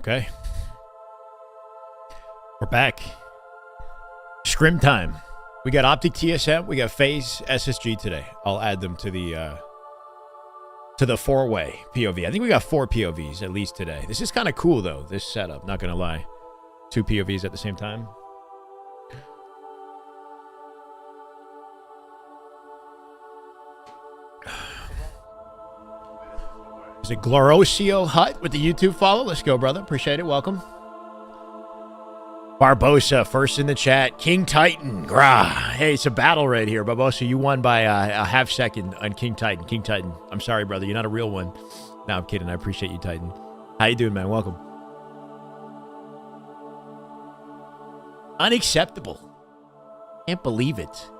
Okay. We're back. Scrim time. We got Optic TSM. We got Faze SSG today. I'll add them to the four-way POV. I think we got 4 POVs at least today. This is kind of cool, though, this setup. Not going to lie. 2 POVs at the same time. Is it Glorosio Hut with the YouTube follow? Let's go, brother. Appreciate it. Welcome. Barbosa, first in the chat. King Titan. Grah. Hey, it's a battle right here. Barbosa, you won by a half second on King Titan. King Titan. I'm sorry, brother. You're not a real one. No, I'm kidding. I appreciate you, Titan. How you doing, man? Welcome. Unacceptable. Can't believe it.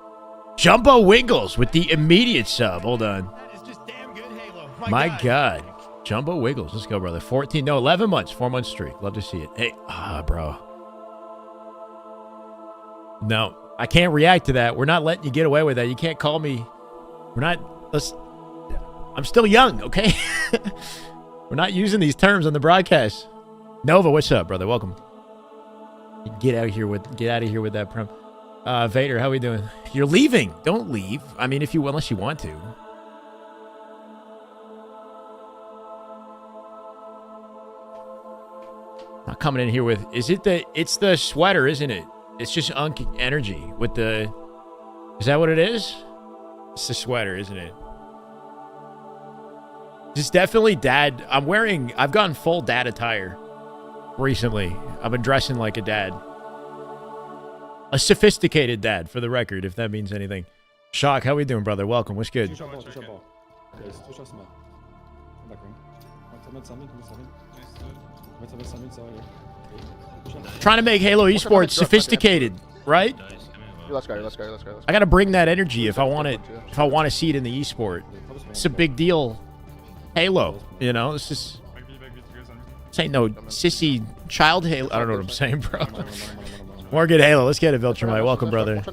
Jumbo Wiggles with the immediate sub. Hold on. That is just damn good, Halo. My God. Jumbo Wiggles. Let's go, brother. 11 months. 4-month streak. Love to see it. Hey, bro. No, I can't react to that. We're not letting you get away with that. You can't call me. I'm still young, okay? We're not using these terms on the broadcast. Nova, what's up, brother? Welcome. Get out of here with that prom. Vader, how we doing? You're leaving. Don't leave. I mean, unless you want to. Not coming in here with. It's the sweater, isn't it? It's just Unk energy with the. Is that what it is? It's the sweater, isn't it? It's definitely dad. I've gotten full dad attire recently. I've been dressing like a dad. A sophisticated dad, for the record, if that means anything. Shock, how we doing, brother? Welcome. What's good? Trying to make Halo Esports sophisticated, right? Let's go. I got to bring that energy if I want it. If I want to see it in the esport, it's a big deal. Halo, this ain't no sissy child Halo. I don't know what I'm saying, bro. More good Halo. Let's get it, Viltrumite. Welcome, brother.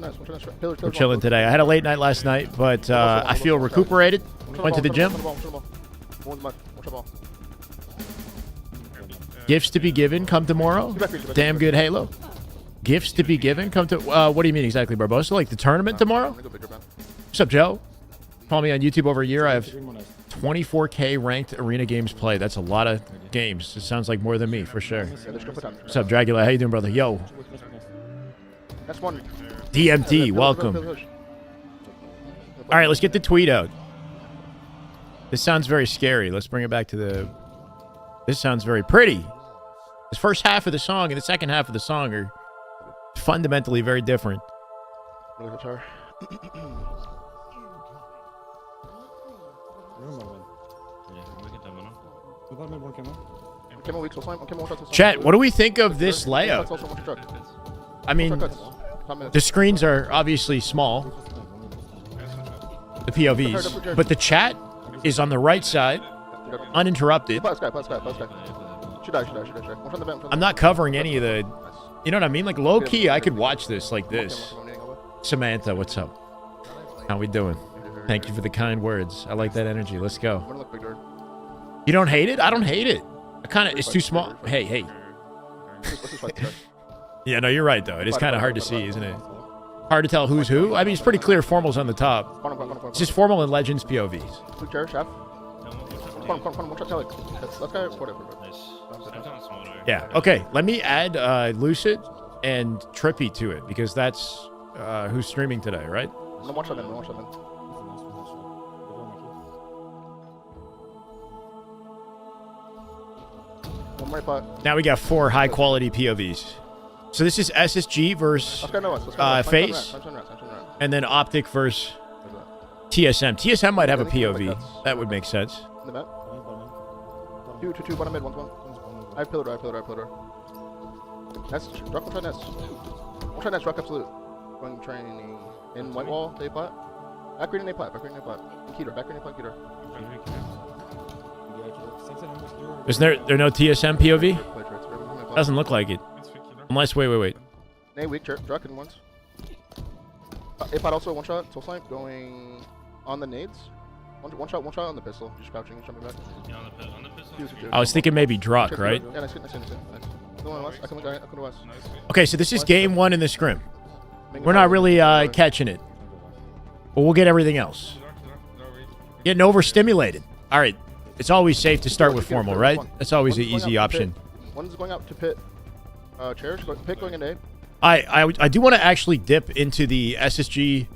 We're chilling today. I had a late night last night, but I feel recuperated. Went to the gym. Gifts to be given. Come tomorrow. Damn good Halo. Gifts to be given. Come to. What do you mean exactly, Barbosa? Like the tournament tomorrow? What's up, Joe? Follow me on YouTube over a year. I have 24K ranked arena games played. That's a lot of games. It sounds like more than me, for sure. What's up, Dragula? How you doing, brother? Yo. DMT, welcome. All right, let's get the tweet out. This sounds very scary. Let's bring it back to the... This sounds very pretty. The first half of the song and the second half of the song are fundamentally very different. Chat, what do we think of this layout? I mean, the screens are obviously small, the POVs, but the chat is on the right side, uninterrupted. I'm not covering any of the, you know what I mean? Like low-key, I could watch this like this. Samantha, what's up? How we doing? Thank you for the kind words. I like that energy. Let's go. You don't hate it? I don't hate it. It's too small. Hey. Yeah, no, you're right, though. It is kind of hard to see, isn't it? Hard to tell who's who. I mean, it's pretty clear Formal's on the top. It's just Formal and Legends POVs. Yeah, okay. Let me add Lucid and Trippy to it, because that's who's streaming today, right? Now we got 4 high-quality POVs. So this is SSG versus Faze, and then Optic versus TSM. TSM might have a POV. That would make sense. Two, one mid, one. I have pillar. Nest, drop, one try nest. One try nest, rock absolute. Going training in white wall, A plat. Back green and A plat. Back green and Keter. Is there no TSM POV? Doesn't look like it. Unless, wait. Nay, weak, Druck in once. A plat also one shot, soul snipe, going on the nades. One shot on the pistol. Just crouching. Just jumping back. Yeah, on the pistol. I was thinking maybe Druck, right? Yeah, nice. Go on west. I come to west. Okay, so this is game 1 in the scrim. We're not really catching it. But we'll get everything else. Getting overstimulated. All right. It's always safe to start with formal, right? That's always the easy option. One's going out to pit. Chairs. Pit going into I do want to actually dip into the SSG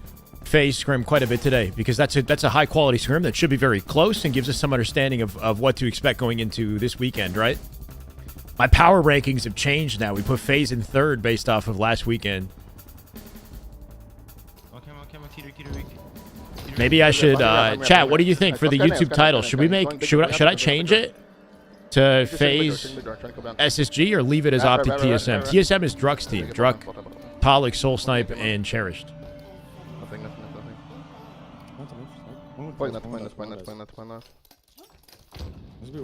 Faze scrim quite a bit today because that's a high quality scrim that should be very close and gives us some understanding of what to expect going into this weekend, right? My power rankings have changed now. We put Faze in 3rd based off of last weekend. Maybe I should chat. What do you think for the YouTube title? Should we make should I change it to Faze SSG or leave it as Optic TSM? TSM is Druck's team. Druck, Pollock, Soul Snipe, and Cherished. Nothing.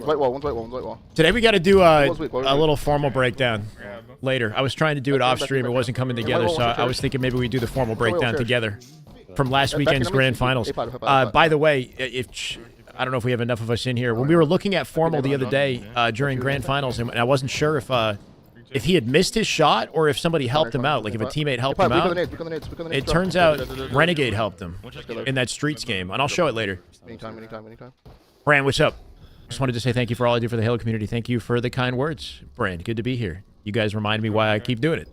White wall, one's white wall. Today we got to do a little formal breakdown later. I was trying to do it off stream. It wasn't coming together, so I was thinking maybe we do the formal breakdown together from last weekend's grand finals. By the way, I don't know if we have enough of us in here. When we were looking at formal the other day during grand finals, and I wasn't sure if he had missed his shot or if somebody helped him out, like if a teammate helped him out. It turns out Renegade helped him in that Streets game, and I'll show it later. Anytime. Brand, what's up? Just wanted to say thank you for all I do for the Halo community. Thank you for the kind words, Brand. Good to be here. You guys remind me why I keep doing it.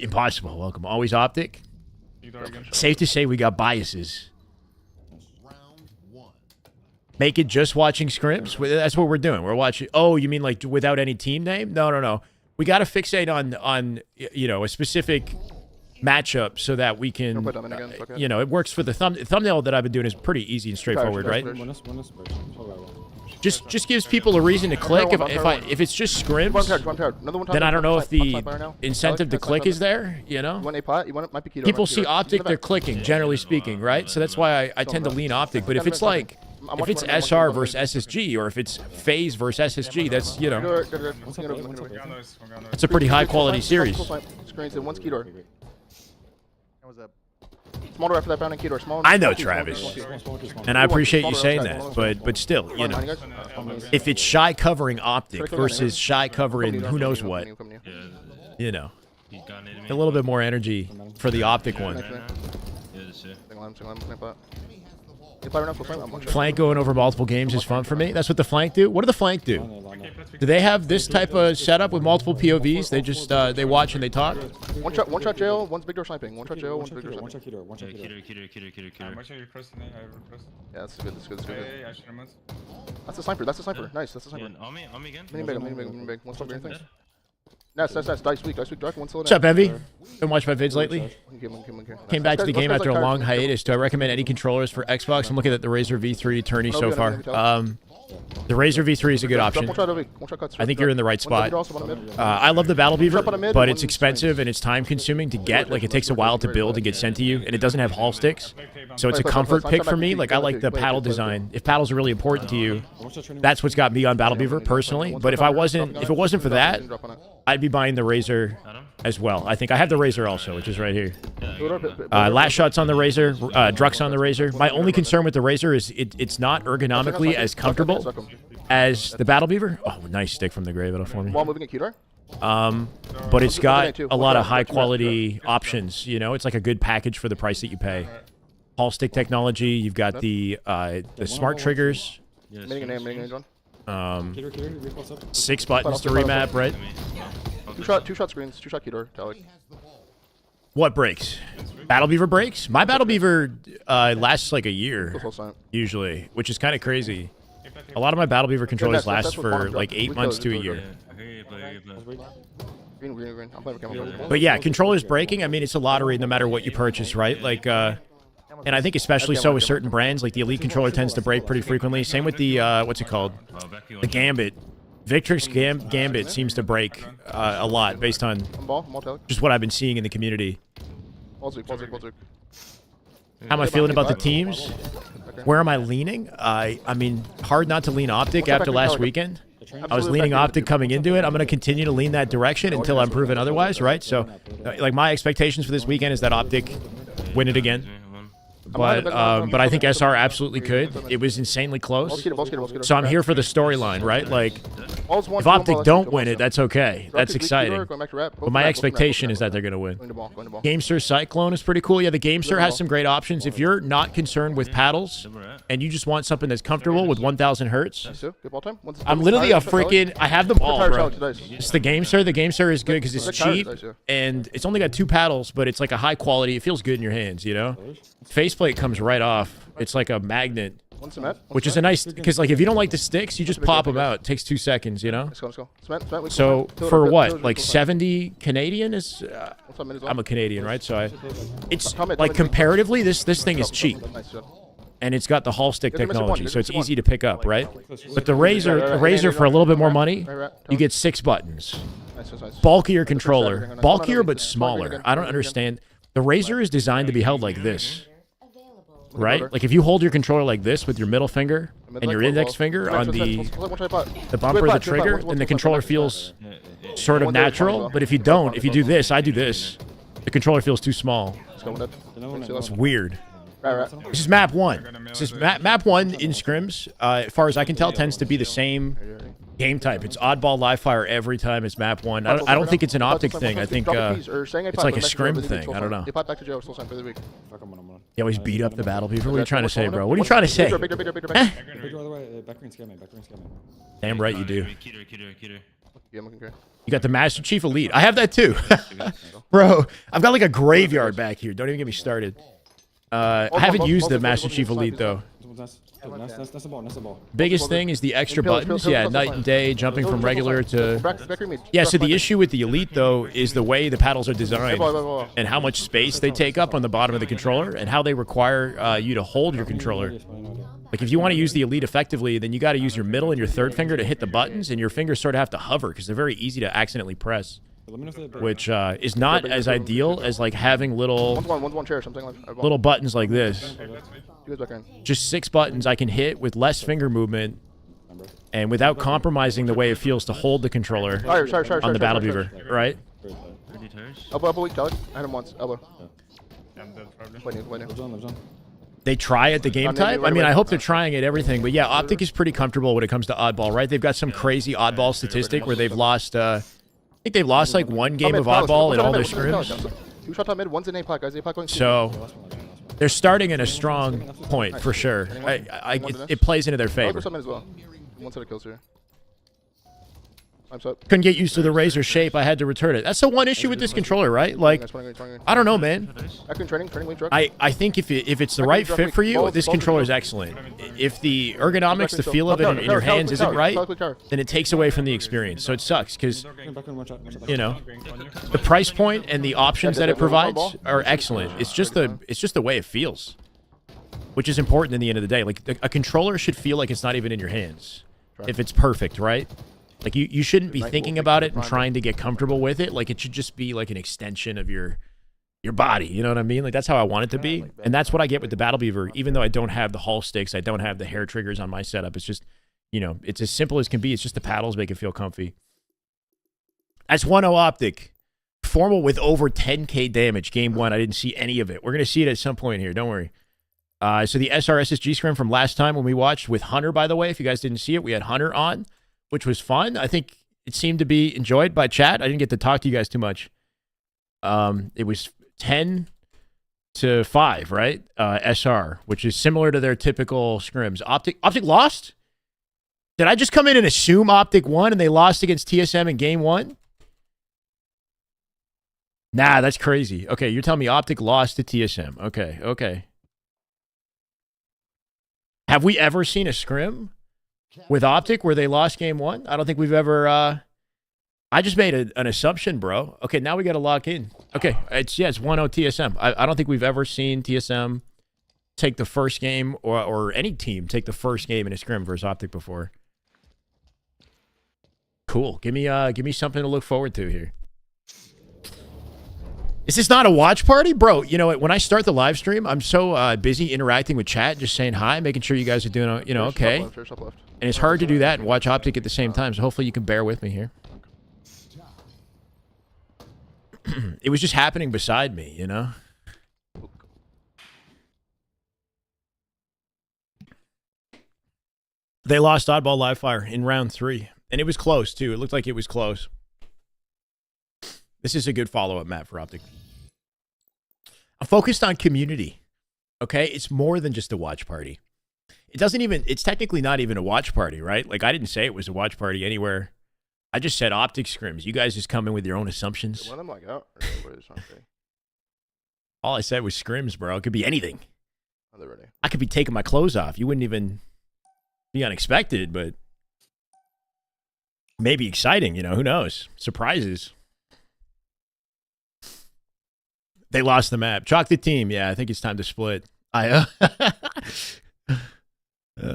Impossible. Welcome. Always Optic. Safe to say we got biases. Make it just watching scrims? That's what we're doing. We're watching. Oh, you mean like without any team name? No. We got to fixate on a specific matchup so that we can, it works for the thumbnail that I've been doing is pretty easy and straightforward, right? Just gives people a reason to click. If it's just scrims, then I don't know if the incentive to click is there, People see Optic, they're clicking, generally speaking, right? So that's why I tend to lean Optic. But if it's like, if it's SR versus SSG, or if it's Faze versus SSG, that's, it's a pretty high quality series. Small door after that bounding key door. Small. I know, Travis, and I appreciate you saying that, but still, if it's Shy covering Optic versus Shy covering who knows what, a little bit more energy for the Optic one. Flank going over multiple games is fun for me. That's what the flank do. What do the flank do? Do they have this type of setup with multiple POVs? They just they watch and they talk. One shot jail, one's big door sniping. One shot jail, one's big door sniping. One shot key door. Yeah, that's good. That's a sniper. Nice, that's a sniper. On me again. Mini big. One sniper, thanks. Nice. Dice weak, Dark. One What's up, Envy? Been watching my vids lately. Came back to the game after a long hiatus. Do I recommend any controllers for Xbox? I'm looking at the Razer V3 tourney so far. The Razer V3 is a good option. I think you're in the right spot. I love the Battle Beaver, but it's expensive and it's time consuming to get. Like, it takes a while to build and get sent to you, and it doesn't have haul sticks. So it's a comfort pick for me. Like, I like the paddle design. If paddles are really important to you, that's what's got me on Battle Beaver personally. But if it wasn't for that, I'd be buying the Razer as well. I think I have the Razer also, which is right here. Last shot's on the Razer. Druck's on the Razer. My only concern with the Razer is it's not ergonomically as comfortable as the Battle Beaver. Oh, nice stick from the grave for me. But it's got a lot of high quality options. It's like a good package for the price that you pay. Haul stick technology. You've got the smart triggers. 6 buttons to remap, right? Two shot screens, 2 shot key door. What breaks? Battle Beaver breaks? My Battle Beaver lasts like a year, usually, which is kind of crazy. A lot of my Battle Beaver controllers last for like 8 months to a year. But yeah, controllers breaking, I mean, it's a lottery no matter what you purchase, right? Like, and I think especially so with certain brands, like the Elite controller tends to break pretty frequently. Same with the, what's it called? The Gambit. Victrix Gambit seems to break a lot based on just what I've been seeing in the community. How am I feeling about the teams? Where am I leaning? I mean, hard not to lean Optic after last weekend. I was leaning Optic coming into it. I'm going to continue to lean that direction until I'm proven otherwise, right? So, like, my expectations for this weekend is that Optic win it again. but I think SR absolutely could. It was insanely close. So I'm here for the storyline, right? Like, if Optic don't win it, that's okay. That's exciting. But my expectation is that they're going to win. Gamester Cyclone is pretty cool. Yeah, the Gamester has some great options. If you're not concerned with paddles and you just want something that's comfortable with 1,000 hertz, I'm literally a freaking... I have them all, bro. It's the Gamester. The Gamester is good because it's cheap and it's only got 2 paddles, but it's like a high quality. It feels good in your hands, you know? Faceplate comes right off. It's like a magnet. Which is a nice, because like if you don't like the sticks, you just pop them out. It takes 2 seconds, you know? So for what, like 70 Canadian is, I'm a Canadian, right? So it's like comparatively, this thing is cheap. And it's got the Hall stick technology, so it's easy to pick up, right? But the Razor for a little bit more money, you get 6 buttons. Bulkier controller. Bulkier but smaller. I don't understand. The Razor is designed to be held like this. Right? Like if you hold your controller like this with your middle finger and your index finger on the bumper of the trigger, then the controller feels sort of natural. But if you don't, if you do this, I do this, the controller feels too small. It's weird. This is map 1. This is map 1 in Scrims, as far as I can tell, tends to be the same game type. It's oddball live fire every time it's map 1. I don't think it's an Optic thing. I think it's like a Scrim thing. I don't know. You always beat up the Battle Beaver. What are you trying to say, bro? What are you trying to say? Damn right you do. You got the Master Chief Elite. I have that too. Bro, I've got like a graveyard back here. Don't even get me started. I haven't used the Master Chief Elite though. Biggest thing is the extra buttons. Yeah, night and day, jumping from regular to... Yeah, so the issue with the Elite, though, is the way the paddles are designed and how much space they take up on the bottom of the controller and how they require you to hold your controller. Like, if you want to use the Elite effectively, then you got to use your middle and your third finger to hit the buttons, and your fingers sort of have to hover because they're very easy to accidentally press. Which is not as ideal as, like, having little buttons like this. Just 6 buttons I can hit with less finger movement and without compromising the way it feels to hold the controller on the Battle Beaver, right? Elbow weak, Doug. I had him once. Elbow. They try at the game type? I mean, I hope they're trying at everything, but yeah, Optic is pretty comfortable when it comes to oddball, right? They've got some crazy oddball statistic where they've lost, I think they've lost like 1 game of oddball in all their scrims. So... they're starting in a strong point, for sure. It plays into their favor. Couldn't get used to the Razor shape. I had to return it. That's the one issue with this controller, right? Like, I don't know, man. I think if it's the right fit for you, this controller is excellent. If the ergonomics, the feel of it in your hands isn't right, then it takes away from the experience. So it sucks because, you know, the price point and the options that it provides are excellent. It's just the way it feels, which is important in the end of the day. Like, a controller should feel like it's not even in your hands if it's perfect, right? Like, you shouldn't be thinking about it and trying to get comfortable with it. Like, it should just be like an extension of your body. You know what I mean? Like, that's how I want it to be. And that's what I get with the Battle Beaver. Even though I don't have the Hall sticks, I don't have the hair triggers on my setup. It's just, you know, it's as simple as can be. It's just the paddles make it feel comfy. That's 1-0 Optic. Formal with over 10k damage. Game 1. I didn't see any of it. We're going to see it at some point here. Don't worry. So the SR SSG scrim from last time when we watched with Hunter, by the way, if you guys didn't see it, we had Hunter on, which was fun. I think it seemed to be enjoyed by chat. I didn't get to talk to you guys too much. It was 10-5, right? SR, which is similar to their typical scrims. Optic lost? Did I just come in and assume Optic won and they lost against TSM in game 1? Nah, that's crazy. Okay, you're telling me Optic lost to TSM. Okay. Have we ever seen a scrim with Optic where they lost game 1? I don't think we've ever... I just made an assumption, bro. Okay, now we got to lock in. Okay, it's 1-0 TSM. I don't think we've ever seen TSM take the first game or any team take the first game in a scrim versus Optic before. Cool. Give me something to look forward to here. Is this not a watch party? Bro, you know what? When I start the live stream, I'm so busy interacting with chat, just saying hi, making sure you guys are doing, you know, okay. And it's hard to do that and watch Optic at the same time, so hopefully you can bear with me here. It was just happening beside me, you know? They lost Oddball Livefire in round 3. And it was close, too. It looked like it was close. This is a good follow-up map for Optic. I'm focused on community. Okay? It's more than just a watch party. It doesn't even... It's technically not even a watch party, right? Like, I didn't say it was a watch party anywhere. I just said Optic Scrims. You guys just come in with your own assumptions. One of them like out. Or what is something? All I said was Scrims, bro. It could be anything. Oh, they're ready. I could be taking my clothes off. You wouldn't even be unexpected, but maybe exciting. You know, who knows? Surprises. They lost the map. Chalk the team. Yeah, I think it's time to split.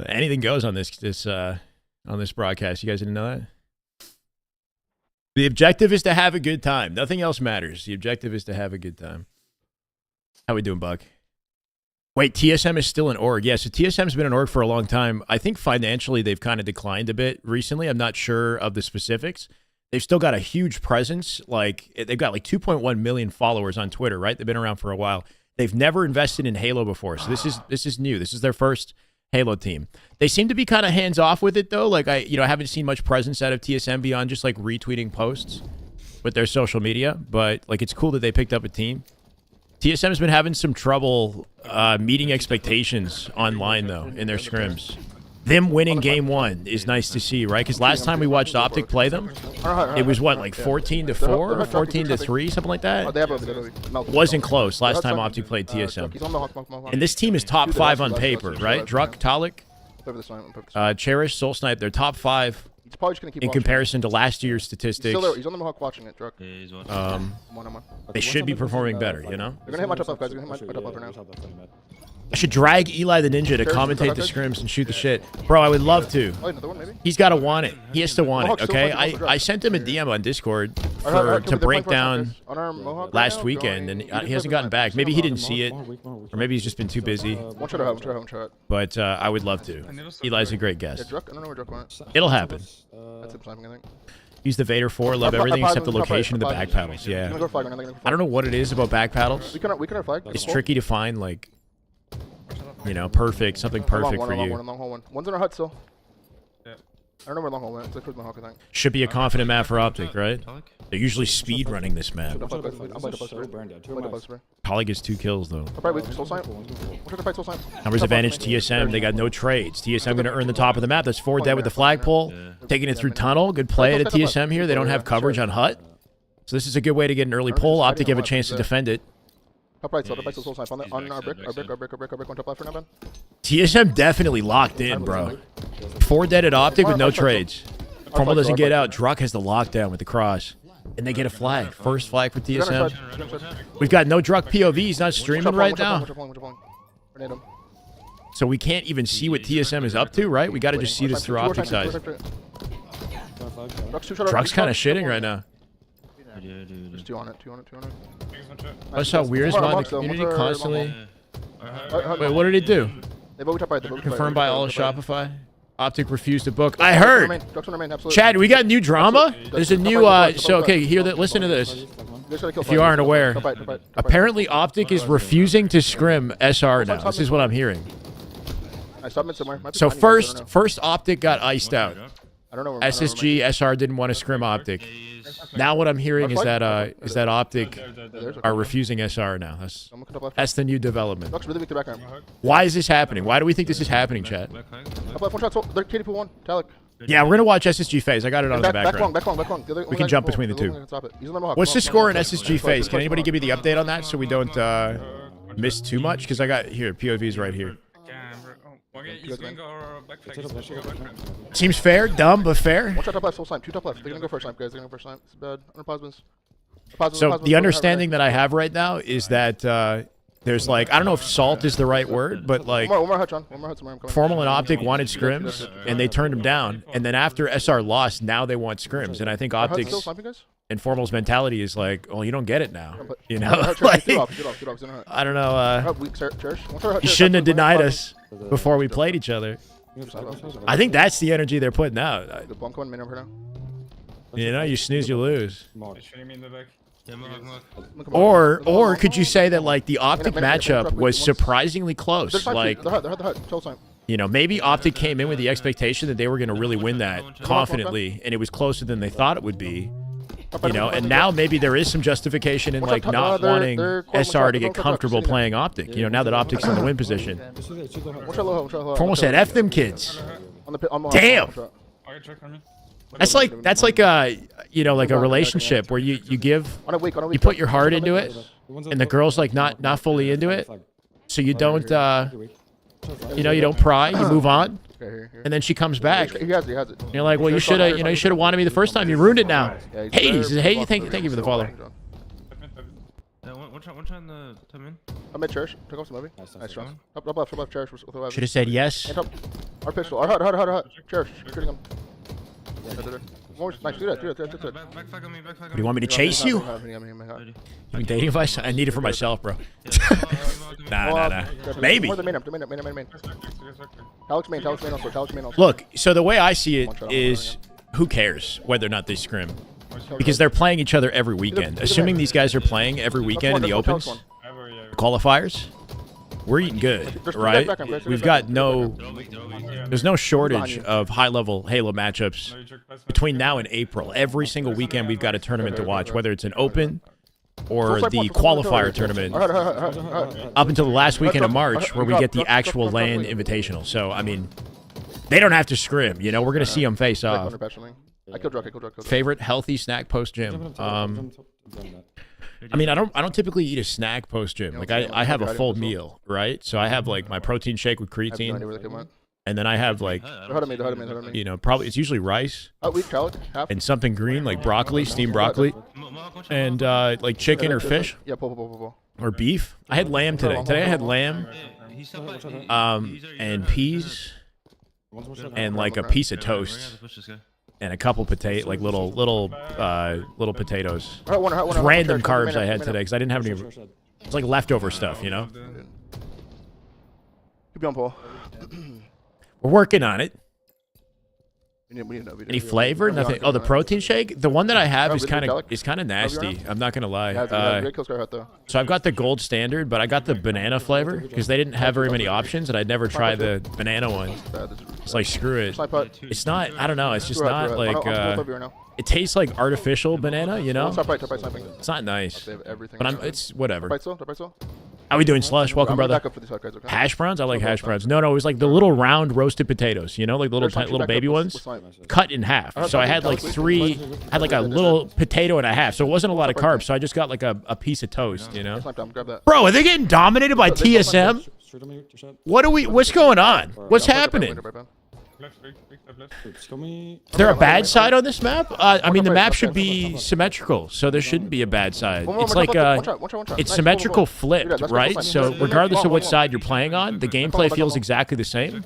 Anything goes on this broadcast. You guys didn't know that? The objective is to have a good time. Nothing else matters. The objective is to have a good time. How we doing, Buck? Wait, TSM is still an org. Yeah, so TSM's been an org for a long time. I think financially they've kind of declined a bit recently. I'm not sure of the specifics. They've still got a huge presence. Like, they've got like 2.1 million followers on Twitter, right? They've been around for a while. They've never invested in Halo before, so this is new. This is their first Halo team. They seem to be kind of hands-off with it, though. Like, I haven't seen much presence out of TSM beyond just, like, retweeting posts with their social media. But, like, it's cool that they picked up a team. TSM's been having some trouble meeting expectations online, though, in their scrims. Them winning game 1 is nice to see, right? Because last time we watched Optic play them, it was, what, like 14-4 or 14-3, something like that? It wasn't close last time Optic played TSM. And this team is top 5 on paper, right? Druck, Talik, Cherish, Soul Snipe, they're top 5 in comparison to last year's statistics. He's on the Mohawk watching it, Druck. Yeah, he's watching. They should be performing better, you know? They're going to hit my top left, guys. They're going to hit my top left right now. I should drag Eli the Ninja to commentate the scrims and shoot the shit. Bro, I would love to. He's got to want it. He has to want it, okay? I sent him a DM on Discord to break down last weekend, and he hasn't gotten back. Maybe he didn't see it, or maybe he's just been too busy. But I would love to. Eli's a great guest. It'll happen. Use the Vader 4, love everything except the location of the back paddles. Yeah. I don't know what it is about back paddles. It's tricky to find, like, you know, something perfect for you. One's in our hut still. Yeah. I don't know where long hole went. It's like towards my hawk, I think. Should be a confident map for Optic, right? They're usually speed running this map. Polly gets 2 kills though. Numbers advantage TSM. They got no trades. TSM going to earn the top of the map. That's 4 dead with the flagpole. Taking it through tunnel. Good play at TSM here. They don't have coverage on hut. So this is a good way to get an early pull. Optic have a chance to defend it. Top right, soul snipe on our brick, on top left for now, Ben. TSM definitely locked in, bro. 4 dead at Optic with no trades. Formal doesn't get out. Druck has the lockdown with the cross. And they get a flag. First flag for TSM. We've got no Druck POV. He's not streaming right now. So we can't even see what TSM is up to, right? We got to just see this through Optic's eyes. Druck's kind of shitting right now. Just 2 on it. I saw Weirs mod the community constantly. Wait, what did he do? Confirmed by all Shopify. Optic refused to book. I heard. Chad, we got new drama. There's a new. So okay, listen to this. If you aren't aware, apparently Optic is refusing to scrim SR now. This is what I'm hearing. So first Optic got iced out. SSG SR didn't want to scrim Optic. Now what I'm hearing is that Optic are refusing SR now. That's the new development. Why is this happening? Why do we think this is happening, Chad? Yeah, we're gonna watch SSG Faze. I got it on the background. We can jump between the two. What's the score in SSG Faze? Can anybody give me the update on that so we don't miss too much? Because I got here POVs right here. Seems fair, dumb, but fair. One shot top left, full snipe. 2 top left. They're gonna go first snipe, guys. They're gonna go first snipe. It's bad. Under plasmas. So the understanding that I have right now is that there's like, I don't know if salt is the right word, but like one more hut, John. Formal and Optic wanted scrims and they turned them down. And then after SR lost, now they want scrims. And I think Optic's and Formal's mentality is like, well, you don't get it now. You know, like, I don't know. You shouldn't have denied us before we played each other. I think that's the energy they're putting out. You know, you snooze, you lose. Or could you say that like the Optic matchup was surprisingly close? Like You know, maybe Optic came in with the expectation that they were going to really win that confidently, and it was closer than they thought it would be. You know, and now maybe there is some justification in like not wanting SR to get comfortable playing Optic. You know, now that Optic's in the win position. Formal said, "F them kids." Damn. That's like a you know, like a relationship where you put your heart into it, and the girl's like not fully into it, so you don't you know, you don't pry, you move on. And then she comes back. He has it. And you're like, well, you should have wanted me the first time. You ruined it now. Hades, hey, thank you for the follow. One trying to come in. I'm at church. Took off some movie. Nice strong. Up left, church. Should have said yes. Our pistol. Our hut. Church. Shooting him. Nice. Do that. Backflag on me. Do you want me to chase you? You dating advice? I need it for myself, bro. Nah. Maybe. Main. Alex main also. Look, so the way I see it is, who cares whether or not they scrim? Because they're playing each other every weekend. Assuming these guys are playing every weekend in the opens, the qualifiers, we're eating good, right? We've got there's no shortage of high-level Halo matchups between now and April. Every single weekend we've got a tournament to watch, whether it's an open or the qualifier tournament, up until the last weekend of March, where we get the actual LAN invitational. So, I mean, they don't have to scrim. You know, we're going to see them face off. Favorite healthy snack post-gym? I mean, I don't typically eat a snack post-gym. Like, I have a full meal, right? So I have, like, my protein shake with creatine. And then I have, like, you know, probably it's usually rice and something green, like broccoli, steamed broccoli, and like chicken or fish or beef. I had lamb today. Today I had lamb and peas and like a piece of toast and a couple potato, like little potatoes. Random carbs I had today because I didn't have any. It's like leftover stuff, you know. Keep on, Paul. We're working on it. Any flavor? Nothing. Oh, the protein shake. The one that I have is kind of nasty. I'm not gonna lie. So I've got the gold standard, but I got the banana flavor because they didn't have very many options, and I'd never try the banana one. It's like screw it. It's not. I don't know. It's just not like. It tastes like artificial banana, you know. It's not nice. But it's whatever. How we doing, Slush? Welcome, brother. Hash browns? I like hash browns. No, it was like the little round roasted potatoes, you know, like the little baby ones, cut in half. So I had like like a little potato and a half. So it wasn't a lot of carbs. So I just got like a piece of toast, you know. Bro, are they getting dominated by TSM? What's going on? What's happening? Is there a bad side on this map? I mean, the map should be symmetrical, so there shouldn't be a bad side. It's like it's symmetrical flipped, right? So regardless of what side you're playing on, the gameplay feels exactly the same.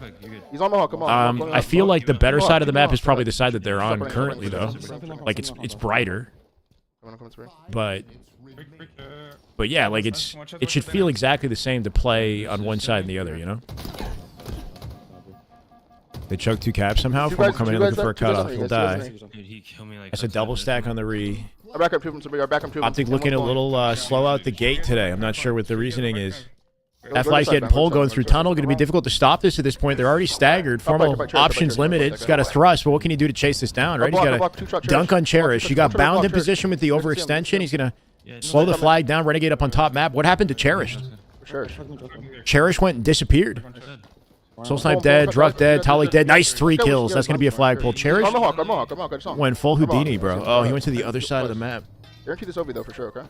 I feel like the better side of the map is probably the side that they're on currently, though. Like it's brighter, but yeah, like it should feel exactly the same to play on one side and the other, you know. They choked 2 caps somehow. Formal coming in looking for a cutoff. He'll die. That's a double stack on the re. Optic looking a little slow out the gate today. I'm not sure what the reasoning is. F-Life's getting pulled, going through tunnel. Going to be difficult to stop this at this point. They're already staggered. Formal options limited. He's got a thrust, but what can he do to chase this down, right? He's got a dunk on Cherish. He got bound in position with the overextension. He's going to slow the flag down, renegade up on top map. What happened to Cherish? Cherish went and disappeared. Soul Snipe dead, Druck dead, Talik dead. Nice 3 kills. That's going to be a flagpole. Cherish went full Houdini, bro. Oh, he went to the other side of the map. Guarantee this OB though for sure, okay?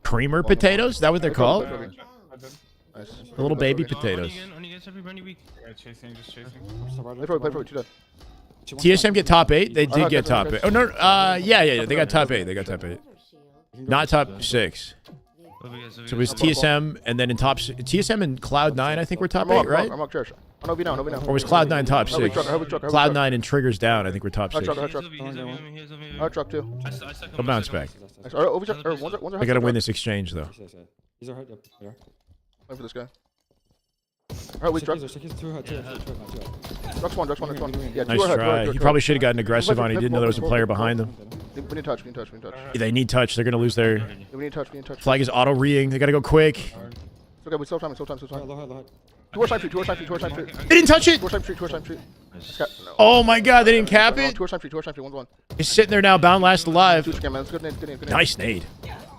Creamer potatoes? Is that what they're called? The little baby potatoes. TSM get top 8? They did get top 8. Oh, no. Yeah. They got top 8. Not top 6. So it was TSM, and then in top... TSM and Cloud9, I think, were top 8, right? Or was Cloud9 top 6? Cloud9 and Triggers down, I think, were top 6. Truck too. He'll bounce back. I gotta win this exchange, though. Wait for this guy. Alright, we Druck. Druck's one. Yeah, nice try. He probably should have gotten aggressive on it. He didn't know there was a player behind them. We need touch. They need touch. They're going to lose their... We need touch. Flag is auto-reing. They got to go quick. Okay, we still time. Still time. Low head. Towards time tree. They didn't touch it. Towards time tree. No. Oh my god, they didn't cap it. Towards time tree. 1-1. He's sitting there now, bound last alive. Two scam, man. That's good nade. Nice nade.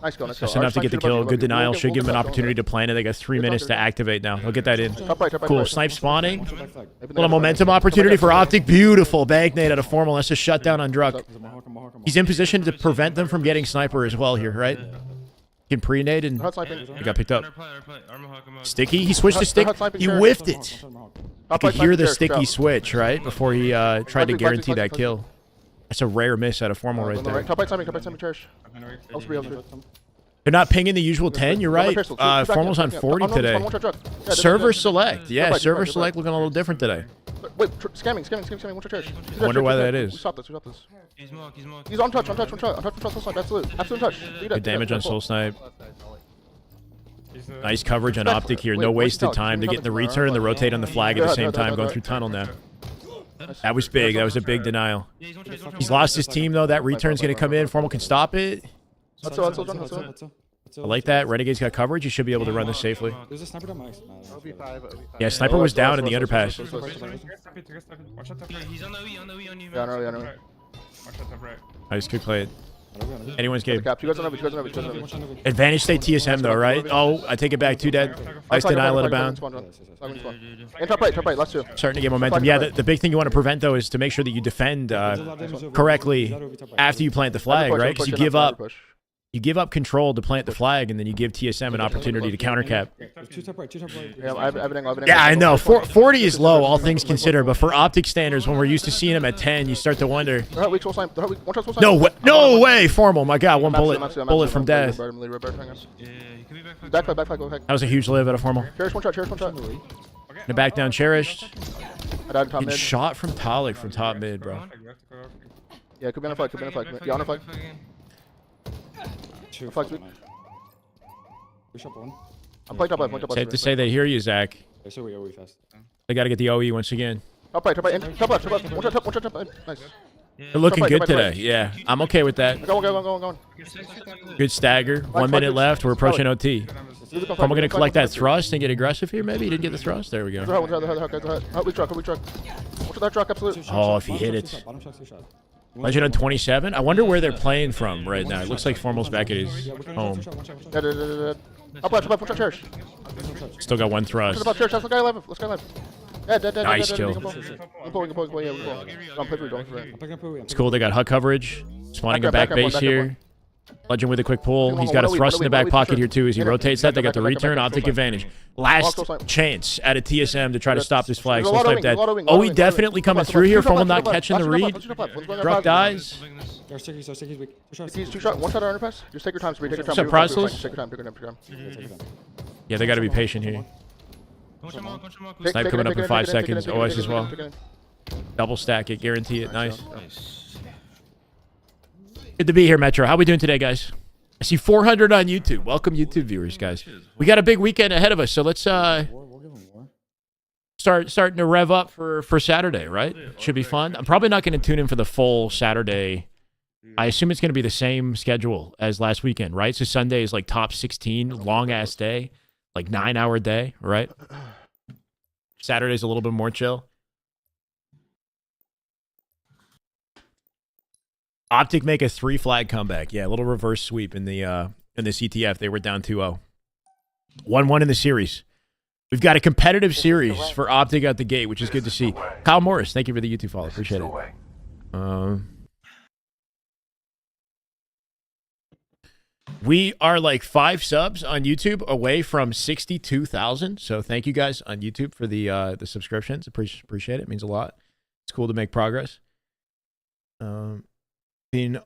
Nice go. Just enough to get the kill. Good denial. Should give him an opportunity to plan it. They got 3 minutes to activate now. They'll get that in. Top right. Cool. Snipe spawning. Little momentum opportunity for Optic. Beautiful bag nade out of Formal. That's a shutdown on Druck. He's in position to prevent them from getting sniper as well here, right? Can pre-nade and he got picked up. Sticky. He switched to stick. He whiffed it. You could hear the sticky switch, right? Before he tried to guarantee that kill. That's a rare miss out of Formal right there. Top right timing, cherish. They're not pinging the usual 10. You're right. Formal's on 40 today. Server select. Yeah, server select looking a little different today. Wait, scamming. What's your cherish? I wonder why that is. We stop this. He's on touch. Absolute touch. Good damage on Soul Snipe. Nice coverage on Optic here. No wasted time. They're getting the return and the rotate on the flag at the same time, going through tunnel now. That was big. That was a big denial. He's lost his team, though. That return's going to come in. Formal can stop it. I like that. Renegade's got coverage. He should be able to run this safely. There's a sniper down max. Yeah, Sniper was down in the underpass. He's on the E, on you. Yeah, I know. Nice, good play. Anyone's game. You guys don't have it. Advantage state TSM, though, right? Oh, I take it back. 2 dead. Nice denial out of bound. And top right, last two. Starting to get momentum. Yeah, the big thing you want to prevent, though, is to make sure that you defend correctly after you plant the flag, right? Because you give up control to plant the flag, and then you give TSM an opportunity to countercap. Yeah, I know. 40 is low, all things considered, but for Optic standards, when we're used to seeing them at 10, you start to wonder. No way, Formal. My God, one bullet from death. Back, That was a huge live out of Formal. Cherish one shot. The back down, cherished. I died top Getting mid. shot from Talik from top mid, bro. Yeah, could be on a flag. Yeah, on a flag. Flag sweep. I'm playing top left. Safe to say they hear you, Zach. They got to get the OE once again. Top right. Top left. One shot top. Nice. They're looking Right, good right, today. right. Yeah, I'm okay with that. Go. Good stagger. 1 minute left. We're approaching OT. Formal going to collect that thrust and get aggressive here, maybe? He didn't get the thrust. There we go. Weak truck. Watch that truck, absolute. Oh, if he hit it. Legend on 27. I wonder where they're playing from right now. It looks like Formal's back at his home. Up left, one shot, cherish. Still got 1 thrust. Let's go live. Dead. Nice kill. I'm pulling. Yeah, we pull. Don't play for it. It's cool. They got hug coverage. Spawning a back base here. Legend with a quick pull. He's got a thrust in the back pocket here, too, as he rotates that. They got the return. Optic advantage. Last chance at a TSM to try to stop this flag. Soul Snipe dead. Oh, he definitely coming through here. Formal not catching the read. Druck dies. Two shot. One shot on underpass. Just take your time, Speed. Take your time. What's up, Priceless? Take your time. Yeah, they got to be patient here. Snipe coming up in 5 seconds. OS as well. Double stack it. Guarantee it. Nice. Good to be here, Metro. How we doing today, guys? I see 400 on YouTube. Welcome, YouTube viewers, guys. We got a big weekend ahead of us, so let's starting to rev up for Saturday, right? Should be fun. I'm probably not going to tune in for the full Saturday. I assume it's going to be the same schedule as last weekend, right? So Sunday is like top 16, long-ass day, like 9-hour day, right? Saturday's a little bit more chill. Optic make a 3-flag comeback. Yeah, a little reverse sweep in the CTF. They were down 2-0. 1-1 in the series. We've got a competitive series for Optic out the gate, which is good to see. Kyle Morris, thank you for the YouTube follow. Appreciate it. We are like 5 subs on YouTube away from 62,000. So thank you guys on YouTube for the subscriptions. Appreciate it. It means a lot. It's cool to make progress. Being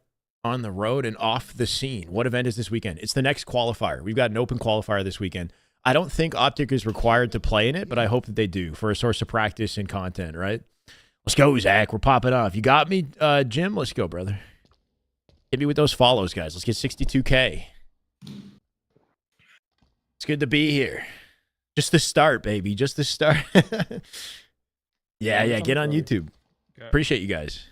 on the road and off the scene. What event is this weekend? It's the next qualifier. We've got an open qualifier this weekend. I don't think Optic is required to play in it, but I hope that they do for a source of practice and content, right? Let's go, Zach. We're popping off. You got me, Jim? Let's go, brother. Hit me with those follows, guys. Let's get 62K. It's good to be here. Just the start, baby. Just the start. Yeah, get on YouTube. Appreciate you guys.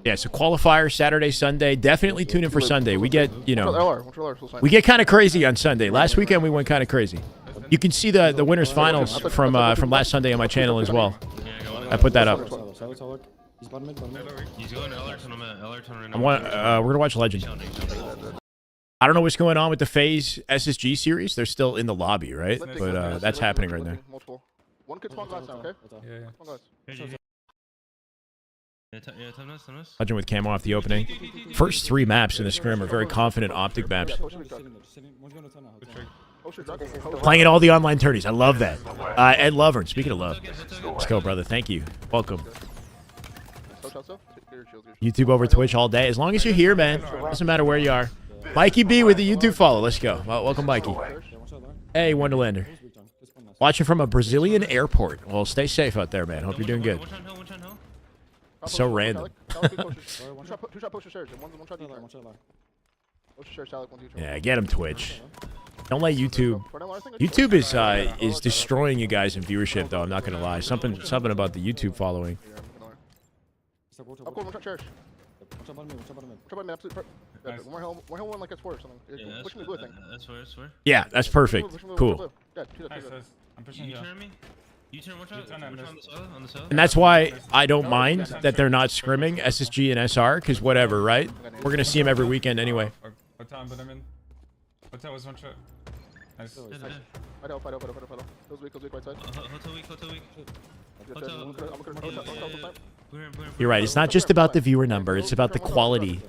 Yeah, so qualifier Saturday, Sunday. Definitely tune in for Sunday. We get, you know, LR, we get kind of crazy on Sunday. Last weekend we went kind of crazy. You can see the winners finals from last Sunday on my channel as well. I put that up. He's going to Arlington. I'm at Arlington right now. We're gonna watch Legend. I don't know what's going on with the Faze SSG series. They're still in the lobby, right? But that's happening right now. One kid spawn glass now, okay? Yeah. Time nice. Legend with camo off the opening. First 3 maps in the Scrim are very confident Optic maps. Playing at all the online tourneys. I love that. Ed Lovern, speaking of love. Let's go, brother. Thank you. Welcome. YouTube over Twitch all day. As long as you're here, man. Doesn't matter where you are. Mikey B with the YouTube follow. Let's go. Well, welcome, Mikey. Hey, Wonderlander. Watching from a Brazilian airport. Well, stay safe out there, man. Hope you're doing good. So random. Yeah, get him, Twitch. Don't let YouTube. YouTube is destroying you guys in viewership, though. I'm not gonna lie. Something about the YouTube following. Yeah, that's perfect. Cool. And that's why I don't mind that they're not scrimming SSG and SR, because whatever, right? We're gonna see them every weekend anyway. You're right. It's not just about the viewer number. It's about the quality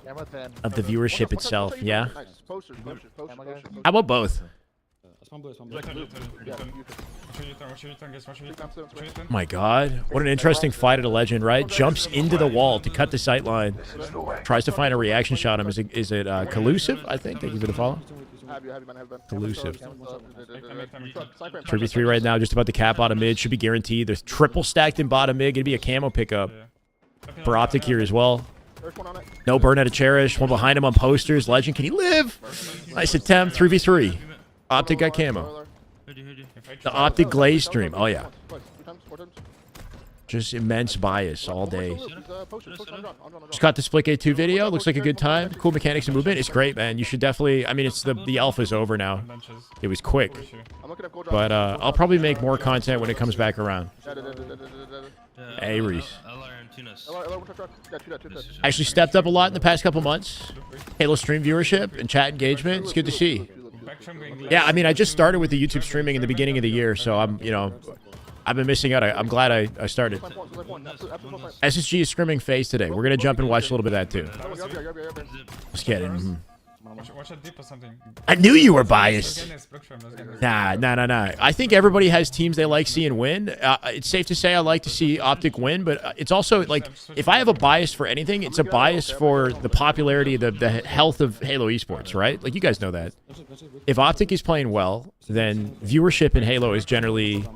of the viewership itself. Yeah. How about both? My God, what an interesting fight at a Legend, right? Jumps into the wall to cut the sight line. Tries to find a reaction shot on him. Is it collusive? I think. Thank you for the follow. Collusive. 3v3 right now, just about the cap bottom mid. Should be guaranteed. There's triple stacked in bottom mid. Gonna be a camo pickup for Optic here as well. No burn out of Cherish. One behind him on posters. Legend, can he live? Nice attempt. 3v3. Optic got camo. The Optic glaze stream. Oh, yeah. Just immense bias all day. Just got the Split Gate 2 video. Looks like a good time. Cool mechanics and movement. It's great, man. You should definitely... I mean, it's the alpha's over now. It was quick. But I'll probably make more content when it comes back around. Hey, Reese. Actually stepped up a lot in the past couple months. Halo stream viewership and chat engagement. It's good to see. Yeah, I mean, I just started with the YouTube streaming in the beginning of the year, so I'm, you know, I've been missing out. I'm glad I started. SSG is scrimming Faze today. We're gonna jump and watch a little bit of that too. Let's get it. I knew you were biased. Nah. I think everybody has teams they like seeing win. It's safe to say I like to see Optic win, but it's also like if I have a bias for anything, it's a bias for the popularity, the health of Halo Esports, right? Like you guys know that. If Optic is playing well, then viewership in Halo is generally,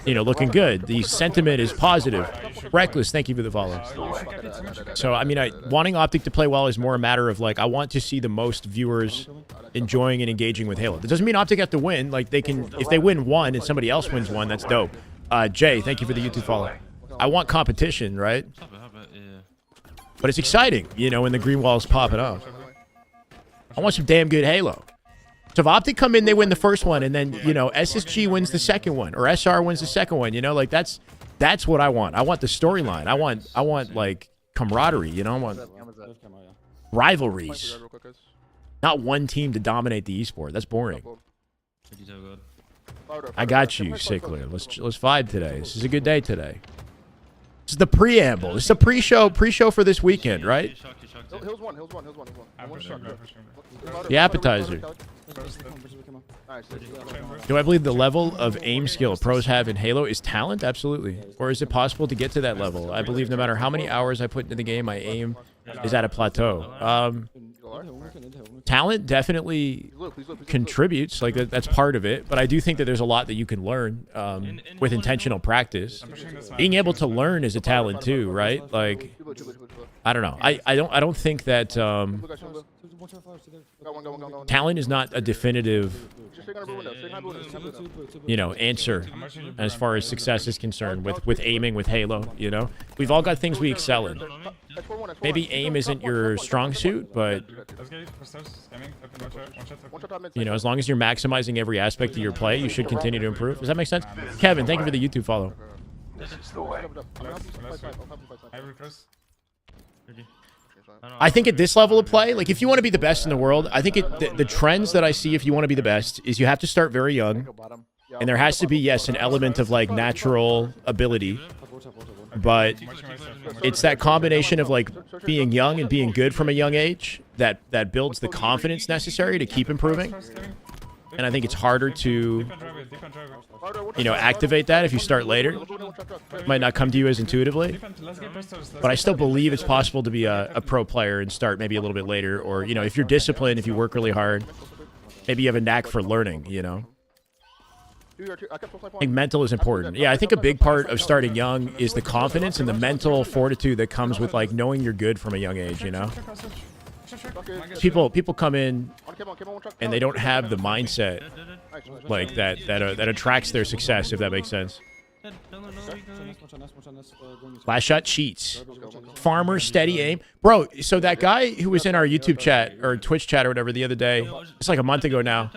you know, looking good. The sentiment is positive. Reckless, thank you for the follow. So, I mean, wanting Optic to play well is more a matter of, like, I want to see the most viewers enjoying and engaging with Halo. That doesn't mean Optic have to win. Like, they can, if they win one and somebody else wins one, that's dope. Jay, thank you for the YouTube follow. I want competition, right? But it's exciting, you know, when the green wall's popping up. I want some damn good Halo. So if Optic come in, they win the first one, and then, you know, SSG wins the second one, or SR wins the second one, you know, like that's what I want. I want the storyline. I want like camaraderie, you know, I want rivalries. Not one team to dominate the esport. That's boring. I got you, Sickler. Let's vibe today. This is a good day today. This is the preamble. This is a pre-show for this weekend, right? Hills one. The appetizer. Do I believe the level of aim skill pros have in Halo is talent? Absolutely. Or is it possible to get to that level? I believe no matter how many hours I put into the game, my aim is at a plateau. Talent definitely contributes. Like that's part of it. But I do think that there's a lot that you can learn with intentional practice. Being able to learn is a talent too, right? Like, I don't know. I don't think that talent is not a definitive Just stay on blue window. Stay on blue window. Stay on blue window. you know, answer as far as success is concerned with aiming, with Halo, you know? We've all got things we excel in. Maybe aim isn't your strong suit, but, you know, as long as you're maximizing every aspect of your play, you should continue to improve. Does that make sense? Kevin, thank you for the YouTube follow. I think at this level of play, like if you want to be the best in the world, I think the trends that I see if you want to be the best is you have to start very young. And there has to be, yes, an element of like natural ability. But it's that combination of like being young and being good from a young age that builds the confidence necessary to keep improving. And I think it's harder to, you know, activate that if you start later. It might not come to you as intuitively. But I still believe it's possible to be a pro player and start maybe a little bit later. Or, you know, if you're disciplined, if you work really hard, maybe you have a knack for learning, you know. I think mental is important. Yeah, I think a big part of starting young is the confidence and the mental fortitude that comes with like knowing you're good from a young age, you know? People come in and they don't have the mindset like that attracts their success, if that makes sense. Last shot cheats. Farmer steady aim. Bro, so that guy who was in our YouTube chat or Twitch chat or whatever the other day, it's like a month ago now,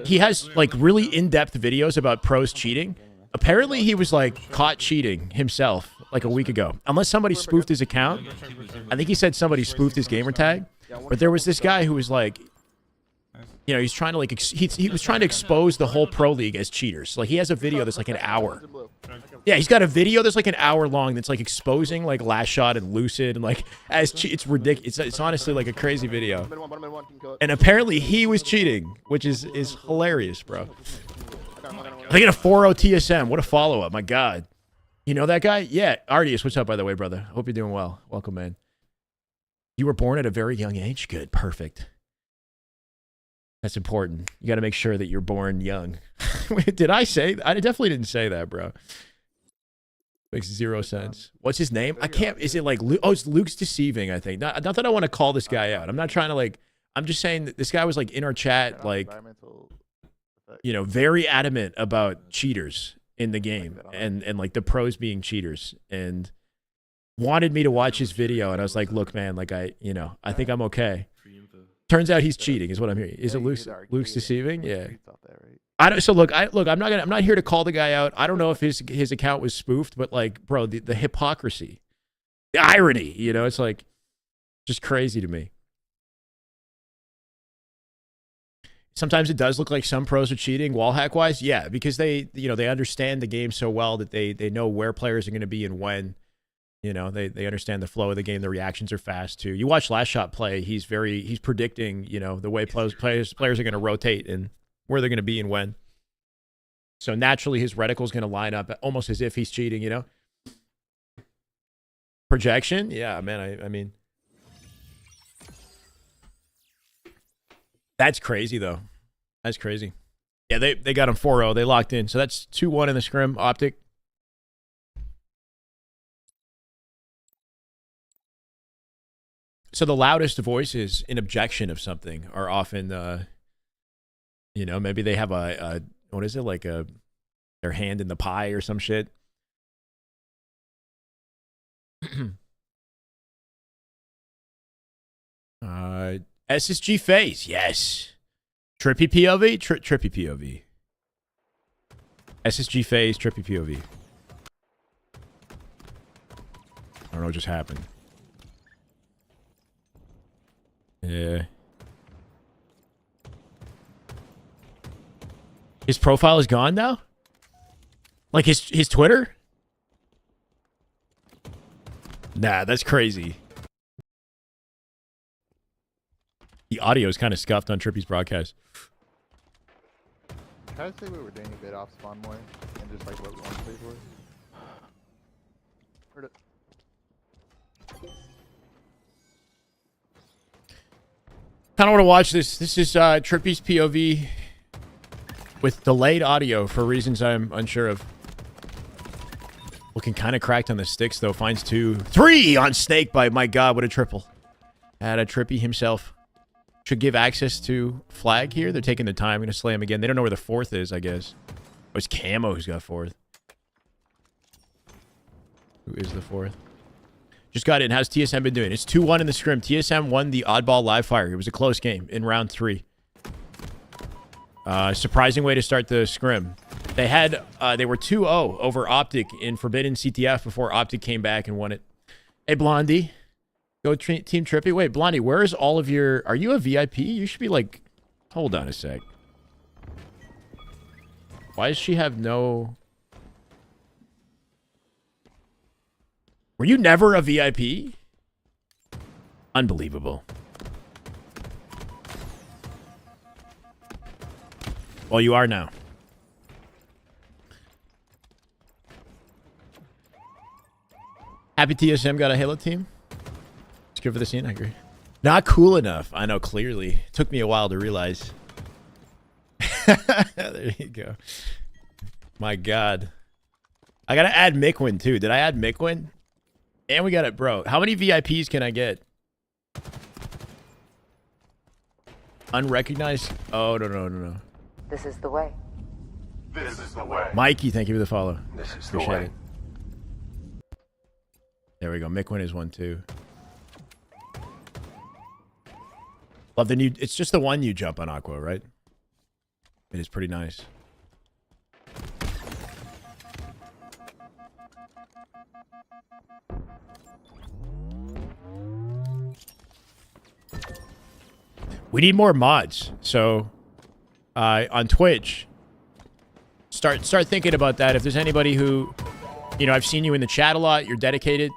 he has like really in-depth videos about pros cheating. Apparently he was like caught cheating himself like a week ago. Unless somebody spoofed his account. I think he said somebody spoofed his gamer tag. But there was this guy who was like, you know, he's trying to like, he was trying to expose the whole pro league as cheaters. Like he has a video that's like an hour. Yeah, he's got a video that's like an hour long that's like exposing like Last Shot and Lucid and like it's ridiculous. It's honestly like a crazy video. And apparently he was cheating, which is hilarious, bro. They get a 4-0 TSM. What a follow-up. My God. You know that guy? Yeah. Ardius, what's up, by the way, brother? Hope you're doing well. Welcome, man. You were born at a very young age? Good. Perfect. That's important. You got to make sure that you're born young. Wait, did I say? I definitely didn't say that, bro. Makes zero sense. What's his name? I can't. Is it like Luke? Oh, it's Luke's Deceiving, I think. Not that I want to call this guy out. I'm not trying to like. I'm just saying that this guy was like in our chat, like, you know, very adamant about cheaters in the game and like the pros being cheaters and wanted me to watch his video. And I was like, look, man, like I think I'm okay. Turns out he's cheating, is what I'm hearing. Is it Luke's Deceiving? Yeah. I don't. So look, I'm not here to call the guy out. I don't know if his account was spoofed, but like, bro, the hypocrisy, the irony, you know, it's like just crazy to me. Sometimes it does look like some pros are cheating wall hack wise, yeah, because they understand the game so well that they know where players are going to be and when. You know, they understand the flow of the game. The reactions are fast too. You watch Last Shot play; he's predicting, you know, the way players are going to rotate and where they're going to be and when. So naturally, his reticle is going to line up almost as if he's cheating. You know, projection. Yeah, man. I mean, that's crazy though. That's crazy. Yeah, they got him 4-0. They locked in. So that's 2-1 in the scrim. Optic. So the loudest voices in objection of something are often, you know, maybe they have a what is it, like their hand in the pie or some shit. SSG Faze, yes. Trippy POV, Trippy POV. SSG Faze, Trippy POV. I don't know what just happened. Yeah. His profile is gone now? Like his Twitter? Nah, that's crazy. The audio is kind of scuffed on Trippy's broadcast. Can I say we were doing a bit off spawn more and just like what we want to play for? Heard it. Kind of want to watch this. This is Trippy's POV with delayed audio for reasons I'm unsure of. Looking kind of cracked on the sticks, though. Finds 2. 3 on Snake by, my God, what a triple. Had a Trippy himself. should give access to flag here. They're taking their time. I'm going to slam again. They don't know where the fourth is, I guess. Oh, it's Camo who's got fourth. Who is the fourth? Just got in. How's TSM been doing? It's 2-1 in the scrim. TSM won the oddball live fire. It was a close game in round 3. Surprising way to start the scrim. They had they were 2-0 over Optic in Forbidden CTF before Optic came back and won it. Hey, Blondie. Go Team Trippy. Wait, Blondie, where is all of your... Are you a VIP? You should be like... Hold on a sec. Why does she have no... Were you never a VIP? Unbelievable. Well, you are now. Happy TSM got a Halo team. It's good for the scene, I agree. Not cool enough. I know, clearly. Took me a while to realize. There you go. My God. I gotta add Mikwin, too. Did I add Mikwin? And we got it, bro. How many VIPs can I get? Unrecognized? Oh, no. This is the way. This is the way. Mikey, thank you for the follow. This is the Appreciate way. it. There we go. Mikwin is one, too. Love the new... It's just the one you jump on Aqua, right? It is pretty nice. We need more mods. So, on Twitch, start thinking about that. If there's anybody who, you know, I've seen you in the chat a lot. You're dedicated,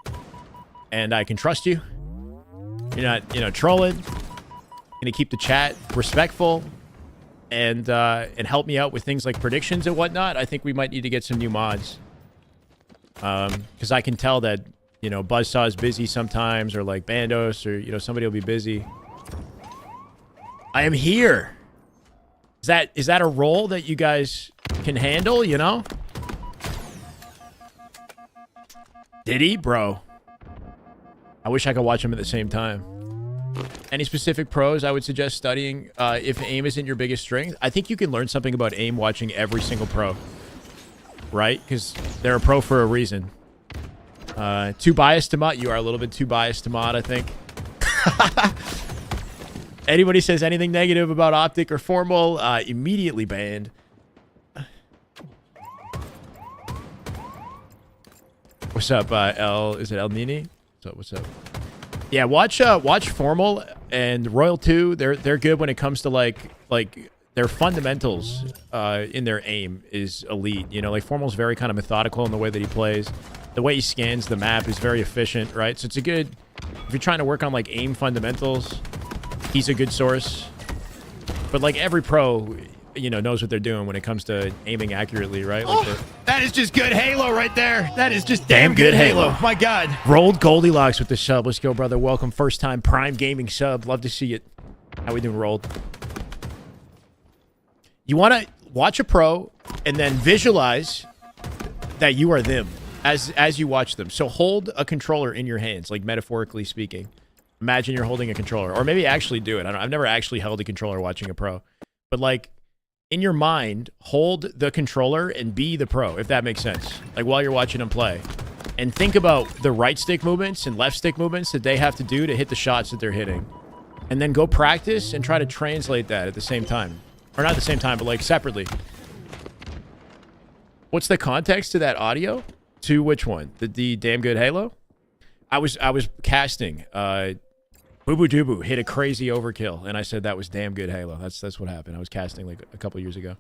and I can trust you. You're not, you know, trolling. Gonna keep the chat respectful, and help me out with things like predictions and whatnot. I think we might need to get some new mods. Because I can tell that, you know, Buzzsaw is busy sometimes, or like Bandos, or, you know, somebody will be busy. I am here. Is that a role that you guys can handle, you know? Did he? Bro. I wish I could watch him at the same time. Any specific pros I would suggest studying if aim isn't your biggest strength? I think you can learn something about aim watching every single pro. Right? Because they're a pro for a reason. Too biased to mod? You are a little bit too biased to mod, I think. Anybody says anything negative about Optic or Formal, immediately banned. What's up, is it El Nini? What's up? Yeah, watch Formal and Royal 2. They're good when it comes to like their fundamentals in their aim is elite. You know, like Formal's very kind of methodical in the way that he plays. The way he scans the map is very efficient, right? So it's a good, if you're trying to work on like aim fundamentals, he's a good source. But like every pro, you know, knows what they're doing when it comes to aiming accurately, right? Like that is just good Halo right there. That is just damn good Halo. My God. Rolled Goldilocks with the sub. Let's go, brother. Welcome. First time Prime Gaming sub. Love to see it. How we doing, Rolled? You want to watch a pro and then visualize that you are them as you watch them. So hold a controller in your hands, like metaphorically speaking. Imagine you're holding a controller, or maybe actually do it. I don't know. I've never actually held a controller watching a pro, but like in your mind, hold the controller and be the pro, if that makes sense. Like while you're watching them play, and think about the right stick movements and left stick movements that they have to do to hit the shots that they're hitting, and then go practice and try to translate that at the same time, or not at the same time, but like separately. What's the context to that audio? To which one? The damn good Halo? I was casting. Boo Boo Doo hit a crazy overkill, and I said that was damn good Halo. That's what happened. I was casting like a couple years ago.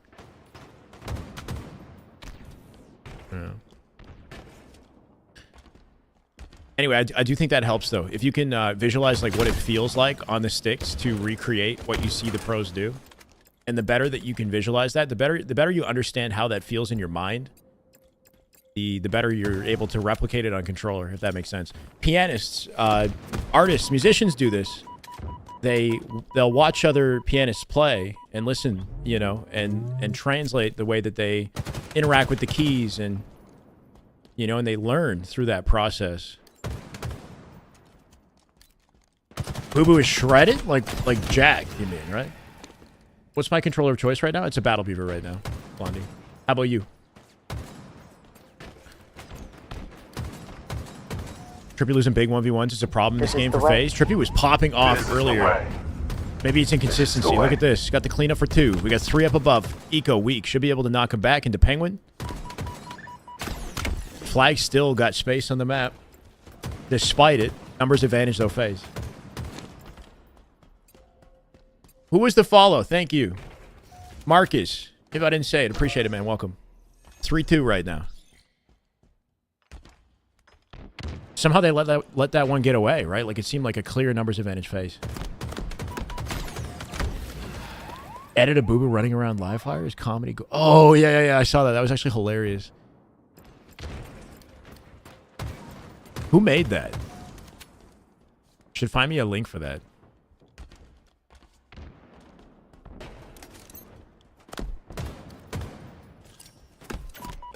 Yeah. Anyway, I do think that helps though. If you can visualize like what it feels like on the sticks to recreate what you see the pros do, and the better that you can visualize that, the better you understand how that feels in your mind. The better you're able to replicate it on controller, if that makes sense. Pianists, artists, musicians do this. They'll watch other pianists play and listen, you know, and translate the way that they interact with the keys, and you know, and they learn through that process. Boo Boo is shredded? Like Jack, you mean, right? What's my controller of choice right now? It's a Battle Beaver right now, Blondie. How about you? Trippy losing big 1v1s is a problem in this game for FaZe. Trippy was popping off earlier. Maybe it's inconsistency. Look at this. Got the cleanup for 2. We got 3 up above. Eco weak. Should be able to knock him back into Penguin. Flag still got space on the map. Despite it. Numbers advantage though, FaZe. Who was the follow? Thank you. Marcus. If I didn't say it, appreciate it, man. Welcome. 3-2 right now. Somehow they let that one get away, right? Like it seemed like a clear numbers advantage FaZe. Edit a Boo Boo running around live fire is comedy. Oh, yeah. I saw that. That was actually hilarious. Who made that? Should find me a link for that.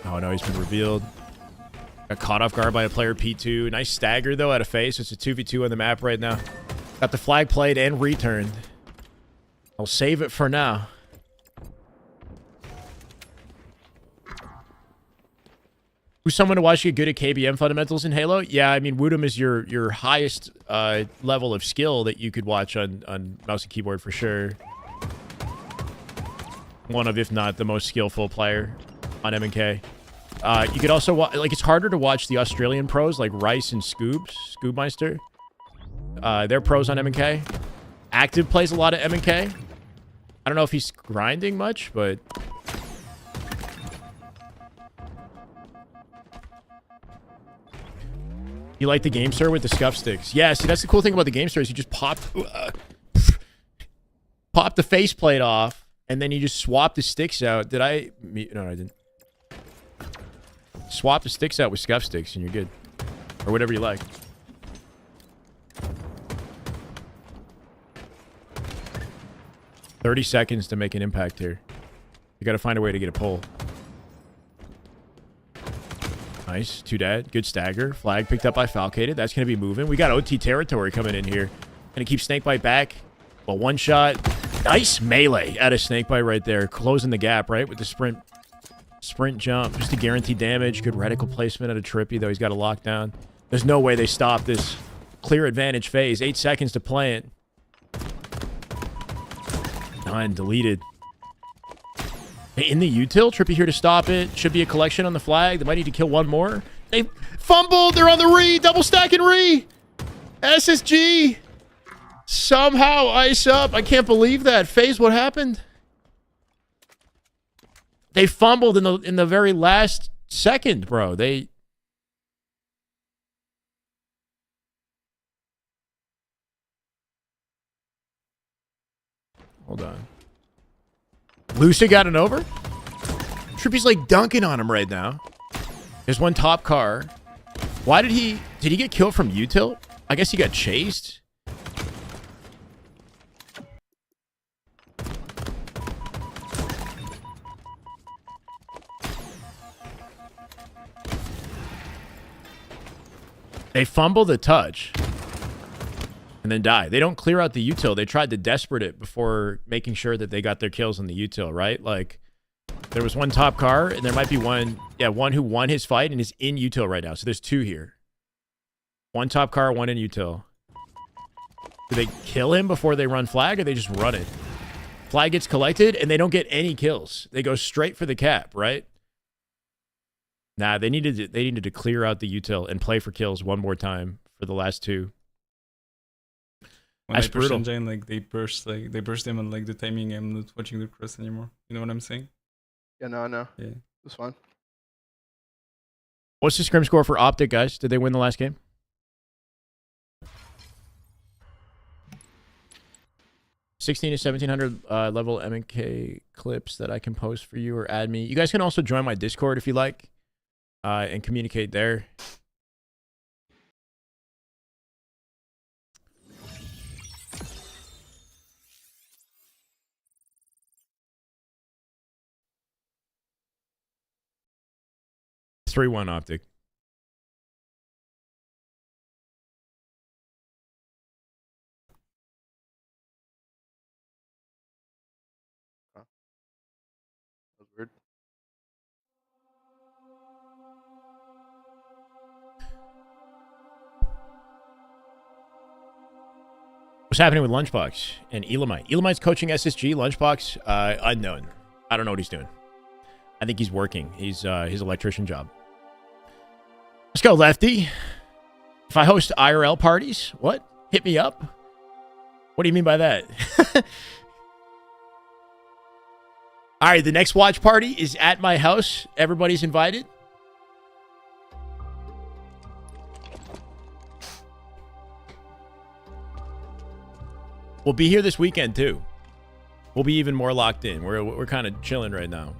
Oh, no, he's been revealed. Got caught off guard by a player P2. Nice stagger, though, out of FaZe. It's a 2v2 on the map right now. Got the flag played and returned. I'll save it for now. Who's someone to watch get good at KBM fundamentals in Halo? Yeah, I mean, Woodham is your highest level of skill that you could watch on mouse and keyboard for sure. One of, if not, the most skillful player on M&K. You could also watch, like, it's harder to watch the Australian pros like Rice and Scoobmeister. They're pros on M&K. Active plays a lot of M&K. I don't know if he's grinding much, but... You like the game, sir, with the scuff sticks? Yeah, see, that's the cool thing about the game, sir, is you just pop the faceplate off, and then you just swap the sticks out. No, I didn't. Swap the sticks out with scuff sticks, and you're good. Or whatever you like. $30 seconds to make an impact here. You got to find a way to get a pull. Nice. 2-dad. Good stagger. Flag picked up by Falcated. That's going to be moving. We got OT territory coming in here. Going to keep Snakebite back. Well, one shot. Nice melee out of Snakebite right there. Closing the gap, right? With the sprint jump. Just to guarantee damage. Good reticle placement out of Trippy, though. He's got a lockdown. There's no way they stop this clear advantage phase. 8 seconds to play it. Done. Deleted. Hey, in the util, Trippy here to stop it. Should be a collection on the flag. They might need to kill one more. They fumbled. They're on the re. Double stack and re. SSG. Somehow ice up. I can't believe that. FaZe, what happened? They fumbled in the very last second, bro. They... Hold on. Lucia got it over? Trippy's like dunking on him right now. There's one top car. Why did he get killed from util? I guess he got chased. They fumble the touch. And then die. They don't clear out the util. They tried to desperate it before making sure that they got their kills on the util, right? Like, there was one top car, and there might be one who won his fight and is in util right now. So there's 2 here. One top car, one in util. Do they kill him before they run flag, or they just run it? Flag gets collected, and they don't get any kills. They go straight for the cap, right? Nah, they needed to clear out the util and play for kills one more time for the last 2. When That's I push brutal. engine, like they burst them on like the timing. I'm not watching the cross anymore. You know what I'm saying? Yeah, no, I know. Yeah. It's fine. What's the scrim score for Optic, guys? Did they win the last game? $1,600 to $1,700 level M&K clips that I can post for you or add me. You guys can also join my Discord if you like and communicate there. It's 3-1 Optic. What's happening with Lunchbox and Elamite? Elamite's coaching SSG. Lunchbox, unknown. I don't know what he's doing. I think he's working. He's his electrician job. Let's go, Lefty. If I host IRL parties, what? Hit me up? What do you mean by that? All right, the next watch party is at my house. Everybody's invited. We'll be here this weekend, too. We'll be even more locked in. We're kind of chilling right now.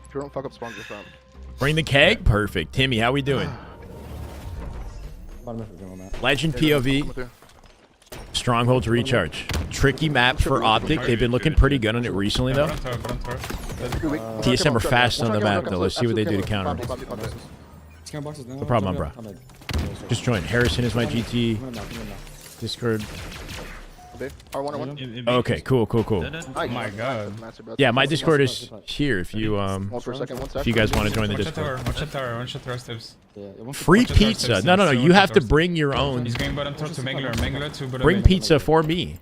If you don't fuck up spawns this round. Bring the keg? Perfect. Timmy, how we doing? Legend POV. Stronghold to recharge. Tricky map for Optic. They've been looking pretty good on it recently, though. TSM are fast on the map, though. Let's see what they do to counter them. No problem, bro. Just join. Harrison is my GT. Discord. Okay, cool. Oh my god. Yeah, my Discord is here if you if you guys want to join the Discord. One shot tower steps. Free pizza. No. You have to bring your own. He's going bottom top to Mangler. Mangler to bottom. Bring pizza for me.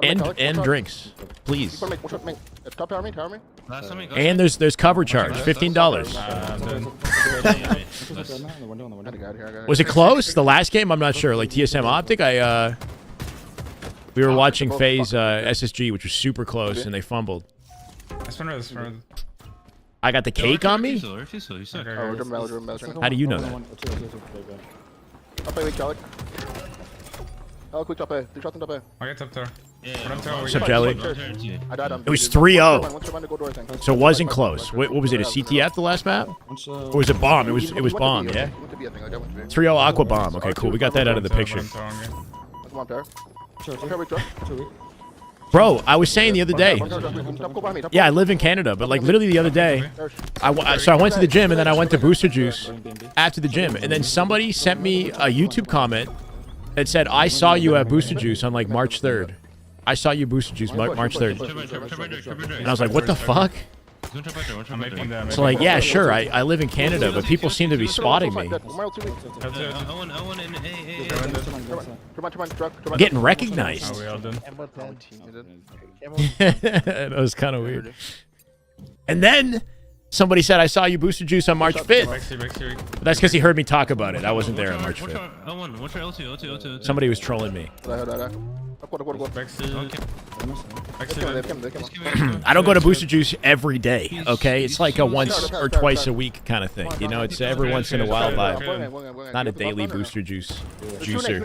And drinks, please. And there's cover charge, $15. Was it close? The last game? I'm not sure. Like TSM Optic, we were watching Faze SSG, which was super close, and they fumbled. I got the cake on me? How do you know that? What's up, Jelly? It was 3-0. So it wasn't close. What was it, a CTF the last map? Or was it bomb? It was bomb, yeah? 3-0 Aqua Bomb. Okay, cool. We got that out of the picture. Bro, I was saying the other day. Yeah, I live in Canada, but like literally the other day, I went to the gym and then I went to Booster Juice after the gym, and then somebody sent me a YouTube comment that said, "I saw you at Booster Juice on like March 3rd. I saw you Booster Juice March 3rd." And I was like, "What the fuck?" So like, yeah, sure, I live in Canada, but people seem to be spotting me. I'm getting recognized. That was kind of weird. And then somebody said, "I saw you Booster Juice on March 5th. But that's because he heard me talk about it. I wasn't there on March 5th. Somebody was trolling me. I don't go to Booster Juice every day, okay? It's like a once or twice a week kind of thing. You know, it's every once in a while vibe. Not a daily Booster Juice juicer.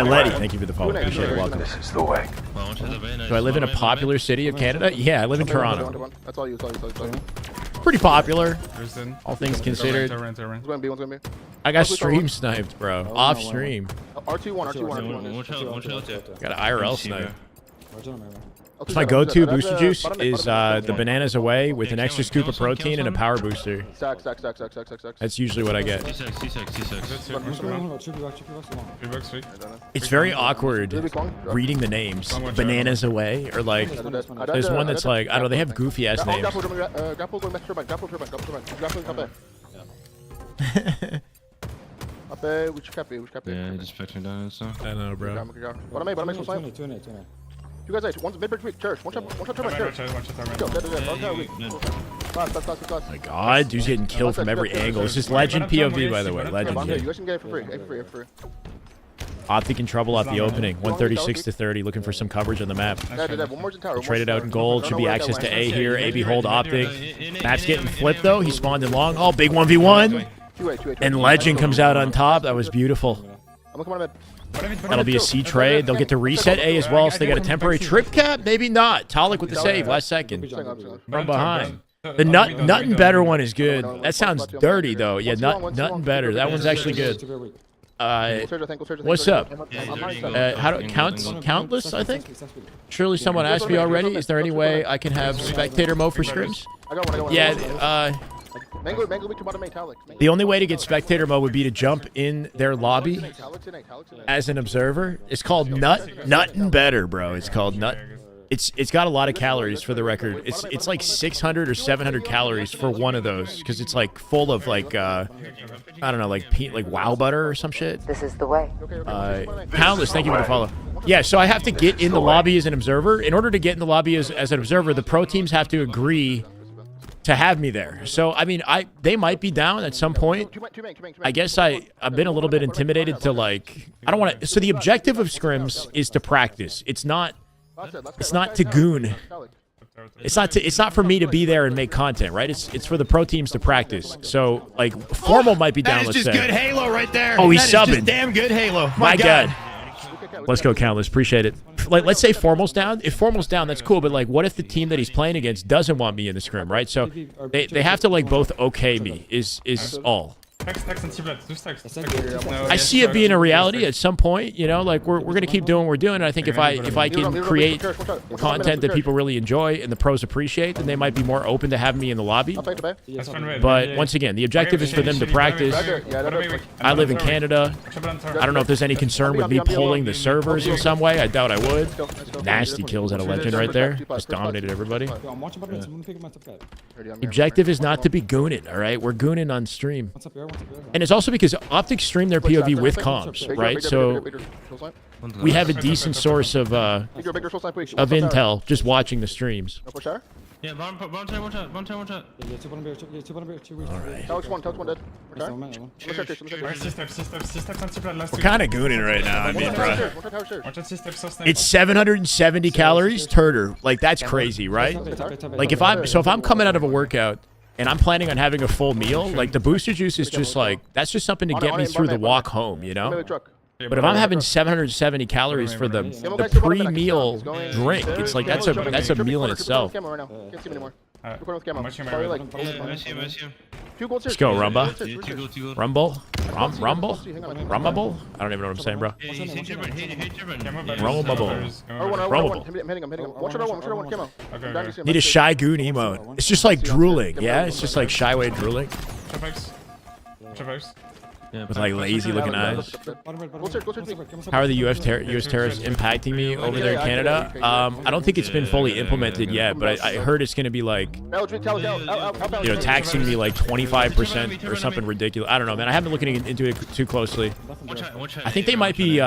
Letty, thank you for the follow. Appreciate it. Welcome. Do I live in a popular city of Canada? Yeah, I live in Toronto. Pretty popular, all things considered. I got stream sniped, bro. Off stream. R2-1. Got an IRL snipe. My go-to booster juice is the bananas away with an extra scoop of protein and a power booster. That's usually what I get. It's very awkward reading the names. Bananas away, or like, there's one that's like, I don't know, they have goofy ass names. Yeah, just fetching down and stuff. I know, bro. You guys, one's mid-bridge church. One shot church. Oh my god, dude's getting killed from every angle. It's just legend POV, by the way. Legend. You guys can get it for free. Optic in trouble off the opening. 136-30, looking for some coverage on the map. Traded out in gold. Should be access to A here. AB hold Optic. Map's getting flipped, though. He spawned in long. Oh, big 1v1. And Legend comes out on top. That was beautiful. That'll be a C trade. They'll get to reset A as well, so they got a temporary trip cap? Maybe not. Talik with the save, last second. From behind. The Nuttin' Better one is good. That sounds dirty, though. Yeah, Nuttin' Better. That one's actually good. What's up? Countless, I think? Surely someone asked me already. Is there any way I can have spectator mode for scrims? Yeah, the only way to get spectator mode would be to jump in their lobby as an observer. It's called Nuttin' Better, bro. It's called It's got a lot of calories for the record. It's like 600 or 700 calories for one of those because it's like full of like I don't know, like wow butter or some shit. This is the way. Countless, thank you for the follow. Yeah, so I have to get in the lobby as an observer. In order to get in the lobby as an observer, the pro teams have to agree to have me there. So I mean, they might be down at some point. I guess I've been a little bit intimidated to like I don't want to. So the objective of scrims is to practice. It's not to goon. It's not for me to be there and make content, right? It's for the pro teams to practice. So like formal might be down. That is let's just say. good Halo right there. Oh, he's That is subbing. just damn good Halo. My God. Let's go, Countless. Appreciate it. Like, let's say Formal's down. If Formal's down, that's cool. But like, what if the team that he's playing against doesn't want me in the scrim, right? So they have to like both okay me. Is all. I see it being a reality at some point. You know, like we're gonna keep doing what we're doing. And I think if I can create content that people really enjoy and the pros appreciate, then they might be more open to having me in the lobby. But once again, the objective is for them to practice. I live in Canada. I don't know if there's any concern with me pulling the servers in some way. I doubt I would. Nasty kills at a legend right there. Just dominated everybody. The objective is not to be gooning, all right? We're gooning on stream. And it's also because Optic stream their POV with comms, right? So we have a decent source of intel just watching the streams. Yeah, one shot. We're kind of gooning right now. I mean, bro. It's 770 calories, turter. Like that's crazy, right? Like if I'm coming out of a workout and I'm planning on having a full meal, like the booster juice is just like that's just something to get me through the walk home, you know? But if I'm having 770 calories for the pre-meal drink, it's like that's a meal in itself. Let's go, Rumba. Rumble? Rumbable? I don't even know what I'm saying, bro. Rumbable. Need a shy goon emote. It's just like drooling, yeah? It's just like Shyway drooling. With like lazy looking eyes. How are the US terrorists impacting me over there in Canada? I don't think it's been fully implemented yet, but I heard it's going to be like, taxing me like 25% or something ridiculous. I don't know, man. I haven't been looking into it too closely. I think they might be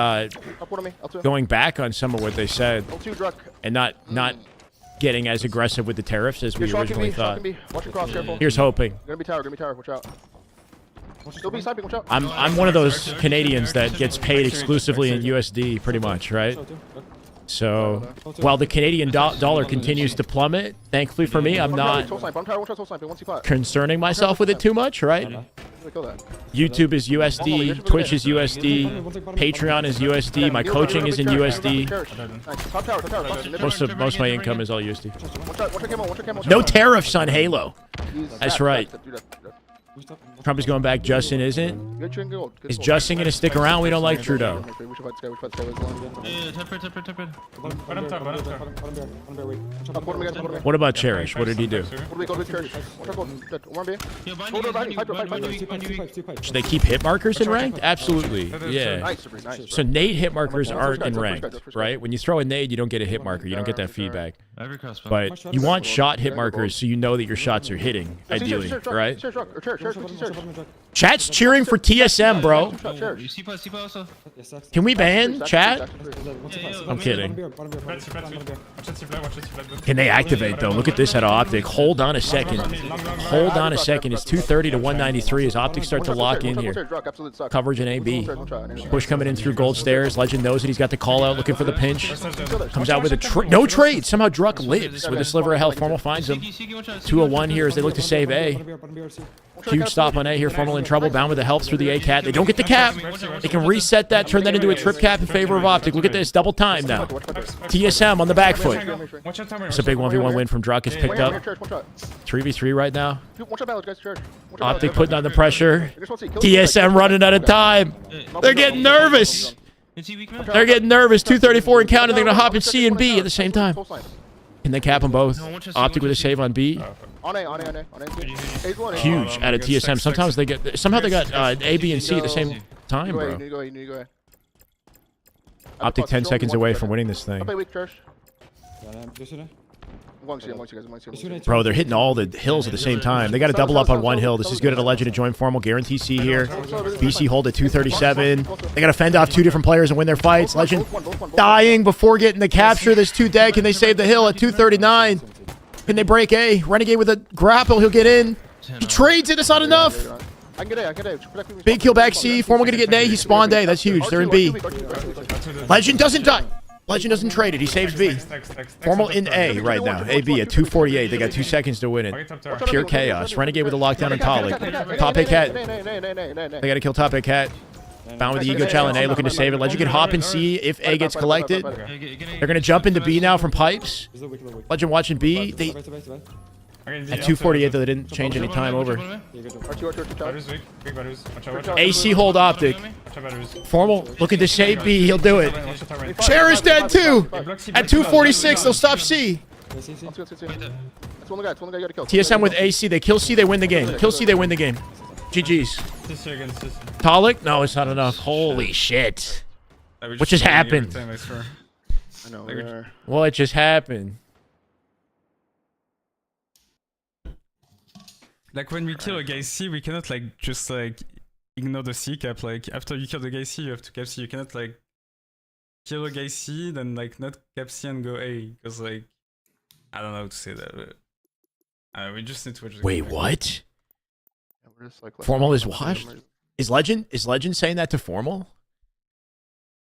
going back on some of what they said and not getting as aggressive with the tariffs as we originally thought. Here's hoping. I'm one of those Canadians that gets paid exclusively in USD, pretty much, right? So while the Canadian dollar continues to plummet, thankfully for me, I'm not concerning myself with it too much, right? YouTube is USD, Twitch is USD, Patreon is USD, my coaching is in USD. Most of my income is all USD. No tariffs on Halo. That's right. Trump is going back. Justin isn't. Is Justin going to stick around? We don't like Trudeau. What about Cherish? What did he do? Should they keep hit markers in ranked? Absolutely. Yeah. So nade hit markers aren't in ranked, right? When you throw a nade, you don't get a hit marker. You don't get that feedback. But you want shot hit markers so you know that your shots are hitting, ideally, right? Chat's cheering for TSM, bro. Can we ban chat? I'm kidding. Can they activate, though? Look at this at Optic. Hold on a second. Hold on a second. It's 230 to 193 as Optic start to lock in here. Coverage in AB. Push coming in through gold stairs. Legend knows that he's got the call out, looking for the pinch. Comes out with a no trade. Somehow Druck lives with a sliver of health. Formal finds him. 201 here as they look to save A. Huge stop on A here. Formal in trouble. Bound with the help through the A-cat. They don't get the cap. They can reset that, turn that into a trip cap in favor of Optic. Look at this. Double time now. TSM on the back foot. It's a big 1v1 win from Druck. It's picked up. 3v3 right now. Optic putting on the pressure. TSM running out of time. They're getting nervous. They're getting nervous. 234 and counting. They're going to hop in C and B at the same time. Can they cap them both? Optic with a save on B. Huge out of TSM. Sometimes they get. Somehow they got A, B, and C at the same time, bro. Optic 10 seconds away from winning this thing. I'm going to see him, guys. I'm going to see him. Bro, they're hitting all the hills at the same time. They got to double up on one hill. This is good at a Legend to join formal. Guarantee C here. BC hold at 237. They got to fend off 2 different players and win their fights. Legend dying before getting the capture. There's 2 dead. Can they save the hill at 239? Can they break A? Renegade with a grapple. He'll get in. He trades it. It's not enough. I can get A. Big kill back C. Formal going to get an A. He spawned A. That's huge. They're in B. Legend doesn't die. Legend doesn't trade it. He saves B. Formal in A right now. AB at 248. They got 2 seconds to win it. Pure chaos. Renegade with a lockdown on Talik. Top A cat. They got to kill top A cat. Found with the ego challenge A, looking to save it. Legend can hop and see if A gets collected. They're going to jump into B now from pipes. Legend watching B. They, at 248, though, they didn't change any time over. AC hold Optic. Formal looking to save B. He'll do it. Cherish dead too. At 246, they'll stop C. TSM with AC. They kill C, they win the game. Kill C, they win the game. GG's. Talik? No, it's not enough. Holy shit. What just happened? I know. What just happened? Like when we kill a guy C, we cannot like just like ignore the C cap. Like after you kill the guy C, you have to cap C. You cannot like kill a guy C, then like not cap C and go A. Because like, I don't know how to say that, but we just need to watch the Wait, game. what? Formal is washed? Is Legend saying that to Formal?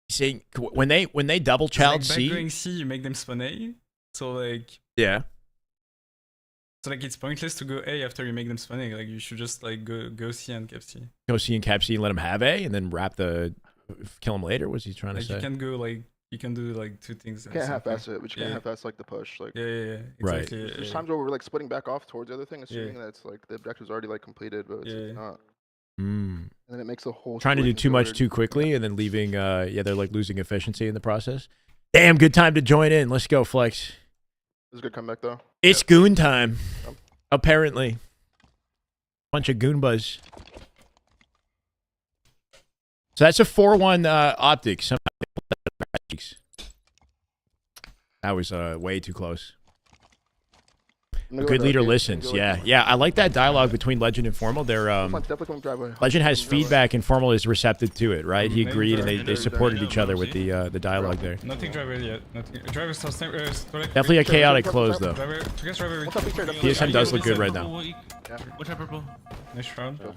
He's saying when they double child like C? Going C, you make them spawn A. So like, Yeah. so like it's pointless to go A after you make them spawn A. Like you should just like go C and cap C. Go C and cap C and let him have A and then wrap the kill him later? What's he trying to Like say? you can go like, you can do like 2 things. You can't half-ass it, but you can't half-ass like the push. Like, Yeah. Right. Exactly. there's times where we're like splitting back off towards the other thing, assuming that it's like the objective's already like completed, but it's like, not. And then it makes the whole Trying to do too much too quickly and then leaving they're like losing efficiency in the process. Damn, good time to join in. Let's go, Flex. It was a good comeback though. It's goon time. Apparently. Bunch of goombas. So that's a 4-1 Optic. That was way too close. A good leader listens. Yeah. I like that dialogue between Legend and Formal. They're Legend has feedback and Formal is receptive to it, right? He agreed and they supported each other with the dialogue there. Nothing driver yet. Nothing. Driver Definitely a chaotic close though. TSM does look good right now. What's up, purple? Nice round. Show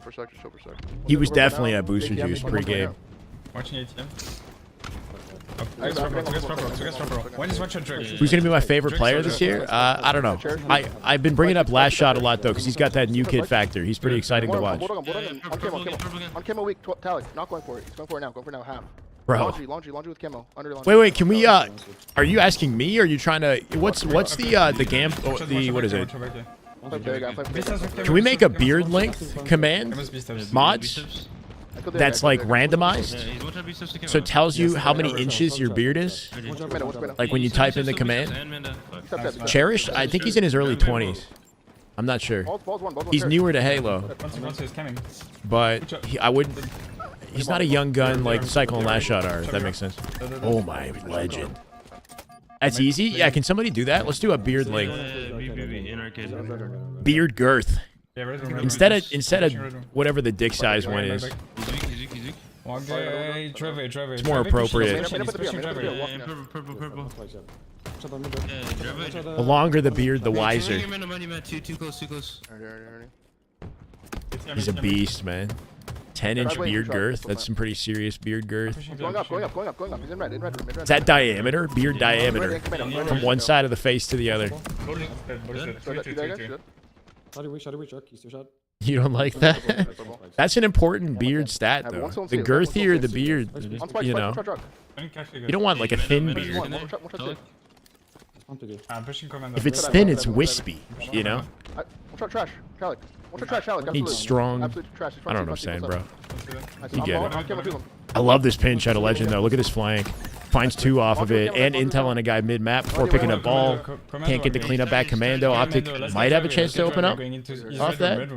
for section. He was definitely at booster juice pre-game. Watching ATM. When is one shot driver? Who's gonna be my favorite player this year? I don't know. I've been bringing up Last Shot a lot though, because he's got that new kid factor. He's pretty exciting to watch. On camo weak, Talik, not going for it. He's going for it now. Going for it now. Half. Bro. Laundry with camo. Under laundry. Wait, can we? Are you asking me? Or are you trying to? What's the GAMP? What is it? Can we make a beard length command mods? That's like randomized, so it tells you how many inches your beard is. Like when you type in the command. Cherish, I think he's in his early 20s. I'm not sure. He's newer to Halo, but he's not a young gun like Cycle and Last Shot are. If that makes sense. Oh my Legend. That's easy. Yeah, can somebody do that? Let's do a beard length. Beard girth. Instead of whatever the dick size one is. It's more appropriate. The longer the beard, the wiser. He's a beast, man. 10-inch beard girth. That's some pretty serious beard girth. Going up. He's in red. Is that diameter? Beard diameter. From one side of the face to the other. You don't like that? That's an important beard stat, though. The girthier the beard, you know. You don't want like a thin beard. If it's thin, it's wispy, you know? Needs strong. I don't know what I'm saying, bro. You get it. I love this pinch out of Legend, though. Look at this flank. Finds 2 off of it, and intel on a guy mid-map before picking up ball. Can't get the cleanup back. Commando. Optic might have a chance to open up off that.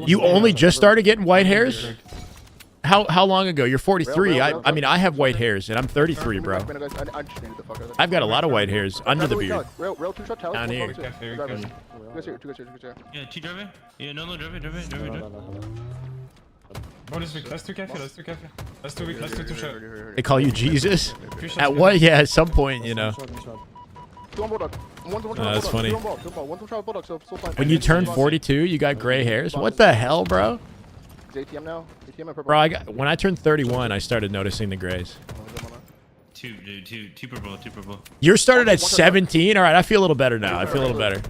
You only just started getting white hairs? How long ago? You're 43. Real. I mean, I have white hairs, and I'm 33, bro. I just needed the fuck out of it. I've got a lot of white hairs under the beard. Real 2-shot tower. Down here. Two guys here. Yeah, T driver. Yeah, no, driver. Bonus weak. Last 2 cafe. Last 2 weak. Last 2 shot. They call you Jesus? At what? Yeah, at some point, you know. That's funny. When you turn 42, you got gray hairs? What the hell, bro? ATM now. ATM and purple. Bro, when I turned 31, I started noticing the grays. Two purple. Yours started at 17? All right, I feel a little better now. I feel a little better.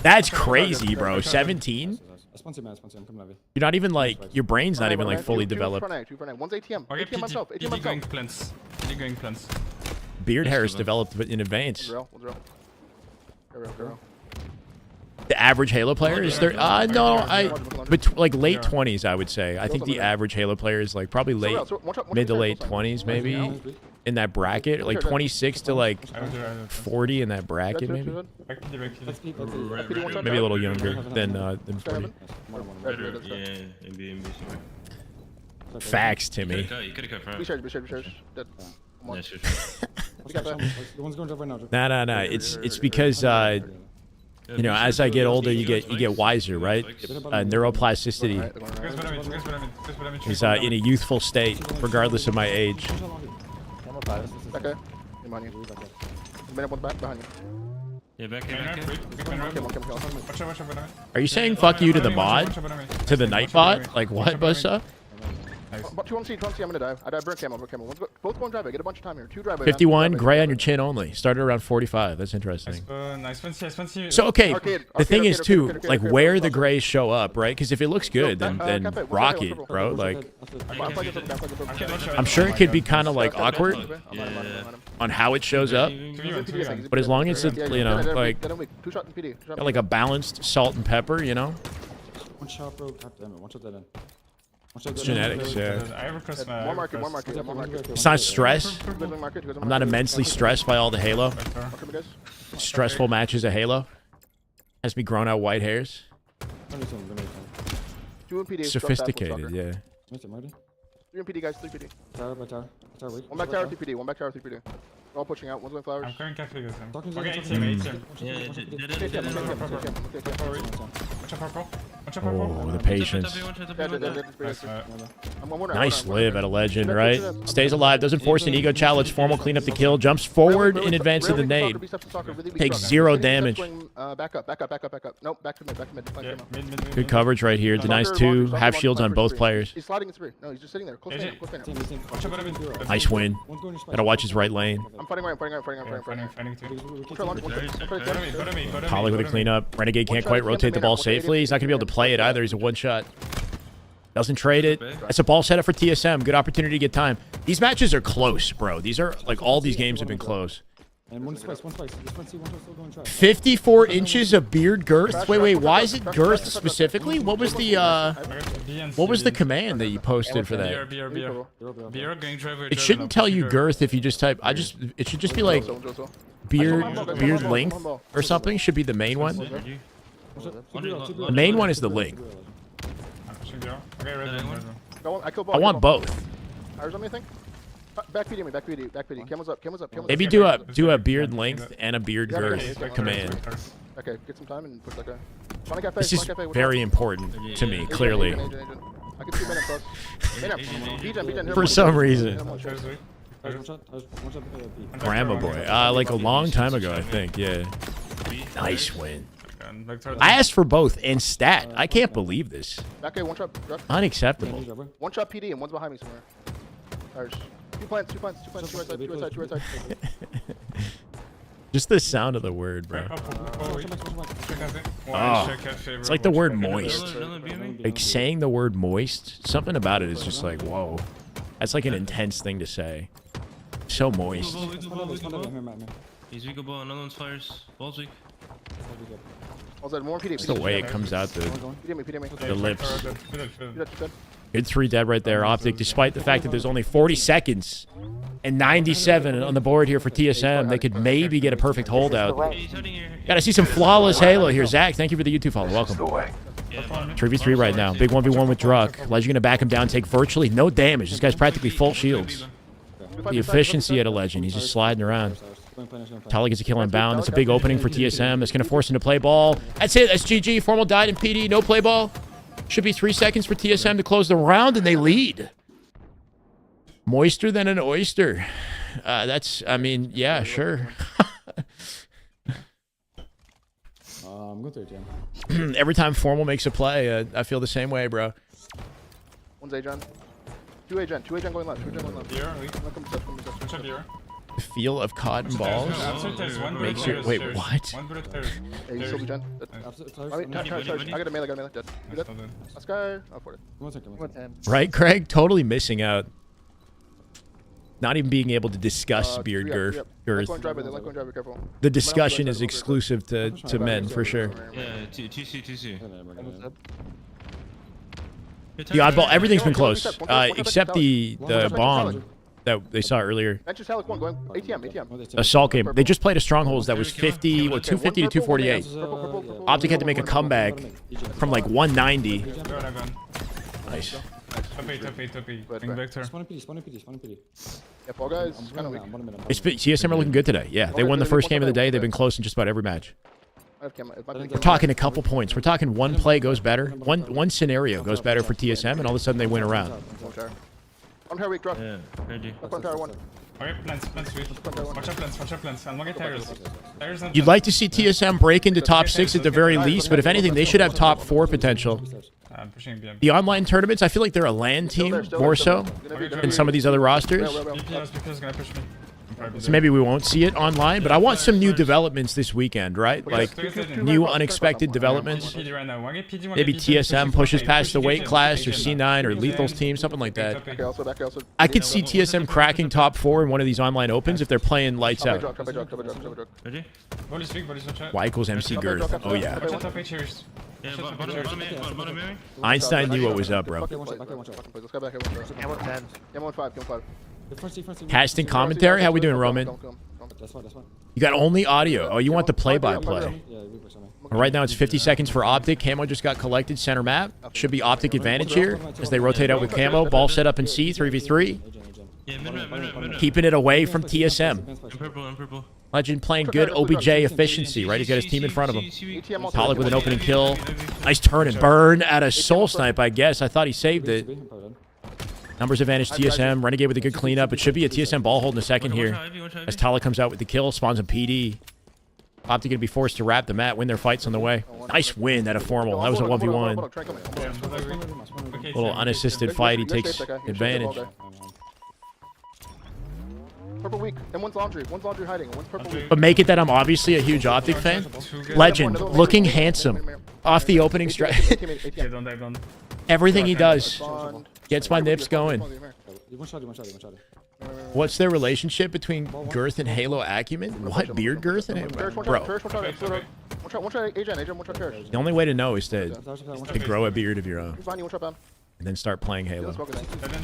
That's crazy, bro. 17? You're not even like, your brain's not even like fully developed. One's ATM. Okay, ATM myself. PD going plants. Beard hair is developed in advance. Real. The average Halo player is there? No, like late 20s, I would say. I think the average Halo player is like probably mid to late 20s, maybe in that bracket, like 26 to like 40 in that bracket, maybe. Maybe a little younger than 40. Facts, Timmy. You could have cut Be front. sure. Nah. It's because you know, as I get older, you get wiser, right? Neuroplasticity is in a youthful state, regardless of my age. Okay. Behind you. Yeah, back here. Are you saying fuck you to the mod? To the Nightbot? Like what, Bussa? Two on C, I'm gonna die. I died, burn camo. Both going drive. I get a bunch of time here. 2 drive. 51, gray on your chin only. Started around 45. That's interesting. Nice fancy. So, okay, the thing is, too, arcade, like, where the grays show up, right? Because if it looks good, then cafe, rock it, bro. Like, I'm I'm sure it could be kind of, like, awkward on how it shows up. But as long as it's, you know, like, got, like a balanced salt and pepper, you know? One shot, bro. God damn it. One shot that in. It's genetics, yeah. I request my. More market. It's not stress. I'm not immensely stressed by all the Halo. Stressful matches of Halo. Has me grown out white hairs. Sophisticated, yeah. 3 PD, guys. 3 PD. One back tower, 3 PD. All pushing out. One's going flowers. I'm going cafe with him. Okay, Oh, the patience. Nice live at a legend, right? Stays alive, doesn't force an ego challenge, formal clean up the kill, jumps forward in advance of the nade. Takes 0 damage. Back up. Nope, back to mid. Good coverage right here. Denies 2, half shields on both players. He's sliding in 3. No, he's just sitting there. Close fan. Nice win. Gotta watch his right lane. I'm fighting right. Polly with a cleanup. Renegade can't quite rotate the ball safely. He's not gonna be able to play it either. He's a one-shot. Doesn't trade it. That's a ball setup for TSM. Good opportunity to get time. These matches are close, bro. These are, like, all these games have been close. And one slice. 54 inches of beard girth? Wait, why is it girth specifically? What was the command that you posted for that? It shouldn't tell you girth if you just type, it should just be like beard length or something. Should be the main one. The main one is the length. I want both. Back PD. Camel's up. Maybe do a beard length and a beard girth command. Okay, get some time and push that guy. This is very important to me, clearly. For some reason. Grandma boy. Like a long time ago, I think, yeah. Nice win. I asked for both and stat. I can't believe this. Unacceptable. One shot PD and one's behind me somewhere. Two plants, two right side. Just the sound of the word, bro. Oh, it's like the word moist. Like saying the word moist, something about it is just like, whoa. That's like an intense thing to say. So moist. He's weak ball, another one's fires. Ball's weak. It's the way it comes out, dude. The lips. Good. Good 3 dead right there, Optic, despite the fact that there's only 40 seconds and 97 on the board here for TSM. They could maybe get a perfect holdout. Gotta see some flawless Halo here. Zach, thank you for the YouTube follow. Welcome. 3v3 right now. Big 1v1 with Druck. Legend gonna back him down, take virtually no damage. This guy's practically full shields. The efficiency at a Legend. He's just sliding around. Tali gets a kill inbound. That's a big opening for TSM. That's gonna force him to play ball. That's it. That's GG. Formal died in PD. No play ball. Should be 3 seconds for TSM to close the round, and they lead. Moister than an oyster. That's, I mean, yeah, sure. I'm going to jam. Every time Formal makes a play, I feel the same way, bro. One's A-Gen. 2 A-Gen. 2 A-Gen going left. 2 A-Gen going left. The feel of cotton balls makes you... Wait, what? Hey, you still be Gen. Charge. I got a melee, Dead. You dead? Last guy. I'll afford it. 1 second. Right, Craig? Totally missing out. Not even being able to discuss beard girth. They like going driver, careful. The discussion is exclusive to men, for sure. Yeah, TC. The oddball, everything's been close, except the bomb that they saw earlier. Venture Helic 1 going ATM. Assault game. They just played a Strongholds that was 50, what, 250 to 248. Optic had to make a comeback from like 190. Nice. Top 8. Bring Vector. Spawn in PD. Yeah, Fall Guys kind of weak. CSM are looking good today. Yeah, they won the first game of the day. They've been close in just about every match. We're talking a couple points. We're talking one play goes better. One scenario goes better for TSM, and all of a sudden they win a round. On her weak drop. Yeah, ready. Up on tower 1. Okay, plants, watch out plants. I'm looking at tires. You'd like to see TSM break into top 6 at the very least, but if anything, they should have top 4 potential. I'm pushing BM. The online tournaments, I feel like they're a LAN team more so than some of these other rosters. BP is gonna push me. So maybe we won't see it online, but I want some new developments this weekend, right? Like new unexpected developments. Maybe TSM pushes past the weight class or C9 or Lethal's team, something like that. I could see TSM cracking top 4 in one of these online opens if they're playing lights out. Ready? Y equals MC Girth. Oh yeah. Yeah, bottom Mary. Einstein knew what was up, bro. Let's go back. Cam 5. Casting commentary? How we doing, Roman? That's fine. You got only audio. Oh, you want the play-by-play. Yeah, we push on me. Right now it's 50 seconds for Optic. Camo just got collected. Center map. Should be Optic advantage here as they rotate out with Camo. Ball set up in C, 3v3. Yeah, mid. Keeping it away from TSM. In purple. Legend playing good OBJ efficiency, right? He's got his team in front of him. Pollock with an opening kill. Nice turn and burn at a soul snipe, I guess. I thought he saved it. Numbers advantage TSM. Renegade with a good cleanup. It should be a TSM ball hold in a second here. As Tala comes out with the kill, spawns a PD. Optic going to be forced to wrap the mat, win their fights on the way. Nice win at a formal. That was a 1v1. Little unassisted fight. He takes advantage. Purple weak. And one's laundry hiding. One's purple weak. But make it that I'm obviously a huge Optic fan. Legend, looking handsome. Off the opening strike. Everything he does gets my nips going. What's their relationship between Girth and Halo acumen? What? Beard Girth and Halo? Bro. The only way to know is to grow a beard of your own. And then start playing Halo.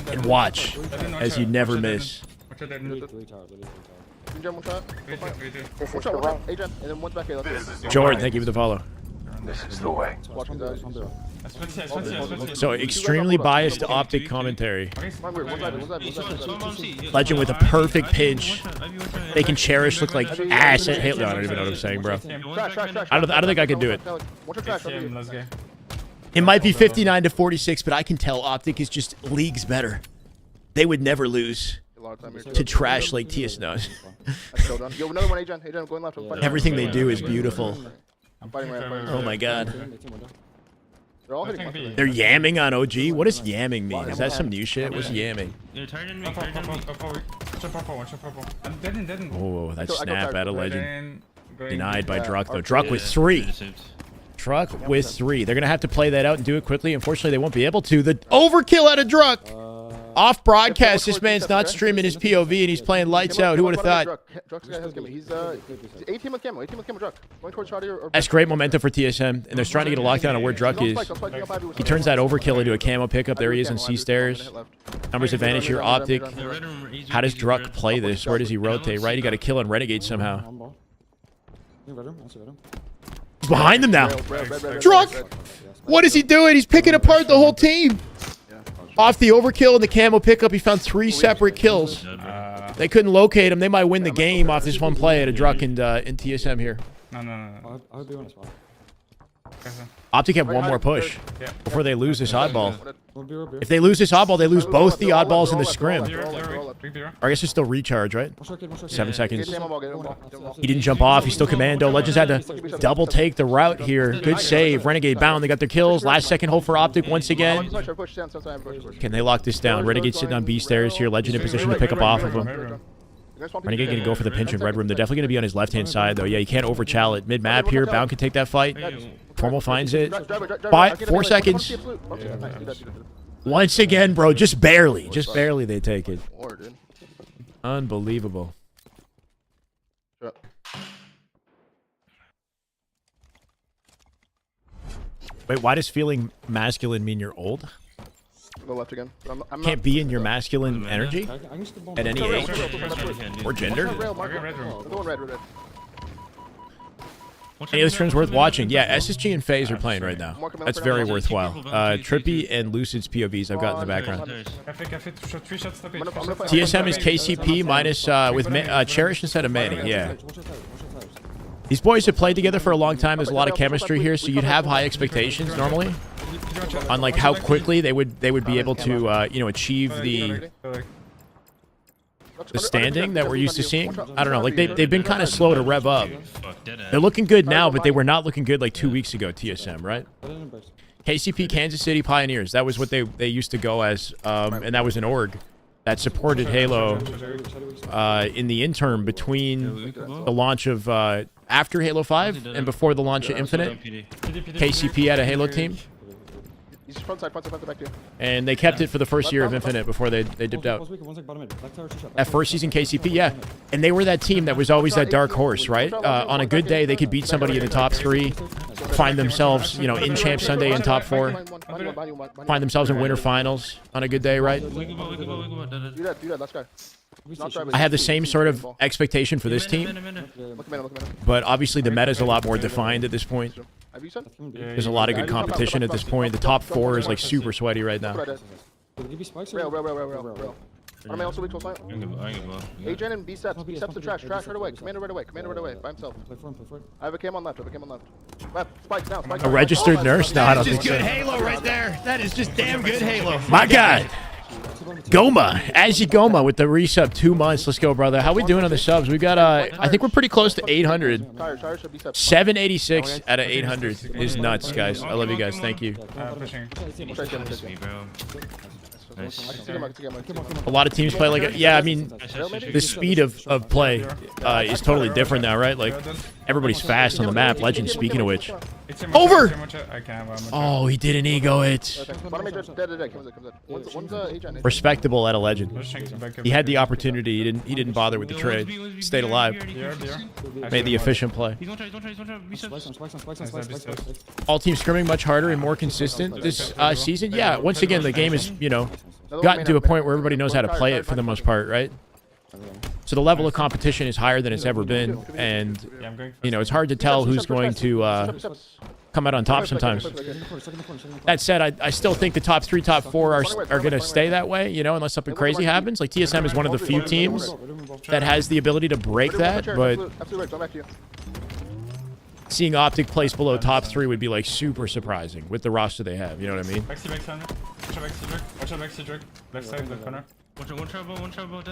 And watch as you never miss. Jordan, thank you for the follow. This is the way. So extremely biased Optic commentary. Legend with a perfect pinch. They can cherish, look like ass at Halo. No, I don't even know what I'm saying, bro. I don't think I can do it. It might be 59 to 46, but I can tell Optic is just leagues better. They would never lose to trash like TS knows. Everything they do is beautiful. Oh my god. They're yamming on OG? What does yamming mean? Is that some new shit? What's yamming? Oh, that snap out of Legend. Denied by Druck though. Druck with 3. Druck with 3. They're going to have to play that out and do it quickly. Unfortunately, they won't be able to. The overkill out of Druck! Off broadcast, this man's not streaming his POV and he's playing lights out. Who would have thought? He's 18 with Camo. 18 with Camo Druck. Going towards Shadi or... That's great momentum for TSM, and they're trying to get a lockdown on where Druck is. He turns that overkill into a Camo pickup. There he is on C stairs. Numbers advantage here, Optic. How does Druck play this? Where does he rotate? Right, he got a kill on Renegade somehow. He's behind them now. Druck! What is he doing? He's picking apart the whole team. Off the overkill and the camo pickup, he found 3 separate kills. They couldn't locate him. They might win the game off this one play at a Druck and in TSM here. No. I'll be honest, man. Optic have one more push before they lose this oddball. We'll be. If they lose this oddball, they lose both the oddballs and the scrim. Big Or I guess it's still recharge, right? 7 seconds. Get him ball, get him ball. He didn't jump off. He's still commando. Legends had to double take the route here. Good save. Renegade bound. They got their kills. Last second hold for Optic once again. Can they lock this down? Renegade sitting on B stairs here. Legend in position to pick up off of him. Renegade going to go for the pinch in red room. They're definitely going to be on his left-hand side, though. Yeah, you can't overchal it. Mid-map here. Bound can take that fight. Formal finds it. 4 seconds. Once again, bro. Just barely. Just barely they take it. Unbelievable. Wait, why does feeling masculine mean you're old? Go left again. I'm Can't be in your masculine energy at any age or gender. Any of the streams worth watching? Yeah, SSG and Faze are playing right now. That's very worthwhile. Trippy and Lucid's POVs I've got in the background. TSM is KCP minus with Cherish instead of Manny. Yeah. These boys have played together for a long time. There's a lot of chemistry here, so you'd have high expectations normally on like how quickly they would be able to you know, achieve the standing that we're used to seeing. I don't know, like they've been kind of slow to rev up. They're looking good now, but they were not looking good like 2 weeks ago. TSM, right? KCP Kansas City Pioneers. That was what they used to go as, and that was an org that supported Halo in the interim between the launch of after Halo 5 and before the launch of Infinite. KCP had a Halo team. He's front side, back to you. And they kept it for the first year of Infinite before they dipped out. That first season KCP, yeah. And they were that team that was always that dark horse, right? On a good day, they could beat somebody in the top 3, find themselves, you know, in Champ Sunday in top 4, find themselves in winter finals on a good day, right? Do that, let's go. I have the same sort of expectation for this team, but obviously the meta is a lot more defined at this point. There's a lot of good competition at this point. The top 4 is like super sweaty right now. Rail. Agent and B steps to trash right away. Commander right away, by himself. I have a cam on left, Left, spikes now, A registered nurse? No, I don't think so. Good Halo right there. That is just damn good Halo. My God. Goma, Azzy Goma with the resub 2 months. Let's go, brother. How we doing on the subs? We got I think we're pretty close to 800. 786 out of 800 is nuts, guys. I love you guys. Thank you. A lot of teams play like yeah, I mean the speed of play is totally different now, right? Like everybody's fast on the map. Legend, speaking of which. Over! Oh, he didn't ego it. Respectable at a Legend. He had the opportunity. He didn't bother with the trade. Stayed alive. Made the efficient play. All teams scrimming much harder and more consistent this season. Yeah, once again, the game is, you know, gotten to a point where everybody knows how to play it for the most part, right? So the level of competition is higher than it's ever been, and you know it's hard to tell who's going to come out on top sometimes. That said, I still think the top 3, top 4 are going to stay that way, you know, unless something crazy happens. Like TSM is one of the few teams that has the ability to break that, but seeing Optic place below top 3 would be like super surprising with the roster they have. You know what I mean?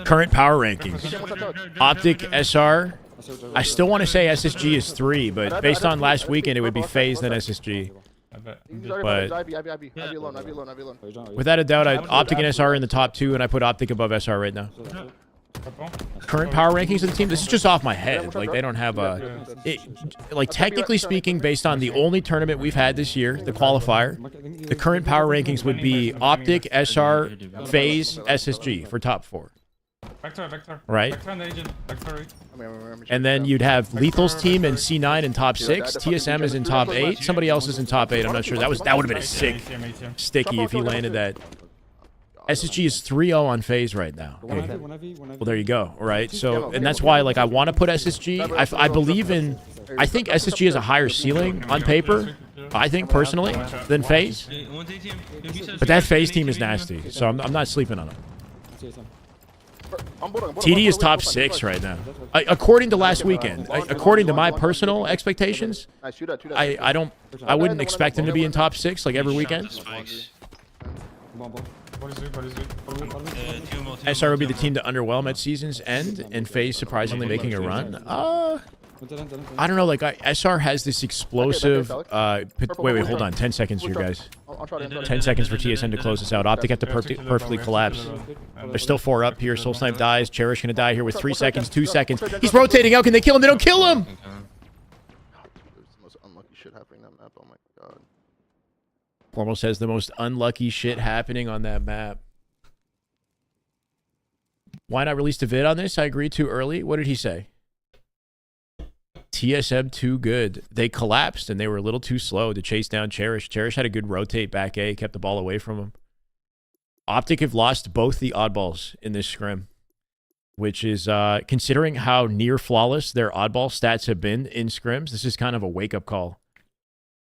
Current power rankings. Optic, SR. I still want to say SSG is 3, but based on last weekend, it would be FaZe then SSG. But without a doubt, Optic and SR are in the top 2, and I put Optic above SR right now. Current power rankings of the team. This is just off my head. Like they don't have a, like technically speaking, based on the only tournament we've had this year, the qualifier, the current power rankings would be Optic, SR, FaZe, SSG for top 4. Right? And then you'd have Lethal's team and C9 in top 6. TSM is in top 8. Somebody else is in top 8. I'm not sure. That would have been a sick sticky if he landed that. SSG is 3-0 on FaZe right now. Okay. Well, there you go. All right. So, and that's why, like, I want to put SSG. I believe in. I think SSG has a higher ceiling on paper, I think personally, than FaZe. But that FaZe team is nasty, so I'm not sleeping on them. TD is top 6 right now. According to last weekend, according to my personal expectations, I wouldn't expect him to be in top 6 like every weekend. SR would be the team to underwhelm at season's end, and FaZe surprisingly making a run. I don't know, like SR has this explosive wait, hold on, 10 seconds here, guys. 10 seconds for TSM to close this out. Optic have to perfectly collapse. There's still 4 up here. Soul Snipe dies. Cherish gonna die here with 3 seconds, 2 seconds. He's rotating out. Can they kill him? They don't kill him! There's the most unlucky shit happening on that map. Oh my god. Formal says the most unlucky shit happening on that map. Why not release a vid on this? I agreed too early. What did he say? TSM too good. They collapsed and they were a little too slow to chase down Cherish. Cherish had a good rotate back A, kept the ball away from him. Optic have lost both the oddballs in this scrim, which is, considering how near flawless their oddball stats have been in scrims, this is kind of a wake-up call.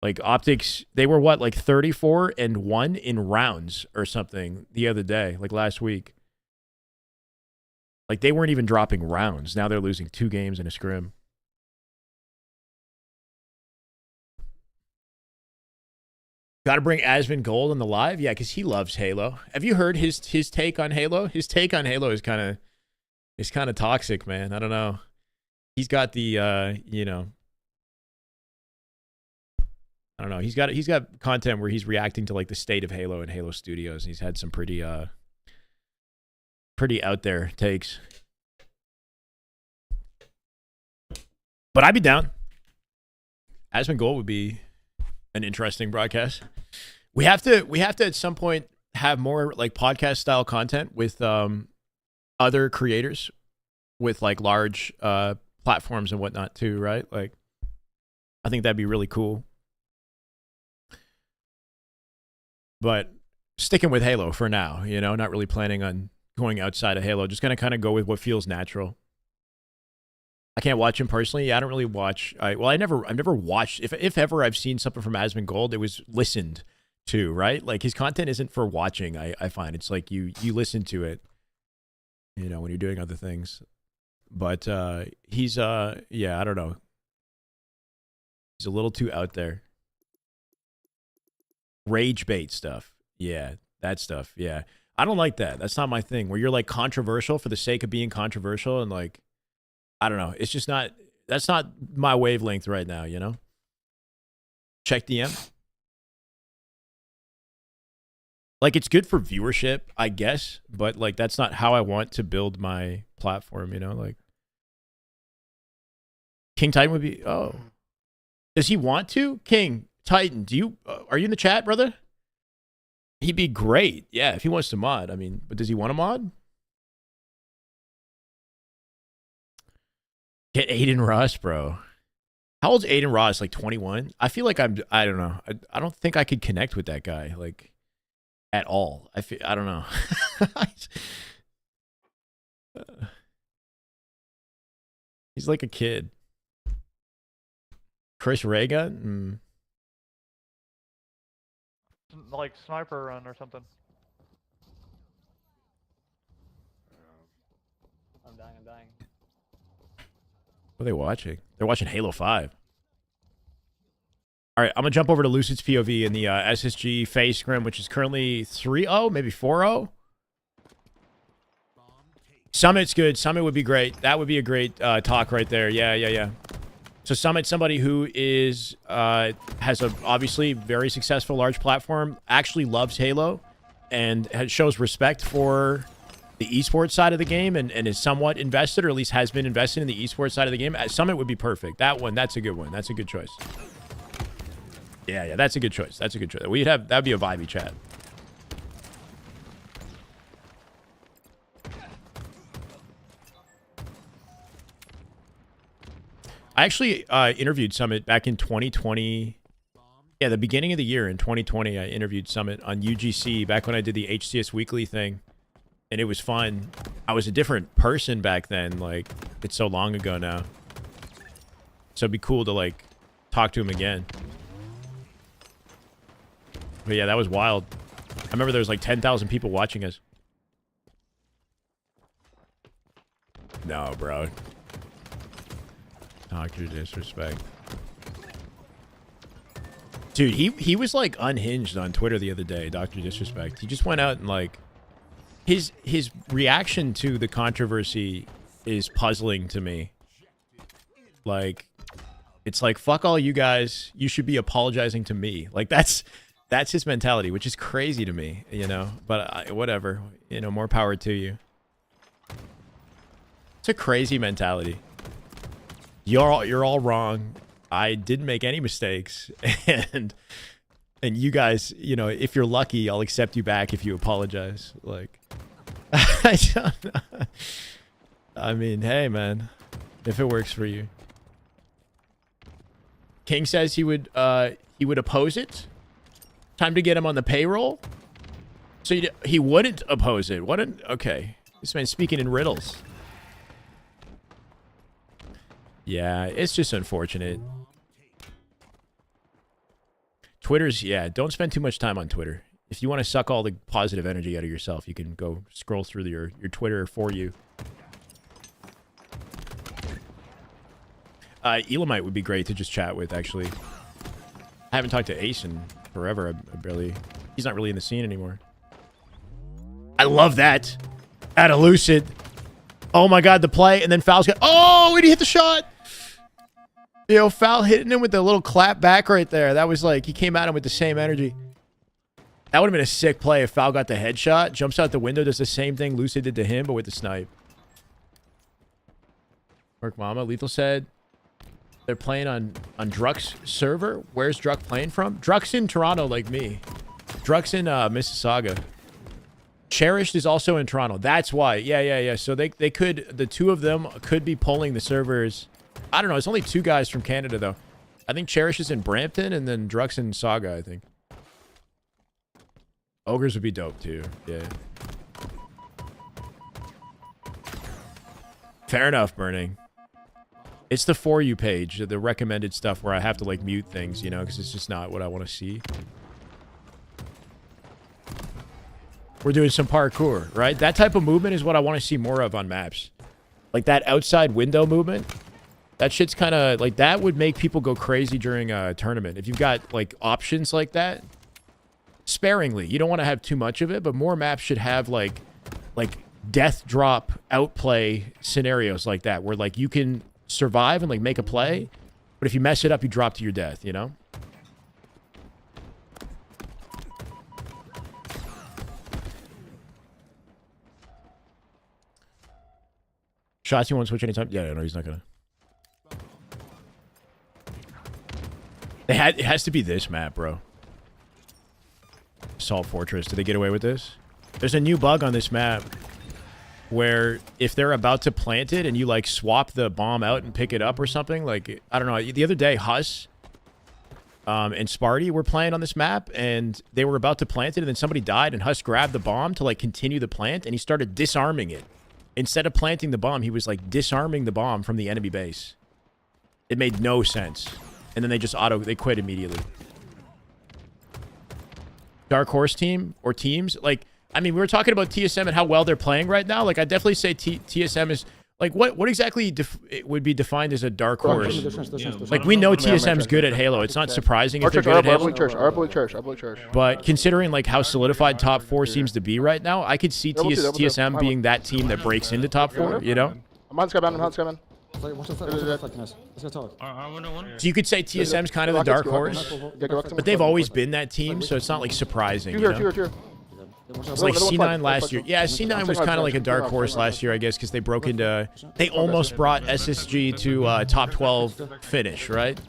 Like, Optics, they were, what, like 34-1 in rounds or something the other day, like last week. Like, they weren't even dropping rounds. Now they're losing 2 games in a scrim. Got to bring Asmon Gold on the live? Yeah, because he loves Halo. Have you heard his take on Halo? His take on Halo is kind of toxic, man. I don't know. He's got the, you know, I don't know. He's got content where he's reacting to like the state of Halo and Halo Studios. And he's had some pretty out there takes. But I'd be down. Asmon Gold would be an interesting broadcast. We have to at some point have more like podcast style content with other creators with like large platforms and whatnot too, right? Like, I think that'd be really cool. But sticking with Halo for now, you know, not really planning on going outside of Halo. Just gonna kind of go with what feels natural. I can't watch him personally. I don't really watch. I've never watched. If ever I've seen something from Asmon Gold, it was listened to, right? Like his content isn't for watching. I find it's like you listen to it, you know, when you're doing other things. But he's yeah, I don't know. He's a little too out there. Rage bait stuff, yeah, that stuff, yeah. I don't like that. That's not my thing. Where you're like controversial for the sake of being controversial and like. I don't know. It's just not, that's not my wavelength right now, you know? Check DM. Like, it's good for viewership, I guess, but like, that's not how I want to build my platform, you know? Like, King Titan would be, oh. Does he want to? King Titan, do you, are you in the chat, brother? He'd be great. Yeah, if he wants to mod. I mean, but does he want to mod? Get Aiden Ross, bro. How old's Aiden Ross? Like 21? I feel like I don't know. I don't think I could connect with that guy, like, at all. I don't know. He's like a kid. Chris Raygun? Like sniper run or something. I'm dying. What are they watching? They're watching Halo 5. All right, I'm going to jump over to Lucid's POV in the SSG Faze Scrim, which is currently 3-0, maybe 4-0. Summit's good. Summit would be great. That would be a great talk right there. Yeah. So Summit, somebody who is has a obviously very successful large platform, actually loves Halo, and shows respect for the esports side of the game and is somewhat invested, or at least has been invested in the esports side of the game. Summit would be perfect. That's a good one. That's a good choice. Yeah, that's a good choice. That'd be a vibey chat. I actually interviewed Summit back in 2020. Yeah, the beginning of the year in 2020, I interviewed Summit on UGC back when I did the HCS Weekly thing. And it was fun. I was a different person back then. Like, it's so long ago now. So it'd be cool to, like, talk to him again. But yeah, that was wild. I remember there was like 10,000 people watching us. No, bro. Dr. Disrespect. Dude, he was like unhinged on Twitter the other day, Dr. Disrespect. He just went out and like his reaction to the controversy is puzzling to me. Like, it's like, fuck all you guys, you should be apologizing to me. Like that's his mentality, which is crazy to me, you know, but whatever, you know, more power to you. It's a crazy mentality. You're all wrong. I didn't make any mistakes, and you guys, you know, if you're lucky, I'll accept you back if you apologize. Like, I don't know. I mean, hey, man, if it works for you. King says he would oppose it. Time to get him on the payroll. So he wouldn't oppose it. Okay. This man's speaking in riddles. Yeah, it's just unfortunate. Twitter's, yeah, don't spend too much time on Twitter. If you want to suck all the positive energy out of yourself, you can go scroll through your Twitter for you. Elamite would be great to just chat with, actually. I haven't talked to Ace in forever. He's not really in the scene anymore. I love that. At a lucid. Oh my god, the play, and then Foul's got... Oh, and he hit the shot! Yo, Foul hitting him with the little clap back right there. That was like, he came at him with the same energy. That would have been a sick play if Foul got the headshot. Jumps out the window, does the same thing Lucid did to him, but with the snipe. Work Mama. Lethal said they're playing on Druck's server. Where's Druck playing from? Druck's in Toronto like me. Druck's in Mississauga. Cherished is also in Toronto. That's why. Yeah. So they could, the two of them could be pulling the servers. I don't know. It's only two guys from Canada, though. I think Cherish is in Brampton, and then Druck's in Saga, I think. Ogres would be dope, too. Yeah. Fair enough, Burning. It's the For You page, the recommended stuff where I have to, like, mute things, you know, because it's just not what I want to see. We're doing some parkour, right? That type of movement is what I want to see more of on maps. Like, that outside window movement. That shit's kind of, like, that would make people go crazy during a tournament. If you've got, like, options like that, sparingly. You don't want to have too much of it, but more maps should have, like death drop outplay scenarios like that, where, like, you can survive and, like, make a play, but if you mess it up, you drop to your death, you know? Shots, you want to switch anytime? Yeah, no, he's not gonna. It has to be this map, bro. Assault Fortress. Did they get away with this? There's a new bug on this map where if they're about to plant it and you, like, swap the bomb out and pick it up or something, like, I don't know. The other day, Huss and Sparty were playing on this map, and they were about to plant it, and then somebody died, and Huss grabbed the bomb to, like, continue the plant, and he started disarming it. Instead of planting the bomb, he was, like, disarming the bomb from the enemy base. It made no sense. And then they just they quit immediately. Dark Horse team or teams, like, I mean, we were talking about TSM and how well they're playing right now. Like, I definitely say TSM is, like, what exactly it would be defined as a dark horse? Like, we know TSM's good at Halo. It's not surprising if they're good at Halo. Our Bully Church. But considering, like, how solidified top 4 seems to be right now, I could see TSM being that team that breaks into top 4, you know? I'm on Skybound. So you could say TSM's kind of the dark horse, but they've always been that team, so it's not, like, surprising, you know? It's like C9 last year. Yeah, C9 was kind of like a dark horse last year, I guess, because they broke into... They almost brought SSG to top 12 finish, right?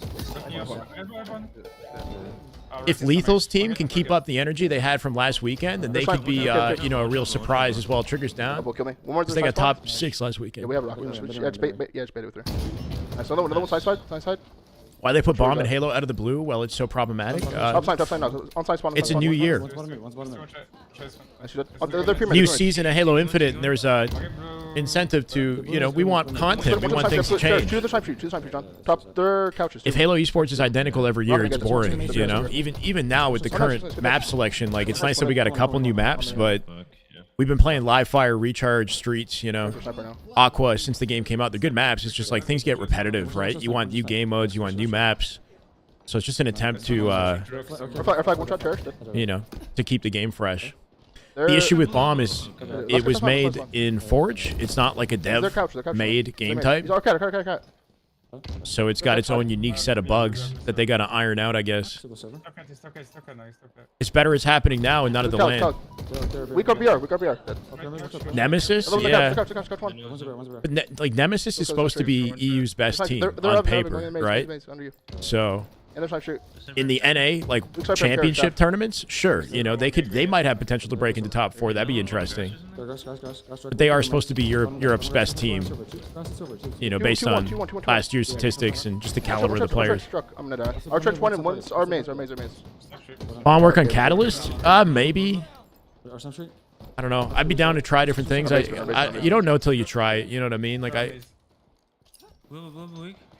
If Lethal's team can keep up the energy they had from last weekend, then they could be, you know, a real surprise as well. Triggers down. They got top 6 last weekend. Yeah, we have rocket. Yeah, it's bait with her. Nice. Another one side. Why they put bomb and Halo out of the blue? Well, it's so problematic. Top sign now. On side spawn. It's a new year. One's bottom mid, one's bottom mid. They're pyramid. New season of Halo Infinite, and there's a incentive to, you know, we want content, we want things to change. Choose the time shoot, John. Top their couches. If Halo Esports is identical every year, it's boring, you know? Even now with the current map selection, like, it's nice that we got a couple new maps, but we've been playing Live Fire, Recharge, Streets, you know, Aqua since the game came out. They're good maps. It's just like things get repetitive, right? You want new game modes, you want new maps. So it's just an attempt to, you know, to keep the game fresh. The issue with Bomb is it was made in Forge. It's not like a dev-made game type. So it's got its own unique set of bugs that they got to iron out, I guess. It's better it's happening now and not at the land. We got BR. Nemesis? Yeah. But like, Nemesis is supposed to be EU's best team on paper, right? So in the NA, like, championship tournaments, sure, you know, they might have potential to break into top 4. That'd be interesting. But they are supposed to be Europe's best team, you know, based on last year's statistics and just the caliber of the players. Our trench one and one's our mains. Bomb work on Catalyst? Maybe. I don't know. I'd be down to try different things. You don't know till you try it. You know what I mean? Like,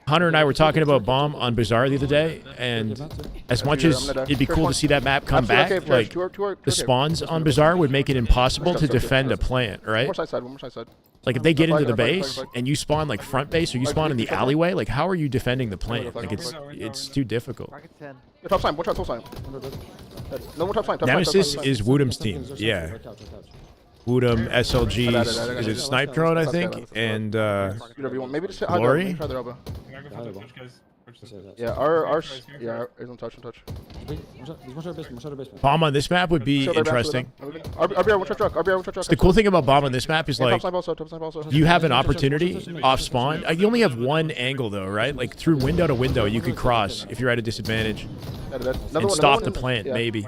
Hunter and I were talking about Bomb on Bazaar the other day, and as much as it'd be cool to see that map come back, like, the spawns on Bazaar would make it impossible to defend a plant, right? Like, if they get into the base and you spawn, like, front base, or you spawn in the alleyway, like, how are you defending the plant? Like, it's too difficult. Nemesis is Woodham's team, yeah. Woodham, SLG's, is it Snipe Drone, I think, and Glory? Yeah, is on touch. Bomb on this map would be interesting. RBR, The cool thing about Bomb on this map is, like, you have an opportunity off spawn. You only have one angle, though, right? Like, through window to window, you could cross if you're at a disadvantage and stop the plant, maybe.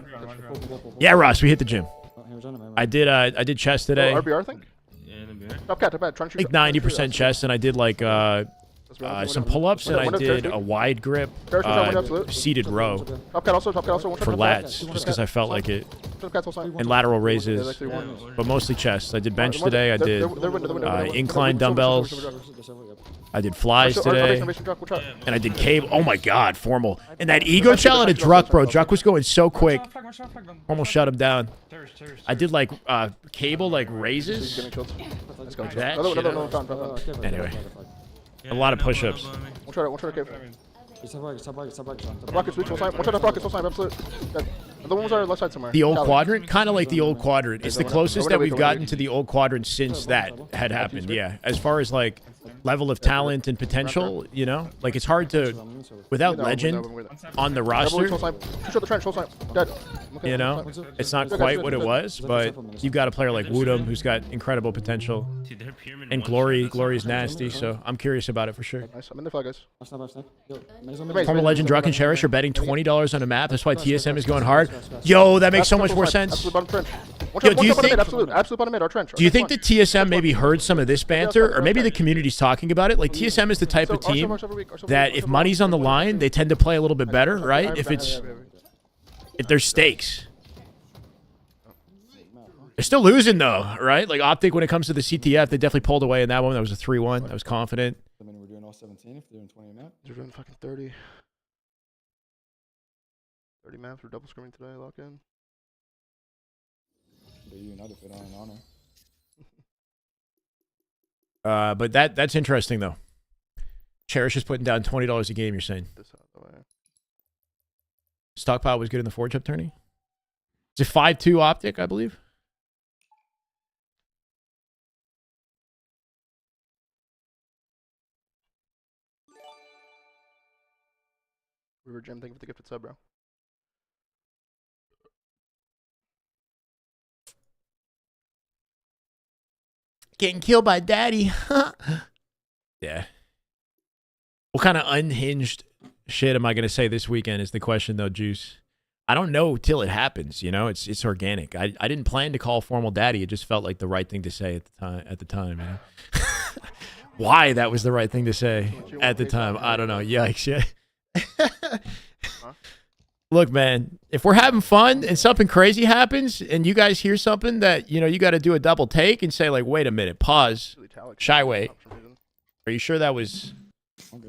Yeah, Ross, we hit the gym. I did chest today. RBR, I think. Top cat, like 90% chest, and I did like some pull-ups, and I did a wide grip seated row for lats, just because I felt like it, and lateral raises, but mostly chest. I did bench today. I did incline dumbbells. I did flies today, and I did cable. Oh my god, Formal. And that ego shell at a Druck, bro. Druck was going so quick. Almost shut him down. I did like cable, like raises. Anyway, a lot of push-ups. The old quadrant? Kind of like the old quadrant. It's the closest that we've gotten to the old quadrant since that had happened, yeah. As far as, like, level of talent and potential, you know? Like, it's hard to, without legend on the roster, you know? It's not quite what it was, but you've got a player like Woodham who's got incredible potential. And Glory's nasty, so I'm curious about it for sure. Former Legend, Druck, and Cherish are betting $20 on a map. That's why TSM is going hard. Yo, that makes so much more sense. Yo, do you think that TSM maybe heard some of this banter, or maybe the community's talking about it? Like, TSM is the type of team that if money's on the line, they tend to play a little bit better, right? If there's stakes. They're still losing, though, right? Like, Optic, when it comes to the CTF, they definitely pulled away in that one. That was a 3-1. That was confident. I mean, we're doing all 17 if they're doing 20 maps. They're doing fucking 30. 30 maps. We're double scrimming today. Lock in. They're united for honor. But that's interesting, though. Cherish is putting down $20 a game, you're saying? Stockpile was good in the Forge Up tourney? Is it 5-2 Optic, I believe? River Jim, thank you for the gifted sub, bro. Getting killed by daddy. Yeah. What kind of unhinged shit am I going to say this weekend is the question, though, Juice. I don't know till it happens, you know? It's organic. I didn't plan to call Formal daddy. It just felt like the right thing to say at the time, you know? Why that was the right thing to say at the time, I don't know. Yikes, yeah. Look, man, if we're having fun and something crazy happens and you guys hear something that, you know, you got to do a double take and say, like, wait a minute, pause. Shyway, are you sure that was... Is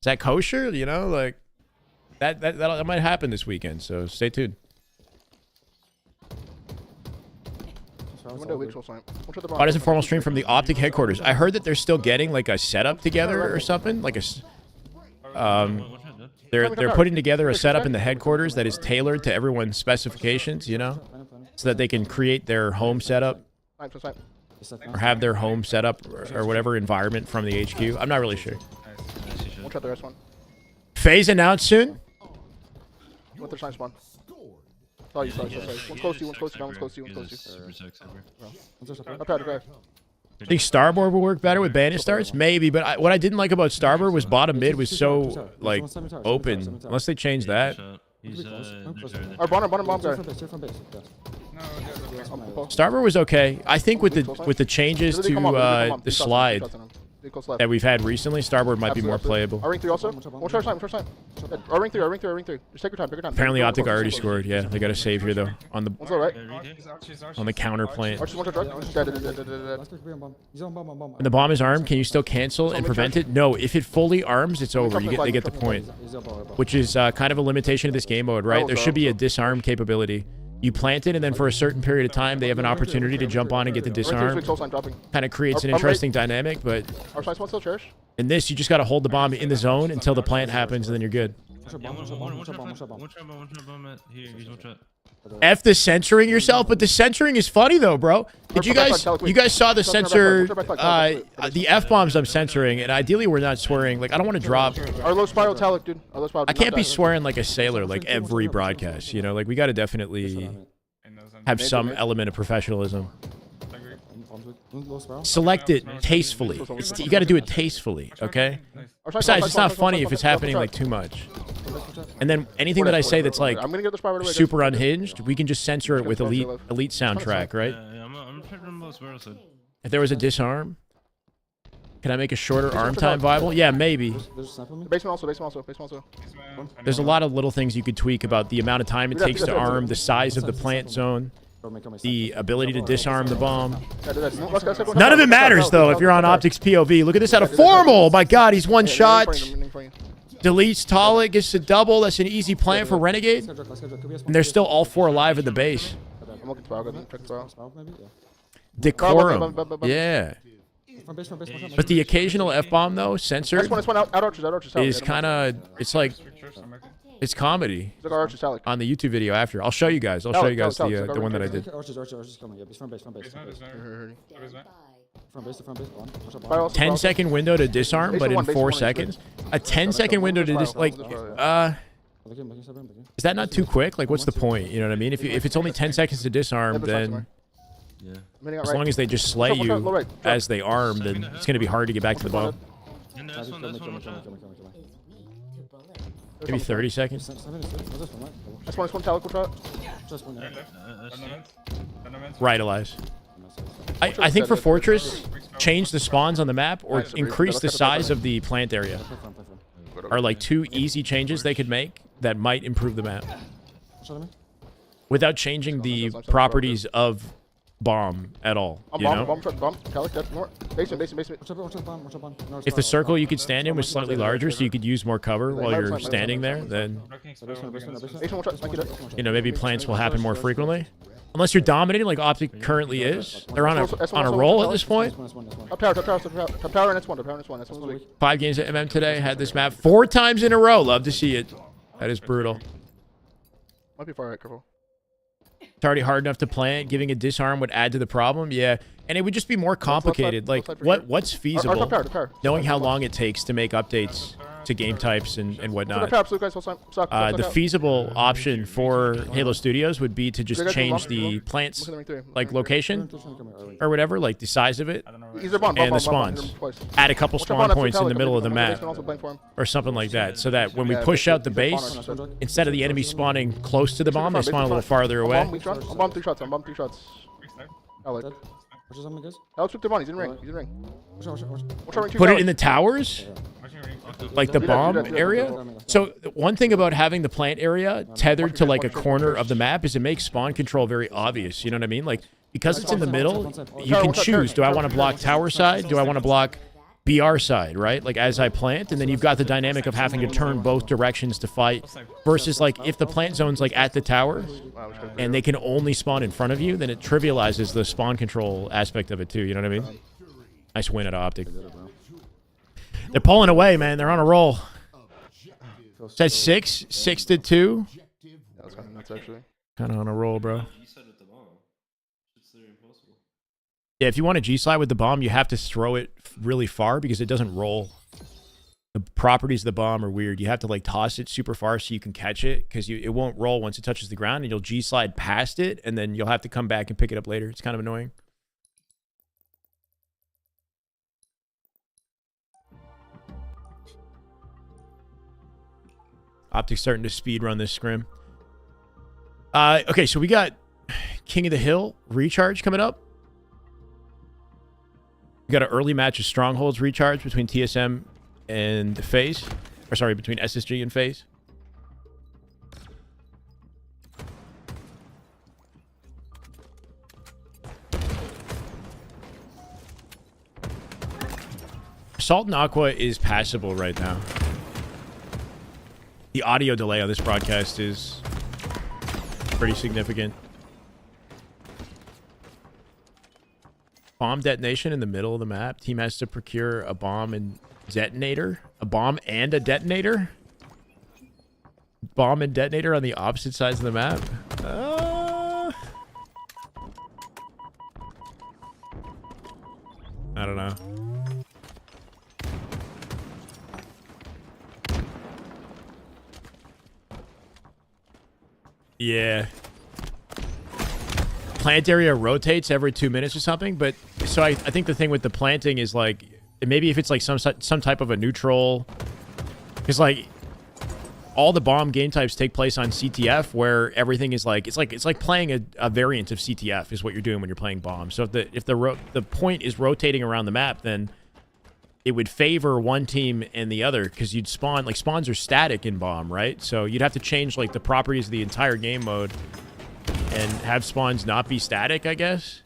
that kosher? You know, like, that might happen this weekend, so stay tuned. What is a formal stream from the Optic headquarters? I heard that they're still getting, like, a setup together or something. Like a... They're putting together a setup in the headquarters that is tailored to everyone's specifications, you know, so that they can create their home setup or have their home setup or whatever environment from the HQ. I'm not really sure. Faze announced soon. One's close to you, one's close to you, one's close to you, one's close to you. I think Starboard will work better with bandit starts, maybe. But what I didn't like about Starboard was bottom mid was so like open. Unless they change that. Our bomb guy. Starboard was okay. I think with the changes to the slide that we've had recently, Starboard might be more playable. Our ring 3 also. One short time. Our ring 3. Just take your time. Apparently Optic already scored. Yeah, they got a save here though on the counter plant. When the bomb is armed, can you still cancel and prevent it? No, if it fully arms, it's over. They get the point, which is kind of a limitation of this game mode, right? There should be a disarm capability. You plant it, and then for a certain period of time, they have an opportunity to jump on and get the disarm. Kind of creates an interesting dynamic, but in this, you just got to hold the bomb in the zone until the plant happens, and then you're good. F the censoring yourself, but the censoring is funny though, bro. Did you guys saw the censor, the F-bombs I'm censoring, and ideally we're not swearing. Like, I don't want to drop. Our low spiral talic, dude. I can't be swearing like a sailor, like every broadcast, you know? Like, we got to definitely have some element of professionalism. Select it tastefully. You got to do it tastefully, okay? Besides, it's not funny if it's happening like too much. And then anything that I say that's like super unhinged, we can just censor it with elite soundtrack, right? If there was a disarm, can I make a shorter arm time viable? Yeah, maybe. Basement also. There's a lot of little things you could tweak about the amount of time it takes to arm, the size of the plant zone, the ability to disarm the bomb. None of it matters, though, if you're on Optic's POV. Look at this out of formal. Oh, my God, he's one shot. Deletes Talik, gets a double. That's an easy plant for Renegade. And they're still all 4 alive at the base. Decorum. Yeah. But the occasional F-bomb, though, censored, is kind of, it's like, it's comedy on the YouTube video after. I'll show you guys. I'll show you guys the one that I did. 10-second window to disarm, but in 4 seconds. A 10-second window to is that not too quick? Like, what's the point? You know what I mean? If it's only 10 seconds to disarm, then as long as they just slay you as they arm, then it's going to be hard to get back to the bomb. Maybe 30 seconds. Right, Elias. I think for Fortress, change the spawns on the map or increase the size of the plant area are like 2 easy changes they could make that might improve the map without changing the properties of bomb at all, you know? If the circle you could stand in was slightly larger so you could use more cover while you're standing there, then, you know, maybe plants will happen more frequently. Unless you're dominating like Optic currently is. They're on a roll at this point. 5 games at MM today. Had this map 4 times in a row. Love to see it. That is brutal. Might be far right, careful. It's already hard enough to plant. Giving a disarm would add to the problem. Yeah. And it would just be more complicated. Like, what's feasible? Knowing how long it takes to make updates to game types and whatnot. The feasible option for Halo Studios would be to just change the plant's like location or whatever, like the size of it, and the spawns. Add a couple spawn points in the middle of the map or something like that, so that when we push out the base, instead of the enemy spawning close to the bomb, they spawn a little farther away. I'm bomb 3 shots. Alex took the money. He's in ring. Put it in the towers? like the Do that, bomb do that, do that, area. do that. So one thing about having the plant area tethered to like a corner of the map is it makes spawn control very obvious. You know what I mean? Like because it's in the middle, you can choose. Do I want to block tower side? Do I want to block BR side, right? Like as I plant, and then you've got the dynamic of having to turn both directions to fight versus like if the plant zone's like at the tower and they can only spawn in front of you, then it trivializes the spawn control aspect of it too. You know what I mean? Nice win at Optic. They're pulling away, man. They're on a roll. Says 6-2. That's kind of nuts, actually. Kind of on a roll, bro. G-side with the bomb. It's literally impossible. Yeah, if you want to G-slide with the bomb, you have to throw it really far because it doesn't roll. The properties of the bomb are weird. You have to like toss it super far so you can catch it because it won't roll once it touches the ground, and you'll G-slide past it, and then you'll have to come back and pick it up later. It's kind of annoying. Optic's starting to speed run this scrim. Okay, so we got King of the Hill recharge coming up. We got an early match of Strongholds recharge between TSM and Faze. Or sorry, between SSG and Faze. Salt and Aqua is passable right now. The audio delay on this broadcast is pretty significant. Bomb detonation in the middle of the map. Team has to procure a bomb and detonator. A bomb and a detonator? Bomb and detonator on the opposite sides of the map? I don't know. Yeah. Plant area rotates every 2 minutes or something, but so I think the thing with the planting is like maybe if it's like some type of a neutral, because like all the bomb game types take place on CTF where everything is like it's like playing a variant of CTF is what you're doing when you're playing bomb. So if the point is rotating around the map, then it would favor one team and the other because you'd spawn, like spawns are static in bomb, right? So you'd have to change like the properties of the entire game mode and have spawns not be static, I guess.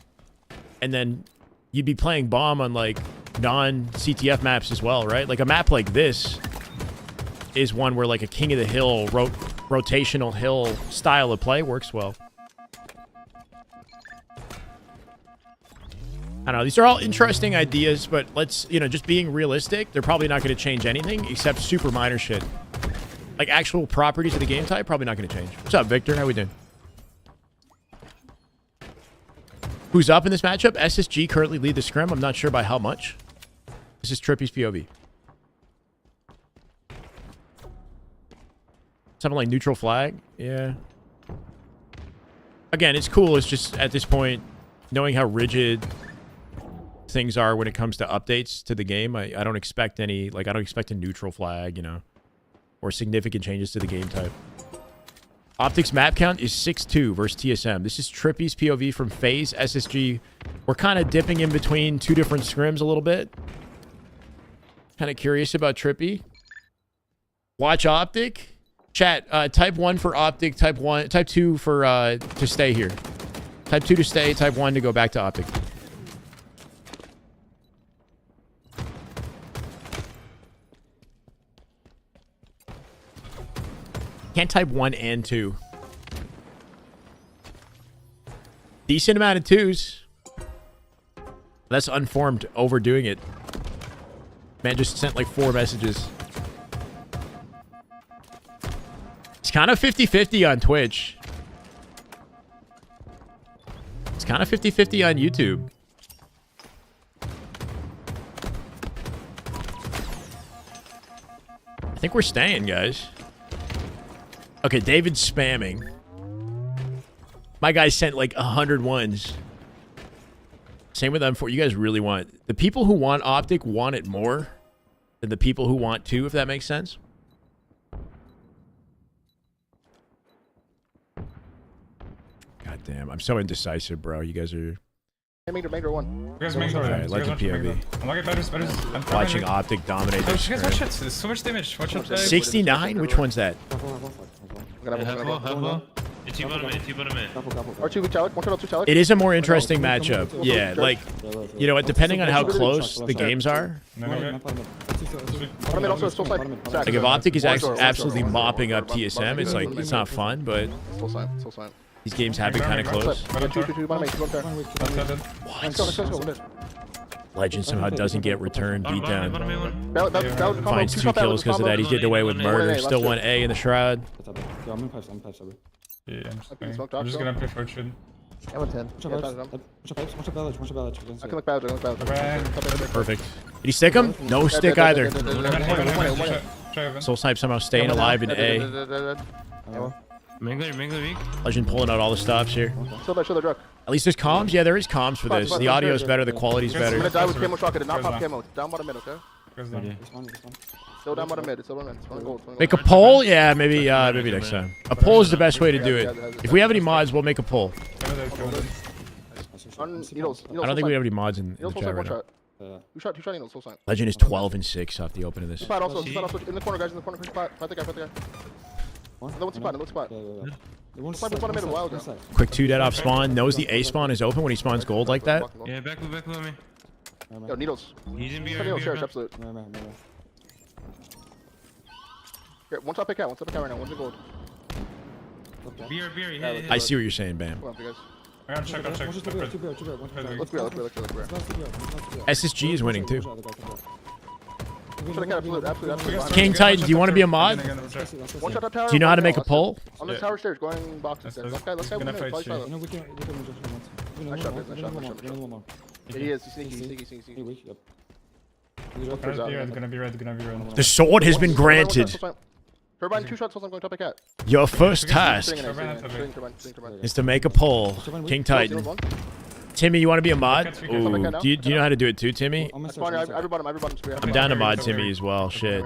And then you'd be playing bomb on like non-CTF maps as well, right? Like a map like this is one where like a King of the Hill rotational hill style of play works well. I don't know. These are all interesting ideas, but let's, you know, just being realistic, they're probably not going to change anything except super minor shit. Like actual properties of the game type, probably not going to change. What's up, Victor? How we doing? Who's up in this matchup? SSG currently lead the scrim. I'm not sure by how much. This is Trippy's POV. Something like neutral flag. Yeah. Again, it's cool. It's just at this point, knowing how rigid things are when it comes to updates to the game, I don't expect any, like I don't expect a neutral flag, you know, or significant changes to the game type. Optic's map count is 6-2 versus TSM. This is Trippy's POV from Faze, SSG. We're kind of dipping in between two different scrims a little bit. Kind of curious about Trippy. Watch Optic. Chat, type 1 for Optic, type 2 for to stay here. Type 2 to stay, type 1 to go back to Optic. Can't type 1 and 2. Decent amount of 2s. That's unformed overdoing it. Man just sent like 4 messages. It's kind of 50-50 on Twitch. It's kind of 50-50 on YouTube. I think we're staying, guys. Okay, David's spamming. My guy sent like 100 ones. Same with M4. You guys really want... The people who want Optic want it more than the people who want 2, if that makes sense. God damn. I'm so indecisive, bro. You guys are... Manger one. You guys make Alright, legend POV. I'm looking better. Watching Optic dominate their Guys, watch Scrim. it. There's so much damage. Watch out. 69? Which one's that? R2 with Chalik. One shot up to Chalik. It is a more interesting matchup. Yeah, like, you know, depending on how close the games are. Bottom mid also, still side. Like, if Optic is absolutely mopping up TSM, it's like, it's not fun, but Still side. these games have been kind of close. Two, bottom mid, two up there. Let's go. Legend somehow doesn't get returned, beat down. That was combo. Finds 2 kills because of that. He's getting away with murder. Still 1A in the shroud. Yeah, I'm just gonna play fortune. I went 10. Watch your village. I can look bad. Perfect. Did he stick him? No stick either. Try Soul Snipe somehow staying alive in A. Mangler weak. Legend pulling out all the stops here. Show the drug. At least there's comms. Yeah, there is comms for this. The audio is better. The quality's I'm gonna better. die with camo shock. I did not pop camo. Down bottom mid, okay? This one. Still down bottom mid. It's still one gold. Make a poll? Yeah, maybe next time. A poll is the best way to do it. If we have any mods, we'll make a poll. Needles. I don't think we have any mods in the chat right now. Two shot needles. Full sign. Legend is 12-6 off the open of this. Spot also. In the corner, guys. In the corner. Spot. Fight the guy. Another spot. Spot bottom mid a while ago. Quick 2 dead off spawn. Knows the A spawn is open when he spawns gold like that. Yeah, back on me. Yo, needles. He's in Needles, BR. cherish, absolute. Here, one top pick out right now. One's in gold. BR. I see what you're saying, Bam. Come on, you guys. I'm gonna check. Let's be. SSG is winning too. Should've got absolute. King Titan, do you want to be a mod? One shot up tower. Do you know how to make a poll? On the tower stairs, going boxes. There. Let's go. Gonna fight you. Nice shot. He is. He's sneaky. Gonna be red. The sword has been granted. Turbine 2 shots. I'm going top a cat. Your first task is to make a poll. King Titan. Timmy, you want to be a mod? Ooh, do you know how to do it too, Timmy? I'm down to mod Timmy as well. Shit.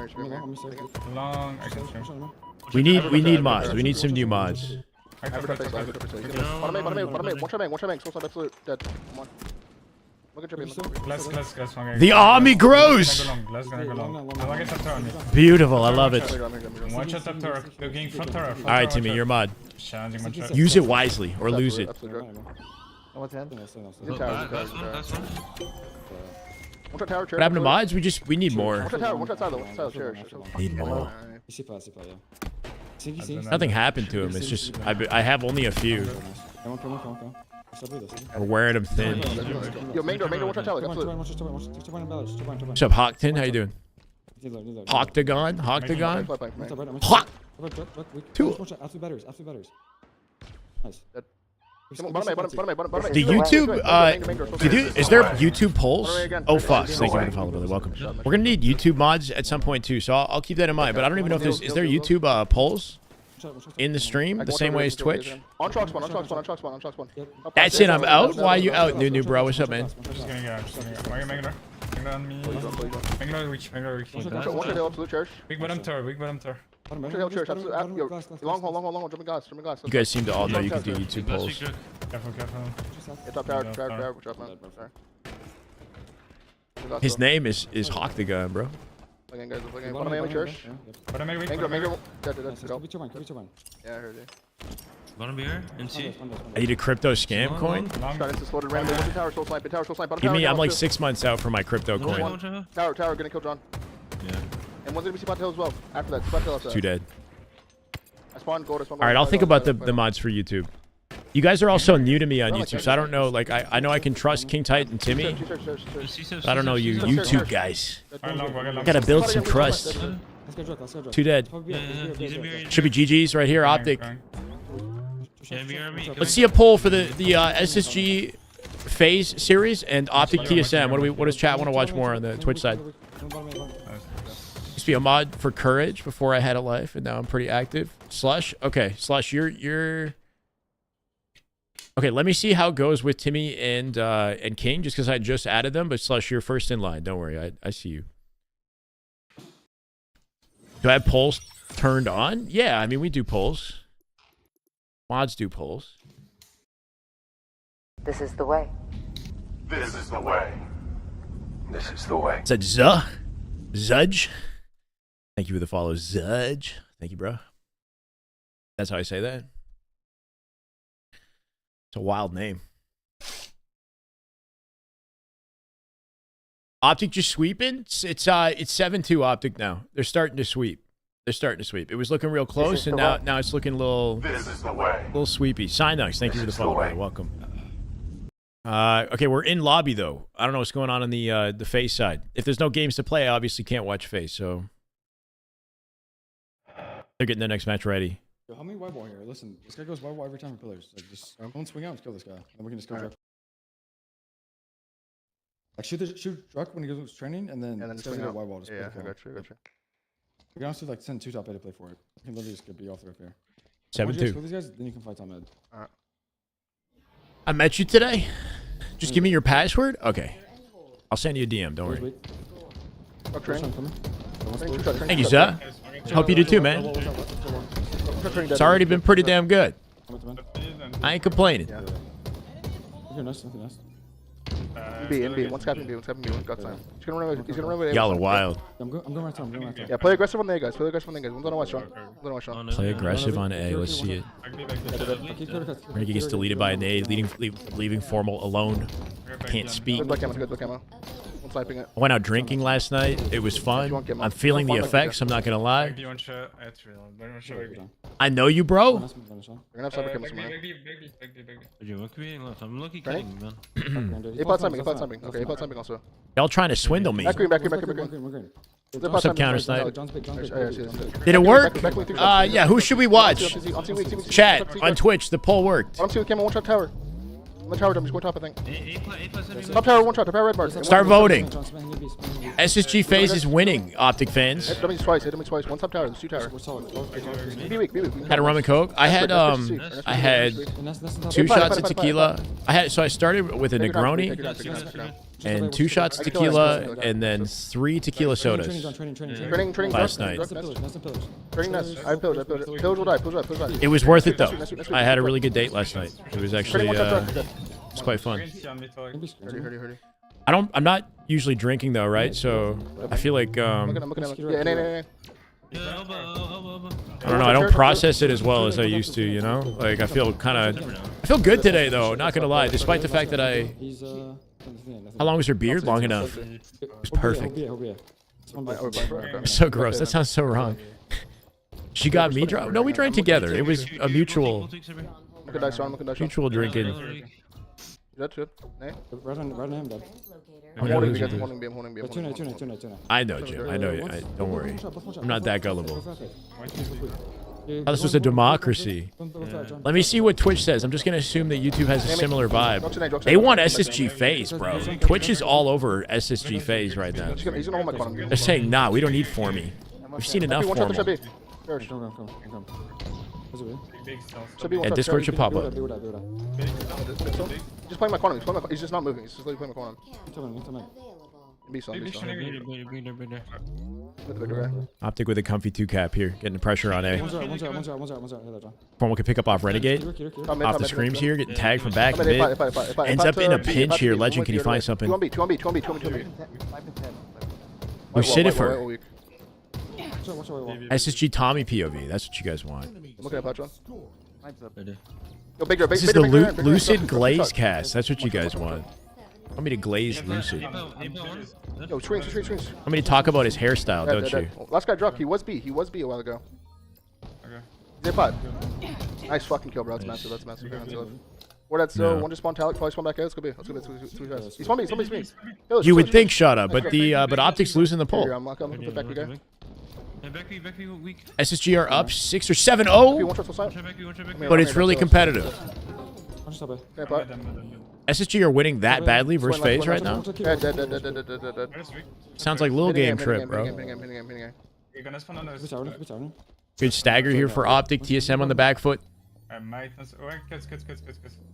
We need mods. We need some new mods. The army grows. Beautiful. I love it. All right, Timmy, you're a mod. Use it wisely or lose it. I went 10. Last one. What happened to mods? We need more. Need more. Nothing happened to him. It's just I have only a few. We're wearing them thin. Yo, main door, one shot tower. What's up, Hawkton? How you doing? Octagon? Hawk. Two. Nice. The YouTube, is there YouTube polls? Oh, fuck. Thank you for the follow, brother. Welcome. We're gonna need YouTube mods at some point too, so I'll keep that in mind. But I don't even know if is there YouTube polls in the stream the same way as Twitch? On chalk spawn. That's it. I'm out. Why are you out, new bro? What's up, man? Just gonna go. Make on me. Make weak. One shot absolute cherish. Big bottom tower. Long hole, jumping glass. You guys seem to all know you can do YouTube polls. Careful. It's up tower, watch out, man. His name is Hawktagon, bro. Again, guys, bottom main cherish. But I make weak. Mango. Yeah, I heard it. Bottom BR and C. I need a crypto scam coin. Shot into loaded randomly. One tower, soul snipe. Give me, I'm like 6 months out for my crypto coin. Tower, gonna kill John. Yeah. And one's gonna be Spot Hill as well. After that, Spot Hill after that. 2 dead. I spawned gold. All right, I'll think about the mods for YouTube. You guys are also new to me on YouTube, so I don't know. Like, I know I can trust King Titan and Timmy. I don't know you YouTube guys. Gotta build some trust. 2 dead. Should be GG's right here. Optic. Let's see a poll for the SSG Faze series and Optic TSM. What does chat want to watch more on the Twitch side? Used to be a mod for Courage before I had a life, and now I'm pretty active. Slush, okay, Slush, you're okay. Let me see how it goes with Timmy and King, just because I just added them. But Slush, you're first in line. Don't worry, I see you. Do I have polls turned on? Yeah, I mean we do polls. Mods do polls. This is the way. This is the way. This is the way. Is that Zuh? Zudge? Thank you for the follow, Zudge. Thank you, bro. That's how I say that. It's a wild name. Optic just sweeping? It's 7-2 Optic now. They're starting to sweep. They're starting to sweep. It was looking real close, and now it's looking a little sweepy. Signucks, thank you for the follow. Welcome. Okay, we're in lobby though. I don't know what's going on the Faze side. If there's no games to play, I obviously can't watch Faze, so they're getting the next match ready. Yo, how many white ball here? Listen, this guy goes white ball every time for pillars. Like, just don't swing out and kill this guy. And we can just go drug. Like, shoot Druck when he goes training, and then this guy's got white ball. Just Yeah, play I got you. We can honestly like send 2 top A to play for it. We can literally just get beat off the rip here. 7-2. Once you guys kill these guys, then you can fight top mid. Alright. I met you today. Just give me your password. Okay, I'll send you a DM. Don't worry. Thank you, sir. Hope you do too, man. It's already been pretty damn good. I ain't complaining. Okay, nice. Nice. NB. One scap NB. One got time. He's gonna run with Y'all are wild. I'm going right time. Yeah, play aggressive on the A, guys. One's on a West, Sean. Play aggressive on A. Let's see it. Renegade gets deleted by an A, leaving Formal alone. Can't speak. Good black ammo. One sniping it. I went out drinking last night. It was fun. I'm feeling the effects. I'm not gonna lie. I know you, bro. We're gonna have cyber cameras tomorrow. I'm lucky killing, man. A-pot timing. Okay, A-pot timing also. Y'all trying to swindle me. Back green. What's up, Counter Snipe? Did Did it work? Yeah. Who should we watch? Chat on Twitch. The poll worked. I'm seeing camera. One shot tower. On the tower, I'm just going top, I think. Top tower, one shot. Top tower, red bar. Start voting. SSG Faze is winning, Optic fans. Hit me twice. One top tower, there's 2 tower. Be weak. Had a rum and coke. I had 2 shots of tequila. So I started with a Negroni and 2 shots of tequila and then 3 tequila sodas last night. It was worth it though. I had a really good date last night. It was actually it's quite fun. I'm not usually drinking though, right? So I feel like I don't know. I don't process it as well as I used to, you know? Like I feel good today though, not gonna lie, despite the fact that how long was her beard? Long enough. It was perfect. So gross. That sounds so wrong. She got me drunk. No, we drank together. It was a mutual drinking. That's good. Right on him, Dad. I know, Jim. I know you. Don't worry. I'm not that gullible. Oh, this was a democracy. Let me see what Twitch says. I'm just going to assume that YouTube has a similar vibe. They want SSG Faze, bro. Twitch is all over SSG Faze right now. They're saying, nah, we don't need Formy. We've seen enough Formal. Yeah, Discord should pop up. Just playing my quantum. He's just not moving. He's just literally playing my quantum. Optic with a comfy 2 cap here, getting the pressure on A. Formal can pick up off Renegade. Off the Scrims here, getting tagged from back mid. Ends up in a pinch here. Legend, can you find something? 2-1-B. Lucifer. SSG Tommy POV. That's what you guys want. I'm looking at Patron. This is the Lucid Glaze cast. That's what you guys want. Want me to glaze Lucid? Yo, screens. Want me to talk about his hairstyle, don't you? Last guy dropped. He was B a while ago. Okay. Zip nice fucking kill, bro. That's massive. Or that's one just spawn talent, probably spawn back out. Let's go B. Two shots. He's spawn me. You would think, shut up, but Optic's losing the poll. I'm looking back guy. SSG are up 6 or 7-0, but it's really competitive. SSG are winning that badly versus Faze right now? Sounds like little game trip, bro. Good stagger here for Optic. TSM on the back foot.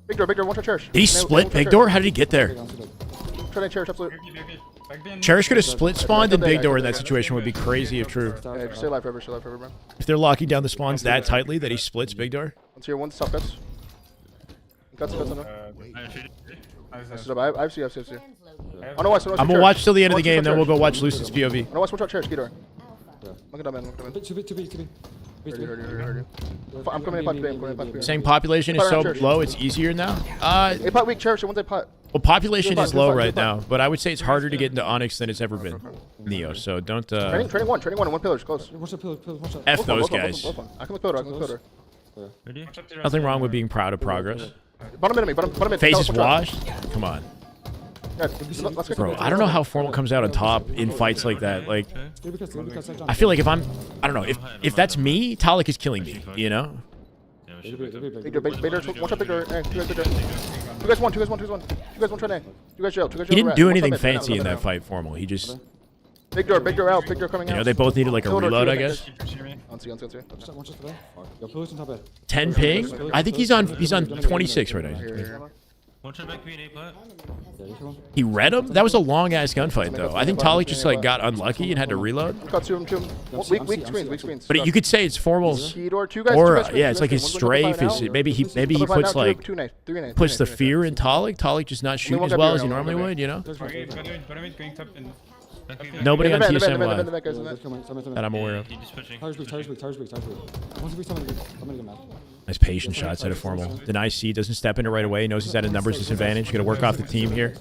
Big door, one shot Cherish. Did he split Big Door? How did he get there? Cherish, absolute. Cherish could have split spawned and Big Door in that situation would be crazy if true. Yeah, just stay alive forever, man. If they're locking down the spawns that tightly that he splits Big Door. Let's hear one stop cuts. Cuts on him. I've seen. Oh no, West. I'm gonna watch till the end of the game, then we'll go watch Lucid's POV. No, West, watch out, chair, Skeeter. Look at that man. To be. Heard you. I'm coming in pot today. I'm coming in pot today. Saying population is so low, it's easier now. A pot weak, chair. One day pot. Well, population is low right now, but I would say it's harder to get into Onyx than it's ever been. Neo, so don't. Training one, one pillars, close. Watch the pillar, watch out. F those guys. I can look pillar. Nothing wrong with being proud of progress. Bottom mid, bottom mid. Face is washed. Come on. Yeah, let's get Bro, I don't know how Formal comes out on top in fights like that. Like, I feel like if I don't know, if that's me, Talik is killing me, you know? Bigger, watch out, bigger. Bigger. Two guys one. Two guys one, try. Two guys jail. He didn't do anything fancy in that fight, Formal. He just, Big door out. Big door coming out. you know, they both needed like a reload, I guess. On C. Watch this today. Yo, pillars on top of it. 10 ping? I think he's on 26 right now. One shot back being A pot. He read him? That was a long-ass gunfight, though. I think Talik just, like, got unlucky and had to reload. Got two of them. Weak screens. But you could say it's Formal's, Two guys, or, two guys, yeah, it's like his strafe. Maybe he puts, like, three puts the fear in Talik. Talik just not shooting as well as he normally would, you know? Nobody on TSM Live that I'm aware of. Tires weak. Once we I'm gonna get mad. Nice patient shots at a Formal. Denies C, doesn't step into right away. Knows he's at a numbers disadvantage. Gonna work off the team here.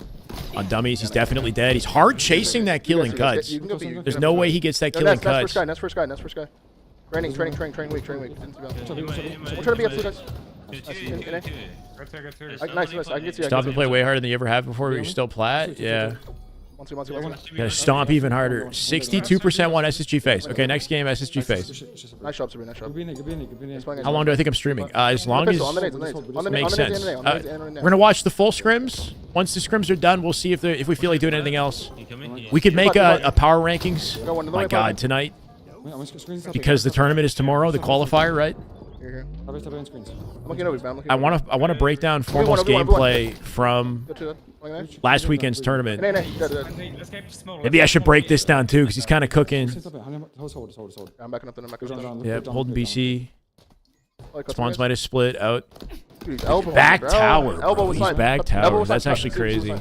On dummies, he's definitely dead. He's hard chasing that kill in cuts. There's no way he gets that kill in cuts. That's first guy. Training weak. We're trying to be absolute guys. Nice. I can get you. Stop and play way harder than you ever have before, but you're still plat. Yeah. One. Gotta stomp even harder. 62% one SSG face. Okay, next game SSG face. Nice shot, Sabrina. Nice shot. How long do I think I'm streaming? As long as makes sense. We're gonna watch the full scrims. Once the scrims are done, we'll see if we feel like doing anything else. We could make a power rankings. My God, tonight, because the tournament is tomorrow. The qualifier, right? I want to break down Formal's gameplay from last weekend's tournament. Maybe I should break this down too, because he's kind of cooking. I'm backing up. Yep, holding BC. Spawns might have split out. Elbow, Back bro. tower, Elbow bro. was He's fine. back Elbow tower. was That's fine. actually crazy.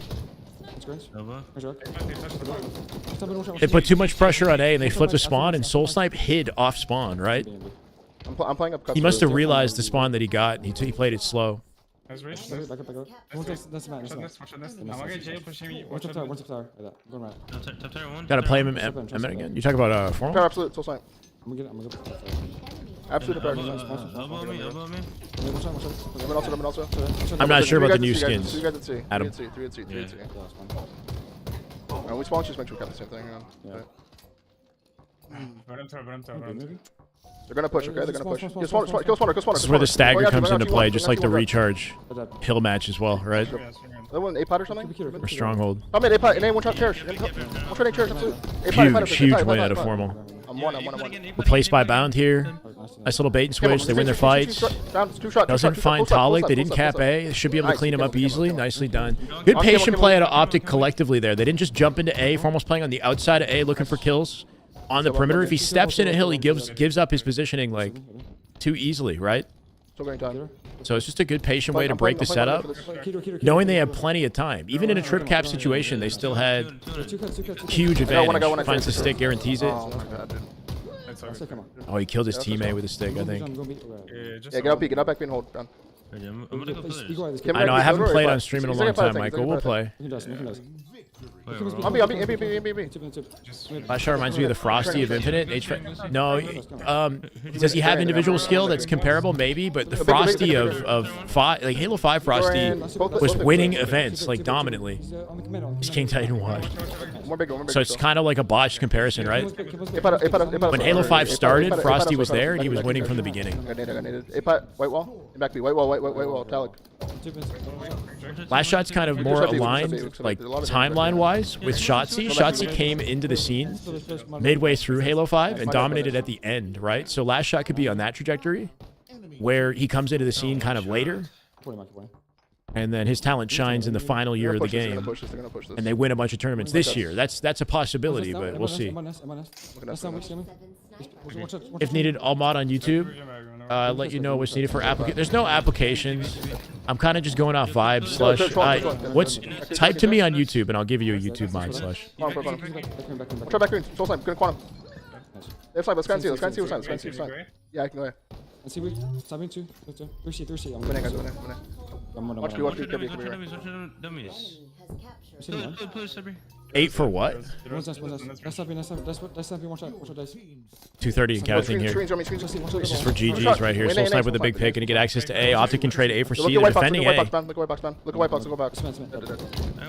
They They put too much pressure on A, and they flipped the spawn, and Soul Snipe hid off spawn, right? I'm playing up. He must have realized the spawn that he got, and he played it slow. Back up. That's mad. Watch up tower. Going right. Top tower one. Gotta play him Emmet again. You talk about Formal? Power absolute. Soul Snipe. I'm gonna get Absolute power. Elbow me. Watch out. I'm also. I'm not sure about the new Two guys skins. at C. Adam. 3 at C. And we spawn just make sure we got the same thing. They're gonna push, okay? They're gonna push. Go spawner. This is where the stagger comes into play, just like the recharge hill match as well, right? That one, A-pot or something? Or stronghold. Oh man, A-pot, and A, one shot cherish. One shot cherish, absolute. Huge win out of Formal. I'm one. Replaced by Bound here. Nice little bait and switch. They win their fights. Doesn't find Talik. They didn't cap A. They should be able to clean him up easily. Nicely done. Good patient play out of Optic collectively there. They didn't just jump into A. Formal's playing on the outside of A, looking for kills on the perimeter. If he steps in a hill, he gives up his positioning like too easily, right? So it's just a good patient way to break the setup, knowing they have plenty of time. Even in a trip cap situation, they still had huge advantage. Finds the stick, guarantees it. Oh, he killed his teammate with a stick, I think. Yeah, get up back, and hold down. I'm gonna go pillars. I know, I haven't played on stream in a long time, Michael. We'll play. Last shot reminds me of the Frosty of Infinite. No, does he have individual skill that's comparable? Maybe, but the Frosty of like Halo 5 Frosty was winning events like dominantly. He's King Titan watch. So it's kind of like a botched comparison, right? When Halo 5 started, Frosty was there and he was winning from the beginning. White wall, back B, white wall, Talik. Last shot's kind of more aligned, like timeline-wise, with Shotzi. Shotzi came into the scene midway through Halo 5 and dominated at the end, right? So last shot could be on that trajectory, where he comes into the scene kind of later, and then his talent shines in the final year of the game, and they win a bunch of tournaments this year. That's a possibility, but we'll see. If needed, I'll mod on YouTube. let you know what's needed for application. There's no applications. I'm kind of just going off vibes. Slush. What's type to me on YouTube and I'll give you a YouTube mod. Slush. Try back green. Soul snipe. Gonna quantum. Left side. Let's go and see. Let's go and see what's side. Let's go and see what's side. Yeah, I can go ahead. And see, we stopping 2. 3C. I'm Go in, guys. Go in. Watch me. Could be right. Dummies. See one. Push, Sabri. 8 for what? One's nice. That's stopping. One shot. Dice. 230 and counting here. Screens on me. Screens. This is for GG's right here. Soul Snipe with a big pick. Gonna get access to A. Optic can trade A for C. Look at They're white box. defending Look at white A. box, man. Look at white box, man. Look at white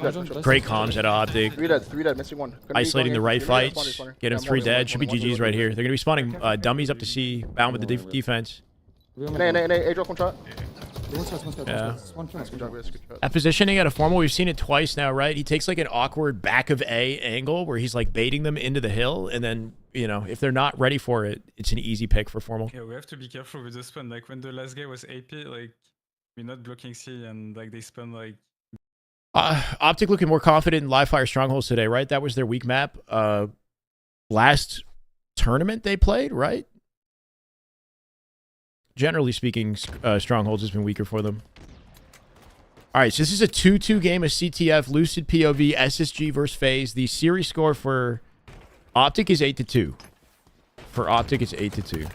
box. Go back. Great comms at Optic. 3 dead. 3 dead. Missing 1. Isolating the right fights. Get him 3 dead. Should be GG's right here. They're gonna be spawning dummies up to C. Bound with the defense. A drop 1 shot. Yeah. One finish. Good job, guys. Good job. That positioning at a formal, we've seen it twice now, right? He takes like an awkward back of A angle where he's like baiting them into the hill, and then, you know, if they're not ready for it, it's an easy pick for formal. Yeah, we have to be careful with the spawn. Like when the last guy was AP, like we're not blocking C and like they spawn like. Optic looking more confident in live fire strongholds today, right? That was their weak map. Last tournament they played, right? Generally speaking, strongholds has been weaker for them. All right, so this is a 2-2 game of CTF, Lucid POV, SSG versus Faze. The series score for Optic is 8-2. For Optic, it's 8-2.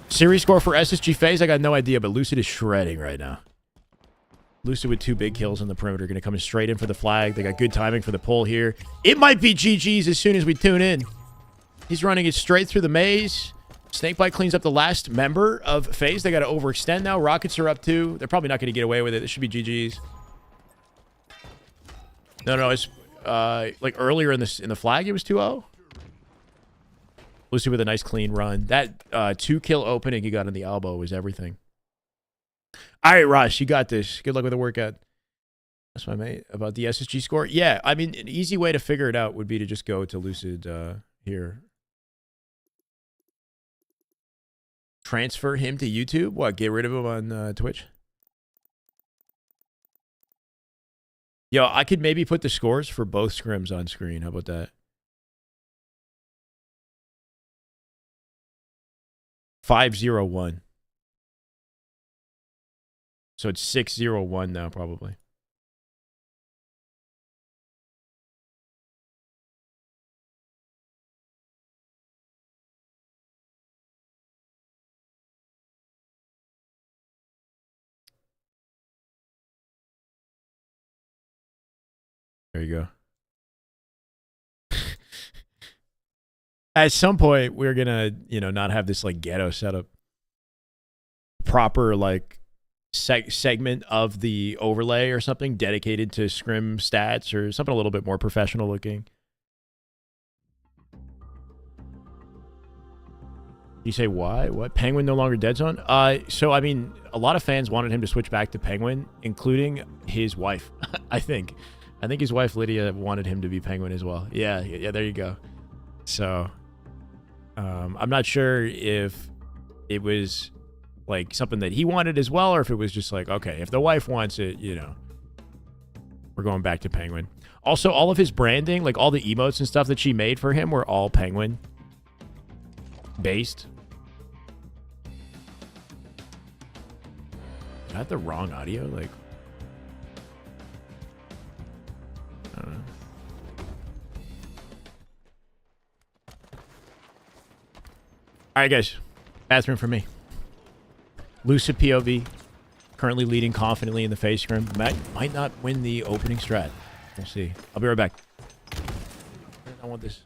Series score for SSG Faze, I got no idea, but Lucid is shredding right now. Lucid with 2 big kills on the perimeter, going to come straight in for the flag. They got good timing for the pull here. It might be GG's as soon as we tune in. He's running it straight through the maze. Snakebite cleans up the last member of Faze. They got to overextend now. Rockets are up 2. They're probably not going to get away with it. This should be GG's. No, it's like earlier in the flag it was 2-0. Lucy with a nice clean run. That 2-kill opening you got on the elbow was everything. All right, Ross, you got this. Good luck with the workout. That's my mate. About the SSG score. Yeah, I mean, an easy way to figure it out would be to just go to Lucid here. Transfer him to YouTube? What, get rid of him on Twitch? Yo, I could maybe put the scores for both scrims on screen. How about that? 5-0-1. So it's 6-0-1 now, probably. There you go. At some point, we're gonna, not have this like ghetto setup. Proper like segment of the overlay or something dedicated to scrim stats or something a little bit more professional looking. You say why? What? Penguin no longer dead zone? So I mean, a lot of fans wanted him to switch back to Penguin, including his wife. I think his wife Lydia wanted him to be Penguin as well. Yeah, there you go. So I'm not sure if it was like something that he wanted as well, or if it was just like, okay, if the wife wants it, we're going back to Penguin. Also, all of his branding, like all the emotes and stuff that she made for him were all Penguin based. Is that the wrong audio? Like, I don't know. All right, guys. Bathroom for me. Lucid POV. Currently leading confidently in the Faze scrim. Might not win the opening strat. We'll see. I'll be right back. I want this.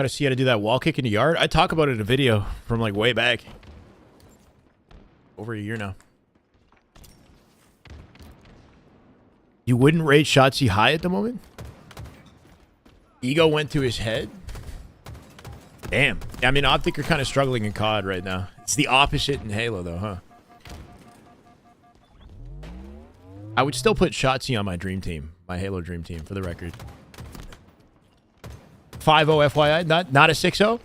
Gotta see how to do that wall kick in the yard. I talk about it in a video from like way back. Over a year now. You wouldn't rate Shotzi high at the moment? Ego went to his head? Damn. I mean, Optic are kind of struggling in COD right now. It's the opposite in Halo, though, huh? I would still put Shotzi on my dream team. My Halo dream team, for the record. 5-0 FYI, not a 6-0?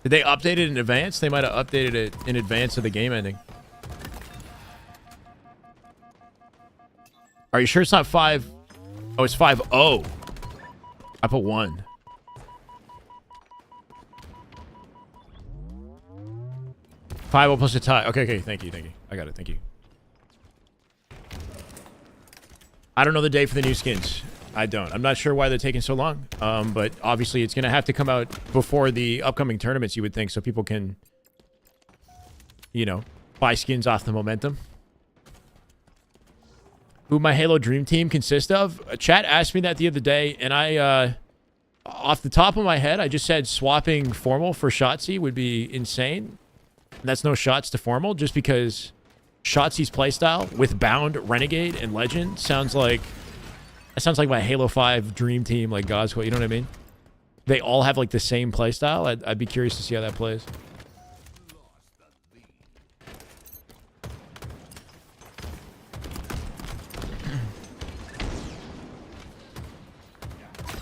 Did they update it in advance? They might have updated it in advance of the game ending. Are you sure it's not 5? Oh, it's 5-0. I put 1. Five plus a tie. Okay, thank you. I got it, thank you. I don't know the day for the new skins. I don't. I'm not sure why they're taking so long. But obviously it's going to have to come out before the upcoming tournaments, you would think, so people can, you know, buy skins off the momentum. Who my Halo Dream Team consists of? Chat asked me that the other day, and I, off the top of my head, I just said swapping Formal for Shotzi would be insane. And that's no shots to Formal, just because Shotzi's playstyle with Bound, Renegade, and Legend sounds like... That sounds like my Halo 5 Dream Team, like God's Will, you know what I mean? They all have, like, the same playstyle. I'd be curious to see how that plays.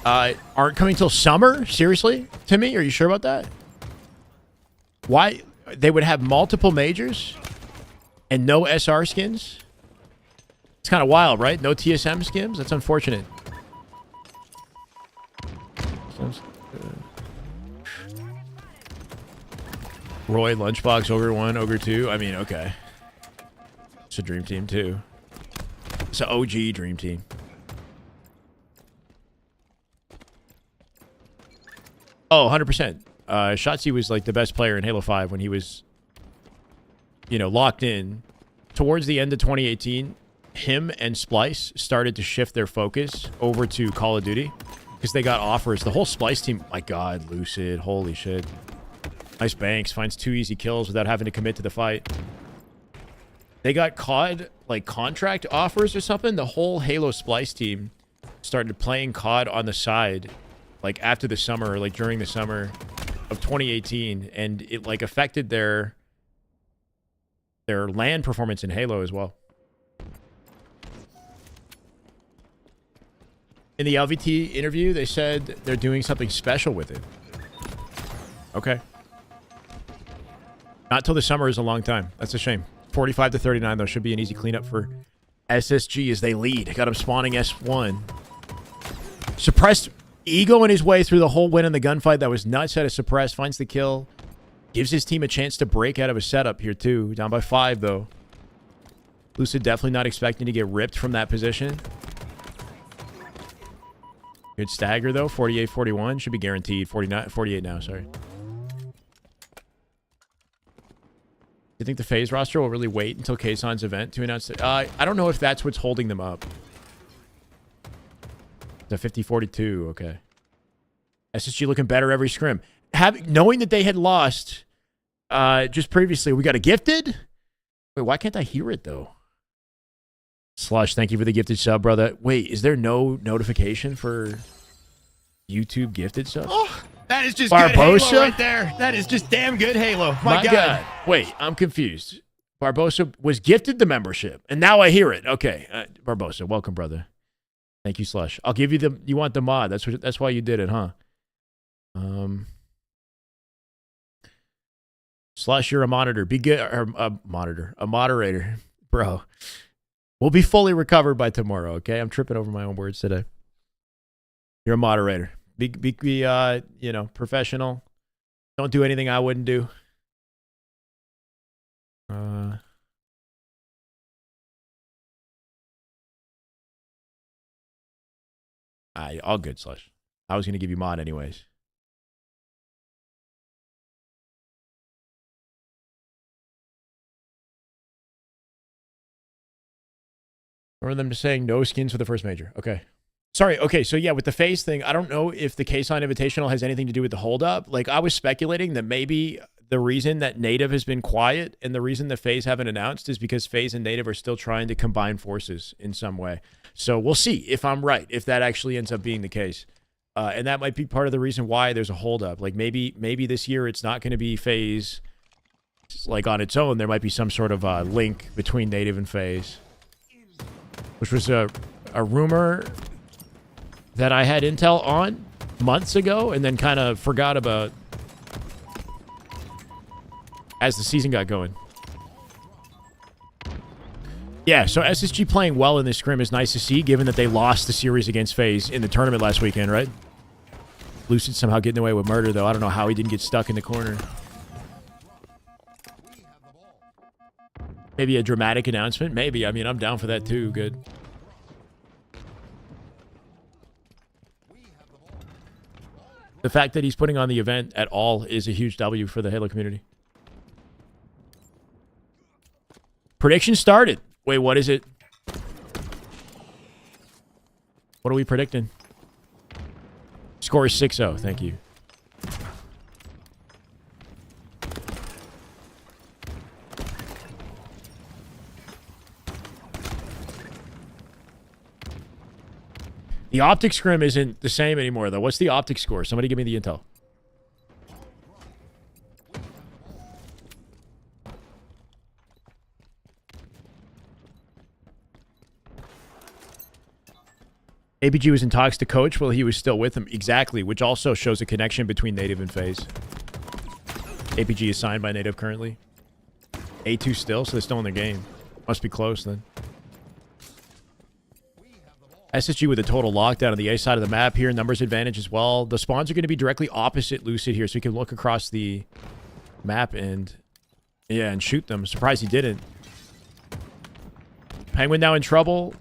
Aren't coming till summer? Seriously? Timmy, are you sure about that? Why? They would have multiple majors and no SR skins? It's kind of wild, right? No TSM skins? That's unfortunate. Roy, Lunchbox, Ogre 1, Ogre 2. I mean, okay. It's a dream team, too. It's an OG dream team. Oh, 100%. Shotzi was like the best player in Halo 5 when he was, you know, locked in. Towards the end of 2018, him and Splice started to shift their focus over to Call of Duty because they got offers. The whole Splice team, my God, Lucid, holy shit. Nice Banks, finds 2 easy kills without having to commit to the fight. They got COD, like, contract offers or something. The whole Halo Splice team started playing COD on the side, like, after the summer, like, during the summer of 2018. And it, like, affected their LAN performance in Halo as well. In the LVT interview, they said they're doing something special with it. Okay. Not till the summer is a long time. That's a shame. 45 to 39, though, should be an easy cleanup for SSG as they lead. Got him spawning S1. Suppressed Ego in his way through the whole win in the gunfight. That was nuts. Had a suppress. Finds the kill. Gives his team a chance to break out of a setup here, too. Down by 5, though. Lucid definitely not expecting to get ripped from that position. Good stagger, though. 48-41. Should be guaranteed. 48 now, sorry. Do you think the FaZe roster will really wait until Kayson's event to announce it? I don't know if that's what's holding them up. The 50-42, okay. SSG looking better every scrim. Knowing that they had lost just previously, we got a gifted? Wait, why can't I hear it, though? Slush, thank you for the gifted sub, brother. Wait, is there no notification for YouTube gifted subs? Oh, that is just Barbosa? good Halo right there. That is just damn good Halo. My God. Wait, I'm confused. Barbosa was gifted the membership, and now I hear it. Okay, Barbosa, welcome, brother. Thank you, Slush. I'll give you the... You want the mod. That's why you did it, huh? Slush, you're a monitor. Be good... Or, a monitor. A moderator. Bro. We'll be fully recovered by tomorrow, okay? I'm tripping over my own words today. You're a moderator. Be you know, professional. Don't do anything I wouldn't do. All good, Slush. I was going to give you mod anyways. Remember them just saying no skins for the first major. Okay. Sorry. Okay. So yeah, with the FaZe thing, I don't know if the K-Sign Invitational has anything to do with the holdup. Like I was speculating that maybe the reason that Native has been quiet and the reason the FaZe haven't announced is because FaZe and Native are still trying to combine forces in some way. So we'll see if I'm right, if that actually ends up being the case. And that might be part of the reason why there's a holdup. Like maybe this year it's not going to be FaZe like on its own. There might be some sort of link between Native and FaZe, which was a rumor that I had intel on months ago and then kind of forgot about as the season got going. Yeah, so SSG playing well in this scrim is nice to see, given that they lost the series against FaZe in the tournament last weekend, right? Lucid somehow getting away with murder, though. I don't know how he didn't get stuck in the corner. Maybe a dramatic announcement? Maybe. I mean, I'm down for that, too. Good. The fact that he's putting on the event at all is a huge W for the Halo community. Prediction started. Wait, what is it? What are we predicting? Score is 6-0. Thank you. The Optic Scrim isn't the same anymore, though. What's the Optic score? Somebody give me the intel. APG was in talks to coach while he was still with him. Exactly, which also shows a connection between Native and FaZe. APG is signed by Native currently. A2 still, so they're still in the game. Must be close, then. SSG with a total lockdown on the A side of the map here. Numbers advantage as well. The spawns are going to be directly opposite Lucid here, so you can look across the map and... yeah, and shoot them. Surprised he didn't. Penguin now in trouble.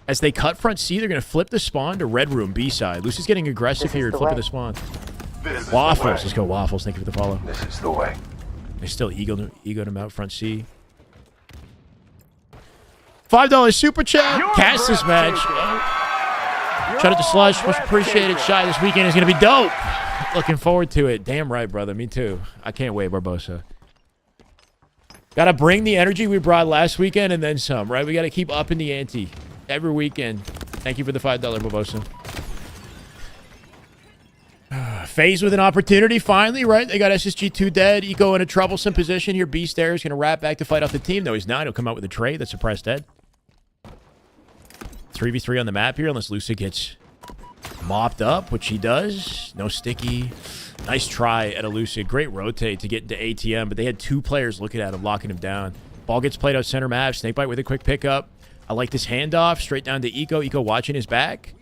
As they cut front C, they're going to flip the spawn to Red Room, B side. Lucy's getting aggressive here and flipping the spawn. Waffles. Let's go, Waffles. Thank you for the follow. This is the way. They still egoed him out front C. $5 super chat. Cast this match. Shout out to Slush. Much appreciated. Shy, this weekend is going to be dope. Looking forward to it. Damn right, brother. Me too. I can't wait, Barbosa. Got to bring the energy we brought last weekend and then some, right? We got to keep upping the ante every weekend. Thank you for the $5, Barbosa. FaZe with an opportunity, finally, right? They got SSG2 dead. Eco in a troublesome position here. Beast Air is going to wrap back to fight off the team. No, he's not. He'll come out with a trade. That's suppressed dead. 3v3 on the map here, unless Lucid gets mopped up, which he does. No sticky. Nice try at a Lucid. Great rotate to get into ATM, but they had two players looking at him, locking him down. Ball gets played out center map. Snakebite with a quick pickup. I like this handoff straight down to Eco. Eco watching his back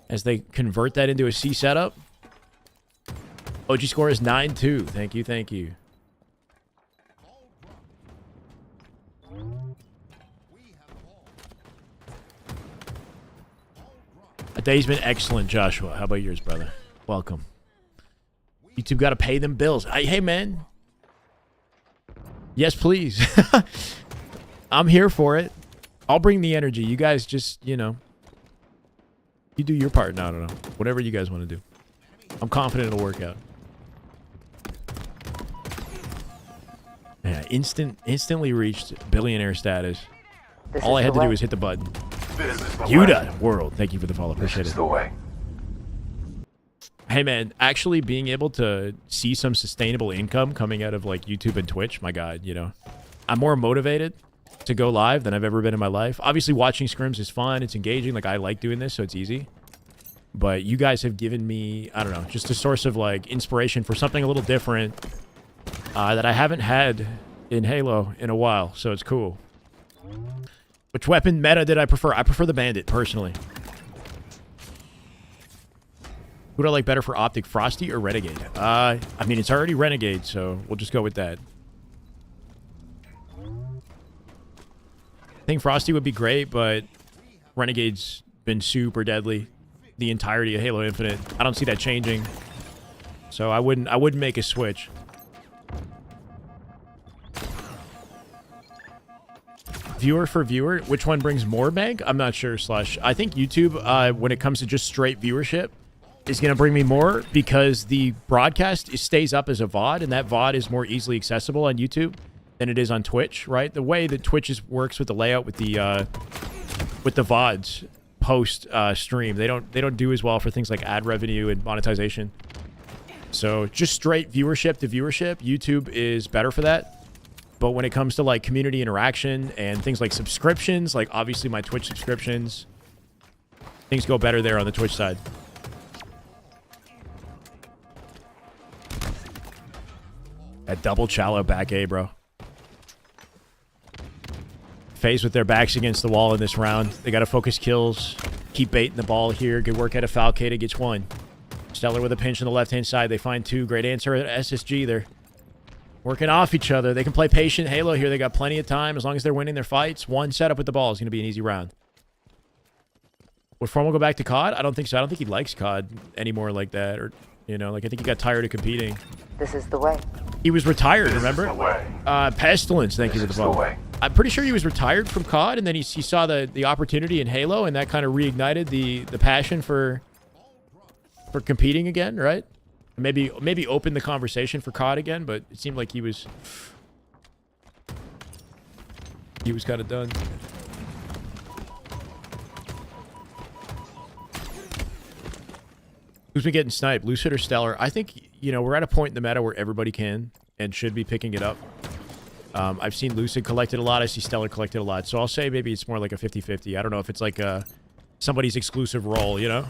as they convert that into a C setup. OG score is 9-2. Thank you, thank you. A day's been excellent, Joshua. How about yours, brother? Welcome. YouTube got to pay them bills. Hey, man. Yes, please. I'm here for it. I'll bring the energy. You guys just, you know, you do your part. No, no, no. Whatever you guys want to do. I'm confident it'll work out. Yeah, instantly reached billionaire status. All I had to do was hit the button. Yuda World, thank you for the follow. Appreciate it. The way. Hey man, actually being able to see some sustainable income coming out of like YouTube and Twitch, my God, you know, I'm more motivated to go live than I've ever been in my life. Obviously, watching scrims is fun. It's engaging. Like I like doing this, so it's easy. But you guys have given me, I don't know, just a source of like inspiration for something a little different that I haven't had in Halo in a while. So it's cool. Which weapon meta did I prefer? I prefer the Bandit, personally. Who do I like better for Optic, Frosty or Renegade? I mean, it's already Renegade, so we'll just go with that. I think Frosty would be great, but Renegade's been super deadly the entirety of Halo Infinite. I don't see that changing. So I wouldn't make a switch. If viewer for viewer, which one brings more bank? I'm not sure, Slush. I think YouTube, when it comes to just straight viewership, is going to bring me more because the broadcast stays up as a VOD, and that VOD is more easily accessible on YouTube than it is on Twitch, right? The way that Twitch works with the layout with the VODs post stream, they don't do as well for things like ad revenue and monetization. So just straight viewership to viewership, YouTube is better for that. But when it comes to like community interaction and things like subscriptions, like obviously my Twitch subscriptions, things go better there on the Twitch side. That double Challo back A, bro. Faze with their backs against the wall in this round. They got to focus kills. Keep baiting the ball here. Good work out of Falcata. Gets one. Stellar with a pinch on the left-hand side. They find two. Great answer at SSG. They're working off each other. They can play patient Halo here. They got plenty of time. As long as they're winning their fights, one setup with the ball is going to be an easy round. Would Formal go back to COD? I don't think so. I don't think he likes COD anymore like that. Or, you know, like I think he got tired of competing. This is the way. He was retired, remember? The way. Pestilence, thank you for the This is phone. the way. I'm pretty sure he was retired from COD, and then he saw the opportunity in Halo, and that kind of reignited the passion for competing again, right? Maybe open the conversation for COD again, but it seemed like he was kind of done. Who's been getting sniped? Lucid or Stellar? I think, you know, we're at a point in the meta where everybody can and should be picking it up. I've seen Lucid collected a lot. I see Stellar collected a lot. So I'll say maybe it's more like a 50-50. I don't know if it's like somebody's exclusive role, you know?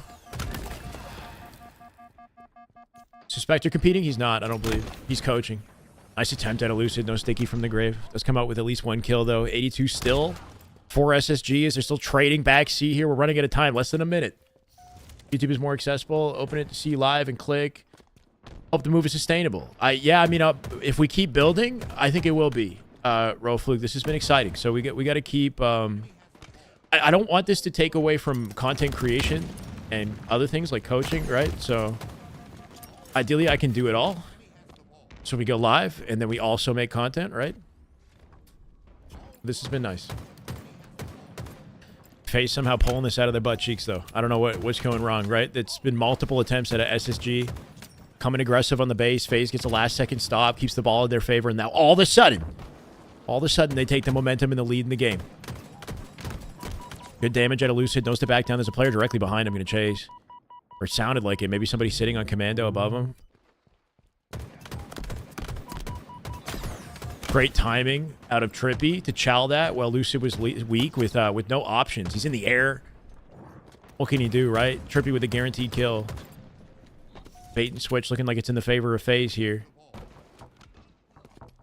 Suspector competing? He's not, I don't believe. He's coaching. Nice attempt at a Lucid. No sticky from the grave. Does come out with at least one kill, though. 82 still. 4 SSGs. They're still trading back C here. We're running out of time. Less than a minute. YouTube is more accessible. Open it to see live and click. Hope the move is sustainable. Yeah, I mean, if we keep building, I think it will be. Roflug, this has been exciting. So we got to keep. I don't want this to take away from content creation and other things like coaching, right? So ideally, I can do it all. So we go live and then we also make content, right? This has been nice. Faze somehow pulling this out of their butt cheeks, though. I don't know what's going wrong, right? It's been multiple attempts at a SSG. Coming aggressive on the base. Faze gets a last-second stop, keeps the ball in their favor, and now all of a sudden, they take the momentum and the lead in the game. Good damage at a Lucid. Knows to back down. There's a player directly behind him going to chase. Or it sounded like it. Maybe somebody sitting on commando above him. Great timing out of Trippy to chow that while Lucid was weak with no options. He's in the air. What can he do, right? Trippy with a guaranteed kill. Bait and switch looking like it's in the favor of Faze here.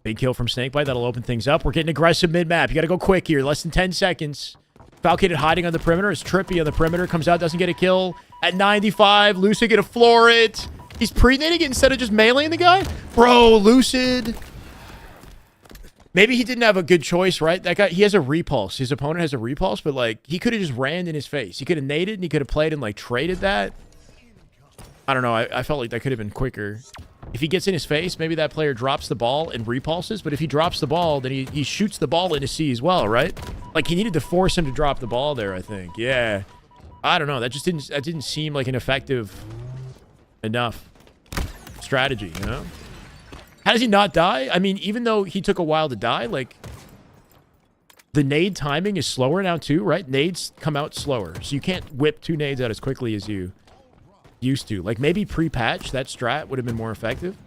Big kill from Snakebite. That'll open things up. We're getting aggressive mid-map. You got to go quick here. Less than 10 seconds. Falcated hiding on the perimeter. It's Trippy on the perimeter. Comes out, doesn't get a kill. At 95, Lucid gonna floor it. He's pre-nating it instead of just meleeing the guy? Bro, Lucid. Maybe he didn't have a good choice, right? That guy, he has a repulse. His opponent has a repulse, but like he could have just ran in his face. He could have naded and he could have played and like traded that. I don't know. I felt like that could have been quicker. If he gets in his face, maybe that player drops the ball and repulses. But if he drops the ball, then he shoots the ball into C as well, right? Like he needed to force him to drop the ball there, I think. Yeah. I don't know. That didn't seem like an effective enough strategy, you know? How does he not die? I mean, even though he took a while to die, like the nade timing is slower now too, right? Nades come out slower. So you can't whip 2 nades out as quickly as you used to. Like maybe pre-patch, that strat would have been more effective.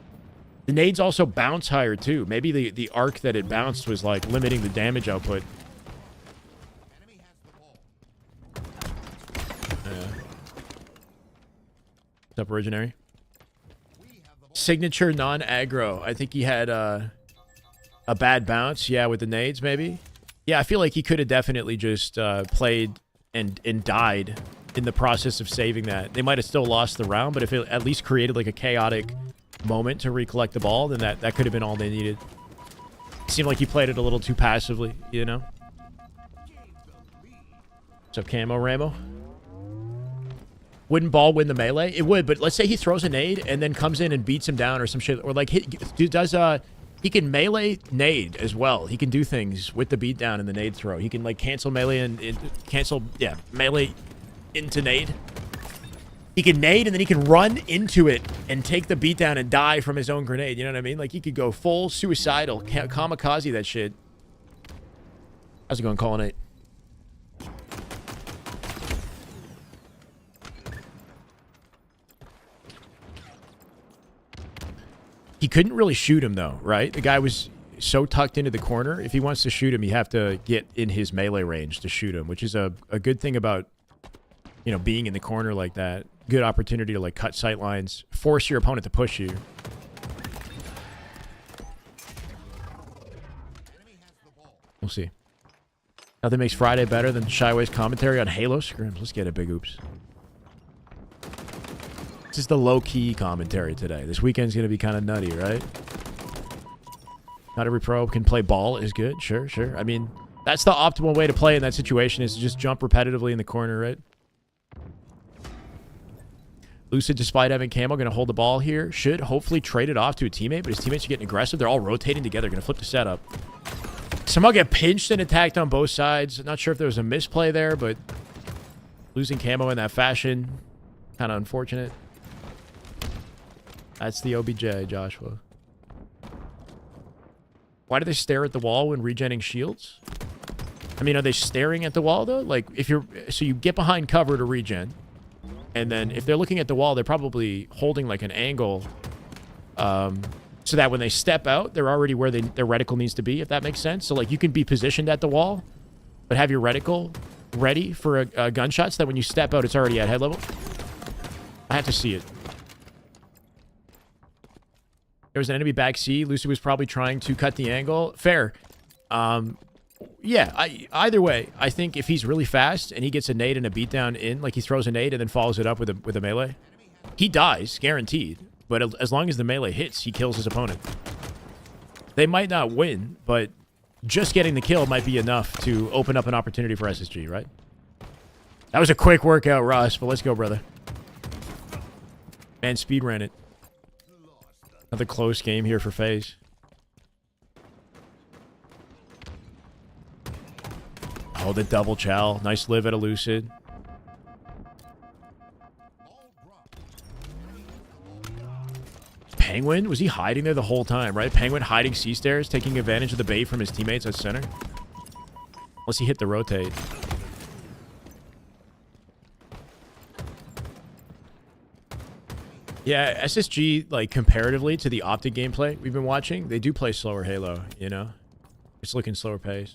The nades also bounce higher too. Maybe the arc that it bounced was like limiting the damage output. Yeah. What's up, Originary? Signature non-aggro. I think he had a bad bounce. Yeah, with the nades maybe. Yeah, I feel like he could have definitely just played and died in the process of saving that. They might have still lost the round, but if it at least created like a chaotic moment to recollect the ball, then that could have been all they needed. It seemed like he played it a little too passively, you know? What's up, Camo Ramo? Wouldn't ball win the melee? It would, but let's say he throws a nade and then comes in and beats him down or some shit. Or like he He can melee nade as well. He can do things with the beatdown and the nade throw. He can like cancel melee and melee into nade. He can nade and then he can run into it and take the beatdown and die from his own grenade. You know what I mean? Like he could go full suicidal, kamikaze that shit. How's it going, Colin 8? He couldn't really shoot him, though, right? The guy was so tucked into the corner. If he wants to shoot him, you have to get in his melee range to shoot him, which is a good thing about, you know, being in the corner like that. Good opportunity to, like, cut sight lines, force your opponent to push you. We'll see. Nothing makes Friday better than Shyway's commentary on Halo Scrims. Let's get it, Big Oops. This is the low-key commentary today. This weekend's going to be kind of nutty, right? Not every pro can play ball is good. Sure, sure. I mean, that's the optimal way to play in that situation is to just jump repetitively in the corner, right? Lucid, despite having camo, going to hold the ball here. Should hopefully trade it off to a teammate, but his teammates are getting aggressive. They're all rotating together. Going to flip the setup. Somehow get pinched and attacked on both sides. Not sure if there was a misplay there, but losing camo in that fashion, kind of unfortunate. That's the OBJ, Joshua. Why do they stare at the wall when regenning shields? I mean, are they staring at the wall, though? Like, if you're... So you get behind cover to regen. And then if they're looking at the wall, they're probably holding, like, an angle. So that when they step out, they're already where their reticle needs to be, if that makes sense. So, like, you can be positioned at the wall, but have your reticle ready for a gunshot so that when you step out, it's already at head level. I have to see it. There was an enemy back C. Lucy was probably trying to cut the angle. Fair. Yeah, either way, I think if he's really fast and he gets a nade and a beatdown in, like he throws a nade and then follows it up with a melee, he dies, guaranteed. But as long as the melee hits, he kills his opponent. They might not win, but just getting the kill might be enough to open up an opportunity for SSG, right? That was a quick workout, Ross, but let's go, brother. And speed ran it. Another close game here for FaZe. Oh, the double chow. Nice live at a Lucid. Penguin? Was he hiding there the whole time, right? Penguin hiding C-stairs, taking advantage of the bait from his teammates at center. Unless he hit the rotate. Yeah, SSG, like, comparatively to the Optic gameplay we've been watching, they do play slower Halo, you know? It's looking slower pace.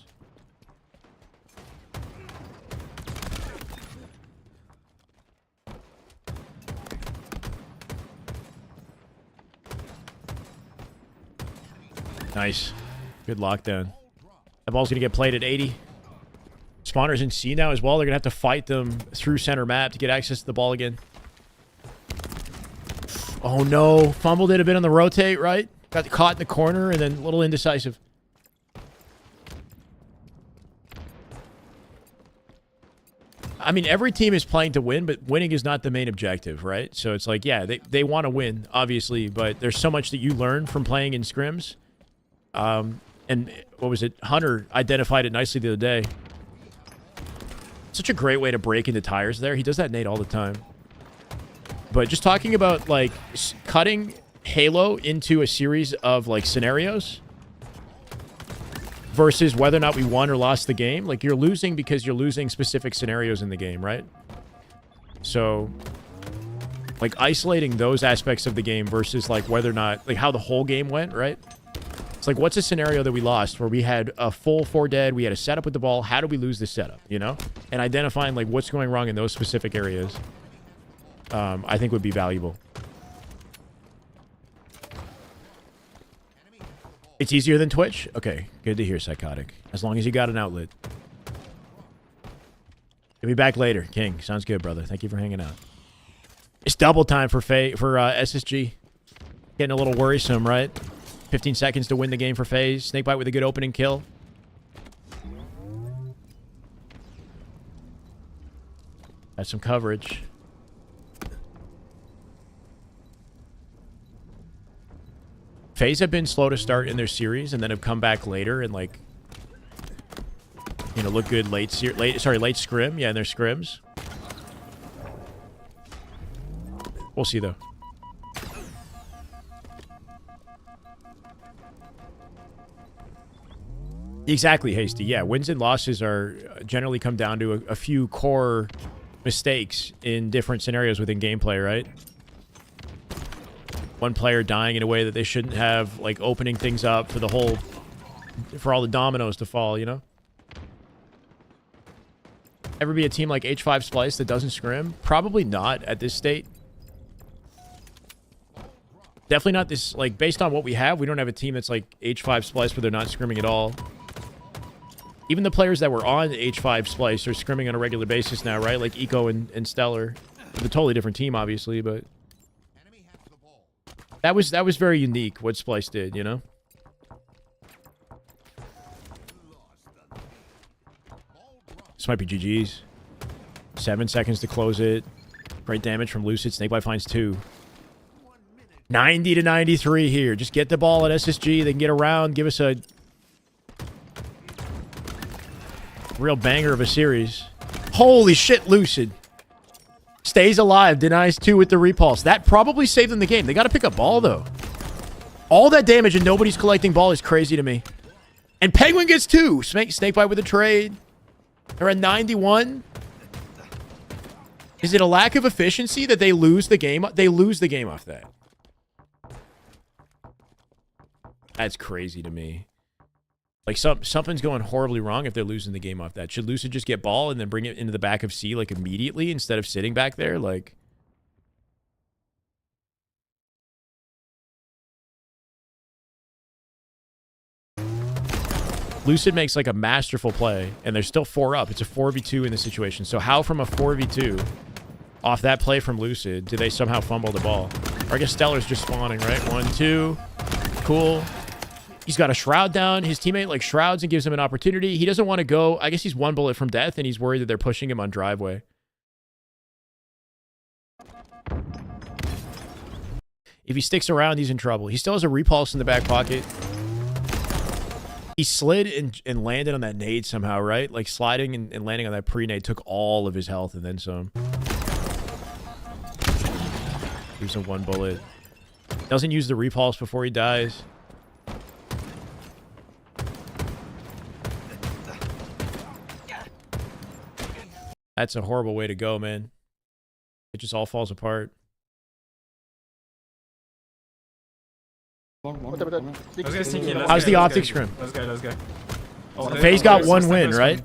Nice. Good lockdown. That ball's going to get played at 80. Spawners in C now as well. They're going to have to fight them through center map to get access to the ball again. Oh, no. Fumbled it a bit on the rotate, right? Got caught in the corner and then a little indecisive. I mean, every team is playing to win, but winning is not the main objective, right? So it's like, yeah, they want to win, obviously, but there's so much that you learn from playing in scrims. And what was it? Hunter identified it nicely the other day. Such a great way to break into tires there. He does that nade all the time. But just talking about, like, cutting Halo into a series of, like, scenarios versus whether or not we won or lost the game. Like, you're losing because you're losing specific scenarios in the game, right? So, like, isolating those aspects of the game versus, like, whether or not, like, how the whole game went, right? It's like, what's a scenario that we lost where we had a full 4 dead, we had a setup with the ball, how did we lose this setup, you know? And identifying, like, what's going wrong in those specific areas, I think would be valuable. It's easier than Twitch? Okay, good to hear, Psychotic. As long as you got an outlet. Get me back later, King. Sounds good, brother. Thank you for hanging out. It's double time for SSG. Getting a little worrisome, right? 15 seconds to win the game for FaZe. Snakebite with a good opening kill. That's some coverage. FaZe have been slow to start in their series and then have come back later and like, you know, look good late scrim. Yeah, in their scrims. We'll see though. Exactly, Hasty. Yeah, wins and losses are generally come down to a few core mistakes in different scenarios within gameplay, right? One player dying in a way that they shouldn't have, like opening things up for all the dominoes to fall, you know? Ever be a team like H5 Splice that doesn't scrim? Probably not at this state. Definitely not this, like, based on what we have, we don't have a team that's like H5 Splice where they're not scrimming at all. Even the players that were on H5 Splice are scrimming on a regular basis now, right? Like Eco and Stellar. It's a totally different team, obviously, but that was very unique what Splice did, you know? This might be GG's. 7 seconds to close it. Great damage from Lucid. Snakebite finds 2. 90 to 93 here. Just get the ball at SSG. They can get around. Give us a real banger of a series. Holy shit, Lucid. Stays alive. Denies 2 with the repulse. That probably saved them the game. They got to pick up ball, though. All that damage and nobody's collecting ball is crazy to me. And Penguin gets 2. Snakebite with a trade. They're at 91. Is it a lack of efficiency that they lose the game? They lose the game off that. That's crazy to me. Like, something's going horribly wrong if they're losing the game off that. Should Lucid just get ball and then bring it into the back of C, like, immediately instead of sitting back there? Like... Lucid makes, like, a masterful play, and they're still 4 up. It's a 4v2 in this situation. So how from a 4v2, off that play from Lucid, do they somehow fumble the ball? Or I guess Stellar's just spawning, right? 1, 2. Cool. He's got a Shroud down. His teammate, like, shrouds and gives him an opportunity. He doesn't want to go. I guess he's 1 bullet from death, and he's worried that they're pushing him on driveway. If he sticks around, he's in trouble. He still has a repulse in the back pocket. He slid and landed on that nade somehow, right? Like, sliding and landing on that pre-nade took all of his health and then some. Gives him 1 bullet. Doesn't use the repulse before he dies. That's a horrible way to go, man. It just all falls apart. How's the Optic Scrim? Let's go. Oh, FaZe got 1 win, right?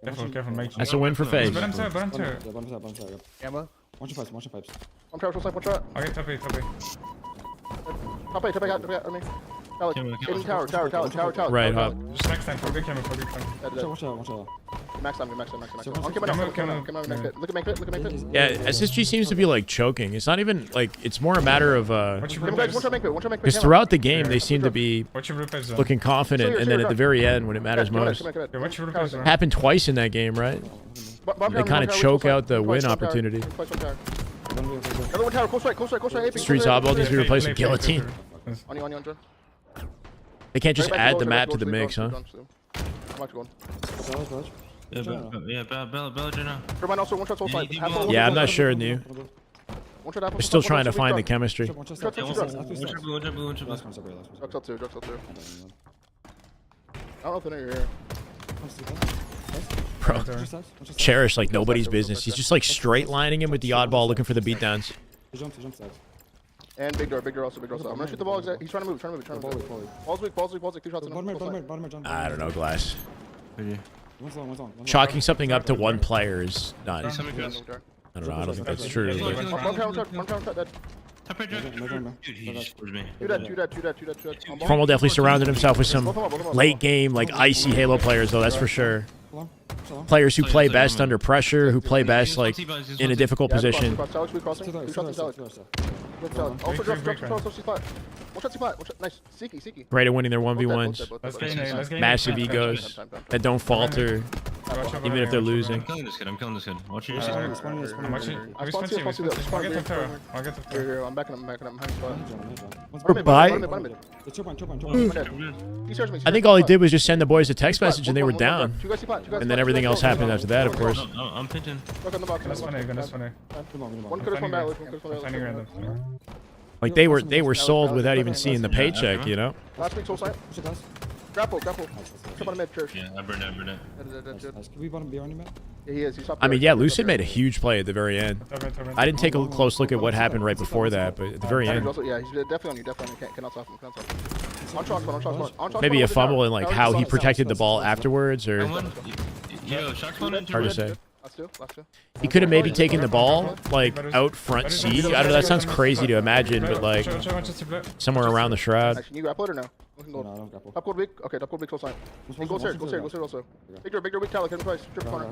Careful, make That's a win for FaZe. Bottom tower. Gamma. Watch your pipes. One trap, one trap. Okay, top eight. Top eight, on me. In tower. Right, Hop. Just next time, forget camera. Watch out. Max on me. Come on, look at make it. Yeah, SSG seems to be, like, choking. It's not even, like, it's more a matter of, because throughout the game, they seem to be looking confident, and then at the very end, when it matters most. Happened twice in that game, right? They kind of choke out the win opportunity. Streets Hotball needs to be replaced with Guillotine. They can't just add the map to the mix, huh? Yeah, I'm not sure, New. They're still trying to find the chemistry. Druxel 2. I don't know if they know you're here. Bro, Cherish like nobody's business. He's just like straight lining him with the oddball, looking for the beatdowns. And big door also. I'm gonna shoot the ball. He's trying to move. Ball's weak. 2 shots. I don't know, Glass. Chalking something up to 1 player is not. I don't know. I don't think that's true. Formal definitely surrounded himself with some late game, like icy Halo players, though. That's for sure. Players who play best under pressure, who play best like in a difficult position. Great at winning their 1v1s. Massive egos that don't falter. Even if they're losing. I'm killing this kid. I'm killing this kid. Watch your I'm Responding, watching. I We spawn spawn C, C. spawn C, I'll get spawn the B. I'll get the Here, I'm backing up, I'm backing up. I'm hanging spot. One Bottom mid. It's turbine. He searched me. I think all he did was just send the boys a text message and they were down. Two guys, And then everything else happened after that, of course. No, I'm pinching. Look on the box. Gonna spawn A. One could have spawned back. One could have spawned Finding back. random. Like they were sold without even seeing the paycheck, you know? Last week, soul side. Grapple. Come on mid, church. Yeah, I burned it. Can we bottom B on him, man? Yeah, he is. He's up I mean, there. yeah, Lucid made a huge play at the very end. I didn't take a close look at what happened right before that, but at the very He's end, also, yeah, he's definitely on you. Cannot stop him. On chalk spawn. maybe a fumble and like how he protected the ball afterwards, or Yo, shock spawn into hard to say. Last two. He could have maybe taken the ball like out front C. I don't know. That sounds crazy to imagine, but like somewhere around the shroud. Can you grapple it or no? Looking No, gold. I don't grapple. Top gold weak. Okay, top gold weak, soul sign. Go stairs also. Bigger weak tower, hit him twice. Triple corner.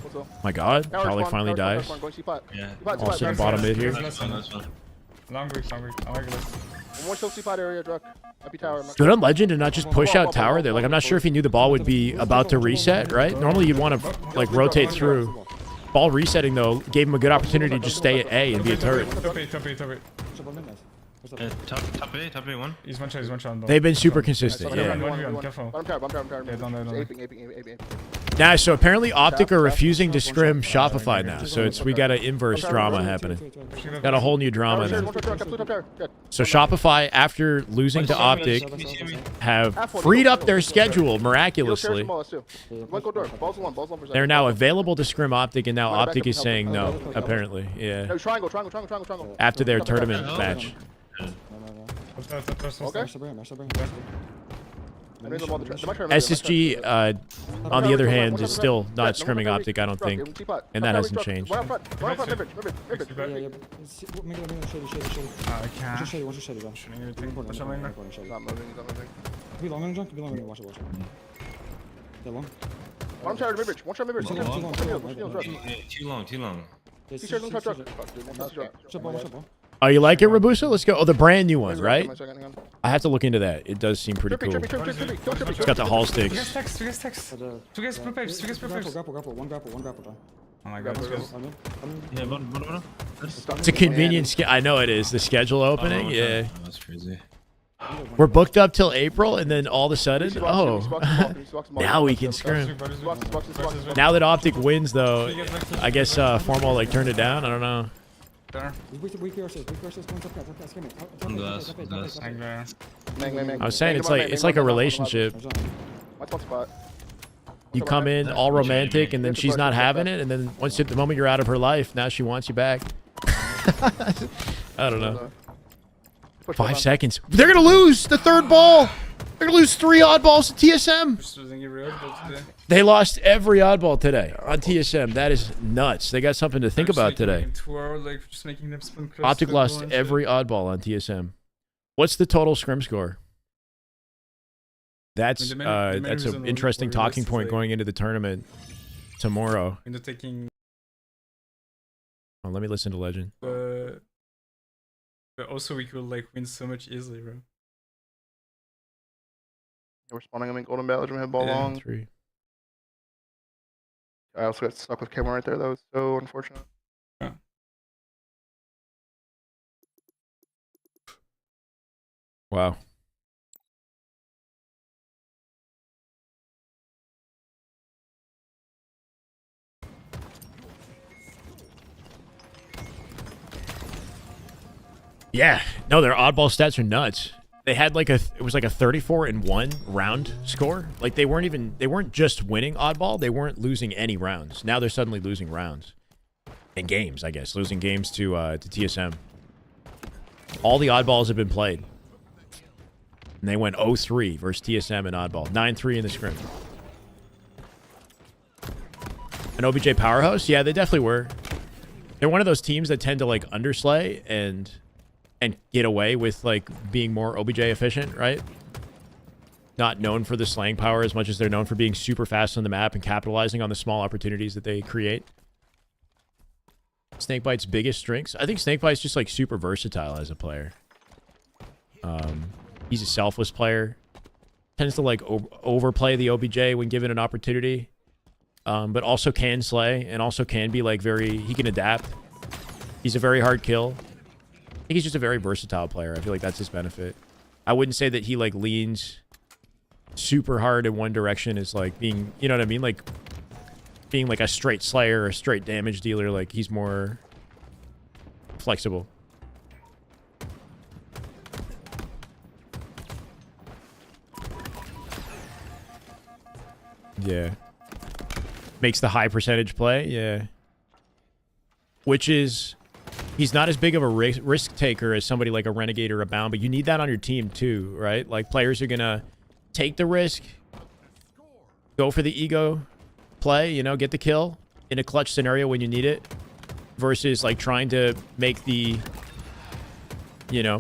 Also. My God, Tower Charlie spawn, finally tower dies. spawn, going C-pot. Yeah. All sitting bottom mid here. That's fine. Long break. I'm regular. One more still C-pot area, Druck. Happy tower. Good on Legend to not just push out tower there. Like I'm not sure if he knew the ball would be about to reset, right? Normally you'd want to like rotate through. Ball resetting though gave him a good opportunity to just stay at A and be a turret. Top A. Top A, one. He's one shot. They've been super consistent, yeah. Careful. Bottom tower. Yeah, don't. Aping. Nah, so apparently Optic are refusing to scrim Shopify now. So we got an inverse drama happening. Got a whole new drama now. So Shopify, after losing to Optic, have freed up their schedule miraculously. They're now available to scrim Optic, and now Optic is saying no, apparently. Yeah. No, triangle. After their tournament match. SSG, on the other hand, is still not scrimming Optic, I don't think. And that hasn't changed. I can't. Shooting everything. Watch out, Lane. Not moving. Be long on junk. Watch it. They're long. One tower mid-bridge. Too long. Oh, you like it, Rabusa? Let's go. Oh, the brand new one, right? I have to look into that. It does seem pretty cool. It's got the hall Two sticks. guys text. Two guys blue pipes. Grapple. One grapple. Oh my God, this guy's... Yeah, bottom. It's a convenient I know it is. The schedule opening, yeah. That's crazy. We're booked up till April, and then all of a sudden, oh, now we can scrim. Now that Optic wins, though, I guess Formal like turned it down. I don't know. I was saying it's like a relationship. You come in all romantic, and then she's not having it, and then once the moment you're out of her life, now she wants you back. I don't know. 5 seconds. They're gonna lose the third ball. They're gonna lose 3 oddballs to TSM. They lost every oddball today on TSM. That is nuts. They got something to think about today. Optic lost every oddball on TSM. What's the total scrim score? That's an interesting talking point going into the tournament tomorrow. Oh, let me listen to Legend. But also we could like win so much easily, bro. We're spawning him in golden badge. Head ball long. 3. I also got stuck with camera right there. That was so unfortunate. Yeah. Wow. Yeah, no, their oddball stats are nuts. They had like it was like a 34-1 round score. Like they weren't just winning oddball. They weren't losing any rounds. Now they're suddenly losing rounds. And games, I guess. Losing games to TSM. All the oddballs have been played. And they went 0-3 versus TSM in oddball. 9-3 in the scrim. An OBJ powerhouse? Yeah, they definitely were. They're one of those teams that tend to like underslay and get away with like being more OBJ efficient, right? Not known for the slaying power as much as they're known for being super fast on the map and capitalizing on the small opportunities that they create. Snakebite's biggest strengths. I think Snakebite's just like super versatile as a player. He's a selfless player. Tends to like overplay the OBJ when given an opportunity. But also can slay and also can be like he can adapt. He's a very hard kill. I think he's just a very versatile player. I feel like that's his benefit. I wouldn't say that he like leans super hard in one direction is like being, you know what I mean? Like being like a straight slayer or a straight damage dealer. Like he's more flexible. Yeah. Makes the high percentage play. Yeah. Which is, he's not as big of a risk taker as somebody like a Renegade or a Bound, but you need that on your team too, right? Like players are going to take the risk, go for the ego play, you know, get the kill in a clutch scenario when you need it versus like trying to make the, you know,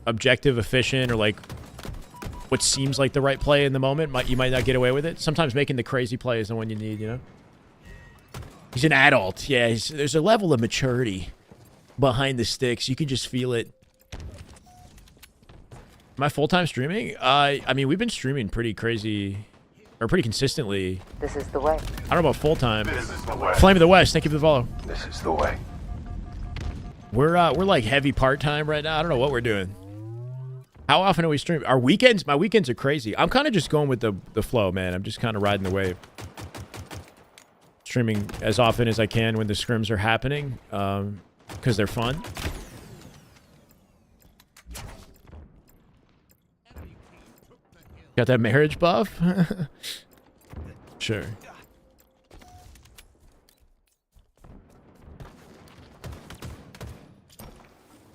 objective efficient or like what seems like the right play in the moment. You might not get away with it. Sometimes making the crazy play is the one you need, you know? He's an adult. Yeah, there's a level of maturity behind the sticks. You can just feel it. Am I full-time streaming? I mean, we've been streaming pretty crazy, or pretty consistently. This is the way. I don't know about full-time. This is the way. Flame of the West, thank you for the follow. This is the way. We're like heavy part-time right now. I don't know what we're doing. How often do we stream? Our weekends, my weekends are crazy. I'm kind of just going with the flow, man. I'm just kind of riding the wave. Streaming as often as I can when the scrims are happening, because they're fun. Got that marriage buff? Sure.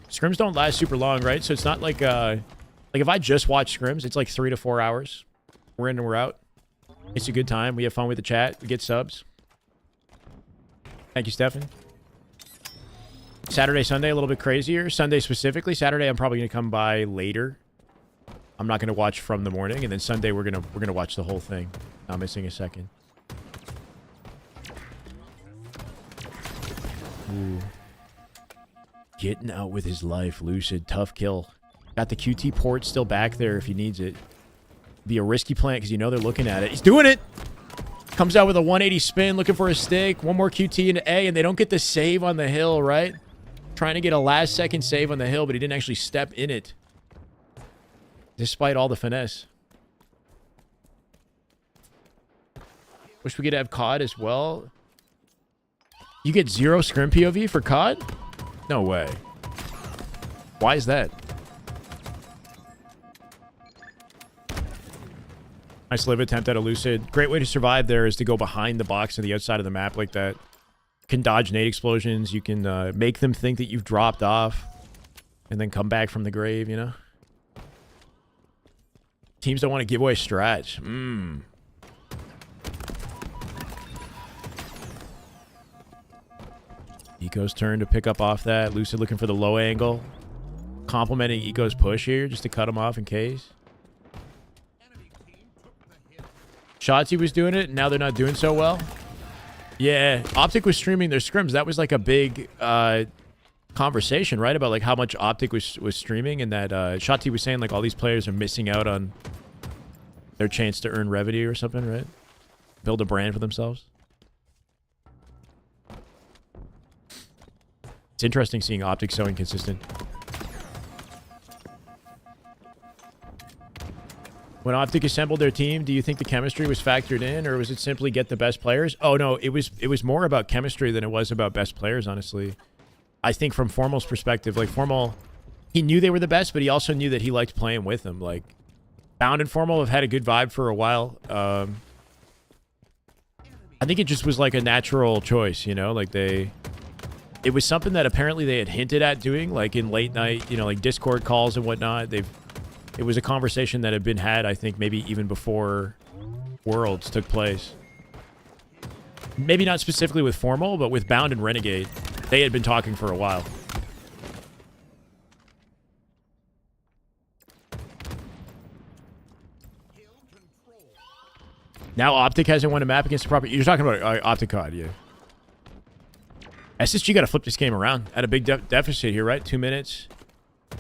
Scrims don't last super long, right? So it's not like if I just watch scrims, it's like 3 to 4 hours. We're in and we're out. It's a good time. We have fun with the chat. We get subs. Thank you, Stefan. Saturday, Sunday, a little bit crazier. Sunday specifically. Saturday, I'm probably gonna come by later. I'm not gonna watch from the morning, and then Sunday we're gonna watch the whole thing. Not missing a second. Ooh. Getting out with his life, Lucid. Tough kill. Got the QT port still back there if he needs it. Be a risky plant because you know they're looking at it. He's doing it! Comes out with a 180 spin, looking for a stick. One more QT into A, and they don't get the save on the hill, right? Trying to get a last-second save on the hill, but he didn't actually step in it. Despite all the finesse. Wish we could have COD as well. You get 0 scrim POV for COD? No way. Why is that? Nice live attempt at a Lucid. Great way to survive there is to go behind the box on the outside of the map like that. You can dodge nade explosions. You can make them think that you've dropped off and then come back from the grave, you know? Teams don't want to give away strats. Eco's turn to pick up off that. Lucid looking for the low angle. Complimenting Eco's push here just to cut him off in case. Shotzi was doing it, and now they're not doing so well. Yeah, Optic was streaming their scrims. That was like a big conversation, right? About like how much Optic was streaming, and that Shotzi was saying like all these players are missing out on their chance to earn revenue or something, right? Build a brand for themselves. It's interesting seeing Optic so inconsistent. When Optic assembled their team, do you think the chemistry was factored in, or was it simply get the best players? Oh no, it was more about chemistry than it was about best players, honestly. I think from Formal's perspective, like Formal, he knew they were the best, but he also knew that he liked playing with them. Like Bound and Formal have had a good vibe for a while. I think it just was like a natural choice, you know, like it was something that apparently they had hinted at doing, like in late night, you know, like Discord calls and whatnot. It was a conversation that had been had, I think, maybe even before Worlds took place. Maybe not specifically with Formal, but with Bound and Renegade. They had been talking for a while. Now Optic hasn't won a map against the proper... You're talking about Optic COD, yeah. SSG got to flip this game around. At a big deficit here, right? 2 minutes.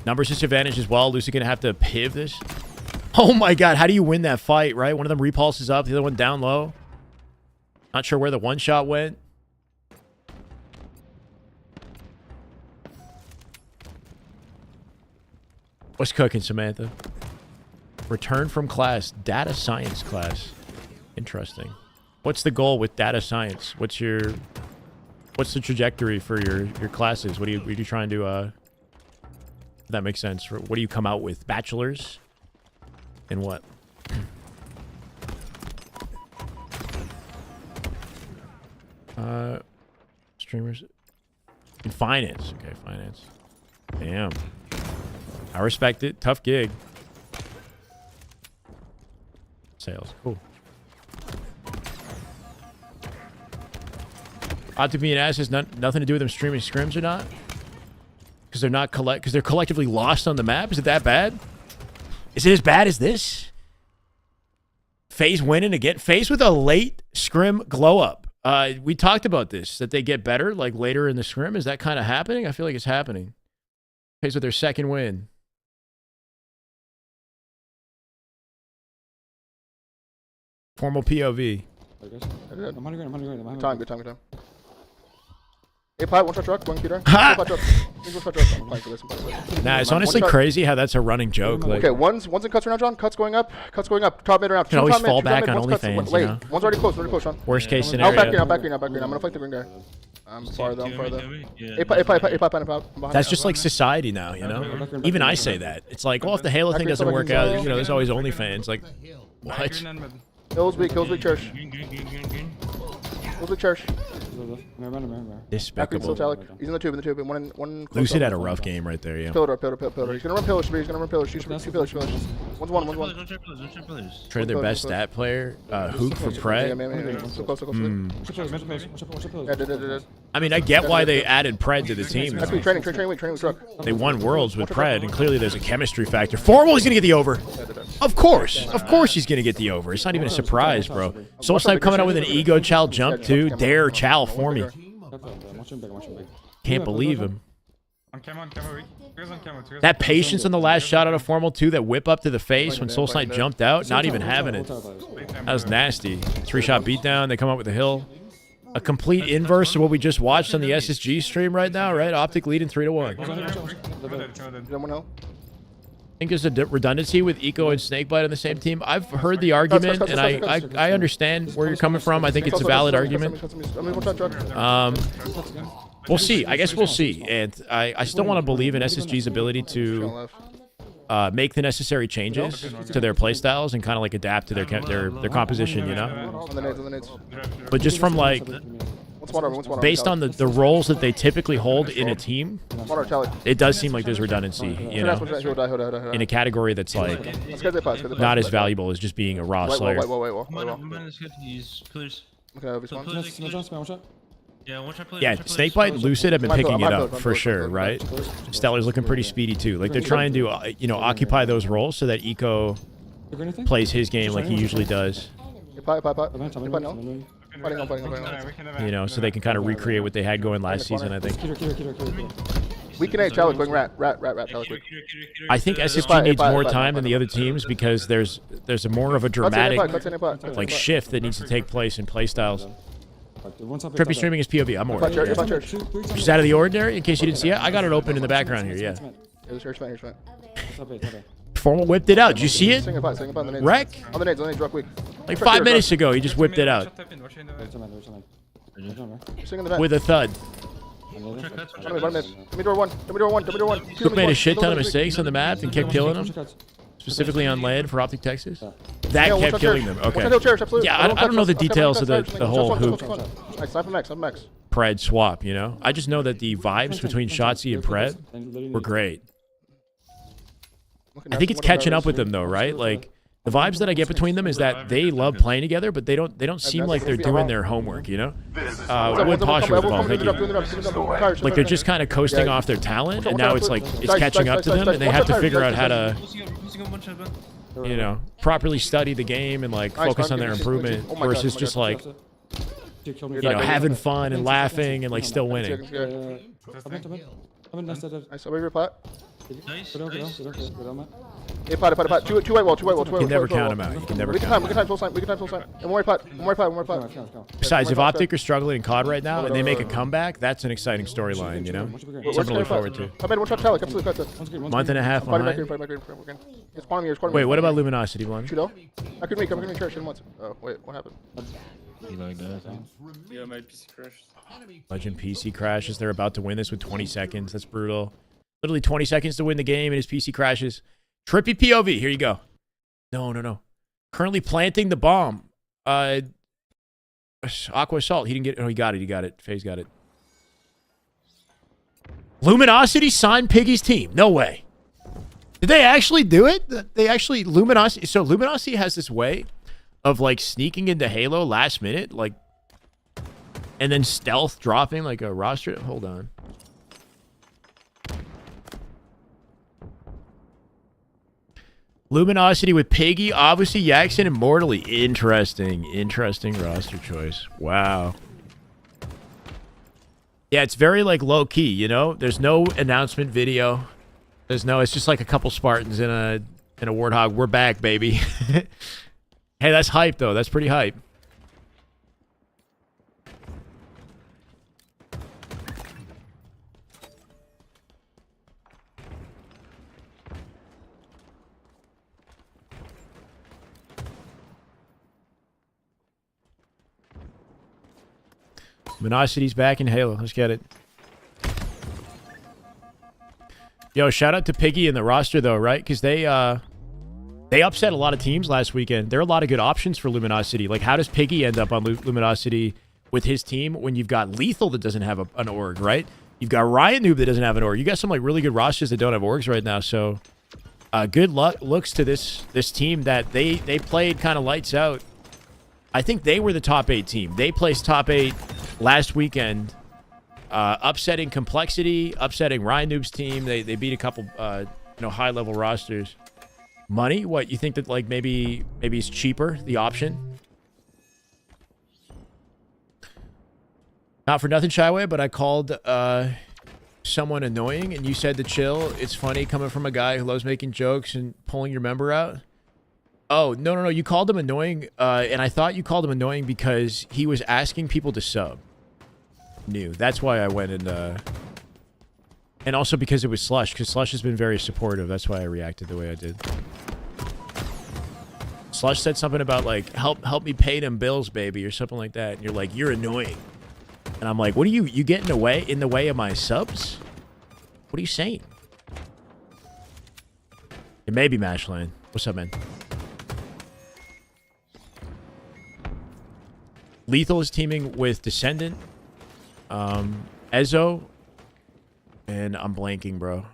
Numbers disadvantage as well. Lucy going to have to piv this. Oh my god, how do you win that fight, right? One of them repulses up, the other one down low. Not sure where the one shot went. What's cooking, Samantha? Return from class. Data science class. Interesting. What's the goal with data science? What's the trajectory for your classes? What are you trying to if that makes sense? What do you come out with? Bachelor's? In what? Streamers in finance. Okay, finance. Damn. I respect it. Tough gig. Sales. Cool. Optic being ass has nothing to do with them streaming scrims or not? Because they're not because they're collectively lost on the map? Is it that bad? Is it as bad as this? FaZe winning again. FaZe with a late scrim glow up. We talked about this, that they get better like later in the scrim. Is that kind of happening? I feel like it's happening. FaZe with their second win. Formal POV. Good time, good time, good time. Hey, Pat, one shot truck, going Peter. Ha! One shot truck. I'm playing for this, I'm playing for this. Nah, it's honestly crazy how that's a running joke. Like, Okay, one's in cuts right now, John. Cuts going up. Top mid around. Can always fall back on OnlyFans, Wait, you know? one's already close, Sean. worst case Out scenario. back green. I'm gonna fight the green guy. I'm farther. Hey, Pat. That's just like society now, you know? Even I say that. It's like, well, if the Halo thing doesn't work out, you know, there's always OnlyFans. Like, what? Green and mid. Kills weak, church. Green. Kills weak, church. Despicable. He's in the tube, One. Lucid had a rough game right there, yeah. Pillar. He's gonna run pillars. Shoot pillars. One's one. Don't try pillars. Traded their best stat player, Hook for Pret. So close. I mean, I get why they added Pred to the team. That's though. weak. Training weak. Truck. They won Worlds with Pred, and clearly there's a chemistry factor. Formal is going to get the over. Of course he's going to get the over. It's not even a surprise, bro. Soul Snipe coming out with an ego Chow jump, too. Dare Chow for me. Can't believe him. On camo weak. Two guys on camo. That patience on the last shot out of Formal, too, that whip up to the face when Soul Snipe jumped out, not even having it. That was nasty. 3-shot beatdown. They come up with a hill. A complete inverse of what we just watched on the SSG stream right now, right? Optic leading 3-1. I think there's a redundancy with Eco and Snakebite on the same team. I've heard the argument, and I understand where you're coming from. I think it's a valid argument. We'll see. I guess we'll see. And I still want to believe in SSG's ability to make the necessary changes to their playstyles and kind of like adapt to their composition, you know? On the nades. But just from like, based on the roles that they typically hold in a team, it does seem like there's redundancy, you know? In a category that's like not as valuable as just being a raw slayer. Yeah, Snakebite, Lucid have been picking it up for sure, right? Stellar's looking pretty speedy too. Like they're trying to, you know, occupy those roles so that Eco plays his game like he usually does. You know, so they can kind of recreate what they had going last season, I think. We can hate Chalic going rat, Chalic. I think SSG needs more time than the other teams because there's a more of a dramatic like shift that needs to take place in playstyles. Trippy streaming is POV. I'm more. Just out of the ordinary, in case you didn't see it. I got it open in the background here, yeah. Formal whipped it out. Did you see it? Wreck? On the nades, rock weak. Like 5 minutes ago, he just whipped it out. With a thud. Cook made a shit ton of mistakes on the map and kept killing them. Specifically on land for Optic Texas. That kept killing them. Okay. Yeah, I don't know the details of the whole Hook Pred swap, you know? I just know that the vibes between Shotzi and Pred were great. I think it's catching up with them though, right? Like the vibes that I get between them is that they love playing together, but they don't seem like they're doing their homework, you know? Wood posture with the ball, thank you. Like they're just kind of coasting off their talent, and now it's like it's catching up to them, and they have to figure out how to, you know, properly study the game and like focus on their improvement versus just like, you know, having fun and laughing and like still winning. Nice, over your pot. Nice. Hey, pot. Two white wall. You can never count him out. You can never We can count time. him out. Full sign. And one more pot. Besides, if One more pot. Optic are struggling in COD right now and they make a comeback, that's an exciting storyline, you know? Something to look forward to. I made one shot Talik. Absolutely cut. Month and a half Fighting back behind. green. We're good. It's spawning here. Wait, what about Luminosity, Blonde? Trudeau? I couldn't make church in once. Oh, wait, what happened? You like that? Yeah, my PC crashed. Legend PC crashes. They're about to win this with 20 seconds. That's brutal. Literally 20 seconds to win the game, and his PC crashes. Trippy POV. Here you go. No. Currently planting the bomb. Aqua Assault. He didn't get it. Oh, he got it. Faze got it. Luminosity signed Piggy's team. No way. Did they actually do it? They actually... Luminosity... So Luminosity has this way of, like, sneaking into Halo last minute, like... And then stealth dropping, like, a roster... Hold on. Luminosity with Piggy, obviously Yaxon, and Mortally. Interesting roster choice. Wow. Yeah, it's very, like, low-key, you know? There's no announcement video. It's just like a couple Spartans in a Warthog. We're back, baby. Hey, that's hype, though. That's pretty hype. Luminosity's back in Halo. Let's get it. Yo, shout out to Piggy and the roster, though, right? Because they upset a lot of teams last weekend. There are a lot of good options for Luminosity. Like, how does Piggy end up on Luminosity with his team when you've got Lethal that doesn't have an org, right? You've got Riot Noob that doesn't have an org. You got some, like, really good rosters that don't have orgs right now. So, good luck looks to this team that they played kind of lights out. I think they were the top 8 team. They placed top 8 last weekend. Upsetting Complexity, upsetting Ryan Noob's team. They beat a couple high-level rosters. Money? What, you think that, like, maybe it's cheaper, the option? Not for nothing, Shyway, but I called someone annoying, and you said to chill. It's funny coming from a guy who loves making jokes and pulling your member out. Oh, no. You called him annoying, and I thought you called him annoying because he was asking people to sub. That's why I went and also because it was Slush, because Slush has been very supportive. That's why I reacted the way I did. Slush said something about, like, help me pay them bills, baby, or something like that. And you're like, you're annoying. And I'm like, what are you getting in the way of my subs? What are you saying? It may be Mashland. What's up, man? Lethal is teaming with Descendant, Ezo, and I'm blanking, bro.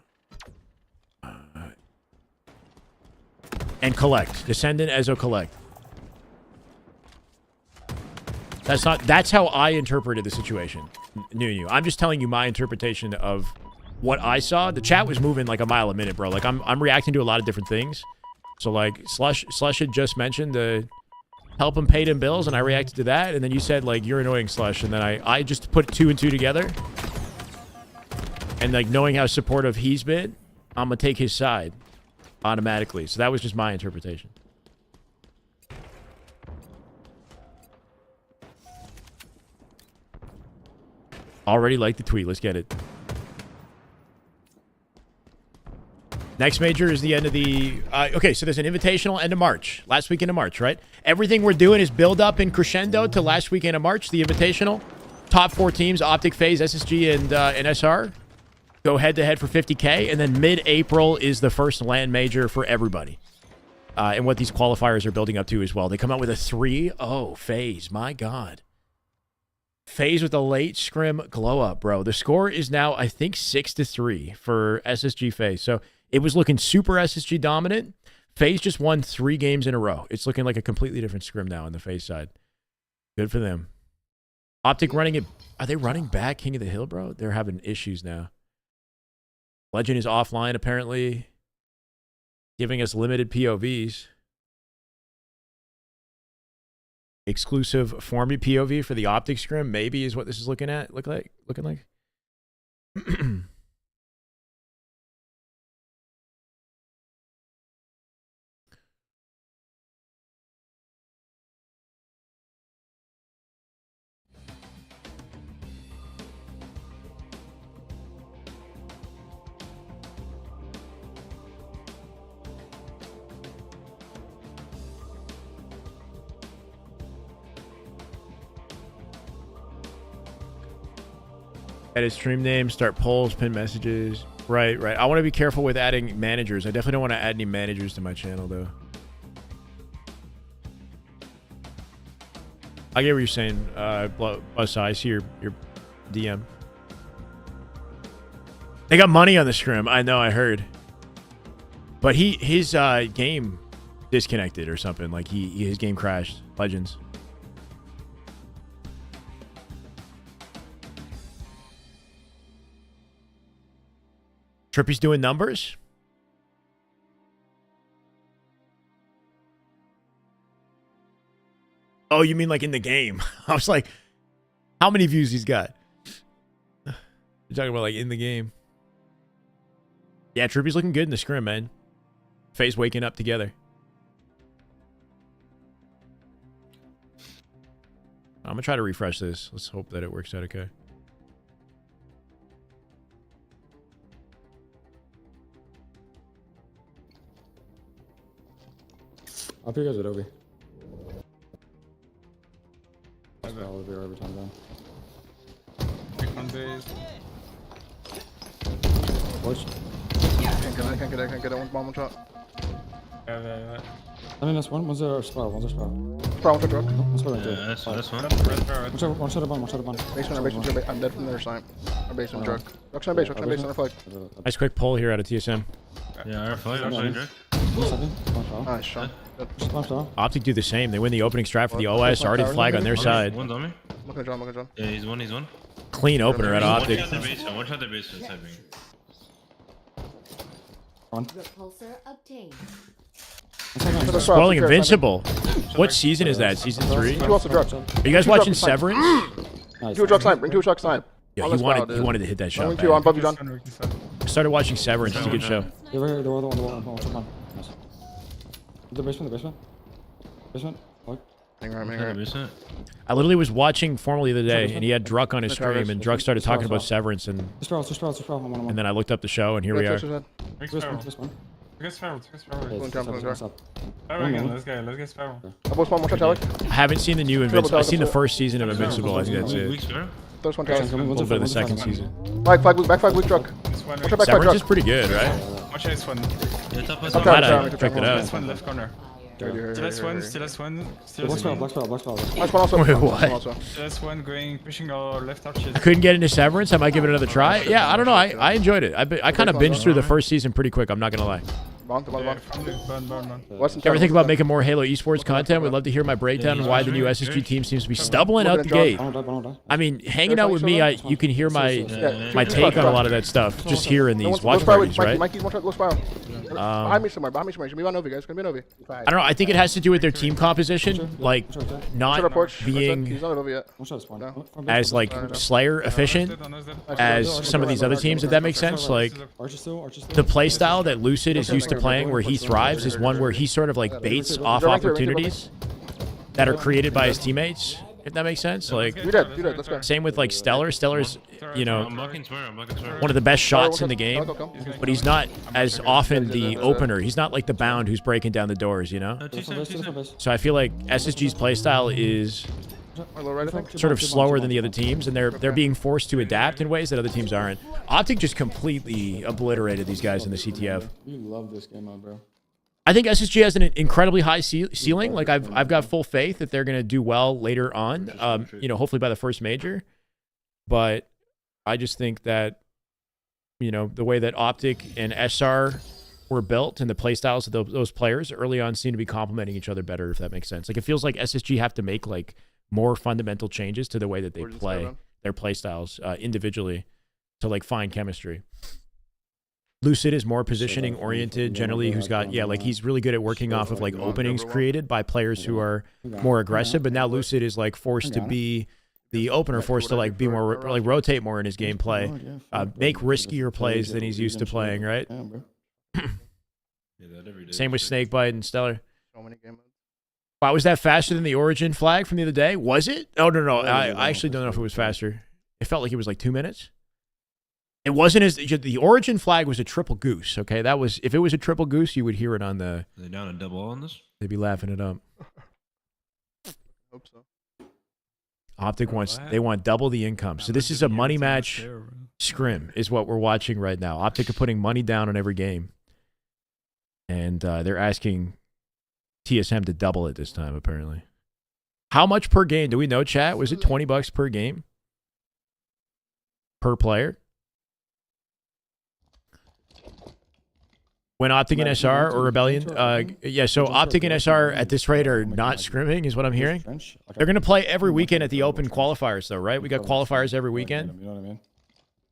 And Collect. Descendant, Ezo, Collect. That's how I interpreted the situation. I'm just telling you my interpretation of what I saw. The chat was moving like a mile a minute, bro. Like, I'm reacting to a lot of different things. So, like, Slush had just mentioned the help him pay them bills, and I reacted to that, and then you said, like, you're annoying, Slush, and then I just put 2 and 2 together, and, like, knowing how supportive he's been, I'm gonna take his side automatically. So that was just my interpretation. Already like the tweet. Let's get it. Next major is the end of the... okay, so there's an invitational end of March. Last weekend of March, right? Everything we're doing is build up in crescendo to last weekend of March, the invitational. Top 4 teams, Optic, Faze, SSG, and SR. Go head-to-head for 50K. And then mid-April is the first LAN major for everybody. And what these qualifiers are building up to as well. They come out with a 3-0 Faze. My God. Faze with a late scrim glow-up, bro. The score is now, I think, 6-3 for SSG Faze. So... it was looking super SSG dominant. Faze just won 3 games in a row. It's looking like a completely different scrim now on the Faze side. Good for them. Optic running it. Are they running back King of the Hill, bro? They're having issues now. Legend is offline, apparently. Giving us limited POVs. Exclusive Formy POV for the Optic scrim, maybe, is what this is looking like. Edit stream name, start polls, pin messages. Right. I want to be careful with adding managers. I definitely don't want to add any managers to my channel, though. I get what you're saying, Buzz. I see your DM. They got money on the Scrim. I know, I heard. But his game disconnected or something. Like his game crashed. Legends. Trippy's doing numbers? Oh, you mean like in the game? I was like, how many views he's got? You're talking about like in the game. Yeah, Trippy's looking good in the Scrim, man. Faze waking up together. I'm gonna try to refresh this. Let's hope that it works out okay. I'll pick you guys with Obi. Over every time down. Pick one base. Push. Can't get it. One shot. Yeah. I mean, that's one. One's a spiral. One's a spiral. Spiral, one shot. One spiral. That's one. One shot of bomb. One shot of bomb. Basement. I'm dead from the other side. Our basement drug. Rush on base. On the flag. Nice quick pull here out of TSM. Yeah, our flag. Our flag. Nice shot. Optic do the same. They win the opening strat for the OS. Already flag on their side. One's on me. Look at John. Yeah, he's one. Clean opener at Optic. One shot their basement typing. Repulsor obtained. Spoiling Invincible. What season is that? Season 3? Two also drug. Are you guys watching Severance? Two drug snipe. Bring two drug snipe. Yeah, he wanted to hit that shot. Bring two on above you, John. I started watching Severance. It's a good show. The wall. Nice. The basement. Look. Hang right. Basement. I literally was watching Formally the other day, and he had Druck on his stream, and Druck started talking about Severance, and then I looked up the show, and here we are. This one. Let's get Sparrow. Let's get Sparrow. I haven't seen the new Invincible. I've seen the first season of Invincible. I think that's it. First one, A little bit of the second season. Back flag, truck. Severance is pretty good, right? Watch this one. I'm glad I checked it out. This one left corner. Still last one. Black spell. Nice one also. Wait, what? Still last one pushing our left arches. I couldn't get into Severance. I might give it another try. Yeah, I don't know. I enjoyed it. I kind of binged through the first season pretty quick. I'm not going to lie. Burn. Ever think about making more Halo Esports content? We'd love to hear my breakdown on why the new SSG team seems to be stumbling out the gate. I mean, hanging out with me, you can hear my take on a lot of that stuff just here in these watch parties, right? Mikey's one shot, low spiral. Behind me somewhere. Should be on Novi, guys. Gonna be on Novi. I don't know. I think it has to do with their team composition, like not being He's not over yet. as like Slayer efficient as some of these other teams. If that makes sense, like the play style that Lucid is used to playing, where he thrives, is one where he sort of like baits off opportunities that are created by his teammates. If that makes sense, like you did. Let's go. same with like Stellar. Stellar's, you know, I'm blocking Sparrow. one of the best shots in the game, but he's not as often the opener. He's not like the Bound who's breaking down the doors, you know? So I feel like SSG's playstyle is sort of slower than the other teams, and they're being forced to adapt in ways that other teams aren't. Optic just completely obliterated these guys in the CTF. You love this game, bro. I think SSG has an incredibly high ceiling. Like I've got full faith that they're going to do well later on. You know, hopefully by the first major. But I just think that, you know, the way that Optic and SR were built and the playstyles of those players early on seem to be complementing each other better, if that makes sense. Like it feels like SSG have to make like more fundamental changes to the way that they play their playstyles individually to like find chemistry. Lucid is more positioning oriented generally, who's got, like he's really good at working off of like openings created by players who are more aggressive, but now Lucid is like forced to be the opener, forced to like be more, like rotate more in his gameplay, make riskier plays than he's used to playing, right? Same with Snakebite and Stellar. Wow, was that faster than the Origin flag from the other day? Was it? Oh, no. I actually don't know if it was faster. It felt like it was like 2 minutes. It wasn't as the Origin flag was a triple goose. Okay, that was, if it was a triple goose, you would hear it on the. Are they down a double on this? They'd be laughing it up. Hope so. Optic wants, they want double the income. So this is a money match scrim is what we're watching right now. Optic are putting money down on every game. And they're asking TSM to double it this time, apparently. How much per game? Do we know, chat? Was it $20 per game? Per player? When Optic and SR or Rebellion? Yeah, so Optic and SR at this rate are not scrimming, is what I'm hearing. They're going to play every weekend at the open qualifiers, though, right? We got qualifiers every weekend. You know what I mean?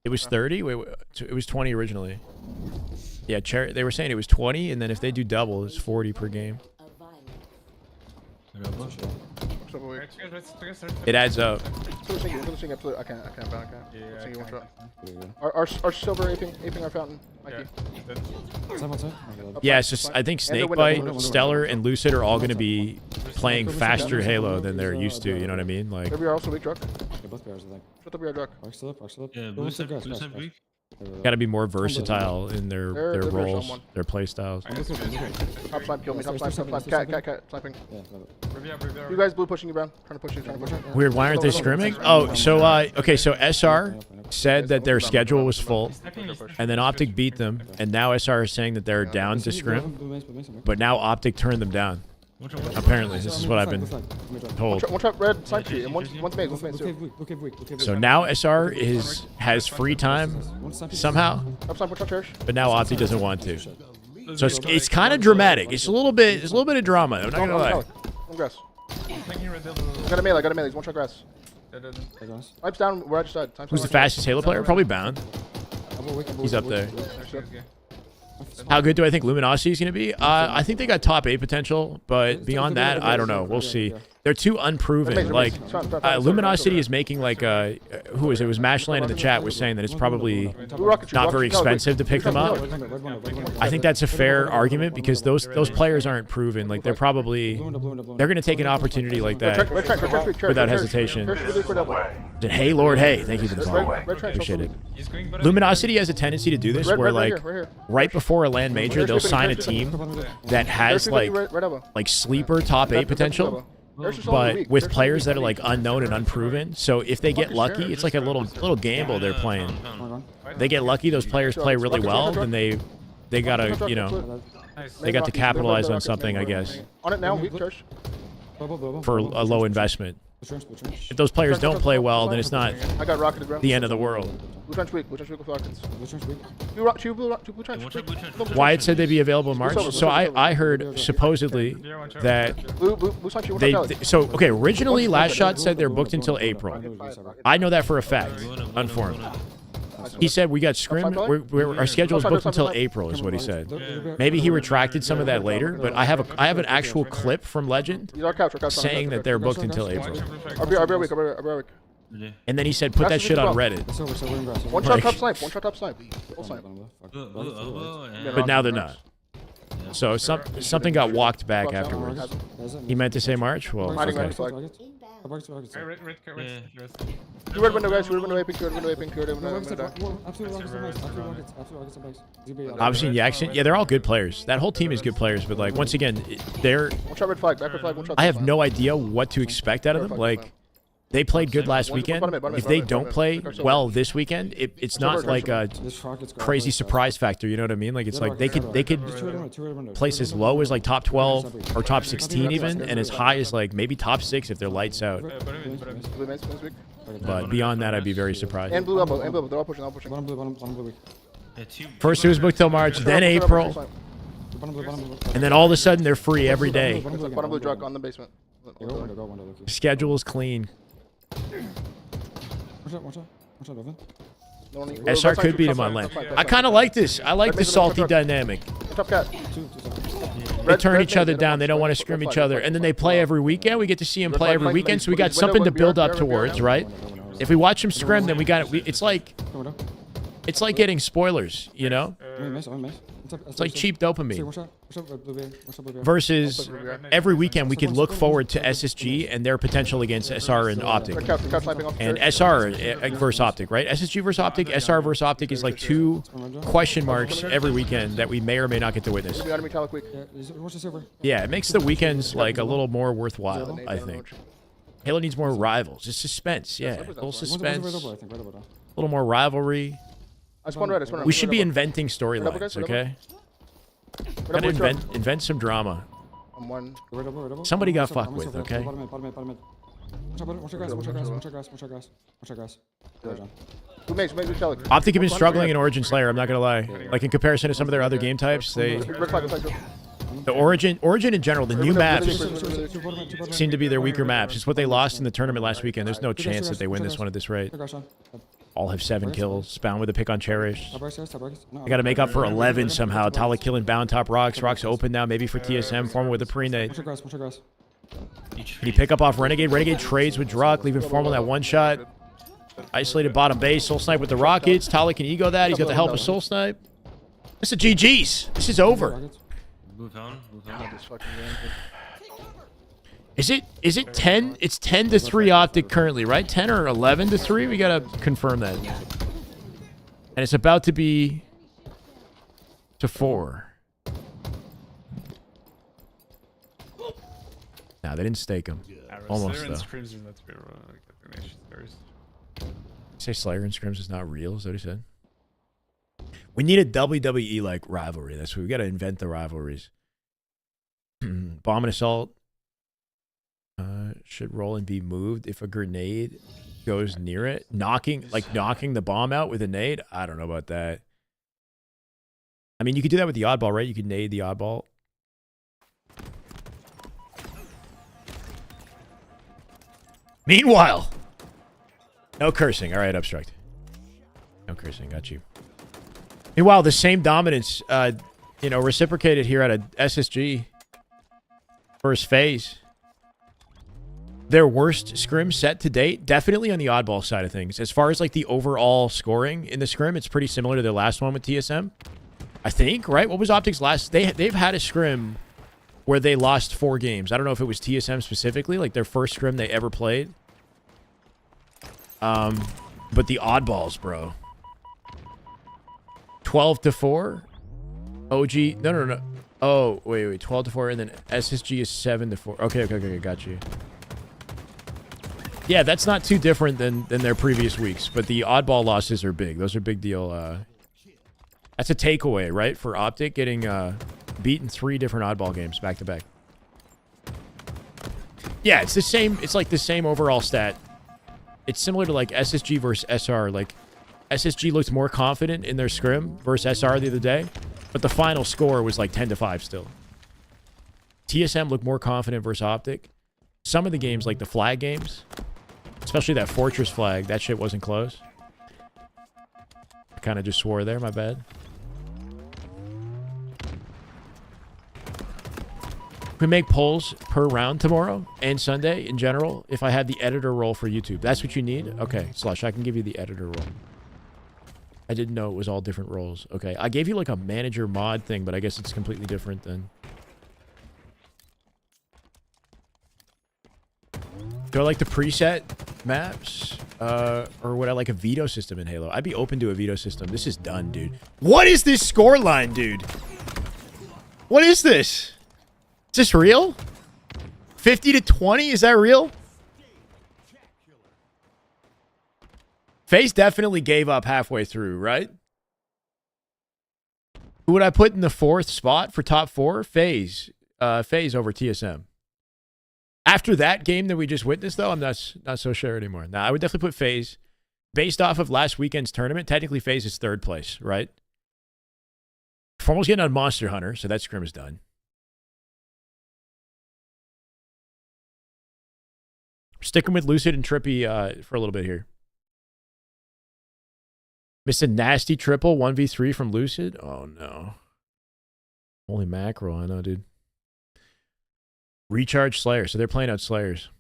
It was 30? Wait, it was 20 originally. Yeah, they were saying it was 20, and then if they do double, it's 40 per game. It adds up. I can't. Our silver aping our fountain. Mikey. Yeah, it's just, I think Snakebite, Stellar, and Lucid are all going to be playing faster Halo than they're used to, you know what I mean? Like, Maybe you're also weak, Druck. Both players, I think. Shut up, you're Druck. Yeah, blue side weak. got to be more versatile in their They're roles, someone. their play styles. Top snipe, kill me. Top snipe. Cat, sniping. Yeah, You guys blue pushing you, Brown. Trying to push you. Weird, why aren't they scrimming? Oh, so, okay, so SR said that their schedule was full, and then Optic beat them, and now SR is saying that they're down to scrim, but now Optic turned them down. Apparently, this is what I've been told. One shot red snipe tree, and one's made too. So now SR has free time somehow, Top snipe, one shot cherish. but now Optic doesn't want to. So it's kind of dramatic. It's a little bit of drama. I'm not gonna lie. One grass. Got a melee. He's one shot grass. Snipe's down where I just died. Who's the fastest Halo player? Probably Bound. He's up there. How good do I think Luminosity is going to be? I think they got top 8 potential, but beyond that, I don't know. We'll see. They're too unproven. Like, Luminosity is making like who is it? It was Mashland in the chat was saying that it's probably not very expensive to pick them up. I think that's a fair argument because those players aren't proven. Like, they're going to take an opportunity like that without hesitation. Hey, Lord, hey. Thank you for the follow. Appreciate it. Luminosity has a tendency to do this where, like, right before a LAN major, they'll sign a team that has, like sleeper top 8 potential, but with players that are, like, unknown and unproven. So if they get lucky, it's like a little gamble they're playing. They get lucky, those players play really well, then they gotta, you know, they got to capitalize on something, I guess, On it now, weak church. for a low investment. If those players don't play well, then it's not I got rocketed, bro. the end of the world. Blue trench weak with Rockets. Two blue trench. Wyatt said they'd be available in March. So I heard supposedly that Blue trench, so okay, originally Last Shot said they're booked until April. I know that for a fact, unformed. He said we got Scrim. Our schedule is booked until April, is what he said. Maybe he retracted some of that later, but I have an actual clip from Legend saying that they're booked until April. RB weak. And then he said put that shit on Reddit. One shot top snipe. Full snipe. But now they're not. So something got walked back afterwards. He meant to say March? Well, okay. Two red window, guys. Red window aping. Obviously, Jackson. Yeah, they're all good players. That whole team is good players. But, like, once again, they're... One shot red flag. Back red flag. One shot. I have no idea what to expect out of them. Like, they played good last weekend. If they don't play well this weekend, it's not like a crazy surprise factor. You know what I mean? Like, it's like they could place as low as like top 12 or top 16 even, and as high as like maybe top 6 if they're lights out. But beyond that, I'd be very surprised. And blue elbow. They're all pushing. First it was booked till March, then April, and then all of a sudden they're free every day. Bottom blue drug on the basement. Schedule's clean. SR SR could beat him on lane. I kind of like this. I like the salty dynamic. Top cat. They turn each other down. They don't want to scrim each other. And then they play every weekend. We get to see them play every weekend. So we got something to build up towards, right? If we watch them scrim, then we got it. It's like getting spoilers, you know? It's like cheap dopamine. Versus every weekend we could look forward to SSG and their potential against SR and Optic. And SR versus Optic, right? SSG versus Optic, SR versus Optic is like 2 question marks every weekend that we may or may not get to witness. Yeah, it makes the weekends like a little more worthwhile, I think. Halo needs more rivals. It's suspense. Yeah, a little suspense. A little more rivalry. I spawned red. I spawned red. We should be inventing storylines, okay? Gotta invent some drama. I'm one. Somebody got fucked with, okay? Watch your grass. Who makes Kelly? Optic have been struggling in Origin Slayer, I'm not gonna lie. Like in comparison to some of their other game types, the Origin in general, the new maps seem to be their weaker maps. It's what they lost in the tournament last weekend. There's no chance that they win this one at this rate. All have 7 kills. Spawn with a pick on Cherish. They got to make up for 11 somehow. Tala killing Bound Top Rocks. Rocks open now, maybe for TSM. Formal with a pre-nade. Can he pick up off Renegade? Renegade trades with Druck, leaving Formal that one shot. Isolated bottom base. Soul Snipe with the Rockets. Tala can ego that. He's got the help of Soul Snipe. This is GG's. This is over. Move on. Is it 10? It's 10 to 3 Optic currently, right? 10 or 11 to 3? We gotta confirm that. And it's about to be to 4. Nah, they didn't stake him. Almost though. Say Slayer and Scrims is not real, is that what he said? We need a WWE like rivalry. That's what we gotta invent, the rivalries. Bomb and assault. Should roll and be moved if a grenade goes near it. Knocking the bomb out with a nade? I don't know about that. I mean, you could do that with the oddball, right? You could nade the oddball. Meanwhile, no cursing. All right, Obstruct. No cursing. Got you. Meanwhile, the same dominance, reciprocated here at a SSG versus Faze. Their worst scrim set to date, definitely on the oddball side of things. As far as like the overall scoring in the scrim, it's pretty similar to their last one with TSM. I think, right? What was Optic's last? They've had a scrim where they lost 4 games. I don't know if it was TSM specifically, like their first scrim they ever played. But the oddballs, bro. 12 to 4. OG. No. Oh, wait. 12 to 4, and then SSG is 7 to 4. Okay, got you. Yeah, that's not too different than their previous weeks, but the oddball losses are big. Those are big deal. That's a takeaway, right? For Optic getting beaten 3 different oddball games back to back. Yeah, it's the same. It's like the same overall stat. It's similar to like SSG versus SR. Like SSG looked more confident in their scrim versus SR the other day, but the final score was like 10 to 5 still. TSM looked more confident versus Optic. Some of the games, like the flag games, especially that Fortress flag, that shit wasn't close. I kind of just swore there, my bad. We make polls per round tomorrow and Sunday in general if I had the editor role for YouTube. That's what you need? Okay, Slush, I can give you the editor role. I didn't know it was all different roles. Okay, I gave you like a manager mod thing, but I guess it's completely different than... Do I like the preset maps? Or would I like a veto system in Halo? I'd be open to a veto system. This is done, dude. What is this score line, dude? What is this? Is this real? 50 to 20? Is that real? FaZe definitely gave up halfway through, right? Who would I put in the 4th spot for top 4? FaZe. FaZe over TSM. After that game that we just witnessed, though, I'm not so sure anymore. Now, I would definitely put FaZe. Based off of last weekend's tournament, technically FaZe is 3rd place, right? Formal's getting on Monster Hunter, so that scrim is done. Sticking with Lucid and Trippy for a little bit here. Missed a nasty triple 1v3 from Lucid. Oh, no. Holy mackerel, I know, dude. Recharge Slayer. So they're playing out Slayers.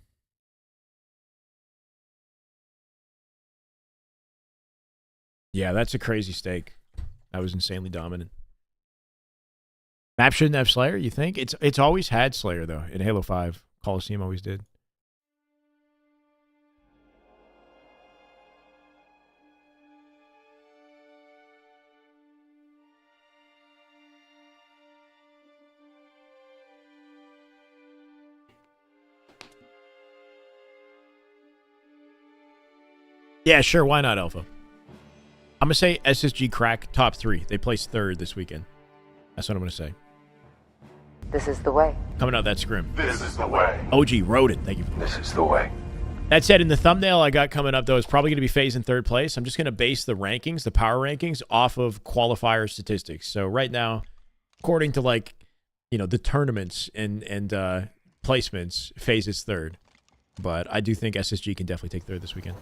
Yeah, that's a crazy stake. That was insanely dominant. Map shouldn't have Slayer, you think? It's always had Slayer, though. In Halo 5. Coliseum always did. Yeah, sure. Why not, Alpha? I'm going to say SSG crack top 3. They placed 3rd this weekend. That's what I'm going to say. This is the way. Coming out that scrim. This is the way. OG wrote it. Thank you. This is the way. That said, in the thumbnail I got coming up, though, it's probably going to be Faze in 3rd place. I'm just going to base the rankings, the power rankings, off of qualifier statistics. So right now, according to, like, you know, the tournaments and placements, Faze is 3rd. But I do think SSG can definitely take 3rd this weekend.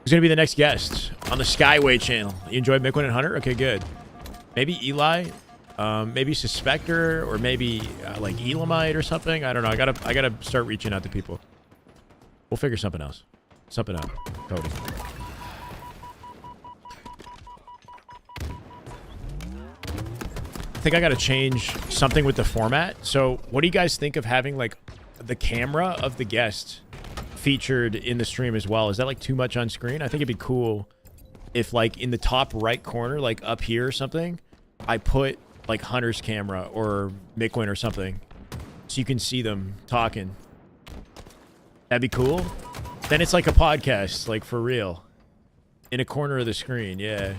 Who's going to be the next guest on the Skyway channel? You enjoyed Midwin and Hunter? Okay, good. Maybe Eli, maybe Suspector, or maybe like Elamite or something. I don't know. I gotta start reaching out to people. We'll figure something else. Something out. Cody. I think I gotta change something with the format. So what do you guys think of having like the camera of the guest featured in the stream as well? Is that like too much on screen? I think it'd be cool if like in the top right corner, like up here or something, I put like Hunter's camera or Mikwin or something so you can see them talking. That'd be cool. Then it's like a podcast, like for real. In a corner of the screen, yeah.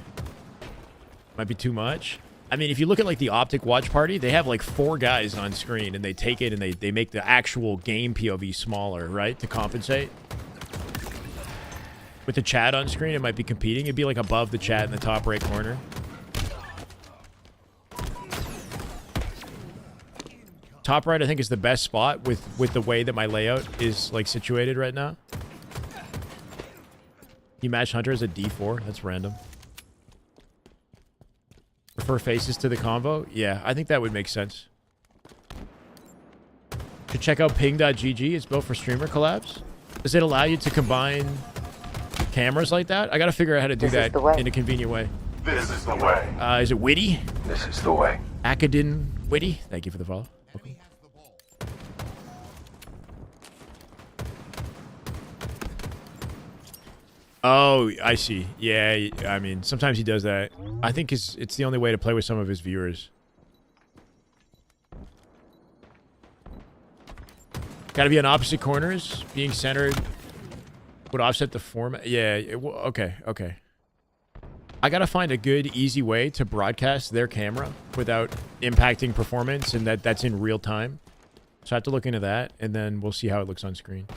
Might be too much. I mean, if you look at like the Optic watch party, they have like 4 guys on screen and they take it and they make the actual game POV smaller, right? To compensate. With the chat on screen, it might be competing. It'd be like above the chat in the top right corner. Top right, I think, is the best spot with the way that my layout is like situated right now. You match Hunter as a D4? That's random. Prefer faces to the convo? Yeah, I think that would make sense. Should check out ping.gg. It's built for streamer collabs. Does it allow you to combine cameras like that? I gotta figure out how to do that in a convenient way. This is the way. Is it Witty? This is the way. Akadin Witty? Thank you for the follow. Okay. Oh, I see. Yeah, I mean, sometimes he does that. I think it's the only way to play with some of his viewers. Gotta be on opposite corners. Being centered would offset the format. Yeah, okay. I gotta find a good, easy way to broadcast their camera without impacting performance, and that's in real time. So I have to look into that, and then we'll see how it looks on screen.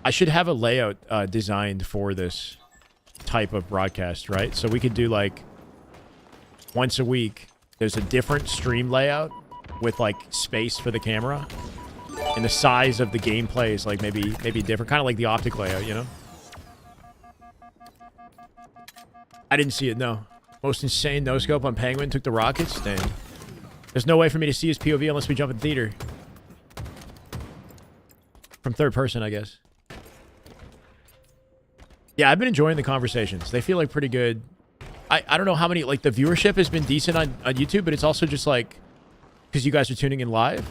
I should have a layout designed for this type of broadcast, right? So we could do like once a week, there's a different stream layout with like space for the camera, and the size of the gameplay is like maybe different, kind of like the Optic layout, you know? I didn't see it, no. Most insane no-scope on Penguin took the Rockets? Dang. There's no way for me to see his POV unless we jump in theater. From third person, I guess. Yeah, I've been enjoying the conversations. They feel like pretty good. I don't know how many, like the viewership has been decent on YouTube, but it's also just like, because you guys are tuning in live.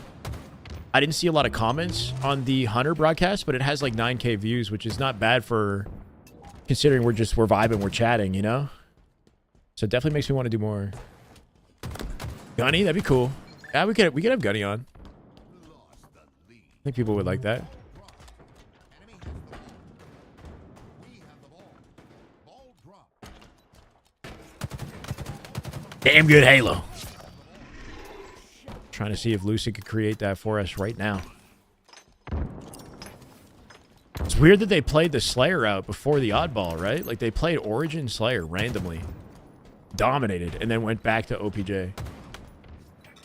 I didn't see a lot of comments on the Hunter broadcast, but it has like 9K views, which is not bad for considering we're vibing, we're chatting, you know? So it definitely makes me want to do more. Gunny, that'd be cool. Yeah, we could have Gunny on. I think people would like that. Damn good Halo. Trying to see if Lucy could create that for us right now. It's weird that they played the Slayer out before the oddball, right? Like they played Origin Slayer randomly. Dominated, and then went back to OPJ.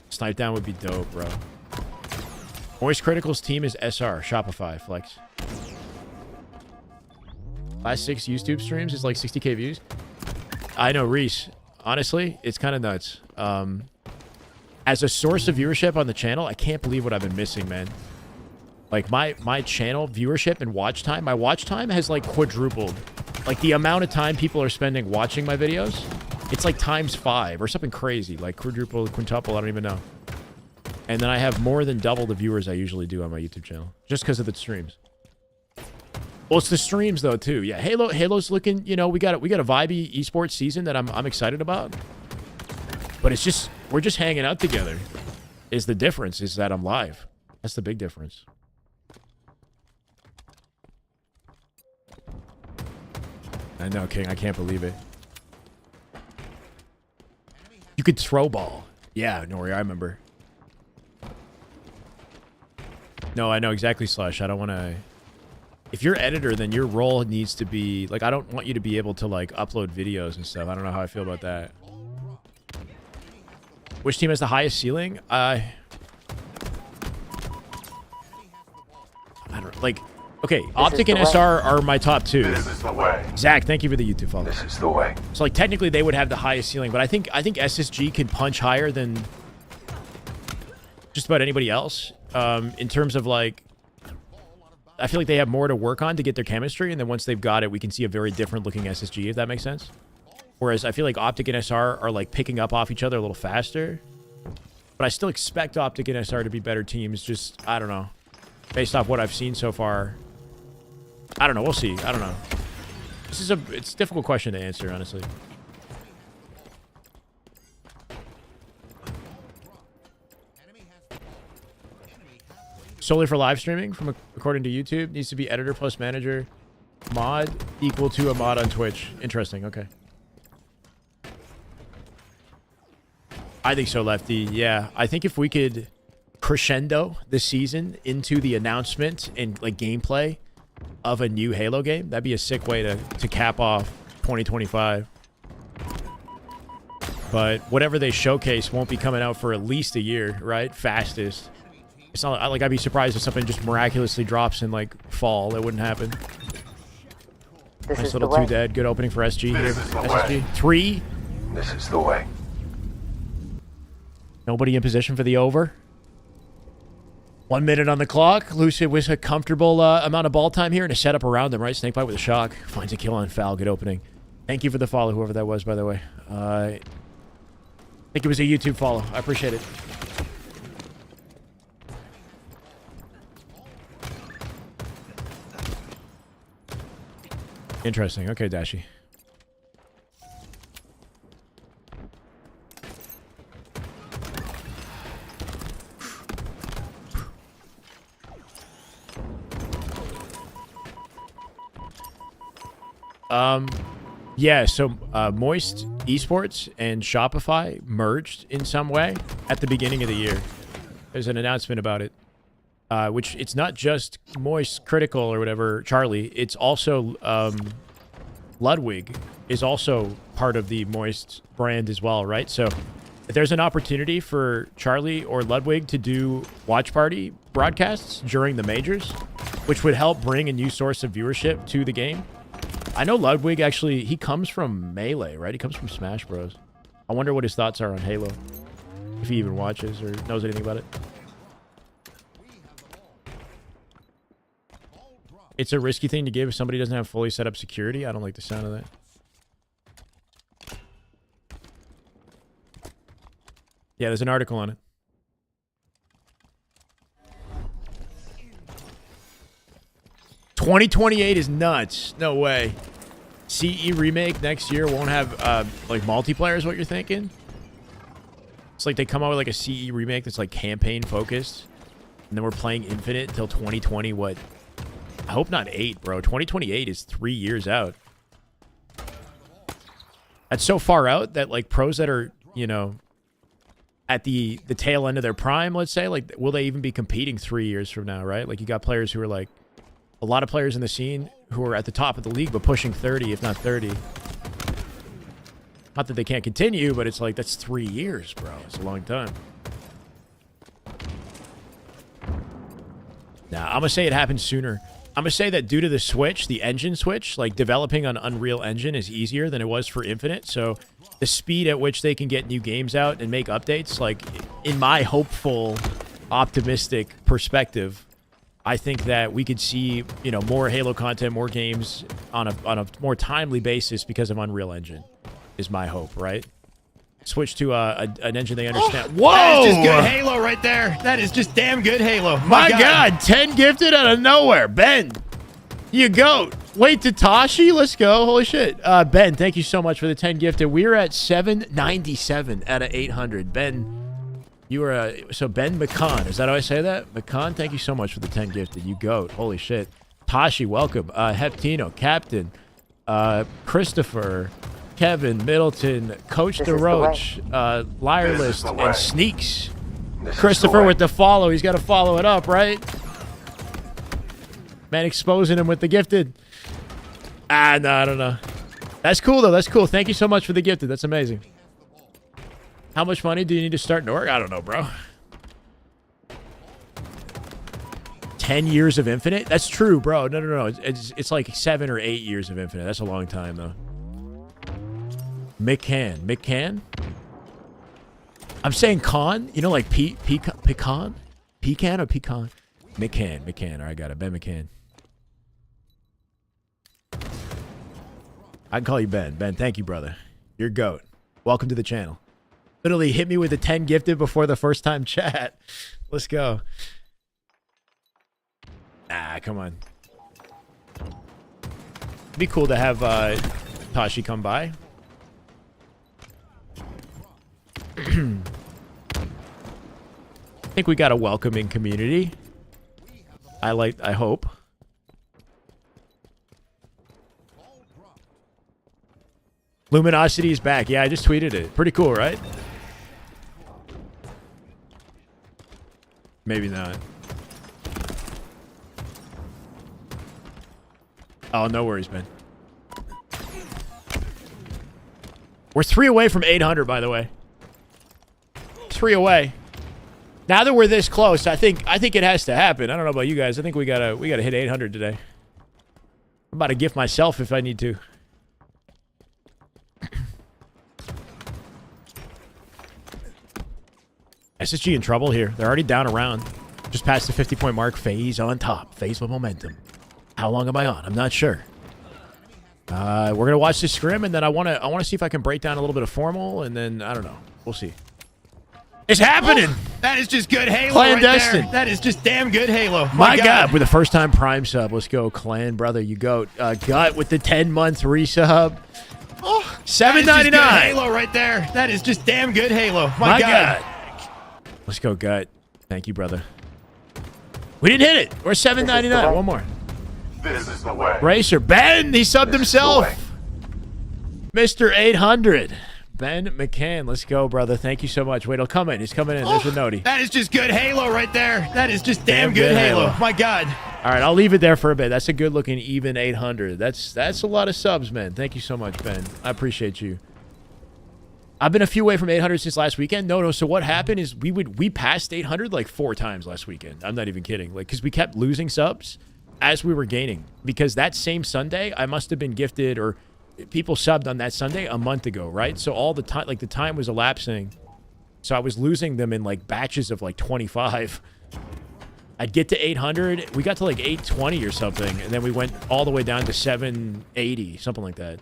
Snipe down would be dope, bro. Moist Critical's team is SR, Shopify, Flex. Last 6 YouTube streams is like 60K views. I know, Reese. Honestly, it's kind of nuts. As a source of viewership on the channel, I can't believe what I've been missing, man. Like my channel viewership and watch time, my watch time has like quadrupled. Like the amount of time people are spending watching my videos, it's like ×5 or something crazy, like quadruple, quintuple, I don't even know. And then I have more than double the viewers I usually do on my YouTube channel, just because of the streams. Well, it's the streams though too. Yeah, Halo's looking. You know, we got a vibey esports season that I'm excited about. But it's just we're just hanging out together. Is the difference is that I'm live. That's the big difference. I know, King. I can't believe it. You could throw ball. Yeah, Nori, I remember. No, I know exactly, Slush. I don't want to... If you're editor, then your role needs to be... Like, I don't want you to be able to, like, upload videos and stuff. I don't know how I feel about that. Which team has the highest ceiling? I don't... Like... Okay, Optic and SR are my top two. This is the way. Zach, thank you for the YouTube follow. This is the way. So, like, technically, they would have the highest ceiling, but I think SSG can punch higher than just about anybody else. In terms of, like, I feel like they have more to work on to get their chemistry, and then once they've got it, we can see a very different-looking SSG, if that makes sense. Whereas I feel like Optic and SR are, like, picking up off each other a little faster. But I still expect Optic and SR to be better teams, just, I don't know. Based off what I've seen so far. I don't know. We'll see. I don't know. It's a difficult question to answer, honestly. Solely for live streaming, according to YouTube, needs to be editor plus manager mod equal to a mod on Twitch. Interesting. Okay. I think so, Lefty. Yeah. I think if we could crescendo this season into the announcement and like gameplay of a new Halo game, that'd be a sick way to cap off 2025. But whatever they showcase won't be coming out for at least a year, right? Fastest. It's not like I'd be surprised if something just miraculously drops in like fall. It wouldn't happen. Nice little 2 dead. Good opening for SG here. SSG 3. This is the way. Nobody in position for the over. 1 minute on the clock. Lucid with a comfortable amount of ball time here and a setup around them, right? Snakebite with a shock. Finds a kill on foul. Good opening. Thank you for the follow, whoever that was, by the way. I think it was a YouTube follow. I appreciate it. Interesting. Okay, Dashi. Yeah, so Moist Esports and Shopify merged in some way at the beginning of the year. There's an announcement about it, which it's not just Moist Critical or whatever, Charlie. It's also Ludwig is also part of the Moist brand as well, right? So if there's an opportunity for Charlie or Ludwig to do watch party broadcasts during the majors, which would help bring a new source of viewership to the game. I know Ludwig actually, he comes from Melee, right? He comes from Smash Bros. I wonder what his thoughts are on Halo. If he even watches or knows anything about it. It's a risky thing to give if somebody doesn't have fully set up security. I don't like the sound of that. Yeah, there's an article on it. $2028 is nuts. No way. CE remake next year won't have like multiplayer is what you're thinking? It's like they come out with like a CE remake that's like campaign focused. And then we're playing Infinite until 2020. What? I hope not 8, bro. 2028 is 3 years out. That's so far out that like pros that are, you know, at the tail end of their prime, let's say, like, will they even be competing 3 years from now, right? Like, you got players who are like, a lot of players in the scene who are at the top of the league, but pushing 30, if not 30. Not that they can't continue, but it's like, that's 3 years, bro. It's a long time. Nah, I'm going to say it happens sooner. I'm going to say that due to the switch, the engine switch, like developing on Unreal Engine is easier than it was for Infinite. So the speed at which they can get new games out and make updates, like in my hopeful, optimistic perspective, I think that we could see, you know, more Halo content, more games on a more timely basis because of Unreal Engine is my hope, right? Switch to an engine they understand. Whoa! That is just good Halo right there. That is just damn good Halo. My God, 10 gifted out of nowhere. Ben, you go. Wait, Tatashi, let's go. Holy shit. Ben, thank you so much for the 10 gifted. We're at 797 out of 800. Ben, You were so Ben McCon. Is that how I say that? McCon, thank you so much for the 10 gifted. You goat. Holy shit. Tashi, welcome. Heptino, Captain, Christopher, Kevin, Middleton, Coach DeRoach, Liarlist, and Sneaks. Christopher with the follow. He's got to follow it up, right? Man, exposing him with the gifted. No, I don't know. That's cool, though. That's cool. Thank you so much for the gifted. That's amazing. How much money do you need to start Norg? I don't know, bro. 10 years of Infinite? That's true, bro. No. It's like 7 or 8 years of Infinite. That's a long time, though. McCann? I'm saying con. You know, like pecan? Pecan or pecan? McCann. All right, got it. Ben McCann. I can call you Ben. Ben, thank you, brother. You're GOAT. Welcome to the channel. Literally hit me with a 10 gifted before the first time chat. Let's go. Come on. It'd be cool to have Tashi come by. I think we got a welcoming community. I hope. Luminosity is back. Yeah, I just tweeted it. Pretty cool, right? Maybe not. Oh, no worries, man. We're 3 away from 800, by the way. 3 away. Now that we're this close, I think it has to happen. I don't know about you guys. I think we gotta hit 800 today. I'm about to gift myself if I need to. SSG in trouble here. They're already down around. Just past the 50-point mark. Faze on top. Faze with momentum. How long am I on? I'm not sure. We're gonna watch this scrim, and then I wanna see if I can break down a little bit of formal, and then I don't know. We'll see. It's happening. Oh, that is just good Halo Clandestine. right there. That is just damn good Halo. My God, with the first time Prime sub. Let's go, Clan brother. You go. Gut with the 10-month resub. Oh, $7.99. Halo right there. That is just damn good Halo. My God. Let's go, Gut. Thank you, brother. We didn't hit it. We're $7.99. One more. This is the way. Racer. Ben, he subbed himself. Mr. 800. Ben McCann. Let's go, brother. Thank you so much. Wait, he'll come in. He's coming in. There's a noti. That is just good Halo right there. That is just damn good Halo. My God. All right, I'll leave it there for a bit. That's a good-looking even 800. That's a lot of subs, man. Thank you so much, Ben. I appreciate you. I've been a few away from 800 since last weekend. No. So what happened is we passed 800 like 4 times last weekend. I'm not even kidding. Like, because we kept losing subs as we were gaining. Because that same Sunday, I must have been gifted, or people subbed on that Sunday a month ago, right? So all the time, like the time was elapsing. So I was losing them in like batches of like 25. I'd get to 800. We got to like 820 or something. And then we went all the way down to 780, something like that.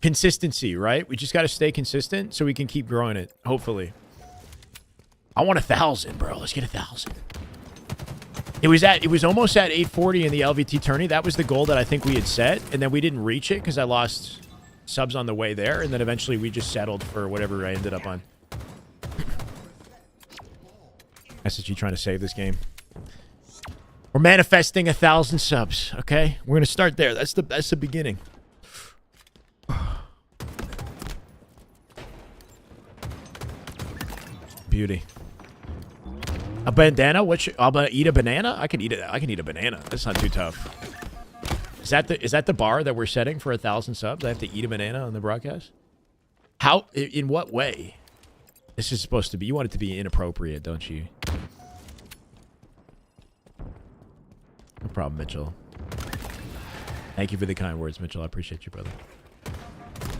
Consistency, right? We just got to stay consistent so we can keep growing it, hopefully. I want 1,000, bro. Let's get 1,000. It was almost at 840 in the LVT tourney. That was the goal that I think we had set, and then we didn't reach it because I lost subs on the way there, and then eventually we just settled for whatever I ended up on. SSG trying to save this game. We're manifesting 1,000 subs, okay? We're gonna start there. That's the beginning. Beauty. A bandana? I'm gonna eat a banana? I can eat it. I can eat a banana. That's not too tough. Is that the bar that we're setting for 1,000 subs? I have to eat a banana on the broadcast? How? In what way? This is supposed to be. You want it to be inappropriate, don't you? No problem, Mitchell. Thank you for the kind words, Mitchell. I appreciate you, brother.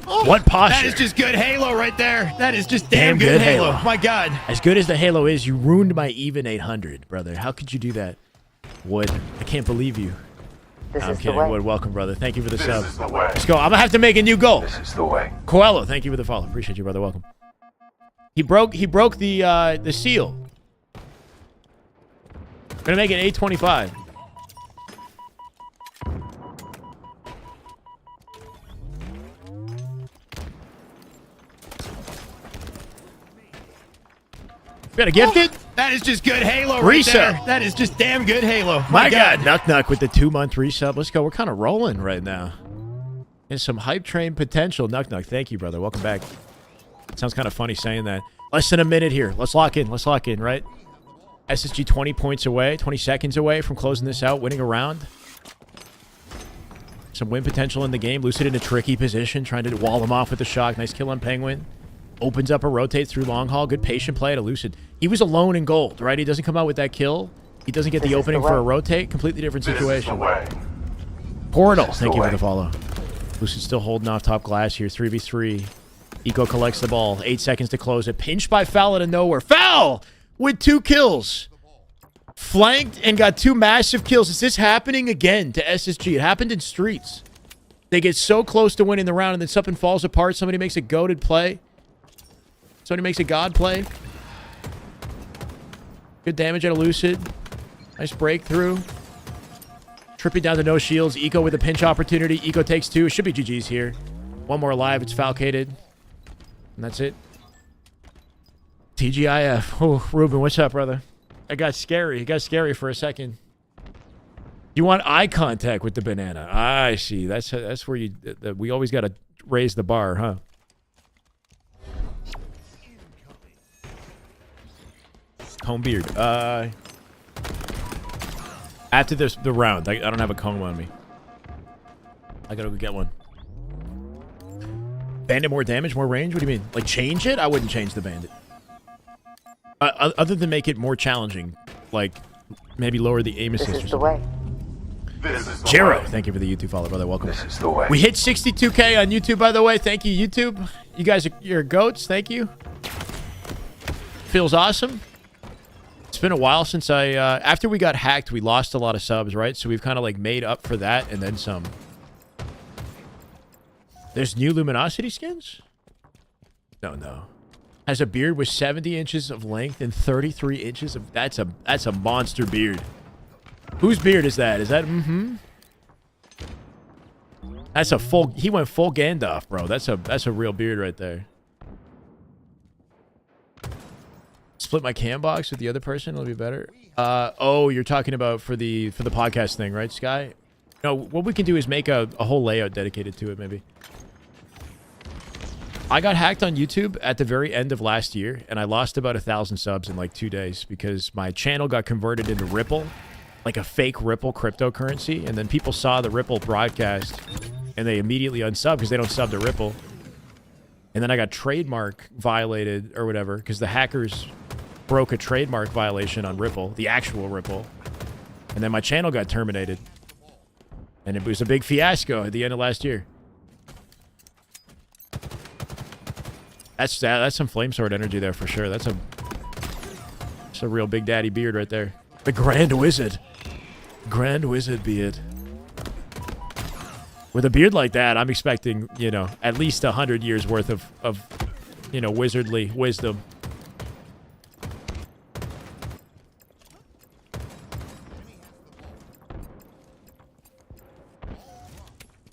Oh, what posture? That is just good Halo right there. That is just damn good Halo. My God. As good as the Halo is, you ruined my even 800, brother. How could you do that? Wood, I can't believe you. I'm kidding. Wood, welcome, brother. Thank you for the sub. Let's go. I'm gonna have to make a new goal. This is the way. Coelho, thank you for the follow. Appreciate you, brother. Welcome. He broke the seal. Gonna make it 825. Got a gifted? That is just good Halo Resub. there. That is just damn good Halo. My God. Nuck with the 2-month resub. Let's go. We're kind of rolling right now. And some hype train potential. Nuck. Thank you, brother. Welcome back. Sounds kind of funny saying that. Less than a minute here. Let's lock in, right? SSG 20 points away, 20 seconds away from closing this out, winning a round. Some win potential in the game. Lucid in a tricky position, trying to wall him off with the shock. Nice kill on Penguin. Opens up a rotate through long haul. Good patient play to Lucid. He was alone in gold, right? He doesn't come out with that kill. He doesn't get the opening for a rotate. Completely different situation. Portal, thank you for the follow. Lucid still holding off top glass here. 3v3. Eco collects the ball. 8 seconds to close it. Pinched by Foul out of nowhere. Foul with 2 kills. Flanked and got 2 massive kills. Is this happening again to SSG? It happened in Streets. They get so close to winning the round and then something falls apart. Somebody makes a goated play. Somebody makes a god play. Good damage out of Lucid. Nice breakthrough. Tripping down to no shields. Eco with a pinch opportunity. Eco takes 2. It should be GG's here. One more alive. It's falcated. And that's it. TGIF. Oh, Ruben, what's up, brother? I got scary. It got scary for a second. You want eye contact with the banana. I see. That's where you... we always got to raise the bar, huh? Comb beard. After the round, I don't have a comb on me. I gotta go get one. Bandit more damage, more range? What do you mean? Like change it? I wouldn't change the bandit. Other than make it more challenging, like maybe lower the aim assist. This is the way. Jero, thank you for the YouTube follow, brother. Welcome. This is the way. We hit 62K on YouTube, by the way. Thank you, YouTube. You guys, you're goats. Thank you. Feels awesome. It's been a while since after we got hacked, we lost a lot of subs, right? So we've kind of like made up for that and then some. There's new Luminosity skins? No. Has a beard with 70 inches of length and 33 inches of... That's a monster beard. Whose beard is that? Is that... That's a full... He went full Gandalf, bro. That's a real beard right there. Split my cam box with the other person. It'll be better. Oh, you're talking about for the podcast thing, right, Sky? No, what we can do is make a whole layout dedicated to it, maybe. I got hacked on YouTube at the very end of last year, and I lost about 1,000 subs in like 2 days because my channel got converted into Ripple, like a fake Ripple cryptocurrency, and then people saw the Ripple broadcast, and they immediately unsubbed because they don't sub to Ripple. And then I got trademark violated or whatever because the hackers broke a trademark violation on Ripple, the actual Ripple. And then my channel got terminated. And it was a big fiasco at the end of last year. That's some Flamesword energy there for sure. That's a real Big Daddy beard right there. The Grand Wizard. Grand Wizard beard. With a beard like that, I'm expecting, you know, at least 100 years worth of you know, wizardly wisdom.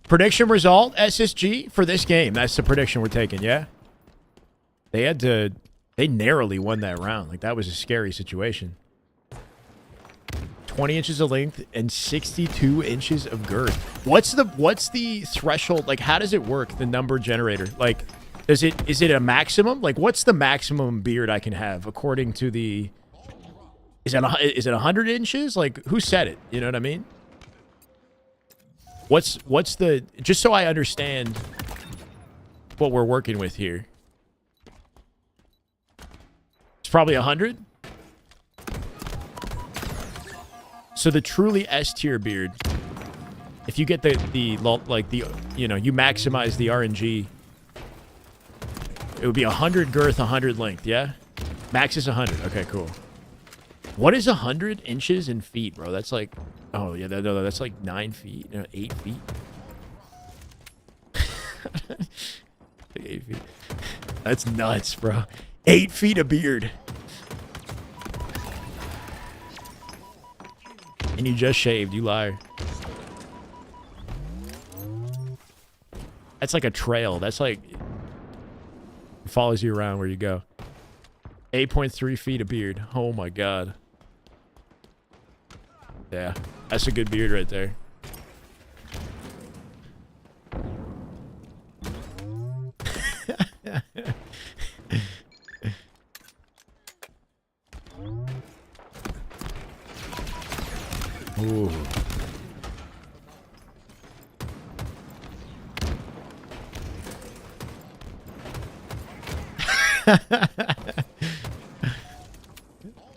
Prediction result, SSG for this game. That's the prediction we're taking, yeah? They narrowly won that round. Like, that was a scary situation. 20 inches of length and 62 inches of girth. What's the threshold? Like, how does it work, the number generator? Like, is it a maximum? Like, what's the maximum beard I can have according to the... Is it 100 inches? Like, who said it? You know what I mean? What's the... Just so I understand what we're working with here. It's probably 100. So the truly S tier beard, if you get the you know, you maximize the RNG, it would be 100 girth, 100 length, yeah? Max is 100. Okay, cool. What is 100 inches in feet, bro? That's like, oh yeah, no, that's like 9 feet, 8 feet. 8 feet. That's nuts, bro. 8 feet of beard. And you just shaved, you liar. That's like a trail. That's like... It follows you around where you go. 8.3 feet of beard. Oh my god. Yeah, that's a good beard right there. Ooh.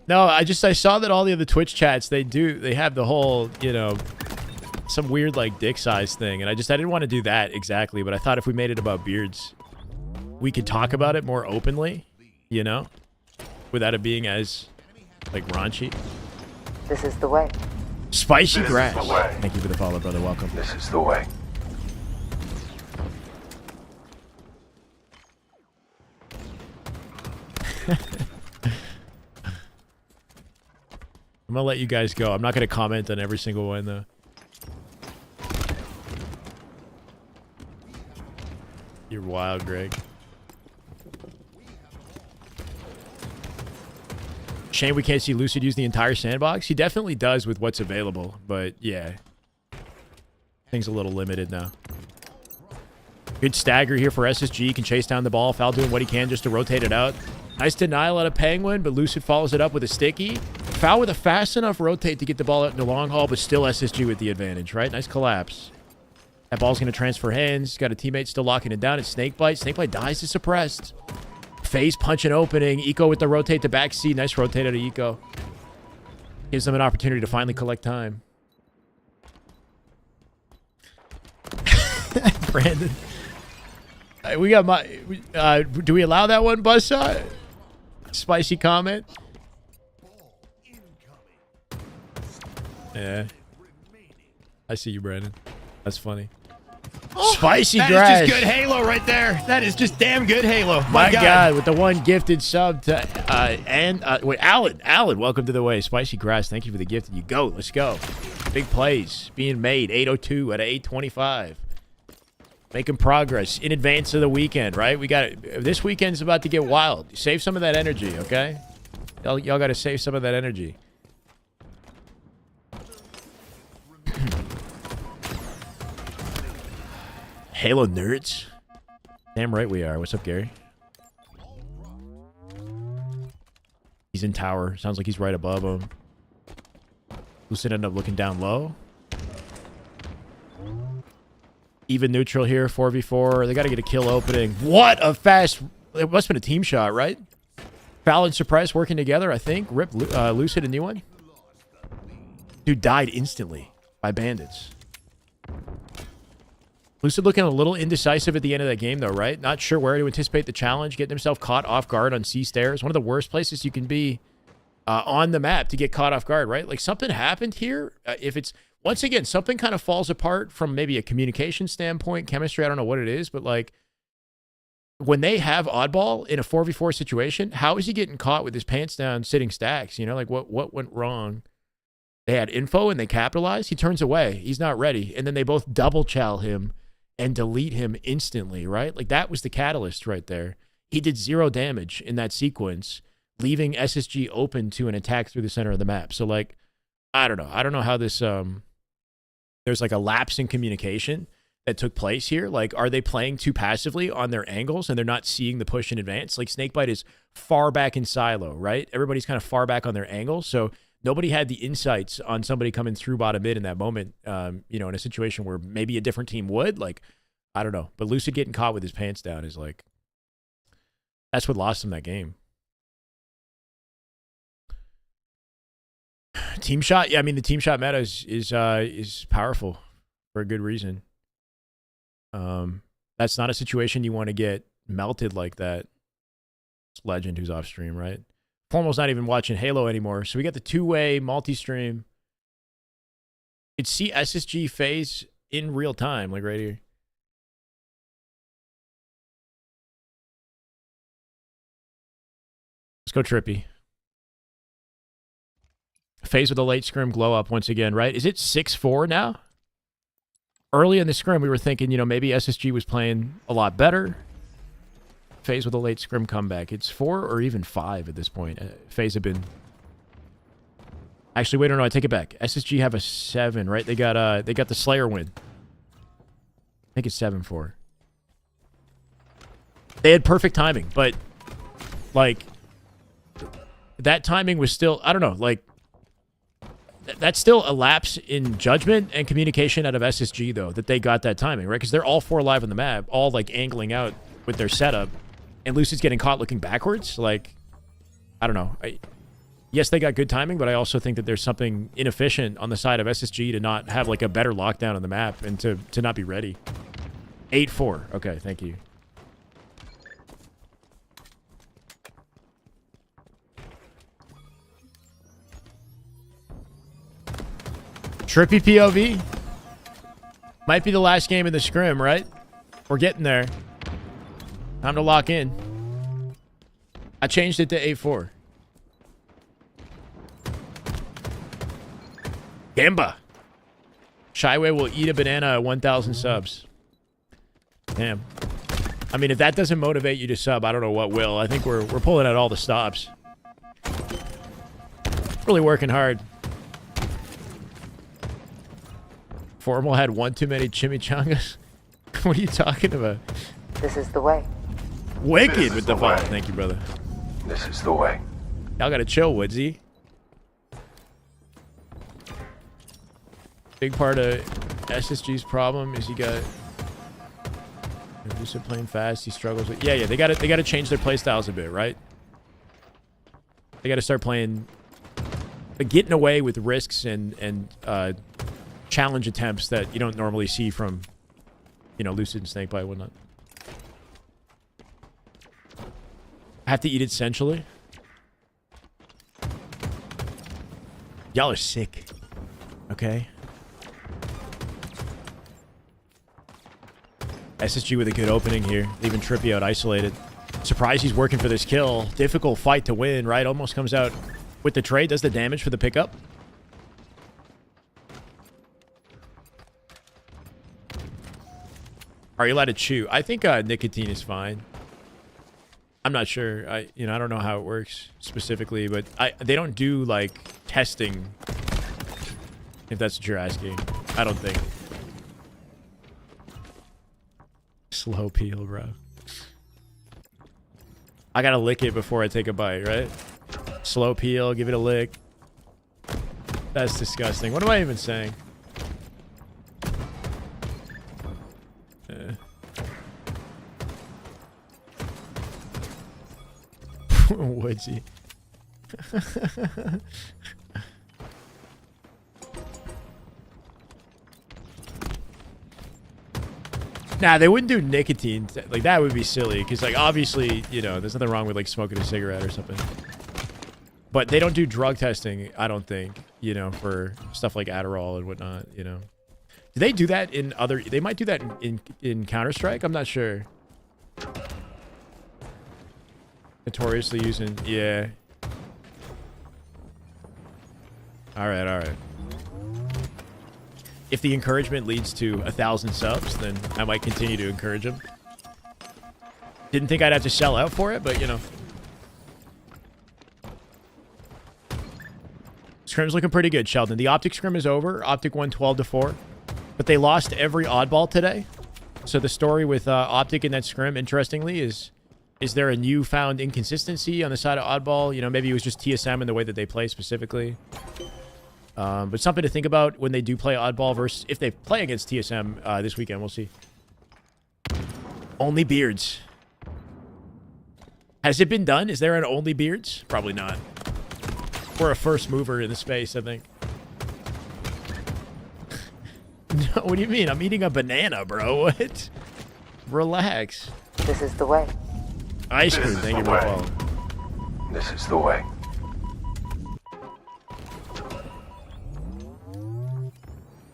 No, I saw that all the other Twitch chats, they have the whole, you know, some weird like dick size thing, and I didn't want to do that exactly, but I thought if we made it about beards, we could talk about it more openly, you know, without it being as like raunchy. This is the way. Spicy This is grass. the way. Thank you for the follow, brother. Welcome. This is the way. I'm gonna let you guys go. I'm not gonna comment on every single one though. You're wild, Greg. Shame we can't see Lucid use the entire sandbox. He definitely does with what's available, but yeah. Things a little limited now. Good stagger here for SSG. Can chase down the ball. Foul doing what he can just to rotate it out. Nice denial out of Penguin, but Lucid follows it up with a sticky. Foul with a fast enough rotate to get the ball out in the long haul, but still SSG with the advantage, right? Nice collapse. That ball's going to transfer hands. Got a teammate still locking it down. It's Snakebite. Snakebite dies to suppressed. Faze punch an opening. Eco with the rotate to back C. Nice rotate out of Eco. Gives them an opportunity to finally collect time. Brandon. We got my... do we allow that one, Buzzsaw? Spicy comment? Yeah. I see you, Brandon. That's funny. Spicy grass. That is just good Halo right there. That is just damn good Halo. My God, with the one gifted sub to wait, Alan, welcome to the way. Spicy grass, thank you for the gift. You go, let's go. Big plays being made. 8:02 out of 8:25. Making progress in advance of the weekend, right? We got this weekend's about to get wild. Save some of that energy, okay? Y'all got to save some of that energy. Halo nerds. Damn right we are. What's up, Gary? He's in tower. Sounds like he's right above him. Lucid ended up looking down low. Even neutral here, 4v4. They got to get a kill opening. What a fast... It must have been a team shot, right? Foul and Surprise working together, I think. Rip Lucid a new one. Dude died instantly by bandits. Lucid looking a little indecisive at the end of that game, though, right? Not sure where to anticipate the challenge. Getting himself caught off guard on C stairs. One of the worst places you can be on the map to get caught off guard, right? Like, something happened here. If it's... Once again, something kind of falls apart from maybe a communication standpoint, chemistry, I don't know what it is, but like when they have oddball in a 4v4 situation, how is he getting caught with his pants down sitting stacks? You know, like what went wrong? They had info and they capitalized. He turns away. He's not ready. And then they both double chow him and delete him instantly, right? Like that was the catalyst right there. He did 0 damage in that sequence, leaving SSG open to an attack through the center of the map. So like, I don't know. I don't know how this, there's like a lapse in communication that took place here. Like, are they playing too passively on their angles and they're not seeing the push in advance? Like, Snakebite is far back in silo, right? Everybody's kind of far back on their angles. So nobody had the insights on somebody coming through bottom mid in that moment, you know, in a situation where maybe a different team would. Like, I don't know. But Lucid getting caught with his pants down is like, that's what lost him that game. Team shot, yeah. I mean, the team shot meta is powerful for a good reason. That's not a situation you want to get melted like that. It's Legend who's off stream, right? Formal's not even watching Halo anymore, so we got the two-way multi-stream. It's see SSG Faze in real time, like right here. Let's go Trippy. Faze with a late scrim glow up once again, right? Is it 6-4 now? Early in the scrim, we were thinking, you know, maybe SSG was playing a lot better. Faze with a late scrim comeback. It's 4 or even 5 at this point. Faze have been... Actually, wait, no, I take it back. SSG have a 7, right? They got the Slayer win. I think it's 7-4. They had perfect timing, but like that timing was still, I don't know, like that's still a lapse in judgment and communication out of SSG though, that they got that timing, right? Because they're all 4 live on the map, all like angling out with their setup, and Lucid's getting caught looking backwards. Like, I don't know. Yes, they got good timing, but I also think that there's something inefficient on the side of SSG to not have like a better lockdown on the map and to not be ready. 8-4. Okay, thank you. Trippy POV. Might be the last game in the scrim, right? We're getting there. Time to lock in. I changed it to 8-4. Gamba. Shyway will eat a banana at 1,000 subs. Damn. I mean, if that doesn't motivate you to sub, I don't know what will. I think we're pulling out all the stops. Really working hard. Formal had one too many chimichangas. What are you talking about? This is the way. Wicked with the follow. Thank you, brother. This is the way. Y'all gotta chill, Woodsy. Big part of SSG's problem is he got Lucid playing fast. He struggles with they gotta change their play styles a bit, right? They gotta start playing, getting away with risks and challenge attempts that you don't normally see from, Lucid and Snakebite and whatnot. I have to eat it sensually. Y'all are sick. Okay. SSG with a good opening here, leaving Trippy out isolated. Surprised he's working for this kill. Difficult fight to win, right? Almost comes out with the trade, does the damage for the pickup. Are you allowed to chew? I think nicotine is fine. I'm not sure. I don't know how it works specifically, but they don't do like testing. If that's what you're asking, I don't think. Slow peel, bro. I gotta lick it before I take a bite, right? Slow peel, give it a lick. That's disgusting. What am I even saying? Woodsy. Nah, they wouldn't do nicotine. Like, that would be silly. Because, like, obviously, there's nothing wrong with, like, smoking a cigarette or something. But they don't do drug testing, I don't think, for stuff like Adderall and whatnot, Do they do that in other... They might do that in Counter-Strike? I'm not sure. Notoriously using... Yeah. Alright. If the encouragement leads to 1,000 subs, then I might continue to encourage them. Didn't think I'd have to sell out for it, but, Scrim's looking pretty good, Sheldon. The Optic Scrim is over. Optic won 12-4. But they lost every oddball today. So the story with Optic in that Scrim, interestingly, is there a newfound inconsistency on the side of oddball? Maybe it was just TSM and the way that they play specifically. But something to think about when they do play oddball versus if they play against TSM this weekend. We'll see. Only beards. Has it been done? Is there an only beards? Probably not. We're a first mover in the space, I think. No, what do you mean? I'm eating a banana, bro. What? Relax. This is the way. Ice cream. Thank you for following. This is the way.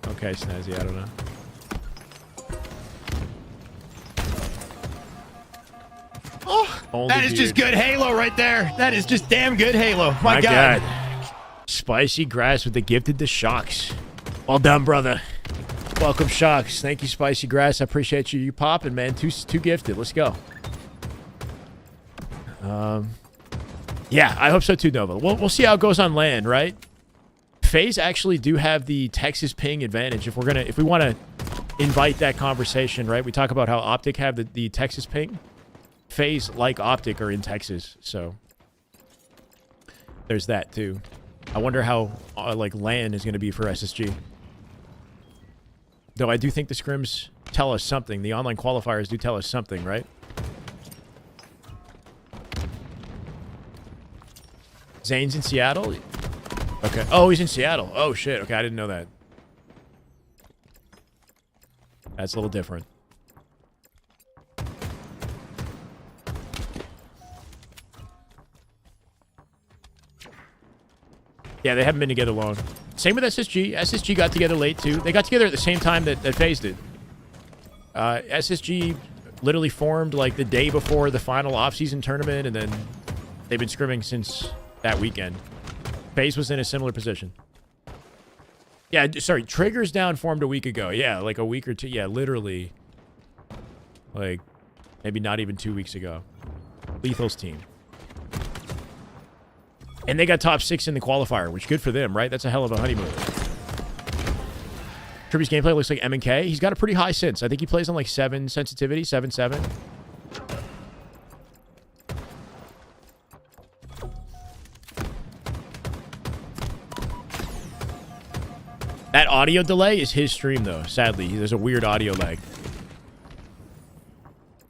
Okay, Snazzy, I don't know. Oh, that is just good Halo right there. That is just damn good Halo. My God. Spicy Grass with the gifted to Shocks. Well done, brother. Welcome, Shocks. Thank you, Spicy Grass. I appreciate you popping, man. Two gifted. Let's go. Yeah, I hope so too, Nova. We'll see how it goes on land, right? FaZe actually do have the Texas ping advantage. If we want to invite that conversation, right? We talk about how Optic have the Texas ping. FaZe, like Optic, are in Texas, so there's that too. I wonder how like LAN is going to be for SSG. Though I do think the scrims tell us something. The online qualifiers do tell us something, right? Zane's in Seattle? Okay. Oh, he's in Seattle. Oh, shit. Okay, I didn't know that. That's a little different. Yeah, they haven't been together long. Same with SSG. SSG got together late, too. They got together at the same time that FaZe did. SSG literally formed, like, the day before the final off-season tournament, and then they've been scrimming since that weekend. FaZe was in a similar position. Yeah, sorry. Triggers Down formed a week ago. Yeah, like a week or two. Yeah, literally. Like, maybe not even 2 weeks ago. Lethal's team. And they got top 6 in the qualifier, which good for them, right? That's a hell of a honeymoon. Trippy's gameplay looks like M&K. He's got a pretty high sense. I think he plays on like 7 sensitivity, 7-7. That audio delay is his stream, though. Sadly, there's a weird audio lag.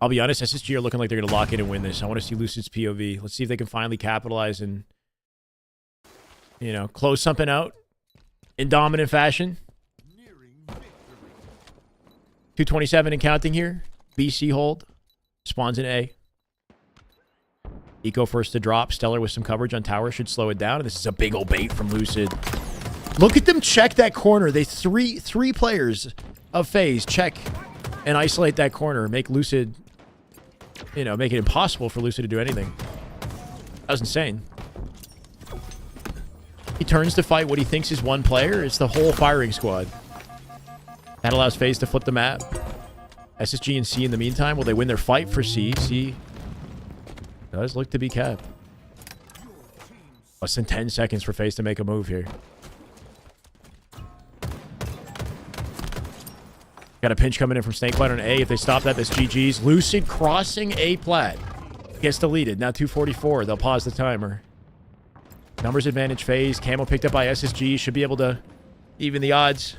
I'll be honest, SSG are looking like they're going to lock in and win this. I want to see Lucid's POV. Let's see if they can finally capitalize and, you know, close something out in dominant fashion. 227 and counting here. BC hold. Spawns in A. Eco first to drop. Stellar with some coverage on tower should slow it down. And this is a big old bait from Lucid. Look at them check that corner. They three players of FaZe check and isolate that corner. Make Lucid, you know, make it impossible for Lucid to do anything. That was insane. He turns to fight what he thinks is one player. It's the whole firing squad. That allows FaZe to flip the map. SSG and C in the meantime, will they win their fight for C? C does look to be capped. Less than 10 seconds for FaZe to make a move here. Got a pinch coming in from Snakebite on A. If they stop that, that's GG's. Lucid crossing A plat. Gets deleted. Now 244. They'll pause the timer. Numbers advantage FaZe. Camo picked up by SSG. Should be able to even the odds.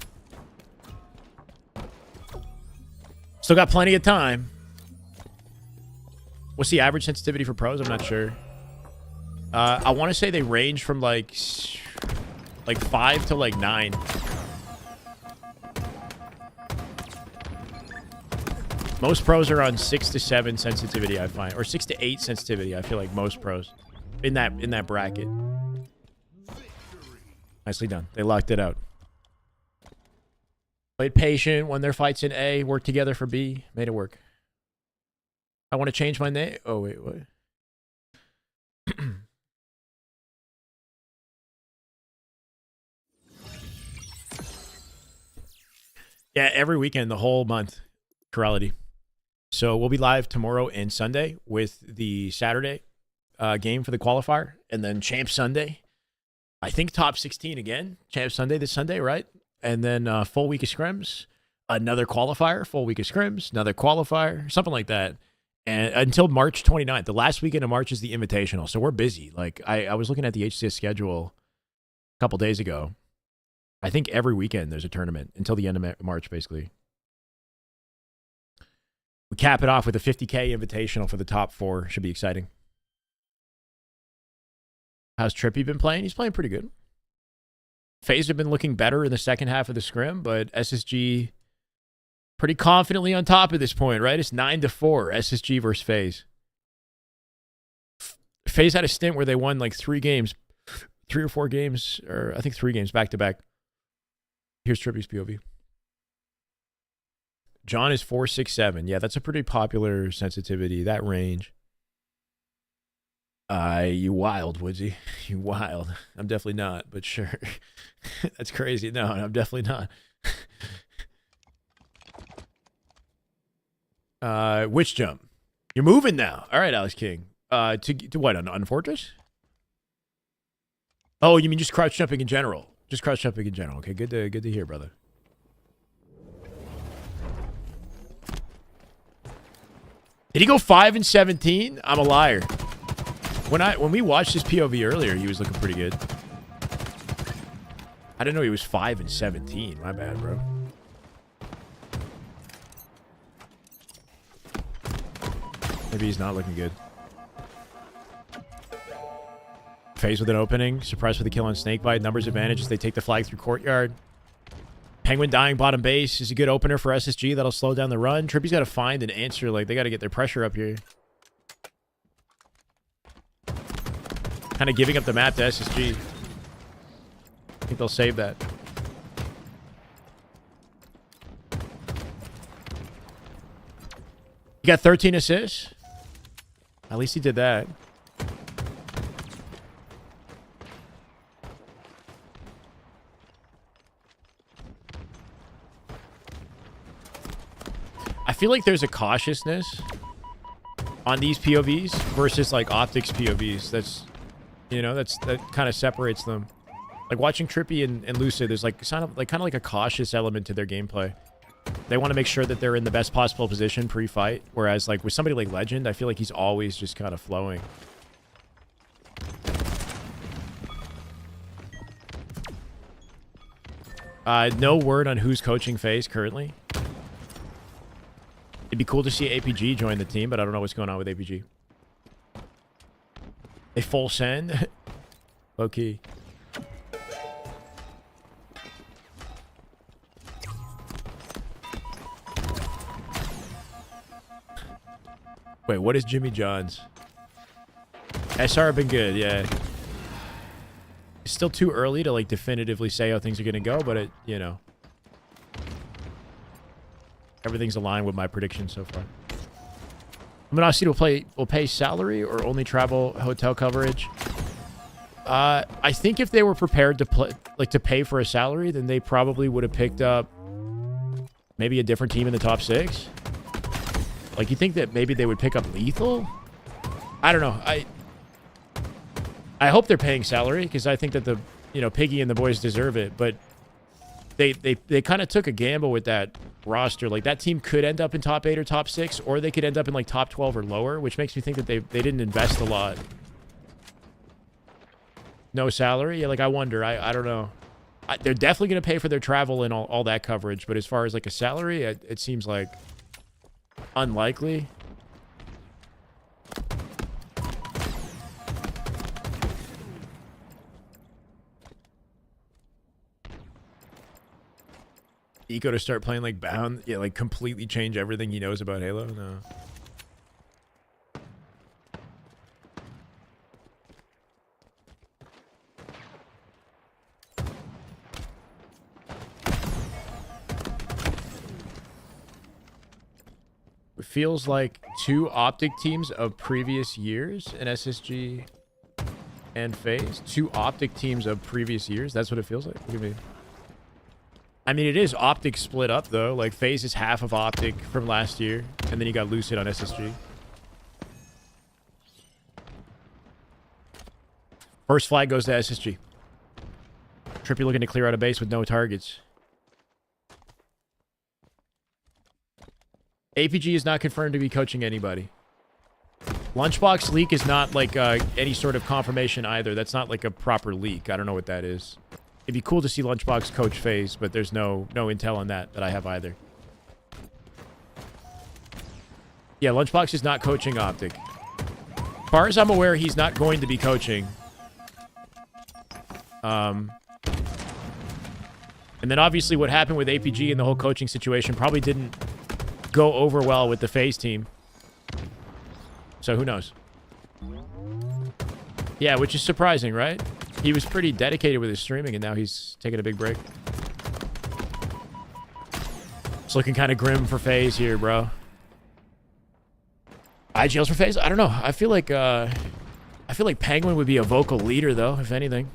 Still got plenty of time. What's the average sensitivity for pros? I'm not sure. I want to say they range from like 5 to like 9. Most pros are on 6 to 7 sensitivity, I find, or 6 to 8 sensitivity. I feel like most pros in that bracket. Nicely done. They locked it out. Played patient, won their fights in A, worked together for B, made it work. I want to change my name. Oh wait, what? Yeah, every weekend, the whole month, Corality. So we'll be live tomorrow and Sunday with the Saturday game for the qualifier, and then Champ Sunday. I think top 16 again. Champ Sunday this Sunday, right? And then full week of scrims, another qualifier, full week of scrims, another qualifier, something like that. And until March 29th, the last weekend of March is the Invitational. So we're busy. Like I was looking at the HCS schedule a couple days ago. I think every weekend there's a tournament until the end of March, basically. We cap it off with a 50K Invitational for the top 4. Should be exciting. How's Trippy been playing? He's playing pretty good. FaZe have been looking better in the second half of the scrim, but SSG pretty confidently on top at this point, right? It's 9-4, SSG versus FaZe. FaZe had a stint where they won like 3 or 4 games, or I think 3 games back to back. Here's Trippy's POV. John is 467. Yeah, that's a pretty popular sensitivity, that range. You wild, Woodsy. You wild. I'm definitely not, but sure. That's crazy. No, I'm definitely not. Witch jump. You're moving now. All right, Alex King. To what, on Fortress? Oh, you mean just crouch jumping in general? Just crouch jumping in general. Okay, good to hear, brother. Did he go 5 and 17? I'm a liar. When we watched his POV earlier, he was looking pretty good. I didn't know he was 5 and 17. My bad, bro. Maybe he's not looking good. Faze with an opening. Surprise with a kill on Snakebite. Numbers advantage as they take the flag through courtyard. Penguin dying bottom base is a good opener for SSG. That'll slow down the run. Trippy's got to find an answer. Like, they got to get their pressure up here. Kind of giving up the map to SSG. I think they'll save that. He got 13 assists. At least he did that. I feel like there's a cautiousness on these POVs versus like Optic's POVs. That's, you know, that kind of separates them. Like watching Trippy and Lucid, there's like kind of like a cautious element to their gameplay. They want to make sure that they're in the best possible position pre-fight. Whereas like with somebody like Legend, I feel like he's always just kind of flowing. No word on who's coaching FaZe currently. It'd be cool to see APG join the team, but I don't know what's going on with APG. A full send? Low key. Wait, what is Jimmy John's? SR been good, yeah. It's still too early to like definitively say how things are gonna go, but it, you know. Everything's aligned with my predictions so far. Luminosity will pay salary or only travel hotel coverage. I think if they were prepared to pay for a salary, then they probably would have picked up maybe a different team in the top 6. Like, you think that maybe they would pick up Lethal? I don't know. I hope they're paying salary because I think that the, you know, Piggy and the boys deserve it, but they kind of took a gamble with that roster. Like, that team could end up in top 8 or top 6, or they could end up in like top 12 or lower, which makes me think that they didn't invest a lot. No salary? Yeah, like, I wonder. I don't know. They're definitely going to pay for their travel and all that coverage, but as far as like a salary, it seems like unlikely. Eco to start playing like Bound? Yeah, like completely change everything he knows about Halo? No. It feels like 2 Optic teams of previous years in SSG and FaZe. 2 Optic teams of previous years. That's what it feels like. What do you mean? I mean, it is Optic split up, though. Like, FaZe is half of Optic from last year, and then you got Lucid on SSG. First flag goes to SSG. Trippy looking to clear out a base with no targets. APG is not confirmed to be coaching anybody. Lunchbox leak is not, like, any sort of confirmation either. That's not, like, a proper leak. I don't know what that is. It'd be cool to see Lunchbox coach FaZe, but there's no intel on that I have either. Yeah, Lunchbox is not coaching Optic. As far as I'm aware, he's not going to be coaching. And then obviously what happened with APG and the whole coaching situation probably didn't go over well with the FaZe team. So who knows? Yeah, which is surprising, right? He was pretty dedicated with his streaming, and now he's taking a big break. It's looking kind of grim for FaZe here, bro. IGLs for FaZe? I don't know. I feel like Penguin would be a vocal leader, though, if anything.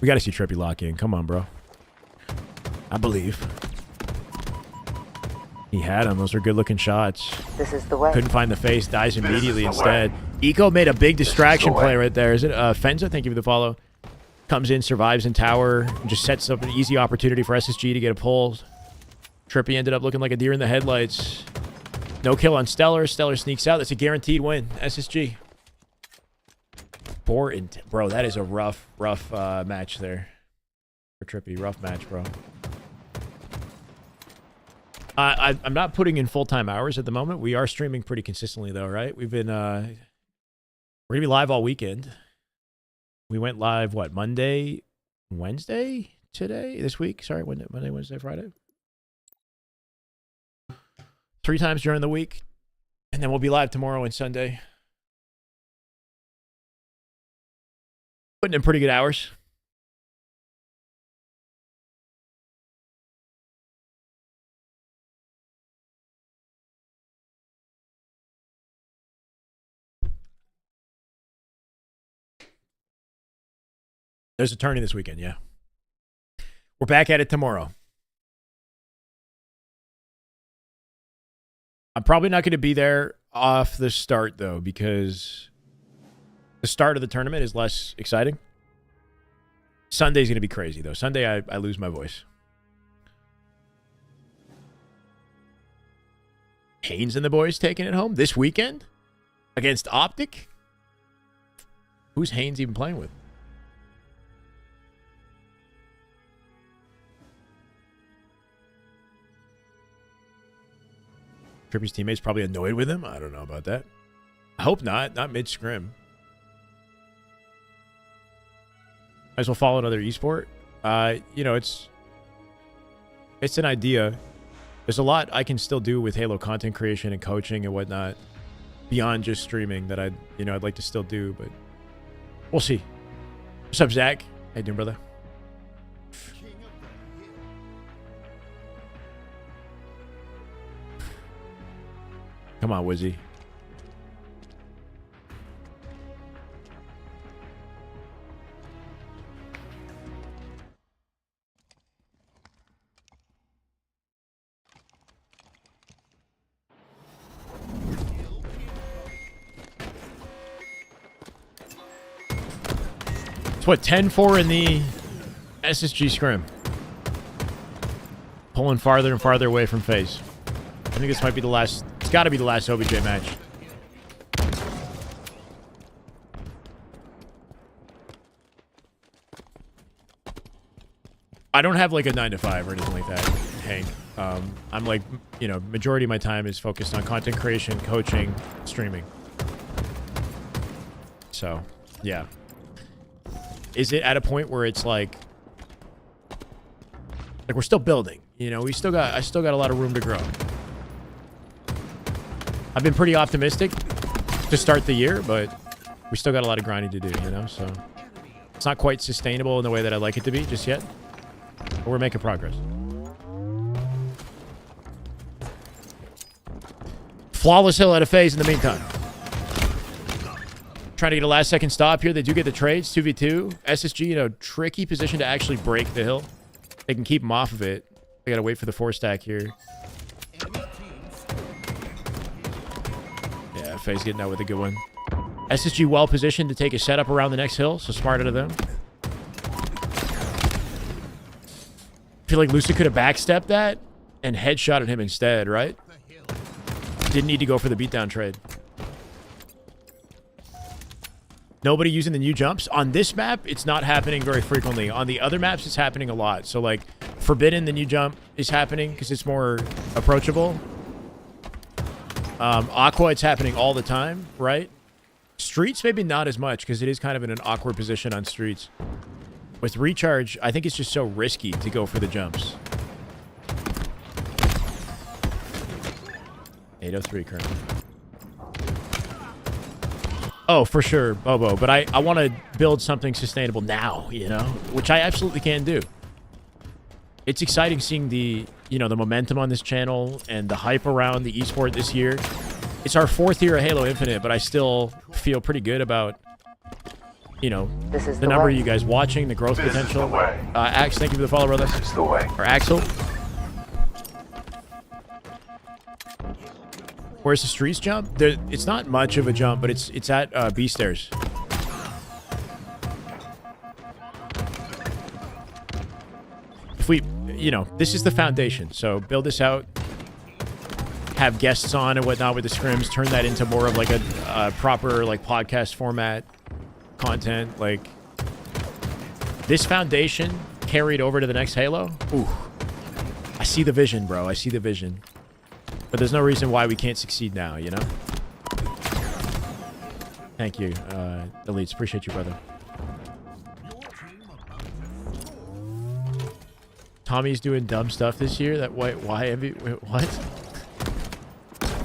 We got to see Trippy lock in. Come on, bro. I believe. He had him. Those are good-looking shots. This is the way. Couldn't find the face. Dies immediately instead. Eco made a big distraction play right there. Is it Fenza? Thank you for the follow. Comes in, survives in tower, and just sets up an easy opportunity for SSG to get a pull. Trippy ended up looking like a deer in the headlights. No kill on Stellar. Stellar sneaks out. That's a guaranteed win. SSG. Bro, that is a rough match there. For Trippy. Rough match, bro. I'm not putting in full-time hours at the moment. We are streaming pretty consistently, though, right? We've been... we're going to be live all weekend. We went live, what, Monday, Wednesday? Today? This week? Sorry, Monday, Wednesday, Friday? 3 times during the week. And then we'll be live tomorrow and Sunday. Putting in pretty good hours. There's a tourney this weekend, yeah. We're back at it tomorrow. I'm probably not going to be there off the start, though, because the start of the tournament is less exciting. Sunday's going to be crazy, though. Sunday, I lose my voice. Haynes and the boys taking it home this weekend against Optic? Who's Haynes even playing with? Trippy's teammates probably annoyed with him. I don't know about that. I hope not. Not mid-scrim. Might as well follow another esport. You know, it's an idea. There's a lot I can still do with Halo content creation and coaching and whatnot beyond just streaming that I'd like to still do, but we'll see. What's up, Zach? How you doing, brother? Come on, Wizzy. It's what, 10-4 in the SSG Scrim. Pulling farther and farther away from FaZe. I think this might be the last... It's got to be the last OBJ match. I don't have like a 9 to 5 or anything like that, Hank. I'm like, you know, majority of my time is focused on content creation, coaching, streaming. So, yeah. Is it at a point where it's like we're still building, you know, I still got a lot of room to grow. I've been pretty optimistic to start the year, but we still got a lot of grinding to do, you know, so it's not quite sustainable in the way that I'd like it to be just yet, but we're making progress. Flawless hill at a FaZe in the meantime. Trying to get a last second stop here. They do get the trades, 2v2. SSG, you know, tricky position to actually break the hill. They can keep them off of it. They got to wait for the 4-stack here. Yeah, FaZe getting out with a good one. SSG well positioned to take a setup around the next hill, so smart out of them. I feel like Lucy could have backstepped that and headshotted him instead, right? Didn't need to go for the beatdown trade. Nobody using the new jumps. On this map, it's not happening very frequently. On the other maps, it's happening a lot. So, like, Forbidden, the new jump is happening because it's more approachable. Aqua, it's happening all the time, right? Streets, maybe not as much because it is kind of in an awkward position on Streets. With Recharge, I think it's just so risky to go for the jumps. 803 currently. Oh, for sure, Bobo. But I want to build something sustainable now, you know, which I absolutely can do. It's exciting seeing the, you know, the momentum on this channel and the hype around the esport this year. It's our 4th year of Halo Infinite, but I still feel pretty good about, you know, the number of you guys watching, the growth potential. Axe, thank you for the follow, brother. This is the way. Or Axel. Where's the streets jump? It's not much of a jump, but it's at B stairs. If we, you know, this is the foundation. So build this out, have guests on and whatnot with the scrims, turn that into more of like a proper like podcast format content. Like this foundation carried over to the next Halo. Ooh, I see the vision, bro. I see the vision. But there's no reason why we can't succeed now, you know? Thank you, Elites. Appreciate you, brother. Tommy's doing dumb stuff this year. That why have you, what?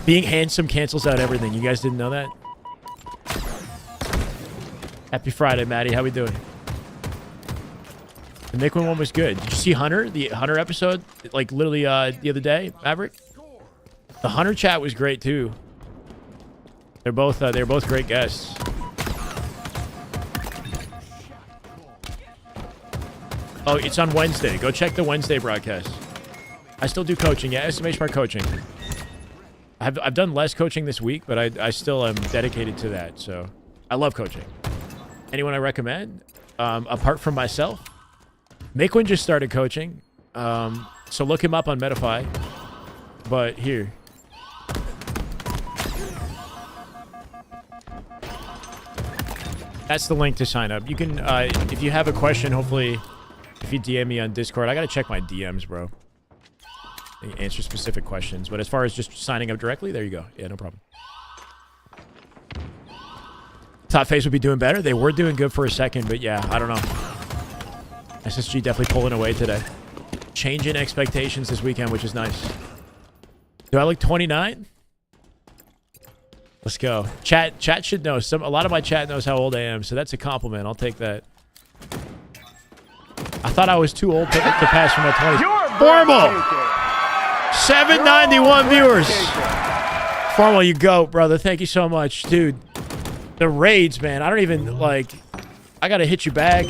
Being handsome cancels out everything. You guys didn't know that? Happy Friday, Maddie. How we doing? The Nickwin one was good. Did you see Hunter? The Hunter episode? Like literally the other day, Maverick? The Hunter chat was great too. They're both great guests. Oh, it's on Wednesday. Go check the Wednesday broadcast. I still do coaching. Yeah, estimation mark coaching. I've done less coaching this week, but I still am dedicated to that. So I love coaching. Anyone I recommend? Apart from myself, Mikwin just started coaching. So look him up on Metafy. But here. That's the link to sign up. You can, if you have a question, hopefully, if you DM me on Discord, I gotta check my DMs, bro. Answer specific questions. But as far as just signing up directly, there you go. Yeah, no problem. Top Phase would be doing better. They were doing good for a second, but yeah, I don't know. SSG definitely pulling away today. Changing expectations this weekend, which is nice. Do I look 29? Let's go. Chat should know. A lot of my chat knows how old I am, so that's a compliment. I'll take that. I thought I was too old to pass for my 20s. Formal! 791 viewers. Formal, you go, brother. Thank you so much. Dude, the raids, man. I don't even, like... I gotta hit you back.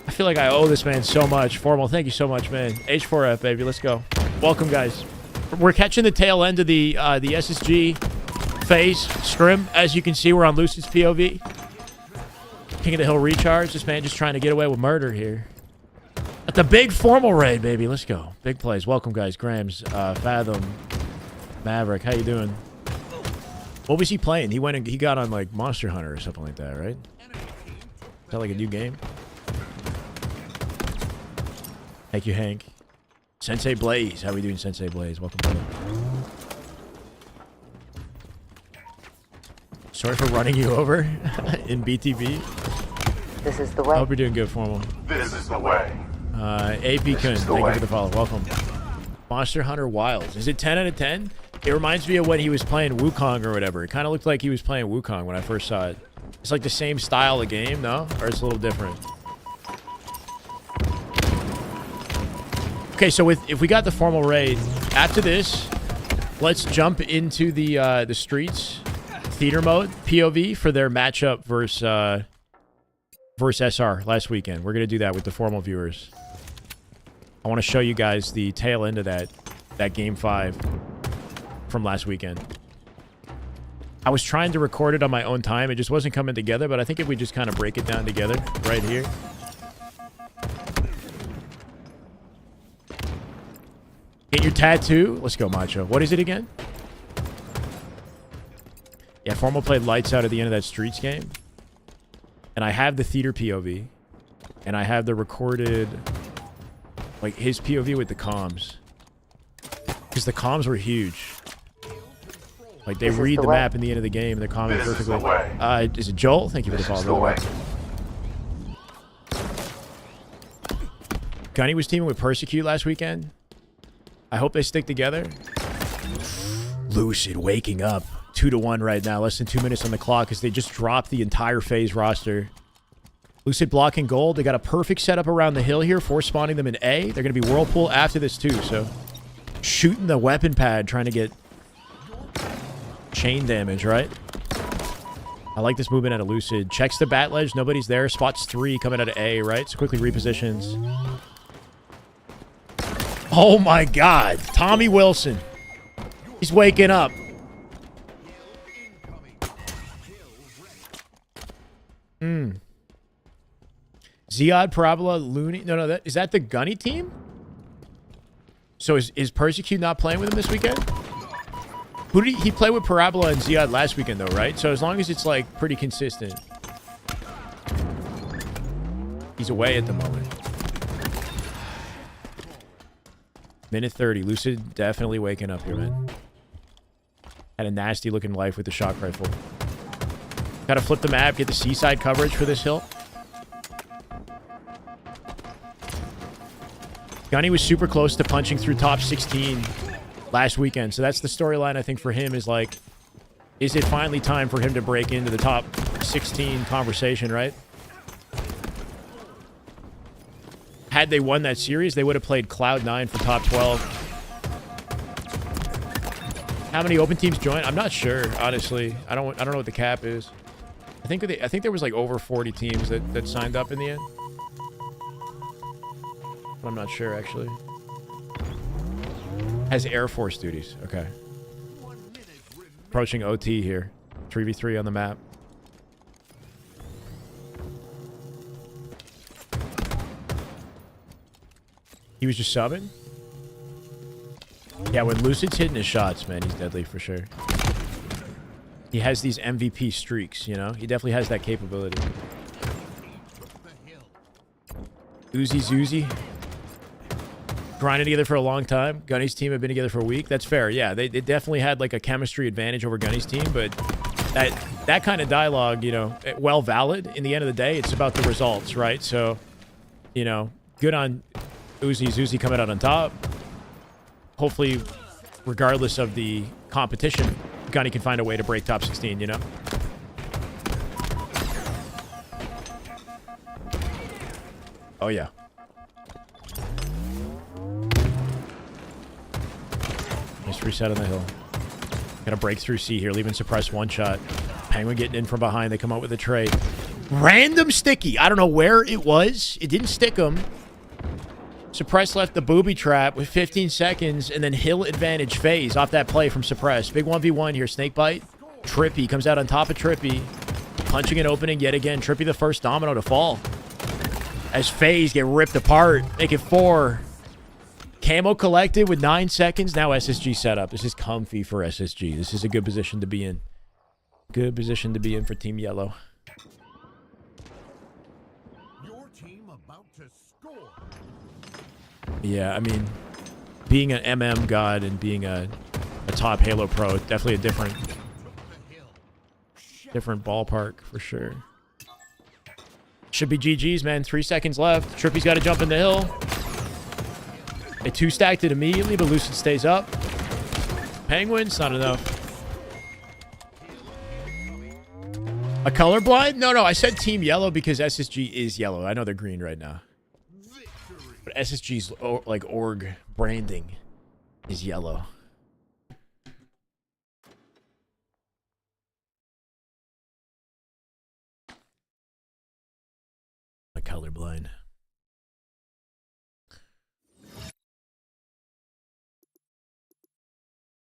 I feel like I owe this man so much. Formal, thank you so much, man. H4F, baby. Let's go. Welcome, guys. We're catching the tail end of the SSG Faze Scrim. As you can see, we're on Lucid's POV. King of the Hill recharge. This man just trying to get away with murder here. At the big formal raid, baby. Let's go. Big plays. Welcome, guys. Grams, Fathom, Maverick. How you doing? What was he playing? He went and he got on like Monster Hunter or something like that, right? Is that like a new game? Thank you, Hank. Sensei Blaze. How we doing, Sensei Blaze? Welcome, brother. Sorry for running you over in BTB. This is the way. I hope you're doing good, Formal. This is the way. AP Kun, thank you for the follow. Welcome. Monster Hunter Wilds. Is it 10 out of 10? It reminds me of when he was playing Wukong or whatever. It kind of looked like he was playing Wukong when I first saw it. It's like the same style of game, no? Or it's a little different? Okay, so if we got the formal raid, after this, let's jump into the streets theater mode POV for their matchup versus SR last weekend. We're gonna do that with the formal viewers. I want to show you guys the tail end of that game 5 from last weekend. I was trying to record it on my own time. It just wasn't coming together, but I think if we just kind of break it down together right here. Get your tattoo. Let's go, Macho. What is it again? Yeah, Formal played lights out at the end of that Streets game. And I have the theater POV. And I have the recorded... like, his POV with the comms. Because the comms were huge. Like, they read the map in the end of the game, and they're comment perfectly. Is it Joel? Thank you for the follow. Gunny was teaming with Persecute last weekend. I hope they stick together. Lucid waking up. 2-1 right now. Less than 2 minutes on the clock because they just dropped the entire Phase roster. Lucid blocking gold. They got a perfect setup around the hill here. Force spawning them in A. They're going to be Whirlpool after this too. So shooting the weapon pad. Trying to get chain damage, right? I like this movement out of Lucid. Checks the bat ledge. Nobody's there. Spots 3 coming out of A, right? So quickly repositions. Oh my God. Tommy Wilson. He's waking up. Hmm. Ziad, Parabola, Looney. No, is that the Gunny team? So is Persecute not playing with him this weekend? Who did he play with Parabola and Ziad last weekend though, right? So as long as it's like pretty consistent. He's away at the moment. Minute 30. Lucid definitely waking up here, man. Had a nasty looking life with the shock rifle. Gotta flip the map, get the seaside coverage for this hill. Gunny was super close to punching through top 16 last weekend. So that's the storyline, I think, for him is like, is it finally time for him to break into the top 16 conversation, right? Had they won that series, they would have played Cloud9 for top 12. How many open teams joined? I'm not sure, honestly. I don't know what the cap is. I think there was like over 40 teams that signed up in the end. But I'm not sure, actually. Has Air Force duties. Okay. Approaching OT here. 3v3 on the map. He was just subbing? Yeah, when Lucid's hitting his shots, man, he's deadly for sure. He has these MVP streaks, you know? He definitely has that capability. Uzi Zuzi. Grinding together for a long time. Gunny's team have been together for a week. That's fair. Yeah, they definitely had like a chemistry advantage over Gunny's team, but that kind of dialogue, you know, well valid. In the end of the day, it's about the results, right? So, you know, good on Uzi coming out on top. Hopefully, regardless of the competition, Gunny can find a way to break top 16, you know? Oh, yeah. Nice reset on the hill. Got a breakthrough C here, leaving suppressed one shot. Penguin getting in from behind. They come out with a trade. Random sticky. I don't know where it was. It didn't stick him. Suppress left the booby trap with 15 seconds, and then hill advantage phase off that play from Suppress. Big 1v1 here. Snake bite. Trippy comes out on top of Trippy. Punching an opening yet again. Trippy the first domino to fall. As Faze get ripped apart. Make it 4. Camo collected with 9 seconds. Now SSG setup. This is comfy for SSG. This is a good position to be in. Good position to be in for Team Yellow. Your team about to score. Yeah, I mean, being an MM god and being a top Halo pro, definitely a different ballpark for sure. Should be GG's, man. 3 seconds left. Trippy's got to jump in the hill. They 2-stacked it immediately, but Lucid stays up. Penguins, not enough. A colorblind? No, I said Team Yellow because SSG is yellow. I know they're green right now. But SSG's like org branding is yellow. A colorblind.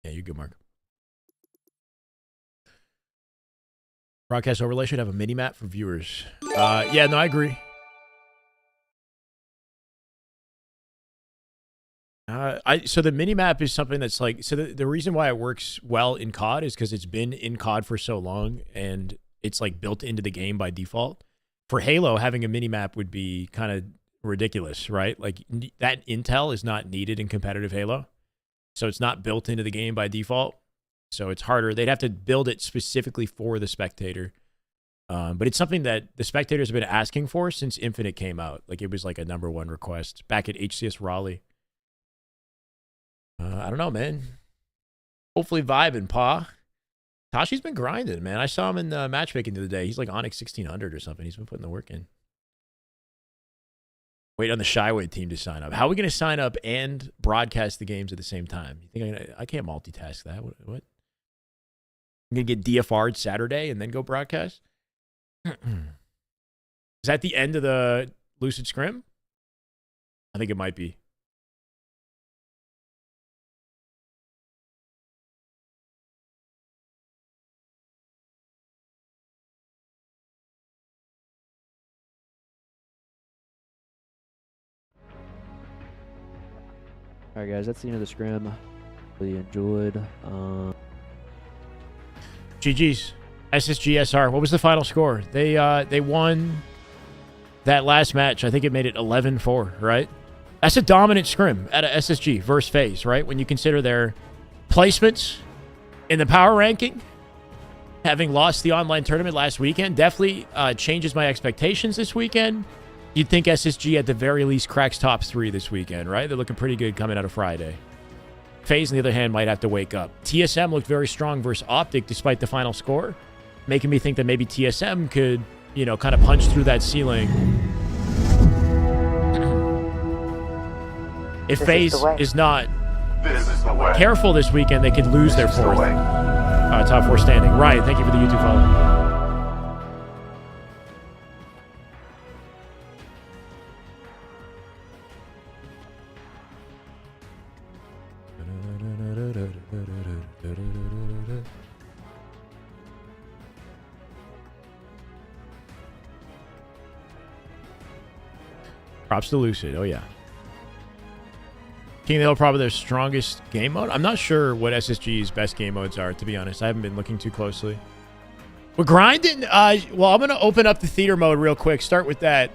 Yeah, you're good, Mark. Broadcast overlay should have a mini map for viewers. Yeah, no, I agree. So the mini map is something that's like, so the reason why it works well in COD is because it's been in COD for so long and it's like built into the game by default. For Halo, having a mini map would be kind of ridiculous, right? Like that intel is not needed in competitive Halo. So it's not built into the game by default. So it's harder. They'd have to build it specifically for the spectator. But it's something that the spectators have been asking for since Infinite came out. Like it was like a #1 request back at HCS Raleigh. I don't know, man. Hopefully vibing, Pa. Tashi's been grinding, man. I saw him in matchmaking the other day. He's like Onyx 1600 or something. He's been putting the work in. Wait on the Shyway team to sign up. How are we going to sign up and broadcast the games at the same time? You think I can't multitask that? What? I'm going to get DFR'd Saturday and then go broadcast? Is that the end of the Lucid Scrim? I think it might be. Alright guys, that's the end of the scrim. Really enjoyed. GG's. SSGSR. What was the final score? They won that last match. I think it made it 11-4, right? That's a dominant scrim at a SSG versus FaZe, right? When you consider their placements in the power ranking, having lost the online tournament last weekend, definitely changes my expectations this weekend. You'd think SSG at the very least cracks top 3 this weekend, right? They're looking pretty good coming out of Friday. FaZe, on the other hand, might have to wake up. TSM looked very strong versus Optic despite the final score, making me think that maybe TSM could, you know, kind of punch through that ceiling. If FaZe is not careful this weekend, they could lose their fourth top 4 standing. Ryan, thank you for the YouTube follow. Props to Lucid. Oh, yeah. King of the Hill, probably their strongest game mode. I'm not sure what SSG's best game modes are, to be honest. I haven't been looking too closely. We're grinding. Well, I'm going to open up the theater mode real quick. Start with that.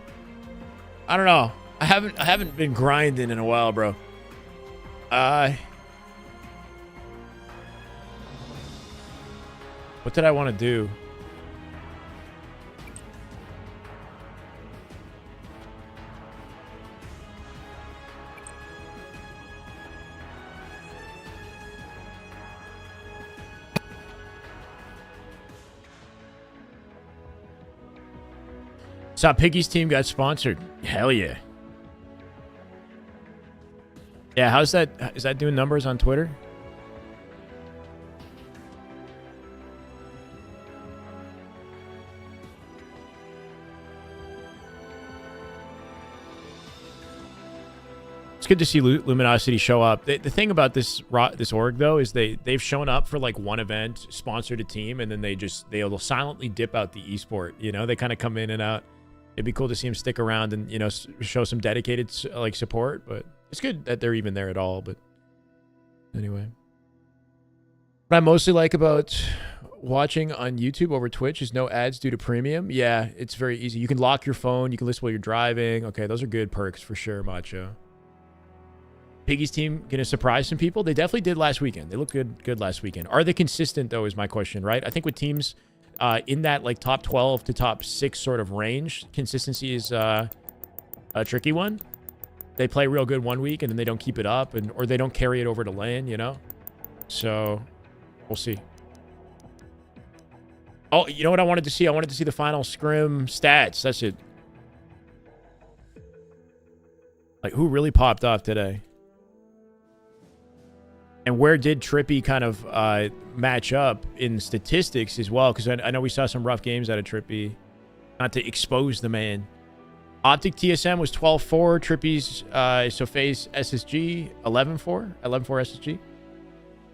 I don't know. I haven't been grinding in a while, bro. What did I want to do? Saw Piggy's team got sponsored. Hell yeah. Yeah, how's that? Is that doing numbers on Twitter? It's good to see Luminosity show up. The thing about this org though is they've shown up for like one event, sponsored a team, and then they'll silently dip out the esport. You know, they kind of come in and out. It'd be cool to see them stick around and, you know, show some dedicated like support, but it's good that they're even there at all. But anyway, what I mostly like about watching on YouTube over Twitch is no ads due to premium. Yeah, it's very easy. You can lock your phone. You can listen while you're driving. Okay, those are good perks for sure, Macho. Piggy's team gonna surprise some people. They definitely did last weekend. They looked good last weekend. Are they consistent though? Is my question, right? I think with teams in that like top 12 to top 6 sort of range, consistency is a tricky one. They play real good one week and then they don't keep it up, or they don't carry it over to LAN, you know. So we'll see. Oh, you know what I wanted to see? I wanted to see the final scrim stats. That's it. Like, who really popped off today? And where did Trippy kind of match up in statistics as well? Because I know we saw some rough games out of Trippy. Not to expose the man. Optic TSM was 12-4. Trippy's, so FaZe SSG, 11-4. 11-4 SSG.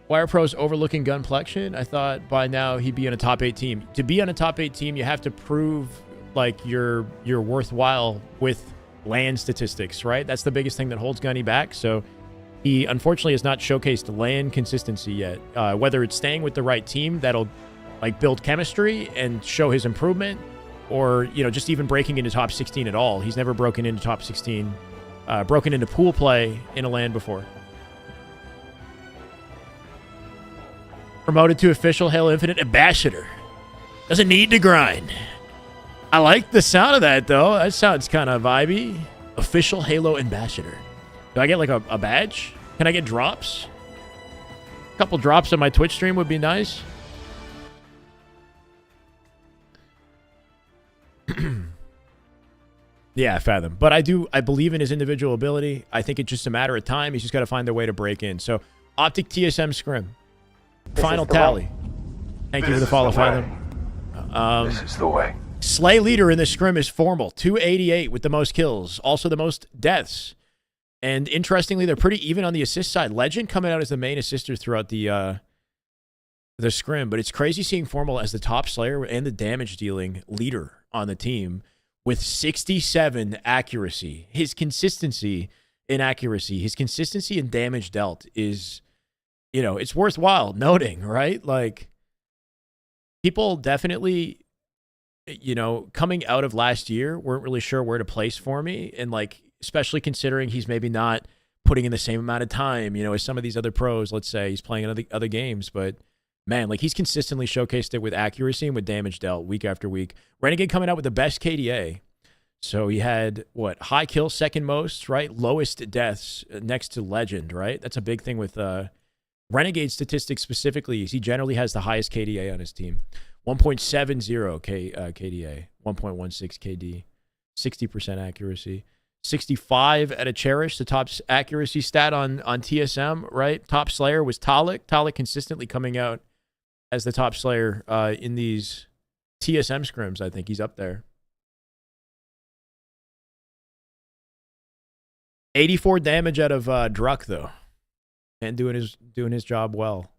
Wire Pro's overlooking Gunplexion. I thought by now he'd be on a top 8 team. To be on a top 8 team, you have to prove like you're worthwhile with LAN statistics, right? That's the biggest thing that holds Gunny back. So he unfortunately has not showcased LAN consistency yet. Whether it's staying with the right team that'll like build chemistry and show his improvement, or, you know, just even breaking into top 16 at all. He's never broken into top 16, broken into pool play in a LAN before. Promoted to official Halo Infinite ambassador. Doesn't need to grind. I like the sound of that though. That sounds kind of vibey. Official Halo ambassador. Do I get like a badge? Can I get drops? A couple drops on my Twitch stream would be nice. Yeah, Fathom. But I believe in his individual ability. I think it's just a matter of time. He's just got to find a way to break in. So, Optic TSM Scrim. Final tally. Thank you for the follow, Fathom. This is the way. Slay leader in the Scrim is Formal. 288 with the most kills. Also the most deaths. And interestingly, they're pretty even on the assist side. Legend coming out as the main assister throughout the Scrim. But it's crazy seeing Formal as the top Slayer and the damage dealing leader on the team with 67 accuracy. His consistency in accuracy. His consistency in damage dealt is, you know, it's worthwhile noting, right? Like, people definitely, you know, coming out of last year weren't really sure where to place for me. And, like, especially considering he's maybe not putting in the same amount of time, you know, as some of these other pros. Let's say he's playing in other games, but man, like, he's consistently showcased it with accuracy and with damage dealt week after week. Renegade coming out with the best KDA. So he had, what, high kill, second most, right? Lowest deaths next to Legend, right? That's a big thing with Renegade statistics specifically. Is he generally has the highest KDA on his team. 1.70 KDA, 1.16 KD, 60% accuracy. 65 at a Cherish, the top accuracy stat on TSM, right? Top Slayer was Talik. Talik consistently coming out as the top Slayer in these TSM scrims. I think he's up there. 84 damage out of Druck, though. And doing his job well.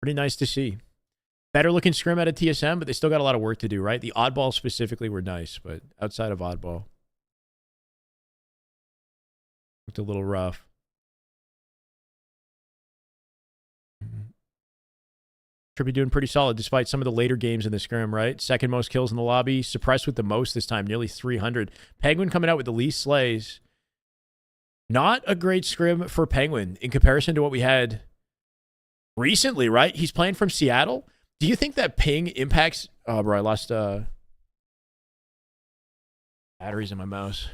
Pretty nice to see. Better looking scrim out of TSM, but they still got a lot of work to do, right? The oddballs specifically were nice, but outside of oddball, looked a little rough. Trippy doing pretty solid despite some of the later games in the scrim, right? Second most kills in the lobby. Suppressed with the most this time, nearly 300. Penguin coming out with the least slays. Not a great scrim for Penguin in comparison to what we had recently, right? He's playing from Seattle. Do you think that ping impacts... Oh, bro, I lost batteries in my mouse.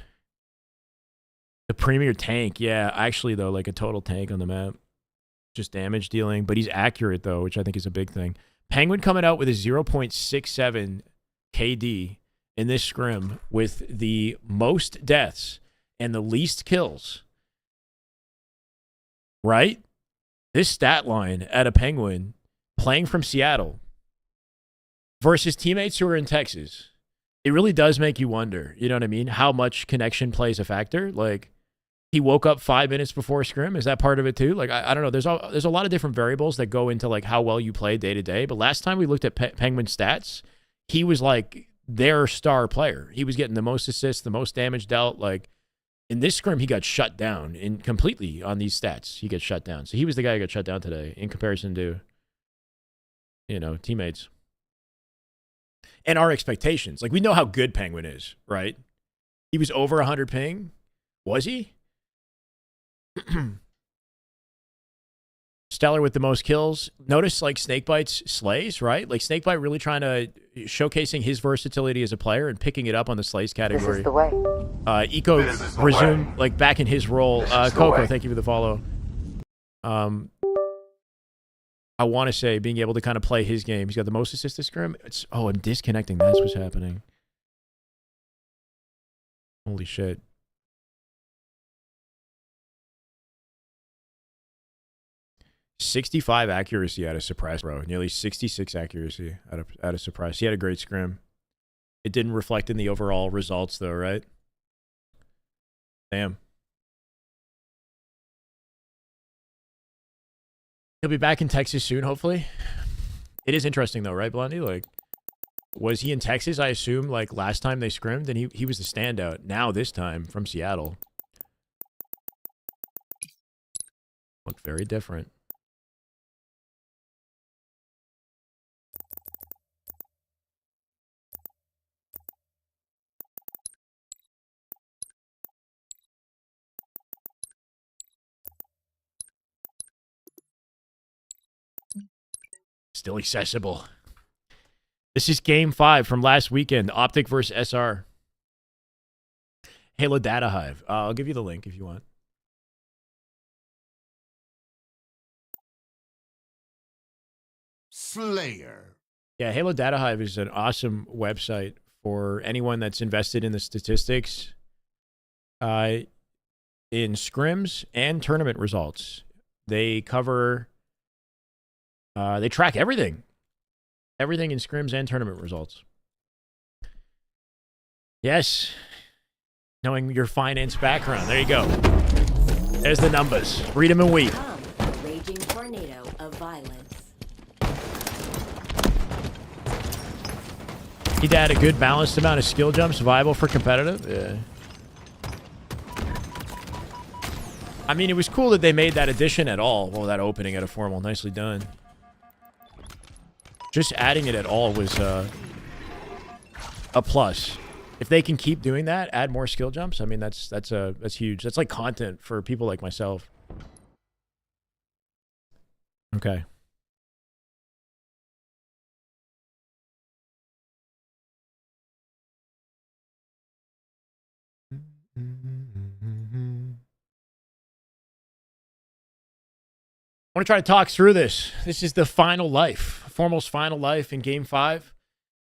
The premier tank, yeah. Actually, though, like a total tank on the map. Just damage dealing. But he's accurate, though, which I think is a big thing. Penguin coming out with a 0.67 KD in this scrim with the most deaths and the least kills. Right? This stat line at a Penguin playing from Seattle versus teammates who are in Texas, it really does make you wonder, you know what I mean? How much connection plays a factor. Like, he woke up 5 minutes before scrim. Is that part of it too? Like, I don't know. There's a lot of different variables that go into like how well you play day to day. But last time we looked at Penguin stats, he was like their star player. He was getting the most assists, the most damage dealt. Like, in this scrim, he got shut down completely on these stats. He gets shut down. So he was the guy who got shut down today in comparison to, you know, teammates. And our expectations. Like, we know how good Penguin is, right? He was over 100 ping. Was he? Stellar with the most kills. Notice, like, Snakebite's slays, right? Like, Snakebite really trying to showcasing his versatility as a player and picking it up on the slays category. This is the way. Eco resume, like, back in his role. Coco, thank you for the follow. I want to say being able to kind of play his game. He's got the most assists to scrim. Oh, I'm disconnecting. That's what's happening. Holy shit. .65 accuracy out of Suppress, bro. Nearly 66 accuracy out of Suppress. He had a great scrim. It didn't reflect in the overall results, though, right? Damn. He'll be back in Texas soon, hopefully. It is interesting, though, right, Blondie? Like, was he in Texas, I assume, like, last time they scrimmed? And he was the standout. Now, this time, from Seattle. Look very different. Still accessible. This is game 5 from last weekend. Optic versus SR. Halo Data Hive. I'll give you the link if you want. Slayer. Yeah, Halo Data Hive is an awesome website for anyone that's invested in the statistics in scrims and tournament results. They cover... they track everything. Everything in scrims and tournament results. Yes. Knowing your finance background. There you go. There's the numbers. Read them and weep. Raging tornado of violence. He'd add a good balanced amount of skill jumps, viable for competitive. Yeah. I mean, it was cool that they made that addition at all. Well, that opening at a formal. Nicely done. Just adding it at all was a plus. If they can keep doing that, add more skill jumps. I mean, that's huge. That's like content for people like myself. Okay. I want to try to talk through this. This is the final life. Formal's final life in Game 5.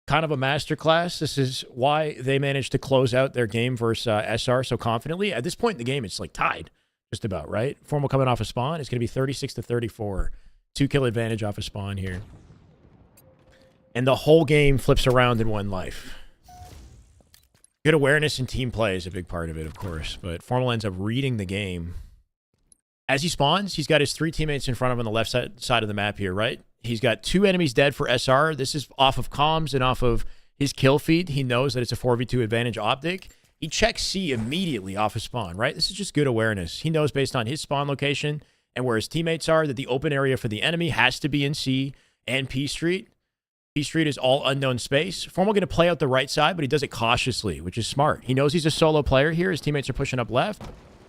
Kind of a masterclass. This is why they managed to close out their game versus SR so confidently. At this point in the game, it's like tied just about, right? Formal coming off a spawn. It's going to be 36-34. 2-kill advantage off a spawn here. And the whole game flips around in one life. Good awareness and team play is a big part of it, of course. But Formal ends up reading the game. As he spawns, he's got his 3 teammates in front of him on the left side of the map here, right? He's got 2 enemies dead for SR. This is off of comms and off of his kill feed. He knows that it's a 4v2 advantage Optic. He checks C immediately off of spawn, right? This is just good awareness. He knows based on his spawn location and where his teammates are that the open area for the enemy has to be in C and P Street. P Street is all unknown space. Formal going to play out the right side, but he does it cautiously, which is smart. He knows he's a solo player here. His teammates are pushing up left.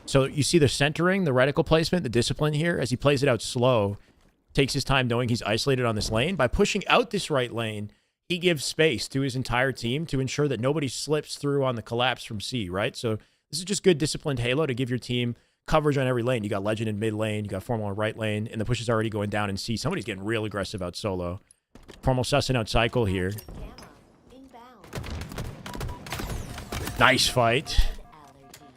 So you see the centering, the reticle placement, the discipline here as he plays it out slow. Takes his time knowing he's isolated on this lane. By pushing out this right lane, he gives space to his entire team to ensure that nobody slips through on the collapse from C, right? So this is just good disciplined Halo to give your team coverage on every lane. You got Legend in mid lane, you got Formal in right lane, and the push is already going down in C. Somebody's getting real aggressive out solo. Formal sussing out Cycle here. Nice fight.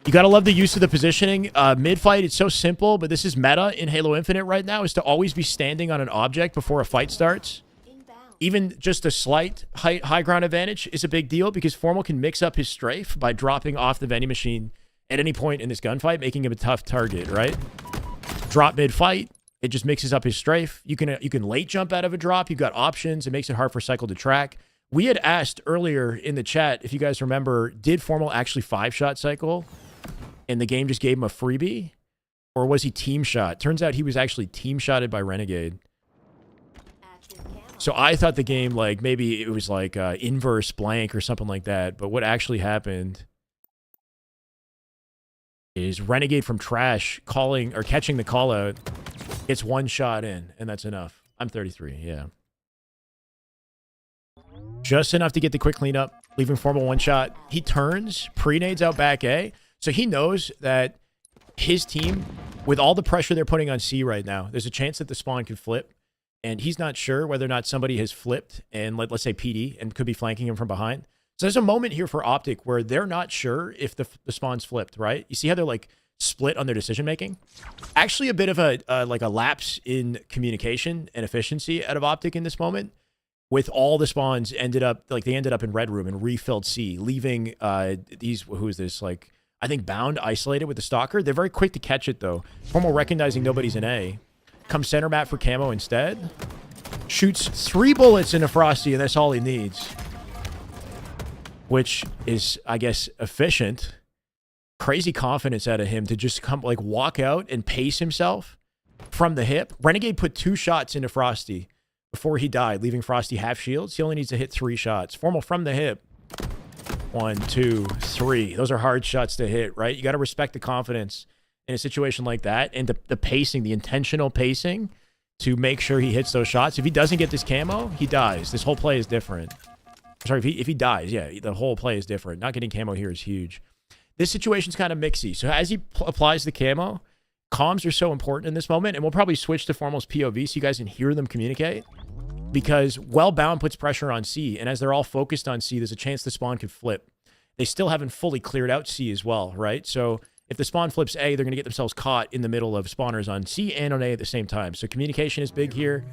You got to love the use of the positioning. Mid-fight, it's so simple, but this is meta in Halo Infinite right now, is to always be standing on an object before a fight starts. Even just a slight high ground advantage is a big deal because Formal can mix up his strafe by dropping off the vending machine at any point in this gunfight, making him a tough target, right? Drop mid-fight, it just mixes up his strafe. You can late jump out of a drop. You've got options. It makes it hard for Cycle to track. We had asked earlier in the chat, if you guys remember, did Formal actually 5-shot Cycle? And the game just gave him a freebie? Or was he team shot? Turns out he was actually team shotted by Renegade. So I thought the game, like, maybe it was like inverse blank or something like that. But what actually happened is Renegade from Trash calling or catching the call out gets 1 shot in, and that's enough. I'm 33, yeah. Just enough to get the quick cleanup, leaving Formal 1 shot. He turns, pre-nades out back A. So he knows that his team, with all the pressure they're putting on C right now, there's a chance that the spawn could flip. And he's not sure whether or not somebody has flipped and let's say PD and could be flanking him from behind. So there's a moment here for Optic where they're not sure if the spawn's flipped, right? You see how they're like split on their decision making? Actually a bit of a like a lapse in communication and efficiency out of Optic in this moment. With all the spawns they ended up in Red Room and refilled C, leaving who is this, like, I think Bound isolated with the Stalker. They're very quick to catch it, though. Formal recognizing nobody's in A. Comes center map for camo instead. Shoots 3 bullets into Frosty, and that's all he needs. Which is, I guess, efficient. Crazy confidence out of him to just come, like, walk out and pace himself from the hip. Renegade put 2 shots into Frosty before he died, leaving Frosty half shields. He only needs to hit 3 shots. Formal from the hip. 1, 2, 3. Those are hard shots to hit, right? You got to respect the confidence in a situation like that and the pacing, the intentional pacing to make sure he hits those shots. If he doesn't get this camo, he dies. This whole play is different. Sorry, if he dies, yeah, the whole play is different. Not getting camo here is huge. This situation's kind of mixy. So as he applies the camo, comms are so important in this moment, and we'll probably switch to Formal's POV so you guys can hear them communicate. Because Bound puts pressure on C, and as they're all focused on C, there's a chance the spawn could flip. They still haven't fully cleared out C as well, right? So if the spawn flips A, they're going to get themselves caught in the middle of spawners on C and on A at the same time. So communication is big here.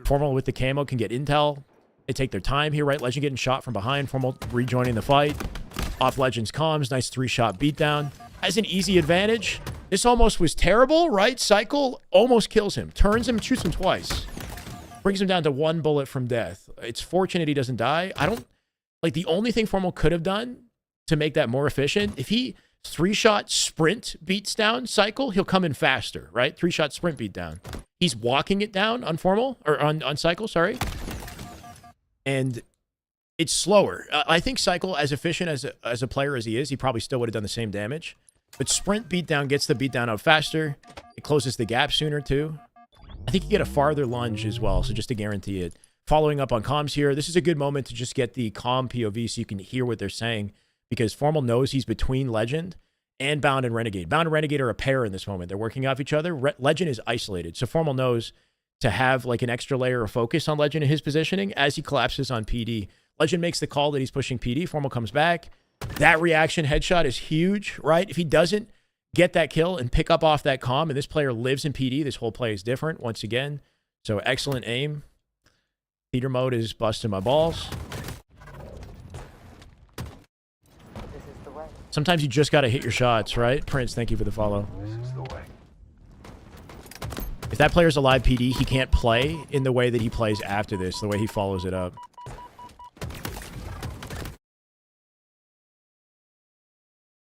Formal with the camo can get intel. They take their time here, right? Legend getting shot from behind. Formal rejoining the fight. Off Legend's comms. Nice 3-shot beatdown. Has an easy advantage. This almost was terrible, right? Cycle almost kills him. Turns him, shoots him twice. Brings him down to 1 bullet from death. It's fortunate he doesn't die. The only thing Formal could have done to make that more efficient, if he 3-shot sprint beats down cycle, he'll come in faster, right? 3-shot sprint beat down. He's walking it down on formal, or on cycle, sorry. And it's slower. I think cycle, as efficient as a player as he is, he probably still would have done the same damage. But sprint beatdown gets the beatdown out faster. It closes the gap sooner, too. I think you get a farther lunge as well, so just to guarantee it. Following up on comms here, this is a good moment to just get the comm POV so you can hear what they're saying, because Formal knows he's between Legend and Bound and Renegade. Bound and Renegade are a pair in this moment. They're working off each other. Legend is isolated, so Formal knows to have like an extra layer of focus on Legend in his positioning as he collapses on PD. Legend makes the call that he's pushing PD. Formal comes back. That reaction headshot is huge, right? If he doesn't get that kill and pick up off that comm, and this player lives in PD, this whole play is different once again. So excellent aim. Theater mode is busting my balls. Sometimes you just got to hit your shots, right? Prince, thank you for the follow. If that player's a live PD, he can't play in the way that he plays after this, the way he follows it up.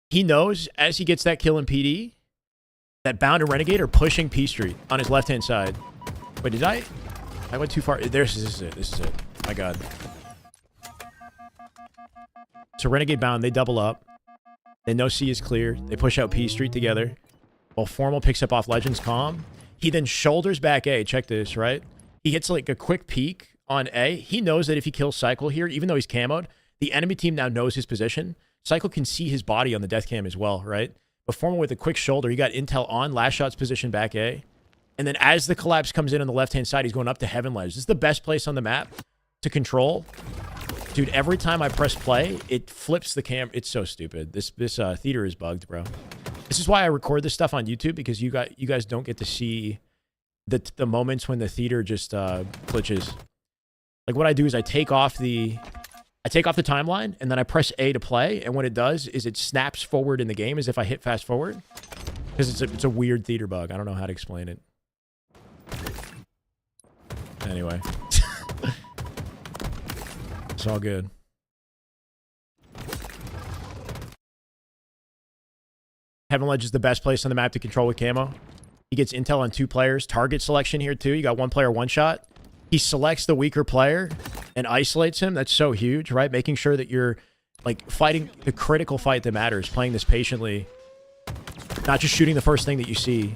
He knows as he gets that kill in PD that Bound and Renegade are pushing P Street on his left-hand side. Wait, did I went too far. This is it. This is it. My God. So Renegade Bound, they double up. They know C is clear. They push out P Street together. While Formal picks up off Legends Comm. He then shoulders back A. Check this, right? He gets like a quick peek on A. He knows that if he kills Cycle here, even though he's camoed, the enemy team now knows his position. Cycle can see his body on the death cam as well, right? But Formal with a quick shoulder, he got intel on last shot's position back A. And then as the collapse comes in on the left-hand side, he's going up to Heaven Ledge. This is the best place on the map to control. Dude, every time I press play, it flips the cam. It's so stupid. This theater is bugged, bro. This is why I record this stuff on YouTube, because you guys don't get to see the moments when the theater just glitches. Like what I do is I take off the timeline, and then I press A to play, and what it does is it snaps forward in the game as if I hit fast forward. Because it's a weird theater bug. I don't know how to explain it. Anyway. It's all good. Heaven Ledge is the best place on the map to control with camo. He gets intel on 2 players. Target selection here too. You got 1 player, 1 shot. He selects the weaker player and isolates him. That's so huge, right? Making sure that you're like fighting the critical fight that matters. Playing this patiently. Not just shooting the first thing that you see.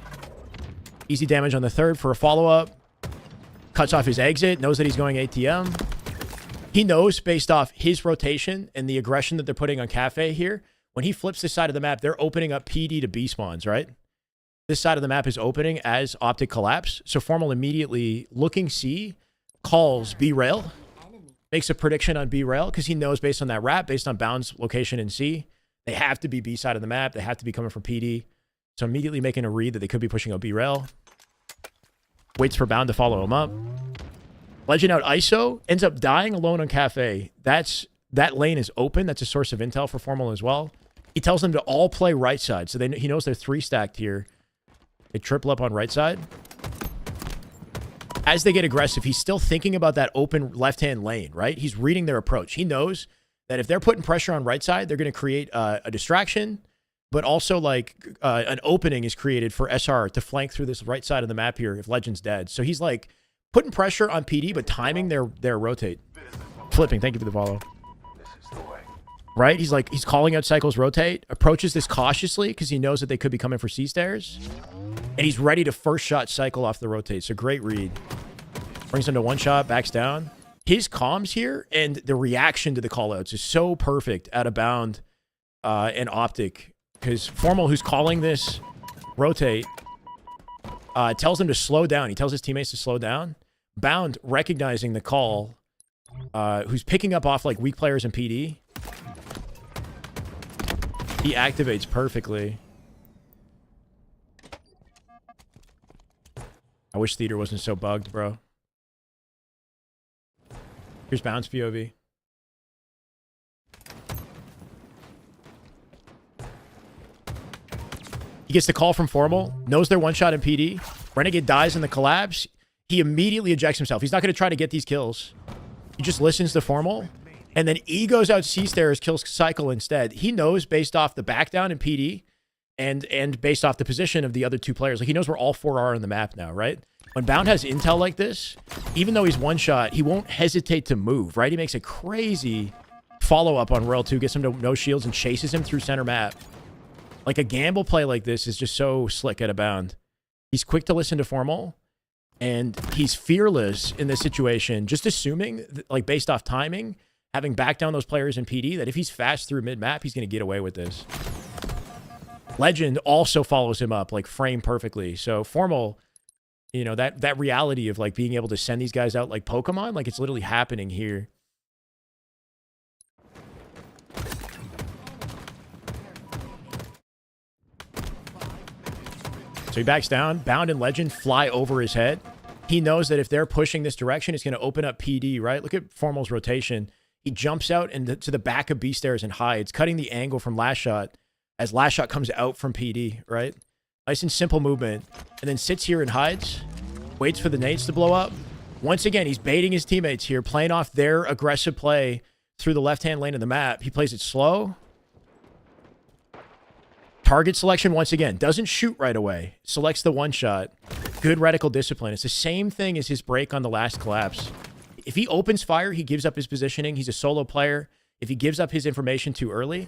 Easy damage on the 3rd for a follow-up. Cuts off his exit. Knows that he's going ATM. He knows based off his rotation and the aggression that they're putting on Cafe here, when he flips this side of the map, they're opening up PD to B spawns, right? This side of the map is opening as Optic collapse. So Formal immediately looking C, calls B rail, makes a prediction on B rail because he knows based on that wrap, based on Bound's location in C, they have to be B side of the map. They have to be coming from PD. So immediately making a read that they could be pushing out B rail. Waits for Bound to follow him up. Legend out ISO, ends up dying alone on Cafe. That lane is open. That's a source of intel for Formal as well. He tells them to all play right side. So he knows they're 3 stacked here. They triple up on right side. As they get aggressive, he's still thinking about that open left-hand lane, right? He's reading their approach. He knows that if they're putting pressure on right side, they're going to create a distraction, but also like an opening is created for SR to flank through this right side of the map here if Legend's dead. So he's like putting pressure on PD, but timing their rotate. Flipping, thank you for the follow. Right? He's calling out Cycle's rotate, approaches this cautiously because he knows that they could be coming for C stairs. And he's ready to first shot Cycle off the rotate. So great read. Brings him to 1 shot, backs down. His comms here and the reaction to the callouts is so perfect out of Bound and Optic. Because Formal, who's calling this rotate, tells him to slow down. He tells his teammates to slow down. Bound, recognizing the call, who's picking up off like weak players in PD. He activates perfectly. I wish theater wasn't so bugged, bro. Here's Bounce POV. He gets the call from Formal, knows they're 1 shot in PD. Renegade dies in the collapse. He immediately ejects himself. He's not going to try to get these kills. He just listens to Formal. And then E goes out C-stairs, kills Cycle instead. He knows based off the back down in PD and based off the position of the other two players. Like, he knows where all four are on the map now, right? When Bound has intel like this, even though he's one shot, he won't hesitate to move, right? He makes a crazy follow-up on Royal 2, gets him to no shields and chases him through center map. Like, a gamble play like this is just so slick at a Bound. He's quick to listen to Formal, and he's fearless in this situation, just assuming, like, based off timing, having backed down those players in PD, that if he's fast through mid-map, he's going to get away with this. Legend also follows him up, like, frame perfectly. So Formal, you know, that reality of, like, being able to send these guys out like Pokemon, like, it's literally happening here. So he backs down. Bound and Legend fly over his head. He knows that if they're pushing this direction, it's going to open up PD, right? Look at Formal's rotation. He jumps out to the back of B stairs and hides, cutting the angle from Last Shot as Last Shot comes out from PD, right? Nice and simple movement. And then sits here and hides. Waits for the nades to blow up. Once again, he's baiting his teammates here, playing off their aggressive play through the left-hand lane of the map. He plays it slow. Target selection, once again, doesn't shoot right away. Selects the one shot. Good reticle discipline. It's the same thing as his break on the last collapse. If he opens fire, he gives up his positioning. He's a solo player. If he gives up his information too early,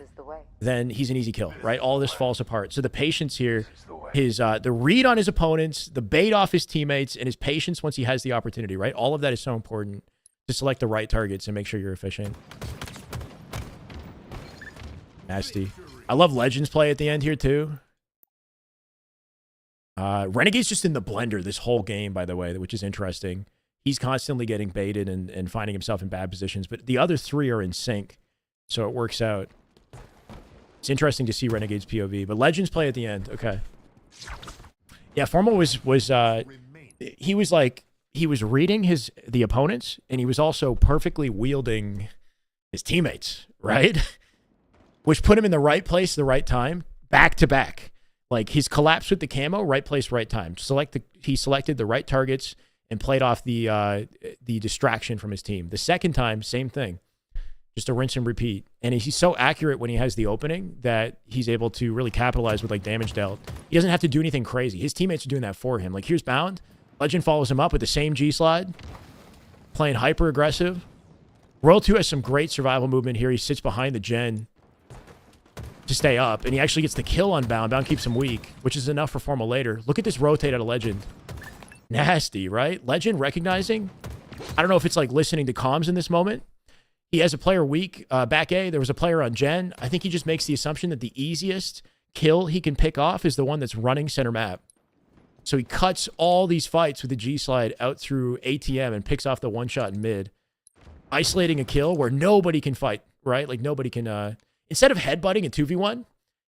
then he's an easy kill, right? All this falls apart. So the patience here, his the read on his opponents, the bait off his teammates, and his patience once he has the opportunity, right? All of that is so important to select the right targets and make sure you're efficient. Nasty. I love Legends play at the end here, too. Renegade's just in the blender this whole game, by the way, which is interesting. He's constantly getting baited and finding himself in bad positions, but the other three are in sync, so it works out. It's interesting to see Renegade's POV, but Legends play at the end. Okay. Yeah, Formal was he was reading the opponents, and he was also perfectly wielding his teammates, right? Which put him in the right place, the right time, back to back. Like, his collapse with the camo, right place, right time. He selected the right targets and played off the distraction from his team. The second time, same thing. Just a rinse and repeat. And he's so accurate when he has the opening that he's able to really capitalize with, like, damage dealt. He doesn't have to do anything crazy. His teammates are doing that for him. Like, here's Bound. Legend follows him up with the same G-slide. Playing hyper aggressive. Royal 2 has some great survival movement here. He sits behind the gen to stay up, and he actually gets the kill on Bound. Bound keeps him weak, which is enough for Formal later. Look at this rotate out of Legend. Nasty, right? Legend recognizing. I don't know if it's like listening to comms in this moment. He has a player weak. Back A, there was a player on Gen. I think he just makes the assumption that the easiest kill he can pick off is the one that's running center map. So he cuts all these fights with the G-slide out through ATM and picks off the one shot in mid. Isolating a kill where nobody can fight, right? Like, nobody can... Instead of headbutting a 2v1,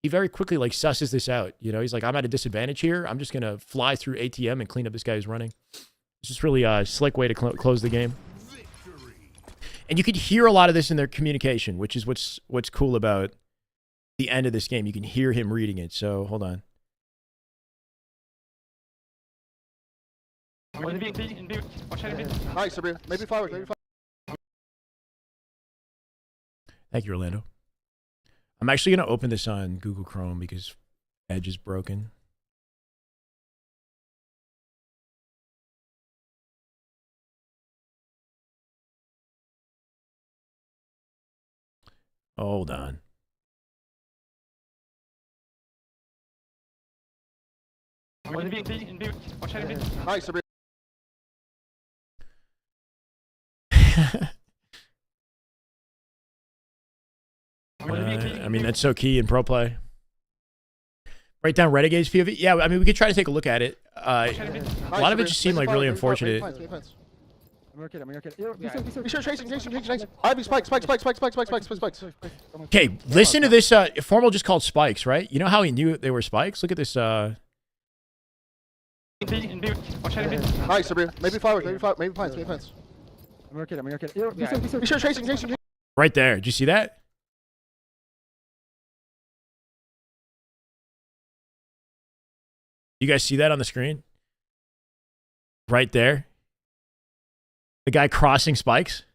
he very quickly, like, susses this out. You know, he's like, I'm at a disadvantage here. I'm just going to fly through ATM and clean up this guy who's running. It's just really a slick way to close the game. And you can hear a lot of this in their communication, which is what's cool about the end of this game. You can hear him reading it. So, hold on. Nice, Sabrina. Maybe fireworks, maybe fireworks. Thank you, Orlando. I'm actually going to open this on Google Chrome because Edge is broken. Hold on. Nice, Sabrina. I mean, that's so key in pro play. Write down Renegade's POV. Yeah, I mean, we could try to take a look at it. A lot of it just seemed like really unfortunate. Okay, listen to this. Formal just called spikes, right? You know how he knew they were spikes? Look at this. Nice, Sabrina. Maybe fireworks, maybe plants, maybe plants. Right there. Did you see that? You guys see that on the screen? Right there. The guy crossing spikes.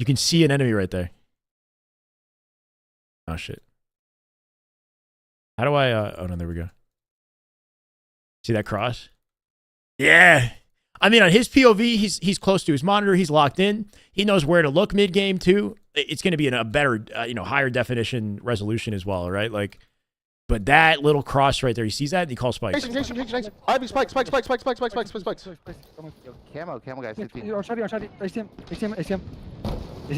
You can see an enemy right there. Oh, shit. How do I... oh, no, there we go. See that cross? Yeah. I mean, on his POV, he's close to his monitor. He's locked in. He knows where to look mid-game, too. It's going to be in a better, higher definition resolution as well, right? Like, but that little cross right there, he sees that and he calls spikes. Ivy, spikes. Camo, guys. 15.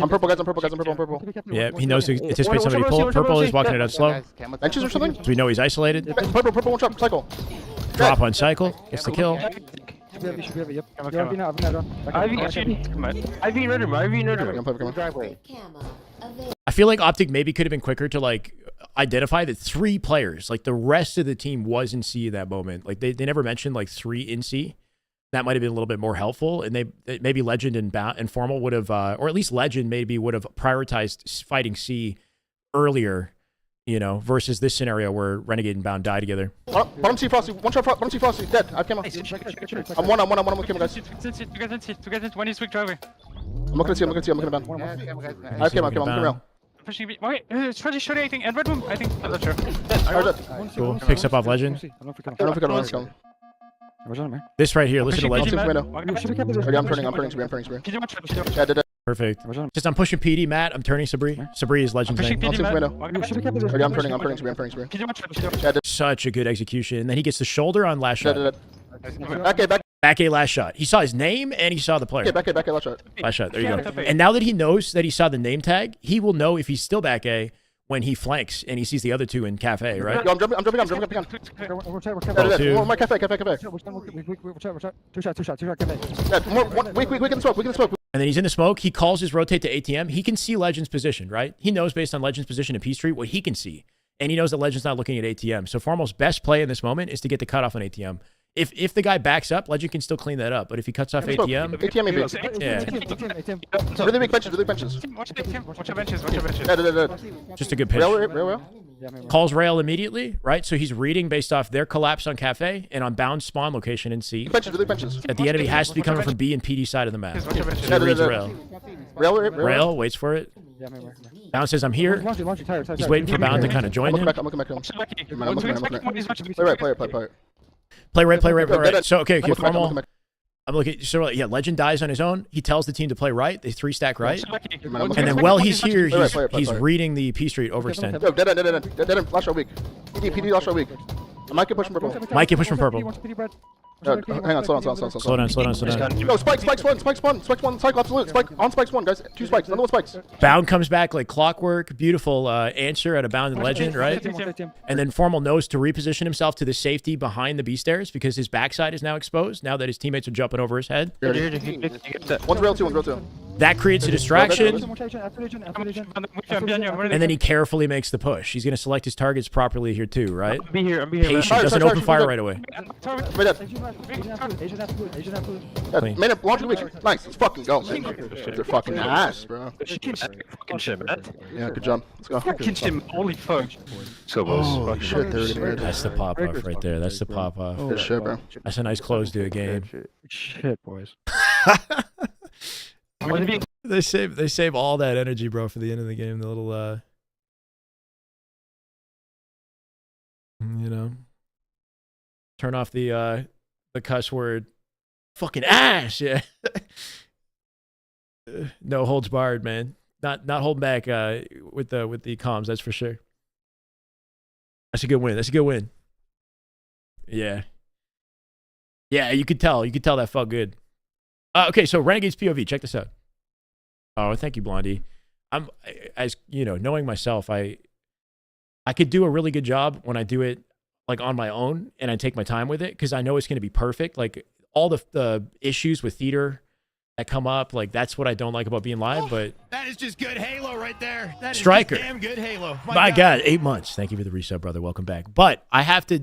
I'm purple, guys. I'm purple. Yeah, he knows to anticipate somebody pull. Purple is walking it out slow. Benches or something? So we know he's isolated. Purple, one drop, cycle. Drop on cycle. Gets the kill. I feel like Optic maybe could have been quicker to like identify that 3 players, like the rest of the team was in C at that moment. Like they never mentioned like 3 in C. That might have been a little bit more helpful. And maybe Legend and Formal would have, or at least Legend maybe would have prioritized fighting C earlier, versus this scenario where Renegade and Bound die together. Bottom C Frosty, one shot, bottom C Frosty, dead. I have camo. I'm one with camo, guys. Two guys in 20 is quick driving. I'm not gonna see, I'm gonna ban. I have camo, I'm gonna rail. Pushing B. Wait, shorty, I think. And red room, I think. I'm not sure. Cool. Picks up off Legend. I don't know if we got a run scum. This right here, listen to Legend. I'm turning Spree. Yeah, dead. Perfect. Just I'm pushing PD, Matt. I'm turning Sabri. Sabri is Legend's name. I'm turning Spree. Yeah, Such a good execution. And then he gets the shoulder on last shot. Back Back A last shot. He saw his name and he saw the player. back A, last shot. Last shot. There you go. And now that he knows that he saw the name tag, he will know if he's still back A when he flanks and he sees the other 2 in Cafe, right? Yo, I'm jumping on. One more Cafe. 2 shots. Weak in the smoke. And then he's in the smoke. He calls his rotate to ATM. He can see Legend's position, right? He knows based on Legend's position in P Street what he can see. And he knows that Legend's not looking at ATM. So Formal's best play in this moment is to get the cutoff on ATM. If the guy backs up, Legend can still clean that up. But if he cuts off ATM... Yeah. Really big benches. Watch your benches. Just a good pitch. Rail. Calls rail immediately, right? So he's reading based off their collapse on Cafe and on Bound spawn location in C. Benches. That the enemy has to be coming from B and PD side of the map. So he reads rail. Rail, waits for it. Bound says, I'm here. He's waiting for Bound to kind of join him. I'm looking back. Play right. So, okay, Formal. I'm looking. So, yeah, Legend dies on his own. He tells the team to play right. They 3-stack right. And then while he's here, he's reading the P Street overextend. Yo, dead. Last shot weak. PD last shot weak. I might get pushed from purple. Might get pushed from purple. Hang on, slow down. Yo, spikes one, cycle absolute. Spikes one, guys. 2 spikes, another 1 spikes. Bound comes back like clockwork. Beautiful answer at a Bound and Legend, right? And then Formal knows to reposition himself to the safety behind the B stairs because his backside is now exposed now that his teammates are jumping over his head. One's rail 2. That creates a distraction. And then he carefully makes the push. He's going to select his targets properly here too, right? I'm be here. Patient. Doesn't open fire right away. Man, launch the weak. Nice. Let's fucking go, man. They're fucking ass, bro. Fucking shit, man. Yeah, good job. Let's go. Fucking shit. Holy fuck. So oh, shit, 30 minutes. That's the pop-off right there. That's the pop-off. Good shit, bro. That's a nice close to a game. Shit, boys. They save all that energy, bro, for the end of the game. The little turn off the cuss word, fucking ass, yeah. No holds barred, man. Not holding back with the comms, that's for sure. That's a good win. Yeah, you could tell that felt good. Okay, so Renegade's POV, check this out. Oh, thank you, Blondie. Knowing myself, I could do a really good job when I do it like on my own and I take my time with it because I know it's going to be perfect. Like all the issues with theater that come up, like that's what I don't like about being live. But that is just good Halo right there. That is Striker, damn good Halo. My God, 8 months. Thank you for the resub, brother. Welcome back. But I have to,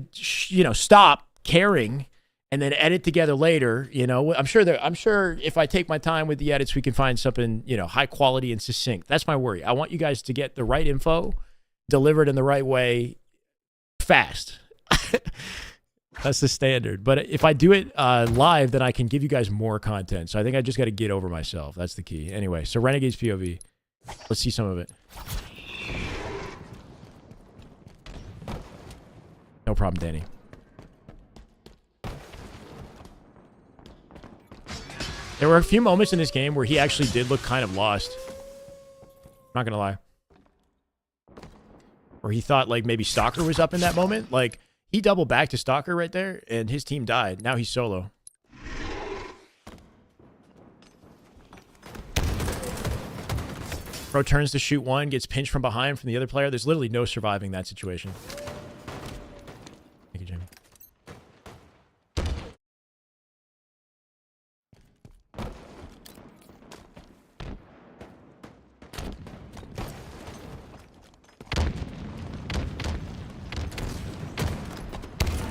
stop caring and then edit together later. I'm sure if I take my time with the edits, we can find something, high quality and succinct. That's my worry. I want you guys to get the right info delivered in the right way fast. That's the standard. But if I do it live, then I can give you guys more content. So I think I just got to get over myself. That's the key. Anyway, so Renegade's POV. Let's see some of it. No problem, Danny. There were a few moments in this game where he actually did look kind of lost. Not gonna lie. Where he thought like maybe Stalker was up in that moment. Like he doubled back to Stalker right there and his team died. Now he's solo. Bro turns to shoot one, gets pinched from behind from the other player. There's literally no surviving that situation. Thank you, Jamie.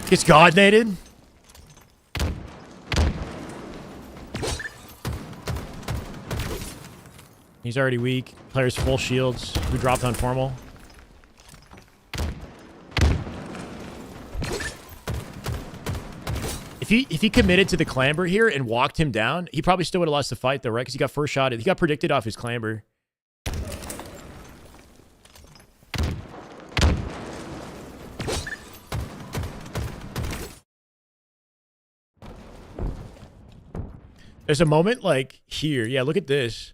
Gets God-nated. He's already weak. Player's full shields. We dropped on formal. If he committed to the clamber here and walked him down, he probably still would have lost the fight though, right? Because he got first shot. He got predicted off his clamber. There's a moment like here. Yeah, look at this.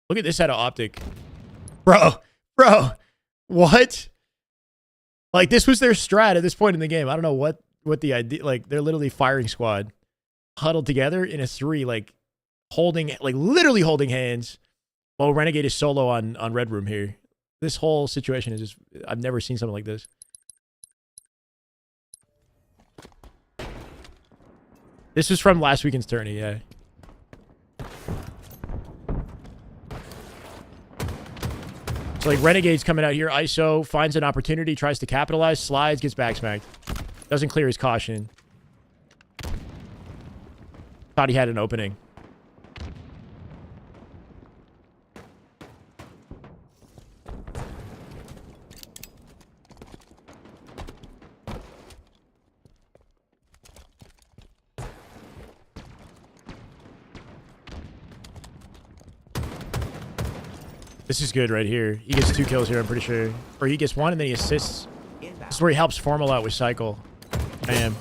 Look at this out of Optic. Bro, what? Like, this was their strat at this point in the game. I don't know what the idea, like, they're literally firing squad. Huddled together in a 3, like, literally holding hands. While Renegade is solo on Red Room here. This whole situation is just, I've never seen something like this. This was from last weekend's tourney, yeah. So like Renegade's coming out here, ISO, finds an opportunity, tries to capitalize, slides, gets backsmacked. Doesn't clear his caution. Thought he had an opening. This is good right here. He gets 2 kills here, I'm pretty sure. Or he gets 1 and then he assists. This is where he helps Formal out with Cycle. Bam.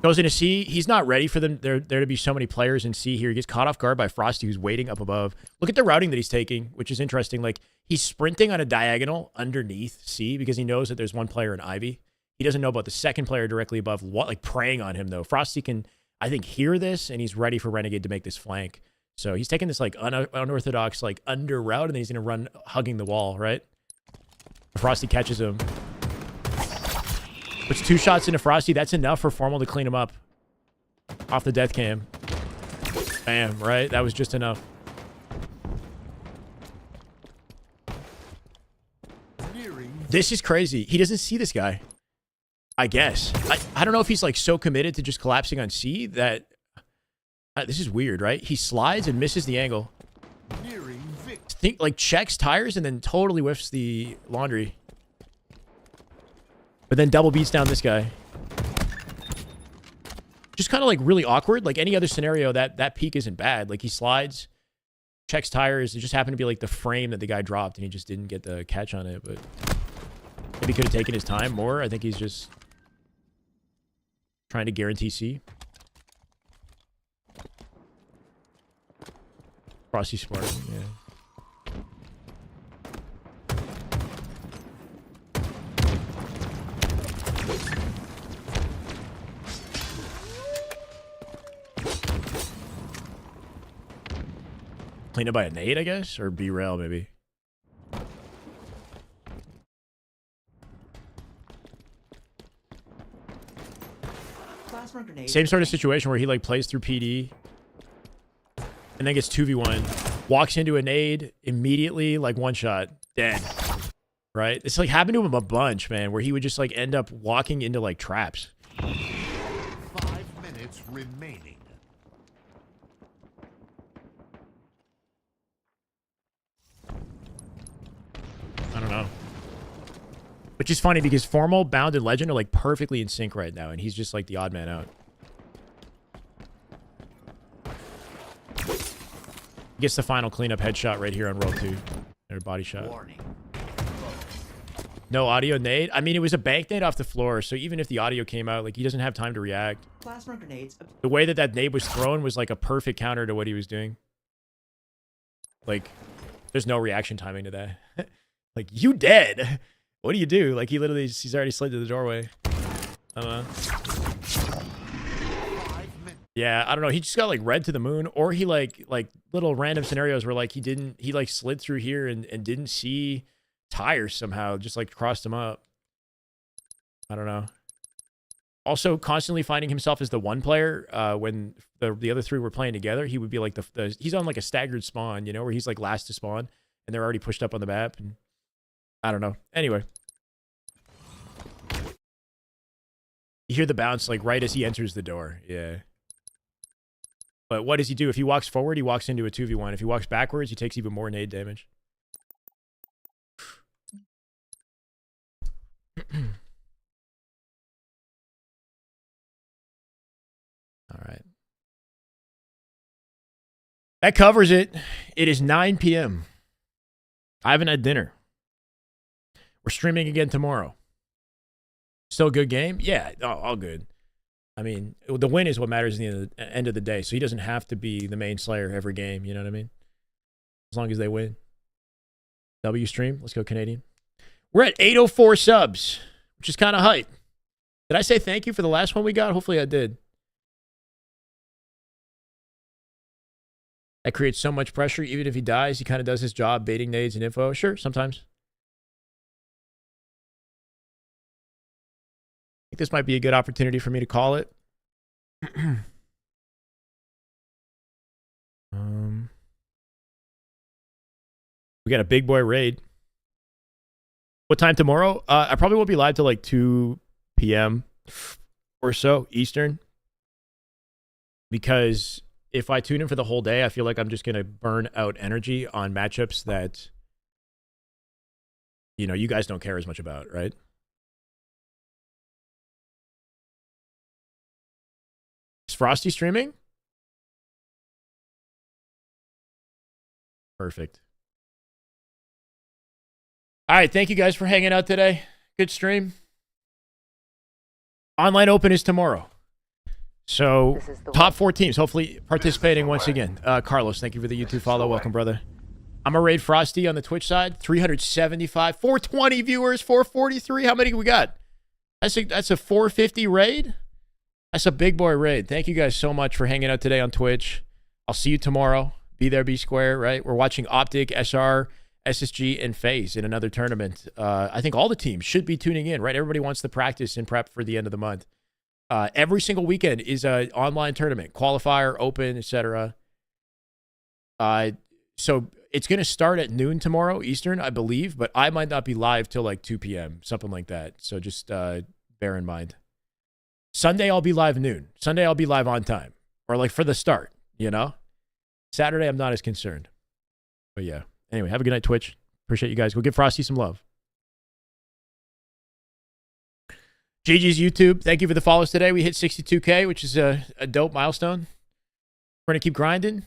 Goes into C. He's not ready for them. There to be so many players in C here. He gets caught off guard by Frosty, who's waiting up above. Look at the routing that he's taking, which is interesting. Like, he's sprinting on a diagonal underneath C because he knows that there's one player in Ivy. He doesn't know about the second player directly above, like preying on him, though. Frosty can, I think, hear this, and he's ready for Renegade to make this flank. So he's taking this like unorthodox like under route, and then he's gonna run hugging the wall, right? Frosty catches him. Puts 2 shots into Frosty. That's enough for Formal to clean him up. Off the death cam. Bam, right? That was just enough. This is crazy. He doesn't see this guy. I guess. I don't know if he's like so committed to just collapsing on C that... this is weird, right? He slides and misses the angle. Think like checks tires and then totally whiffs the laundry. But then double beats down this guy. Just kind of like really awkward. Like any other scenario, that peak isn't bad. Like he slides, checks tires. It just happened to be like the frame that the guy dropped and he just didn't get the catch on it. But maybe he could have taken his time more. I think he's just trying to guarantee C. Frosty smart, yeah. Cleaned up by a nade, I guess? Or B-rail, maybe. Same sort of situation where he like plays through PD and then gets 2v1, walks into a nade immediately, like one shot, dead. Right? It's like happened to him a bunch, man, where he would just like end up walking into like traps. 5 minutes remaining. I don't know. Which is funny because Formal, Bound, and Legend are like perfectly in sync right now, and he's just like the odd man out. Gets the final cleanup headshot right here on roll 2. Or body shot. No audio nade? I mean, it was a bank nade off the floor, so even if the audio came out, like, he doesn't have time to react. Plasma grenades. The way that that nade was thrown was like a perfect counter to what he was doing. Like, there's no reaction timing to that. Like, you dead? What do you do? Like, he literally, he's already slid to the doorway. I don't know. Yeah, I don't know. He just got like red to the moon, or he like little random scenarios where like he like slid through here and didn't see tires somehow, just like crossed them up. I don't know. Also, constantly finding himself as the one player when the other three were playing together. He would be like he's on like a staggered spawn, you know, where he's like last to spawn and they're already pushed up on the map. And I don't know. Anyway. You hear the bounce like right as he enters the door. Yeah. But what does he do? If he walks forward, he walks into a 2v1. If he walks backwards, he takes even more nade damage. All right. That covers it. It is 9 p.m. I haven't had dinner. We're streaming again tomorrow. Still a good game? Yeah, all good. I mean, the win is what matters at the end of the day. So he doesn't have to be the main slayer every game. You know what I mean? As long as they win. W stream. Let's go Canadian. We're at 804 subs, which is kind of hype. Did I say thank you for the last one we got? Hopefully I did. That creates so much pressure. Even if he dies, he kind of does his job baiting nades and info. Sure, sometimes. I think this might be a good opportunity for me to call it. We got a big boy raid. What time tomorrow? I probably won't be live till like 2 p.m. or so Eastern. Because if I tune in for the whole day, I feel like I'm just going to burn out energy on matchups that, you know, you guys don't care as much about, right? Is Frosty streaming? Perfect. All right, thank you guys for hanging out today. Good stream. Online Open is tomorrow. So, top 4 teams hopefully participating once again. Carlos, thank you for the YouTube follow. Welcome, brother. I'm going to raid Frosty on the Twitch side. 375, 420 viewers, 443. How many we got? That's a 450 raid? That's a big boy raid. Thank you guys so much for hanging out today on Twitch. I'll see you tomorrow. Be there, be square, right? We're watching Optic, SR, SSG, and Faze in another tournament. I think all the teams should be tuning in, right? Everybody wants to practice and prep for the end of the month. Every single weekend is an online tournament, qualifier, open, etc. So it's going to start at noon tomorrow, Eastern, I believe, but I might not be live till like 2 p.m., something like that. So just bear in mind. Sunday, I'll be live noon. Sunday, I'll be live on time. Or like for the start, you know? Saturday, I'm not as concerned. But yeah. Anyway, have a good night, Twitch. Appreciate you guys. Go give Frosty some love. GG's YouTube. Thank you for the follows today. We hit 62K, which is a dope milestone. We're going to keep grinding.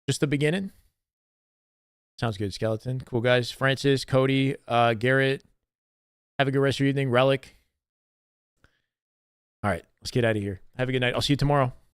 Just the beginning. Sounds good, Skeleton. Cool, guys. Francis, Cody, Garrett. Have a good rest of your evening. Relic. All right, let's get out of here. Have a good night. I'll see you tomorrow.